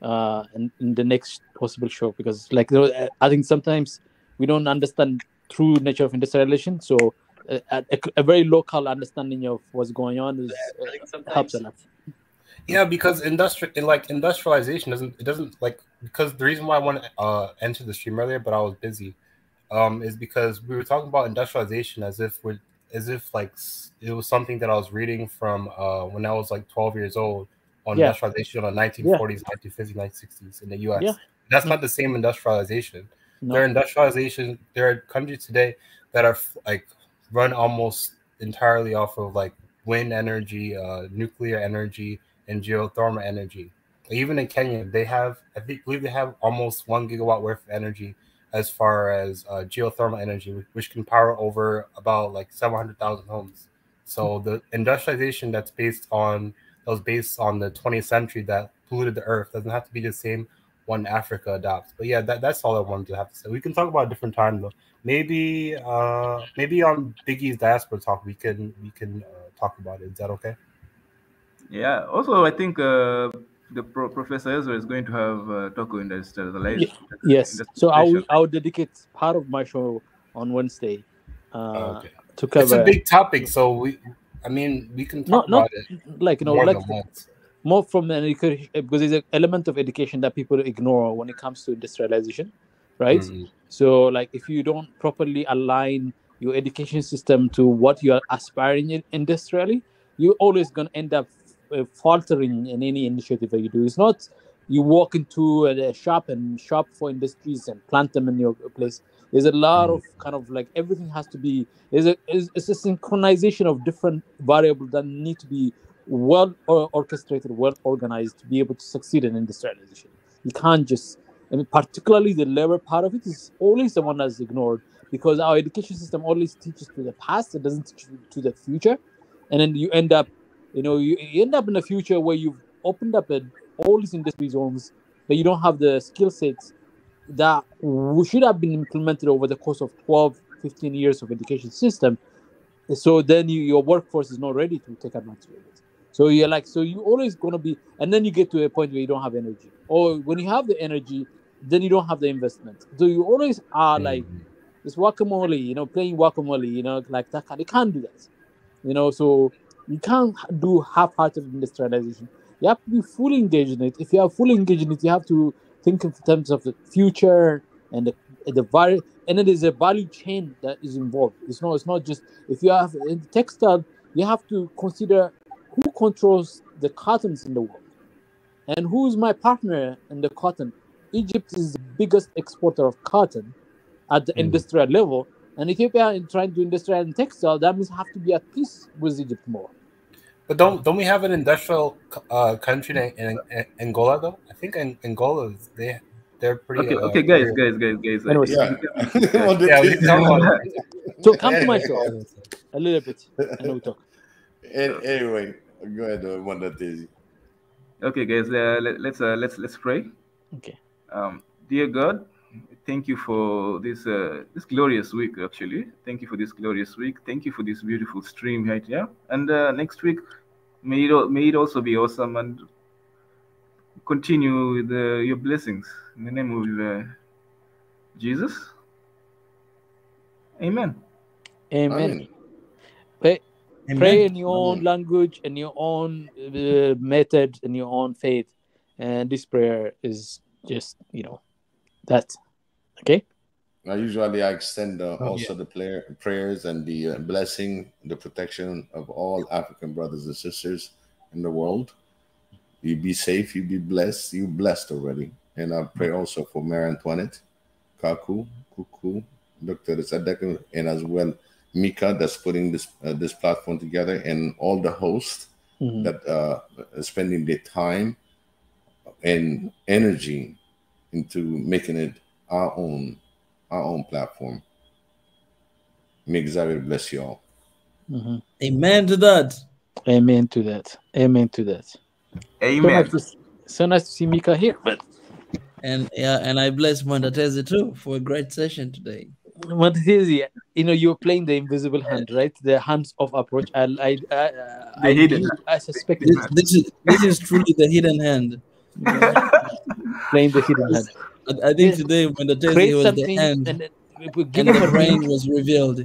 in the next possible show, because like I think sometimes we don't understand true nature of industrialization. So a very local understanding of what's going on is helps a lot. Yeah, because industrialization doesn't like, because the reason why I want to enter the stream earlier, but I was busy, is because we were talking about industrialization as if like it was something that I was reading from when I was like 12 years old on industrialization on 1940s, 1950s, 1960s in the U.S. Yeah. That's not the same industrialization. No. There are countries today that are like run almost entirely off of like wind energy, nuclear energy, and geothermal energy. Even in Kenya, I believe they have almost 1 gigawatt worth of energy as far as geothermal energy, which can power over about like 700,000 homes. So the industrialization that was based on the 20th century that polluted the earth doesn't have to be the same one Africa adopts. But yeah, that's all I wanted to have to say. We can talk about a different time though. Maybe on Biggie's diaspora talk we can talk about it. Is that okay? Yeah. Also, I think the Professor Ezra is going to have Toko industrialization. Yes. So I'll dedicate part of my show on Wednesday to cover. It's a big topic, so we can talk about it. Like more from an education, because there's an element of education that people ignore when it comes to industrialization, right? Mm-hmm. So like if you don't properly align your education system to what you are aspiring in industrially, you're always going to end up faltering in any initiative that you do. It's not you walk into a shop and shop for industries and plant them in your place. There's a lot of kind of like everything has to be. It's a synchronization of different variables that need to be well orchestrated, well organized to be able to succeed in industrialization. You can't just, particularly the labor part of it is always the one that's ignored, because our education system always teaches to the past, it doesn't teach you to the future, and then you end up, you end up in a future where you've opened up all these industry zones, but you don't have the skill sets that should have been implemented over the course of 12, 15 years of education system. So then your workforce is not ready to take advantage of it. So you're like, so you're always going to be, and then you get to a point where you don't have energy. Or when you have the energy, then you don't have the investment. So you always are like, it's whack-a-mole, playing whack-a-mole, like that. You can't do that. So you can't do half-hearted industrialization. You have to be fully engaged in it. If you are fully engaged in it, you have to think in terms of the future and and then there's a value chain that is involved. It's not just, if you have in textile, you have to consider who controls the cottons in the world and who is my partner in the cotton. Egypt is the biggest exporter of cotton at the industrial level, and Ethiopia is trying to industrialize and textile. That means have to be at peace with Egypt more. But don't we have an industrial country in Angola though? I think in Angola they're pretty. Okay, guys. Anyways, yeah, we can talk about it. So come to my show a little bit, and we'll talk. Anyway, go ahead, Mwenda Tezi. Okay, guys, let's pray. Okay. Dear God, thank you for this glorious week. Actually, thank you for this glorious week. Thank you for this beautiful stream right here. And next week, may it also be awesome and continue with your blessings in the name of Jesus. Amen. Amen. Pray in your own language, in your own method, in your own faith, and this prayer is just that. Okay. Usually I extend also the prayers and the blessing, the protection of all African brothers and sisters in the world. You be safe, you be blessed, you blessed already. And I pray also for Mary Antoinette, Kaku, Kuku, Dr. Sadek, and as well Mika that's putting this platform together, and all the hosts that are spending their time and energy into making it our own platform. May Xavier bless you all. Amen to that. Amen to that. Amen to that. Amen. So nice to see Mika here, but And I bless Mwenda Tezi too for a great session today. Mwenda Tezi, you're playing the invisible hand, right? The hands of approach. I suspect this is truly the hidden hand. Playing the hidden hand. I think today Mwenda Tezi was the hand, and the brain was revealed.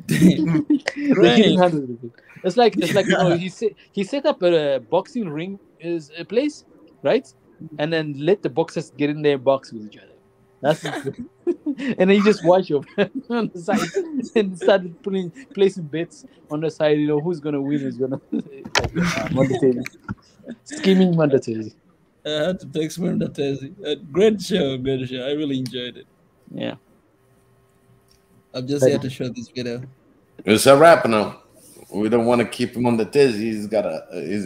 The hidden hand was revealed. It's like he set up a boxing ring is a place, right? And then let the boxers get in there and box with each other. That's and then you just watch them on the side and started placing bets on the side. Who's gonna win? Who's gonna Mwenda Tezi. Scheming Mwenda Tezi. I had to text Mwenda Tezi. Great show. I really enjoyed it. Yeah. I'm just here to show this video. It's a wrap now. We don't want to keep him on the Tez. He's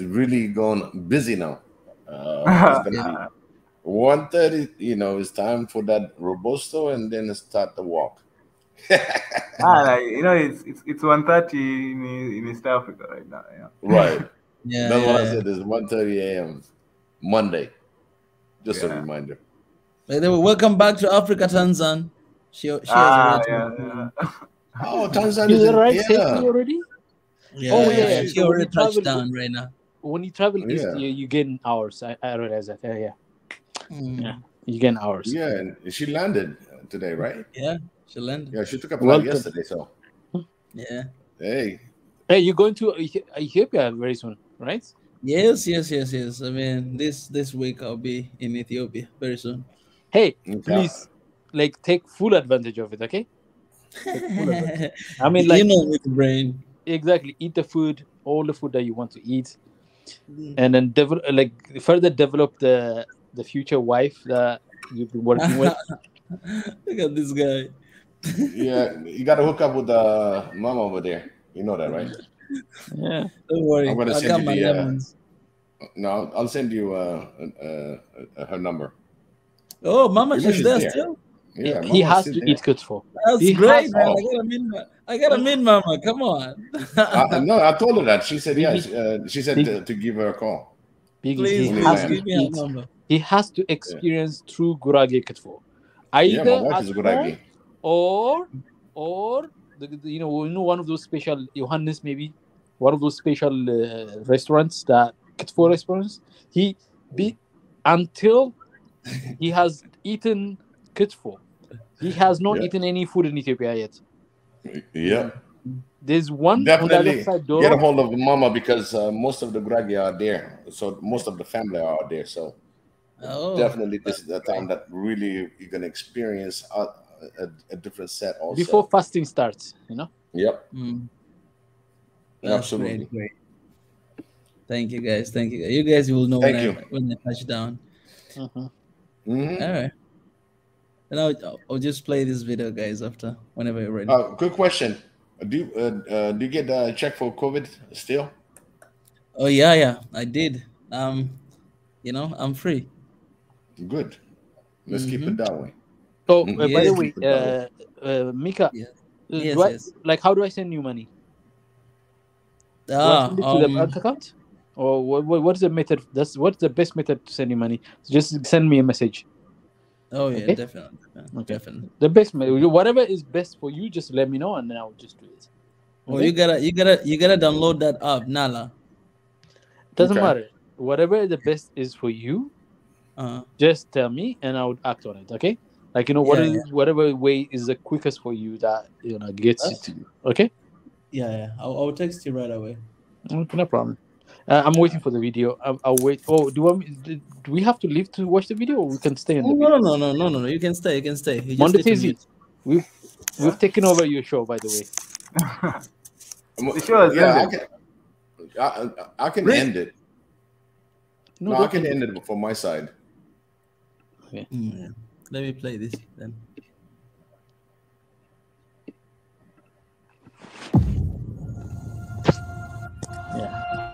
really going busy now. It's gonna be 1:30. It's time for that Robusto, and then start the walk. It's 1:30 in East Africa right now. Yeah. Right. Yeah. That's what I said. It's 1:30 a.m. Monday. Just a reminder. Welcome back to Africa, Tanzan. She has Oh, Tanzania is right safely already? Yeah. Oh yeah. She already touched down right now. When you travel east, you gain hours. I realize that. Yeah. Yeah. You gain hours. Yeah, and she landed today, right? Yeah, she landed. Yeah, she took a flight yesterday. So. Yeah. Hey, you're going to Ethiopia very soon, right? Yes. I mean, this week I'll be in Ethiopia very soon. Hey, please, take full advantage of it, okay? I mean, with the brain. Exactly. Eat the food, all the food that you want to eat, and then further develop the future wife that you've been working with. Look at this guy. Yeah, you got to hook up with the mama over there. You know that, right? Yeah. Don't worry. I'm gonna I got my lemons. No, I'll send you her number. Oh, Mama, she's there still. Yeah, he has to eat Kutfo. That's great, man. I gotta meet Mama. Come on. No, I told her that. She said yes. She said to give her a call. Please give me a number. He has to experience true Gurage Kutfo. Either my wife is Gurage. Or one of those special Johannes, maybe one of those special restaurants, that Kutfo restaurants. Until he has eaten Kutfo, he has not eaten any food in Ethiopia yet. Yeah. There's one definitely on the other side door. Get a hold of Mama, because most of the Gurage are there. So most of the family are there. So definitely this is the time that really you're gonna experience a different set also. Before fasting starts, Yep. Absolutely. Great. Thank you guys. You guys will know when I touch down. All right. And I'll just play this video, guys, after whenever you're ready. Quick question: Do you get a check for COVID still? Oh yeah, I did. I'm free. Good. Let's keep it that way. Oh, by the way, Mika, yes. How do I send you money? Do I send it to the bank account? Or what's the method? What's the best method to send you money? So just send me a message. Oh yeah, okay? Definitely. Okay. Definitely. The best method, whatever is best for you, just let me know, and then I'll just do it. Okay? Oh, you gotta download that app, Nala. Doesn't matter. Whatever the best is for you, just tell me, and I would act on it. Okay. Whatever way is the quickest for you that gets it to you. Okay. Yeah. I'll text you right away. Okay, no problem. I'm waiting for the video. I'll wait. Oh, do we have to leave to watch the video, or we can stay in the video? No. You can stay. Mwenda Tezi, we've taken over your show, by the way. The show is ended. I can end it. No, I can end it from my side. Okay. Let me play this then. Yeah.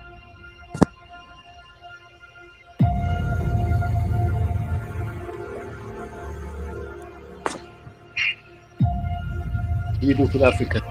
You do South Africa.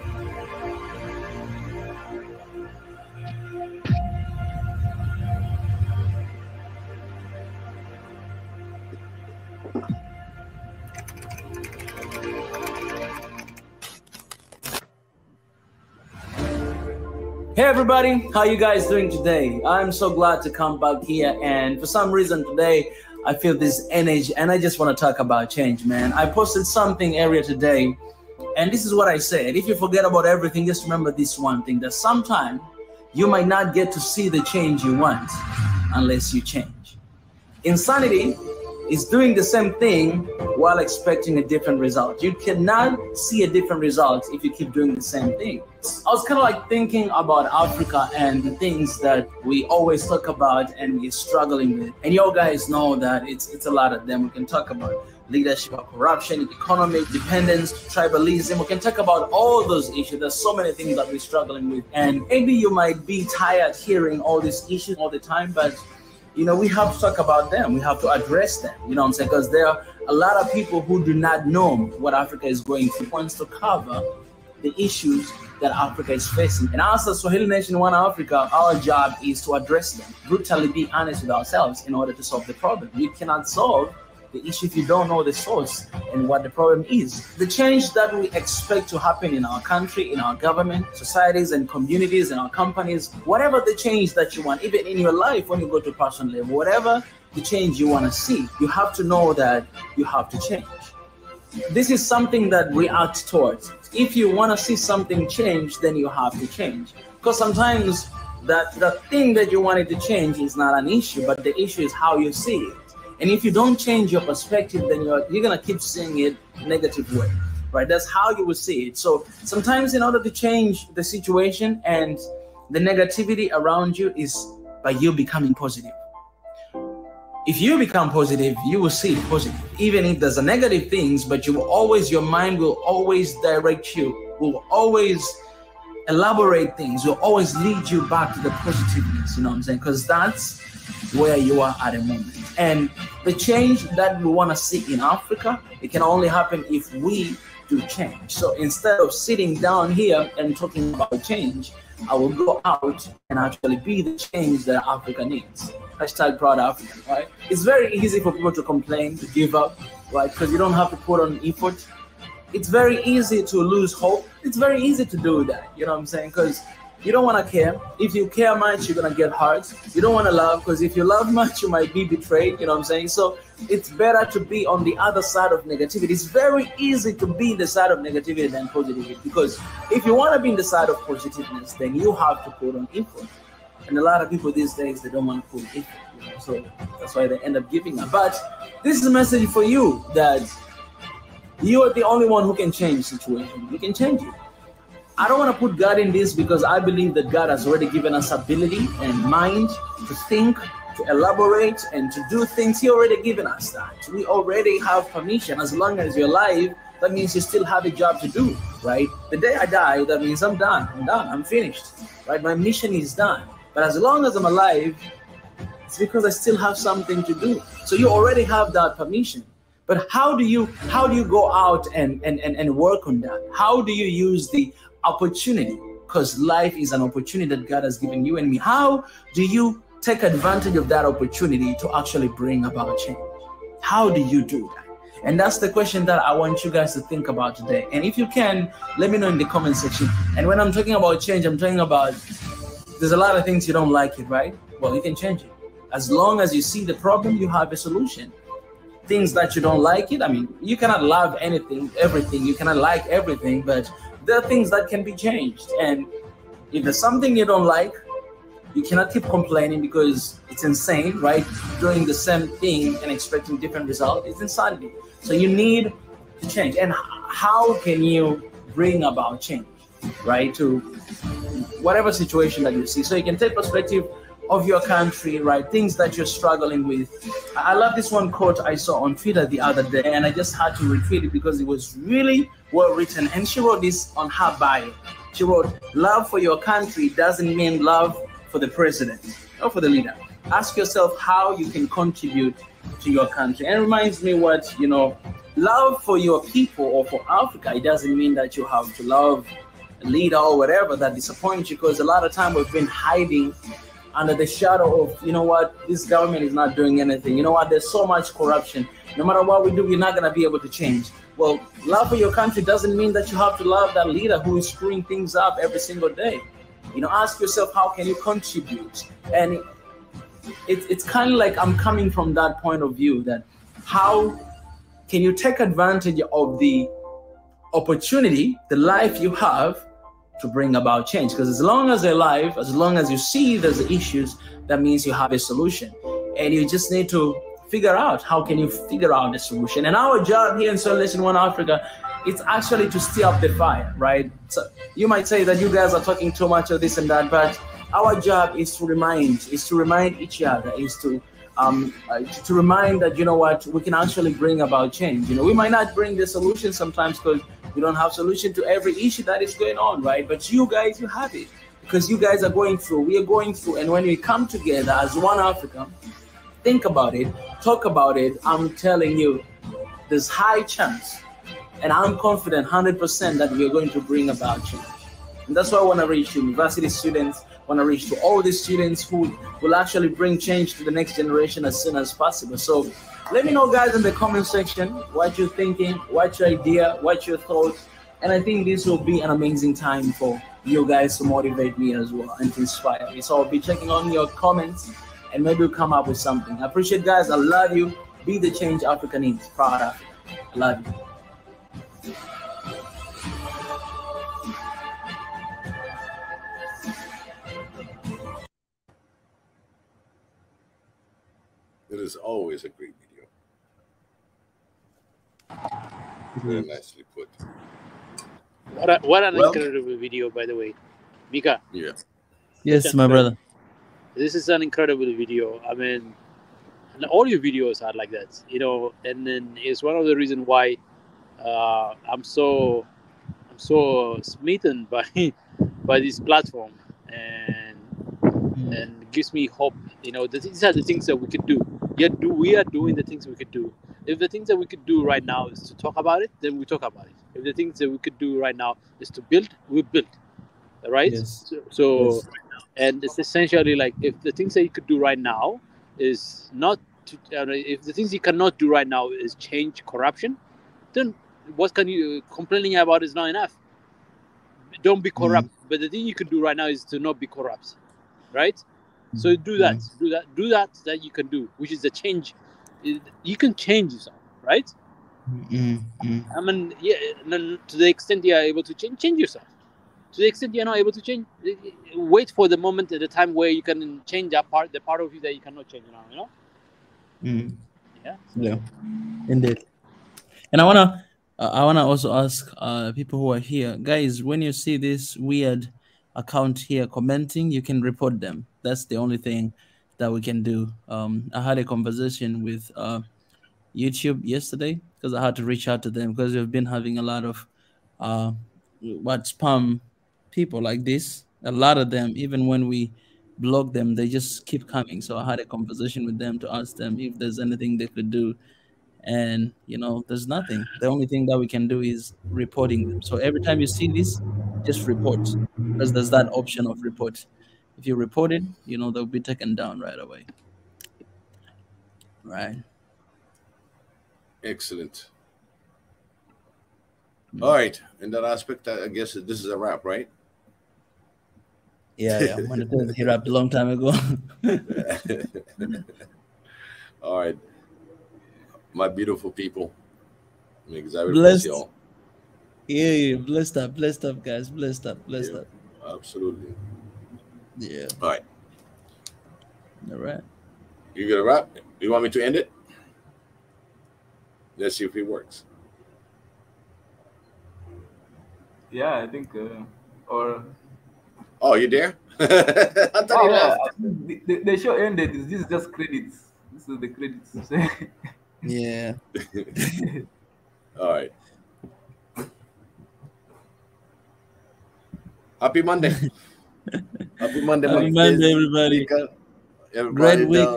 Hey everybody, how you guys doing today? I'm so glad to come back here, and for some reason today I feel this energy and I just want to talk about change, man. I posted something earlier today and this is what I said. If you forget about everything, just remember this one thing, that sometimes you might not get to see the change you want unless you change. Insanity is doing the same thing while expecting a different result. You cannot see a different result if you keep doing the same thing. I was kind of like thinking about Africa and the things that we always talk about and we're struggling with. And you guys know that it's a lot of them. We can talk about leadership, corruption, economic dependence, tribalism. We can talk about all those issues. There's so many things that we're struggling with. And maybe you might be tired hearing all these issues all the time, but you know, we have to talk about them. We have to address them, you know what I'm saying? Because there are a lot of people who do not know what Africa is going through. Wants to cover the issues that Africa is facing. And us as Swahili Nation One Africa, our job is to address them, brutally be honest with ourselves in order to solve the problem. You cannot solve the issue if you don't know the source and what the problem is. The change that we expect to happen in our country, in our government, societies and communities and our companies, whatever the change that you want, even in your life when you go to personal level, whatever the change you want to see, you have to know that you have to change. This is something that we act towards. If you want to see something change, then you have to change. Because sometimes the thing that you wanted to change is not an issue, but the issue is how you see it. And if you don't change your perspective, then you're going to keep seeing it negative way, right? That's how you will see it. So sometimes in order to change the situation and the negativity around you is by you becoming positive. If you become positive, you will see it positive. Even if there's a negative things, but you will always, your mind will always direct you, will always elaborate things, will always lead you back to the positiveness, you know what I'm saying? Because that's where you are at the moment. And the change that we want to see in Africa, it can only happen if we do change. So instead of sitting down here and talking about change, I will go out and actually be the change that Africa needs. Hashtag Proud African, right? It's very easy for people to complain, to give up, right? Because you don't have to put on effort. It's very easy to lose hope. It's very easy to do that, you know what I'm saying? Because you don't want to care. If you care much, you're going to get hurt. You don't want to love, because if you love much, you might be betrayed, you know what I'm saying? So it's better to be on the other side of negativity. It's very easy to be in the side of negativity than positivity, because if you want to be in the side of positiveness, then you have to put on effort. And a lot of people these days, they don't want to put effort, you know? So that's why they end up giving up. But this is a message for you, that you are the only one who can change the situation. You can change it. I don't want to put God in this, because I believe that God has already given us ability and mind to think, to elaborate, and to do things. He already given us that. We already have permission. As long as you're alive, that means you still have a job to do, right? The day I die, that means I'm done. I'm finished, right? My mission is done. But as long as I'm alive, it's because I still have something to do. So you already have that permission. But how do you go out and work on that? How do you use the opportunity? Because life is an opportunity that God has given you and me. How do you take advantage of that opportunity to actually bring about change? How do you do that? And that's the question that I want you guys to think about today. And if you can, let me know in the comment section. And when I'm talking about change, I'm talking about, there's a lot of things you don't like it, right? Well, you can change it. As long as you see the problem, you have a solution. Things that you don't like it, I mean, you cannot love everything, you cannot like everything, but there are things that can be changed. And if there's something you don't like, you cannot keep complaining, because it's insane, right? Doing the same thing and expecting different results, it's insanity. So you need to change. And how can you bring about change, right? To whatever situation that you see. So you can take perspective of your country, right? Things that you're struggling with. I love this one quote I saw on Twitter the other day, and I just had to retweet it because it was really well written. And she wrote this on her bio. She wrote, "Love for your country doesn't mean love for the president or for the leader. Ask yourself how you can contribute to your country." And it reminds me what, you know, love for your people or for Africa, it doesn't mean that you have to love a leader or whatever that disappoints you, because a lot of time we've been hiding under the shadow of, you know what, this government is not doing anything. You know what, there's so much corruption. No matter what we do, we're not going to be able to change. Well, love for your country doesn't mean that you have to love that leader who is screwing things up every single day. You know, ask yourself, how can you contribute? And it's kind of like I'm coming from that point of view, that how can you take advantage of the opportunity, the life you have, to bring about change? Because as long as you're alive, as long as you see there's issues, that means you have a solution. And you just need to figure out how can you figure out the solution. And our job here in Solution One Africa, it's actually to stir up the fire, right? So you might say that you guys are talking too much of this and that, but our job is to remind each other, is to remind that, you know what, we can actually bring about change. You know, we might not bring the solution sometimes because we don't have solution to every issue that is going on, right? But you guys, you have it, because you guys are going through, we are going through, and when we come together as one Africa, think about it, talk about it, I'm telling you, there's high chance, and I'm confident 100% that we are going to bring about change. And that's why I want to reach university students, want to reach to all the students who will actually bring change to the next generation as soon as possible. So let me know, guys, in the comment section what you're thinking, what's your idea, what's your thoughts. And I think this will be an amazing time for you guys to motivate me as well and to inspire me. So I'll be checking on your comments and maybe we'll come up with something. I appreciate it, guys. I love you. Be the change Africa needs. Proud of you. I love you. It is always a great video. Very nicely put. What an incredible video, by the way. Mika. Yeah. Yes, my brother. This is an incredible video. I mean, and all your videos are like that, you know, and then it's one of the reasons why I'm so smitten by this platform, and gives me hope. You know, these are the things that we could do. Yet we are doing the things we could do. If the things that we could do right now is to talk about it, then we talk about it. If the things that we could do right now is to build, we build. Right? Yes. So Yes. And it's essentially like, if the things that you could do right now is not to, if the things you cannot do right now is change corruption, then what can you complaining about is not enough. Don't be corrupt. But the thing you can do right now is to not be corrupt, right? So do that, do that you can do, which is the change. You can change yourself, right? I mean, yeah, to the extent you are able to change yourself. To the extent you're not able to change, wait for the moment at the time where you can change that part, the part of you that you cannot change now, you know? Yeah. Yeah, indeed. And I wanna also ask people who are here, guys, when you see this weird account here commenting, you can report them. That's the only thing that we can do. I had a conversation with YouTube yesterday because I had to reach out to them because we've been having a lot of spam people like this. A lot of them, even when we block them, they just keep coming. So I had a conversation with them to ask them if there's anything they could do. And, you know, there's nothing. The only thing that we can do is reporting them. So every time you see this, just report, because there's that option of report. If you report it, you know, they'll be taken down right away. Right. Excellent. All right. In that aspect, I guess this is a wrap, right? Yeah. Mwenda Tezi, he rapped a long time ago. All right. My beautiful people. Because I will Blessed. bless y'all. Yeah, blessed up, guys. Blessed up. Absolutely. Yeah. All right. All right. You gonna wrap? You want me to end it? Let's see if it works. Yeah, I think. Or. Oh, you there? The show ended. This is just credits. This is the credits. Yeah. All right. Happy Monday. Happy Monday, Happy Monday, everybody. Everybody Great week.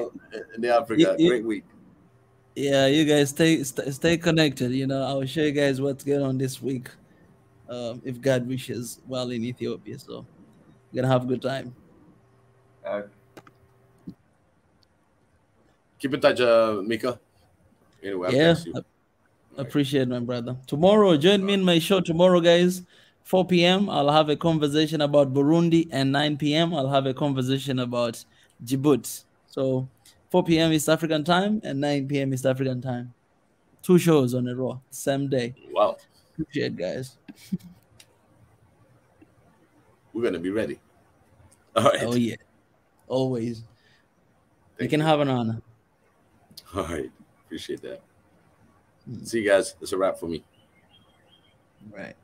in the Africa. Great week. Yeah, you guys stay connected. You know, I'll show you guys what's going on this week. If God wishes, while in Ethiopia. So we're gonna have a good time. Keep in touch, Mika. Anyway, Yeah, appreciate my brother. Tomorrow, join me in my show tomorrow, guys. 4 p.m. I'll have a conversation about Burundi, and 9 p.m. I'll have a conversation about Djibouti. So 4 p.m. East African time and 9 p.m. East African time. 2 shows on a row, same day. Wow. Appreciate it, guys. We're gonna be ready. All right. Oh yeah, always. Thank you can have an honor. All right, appreciate that. See you guys. That's a wrap for me. Right.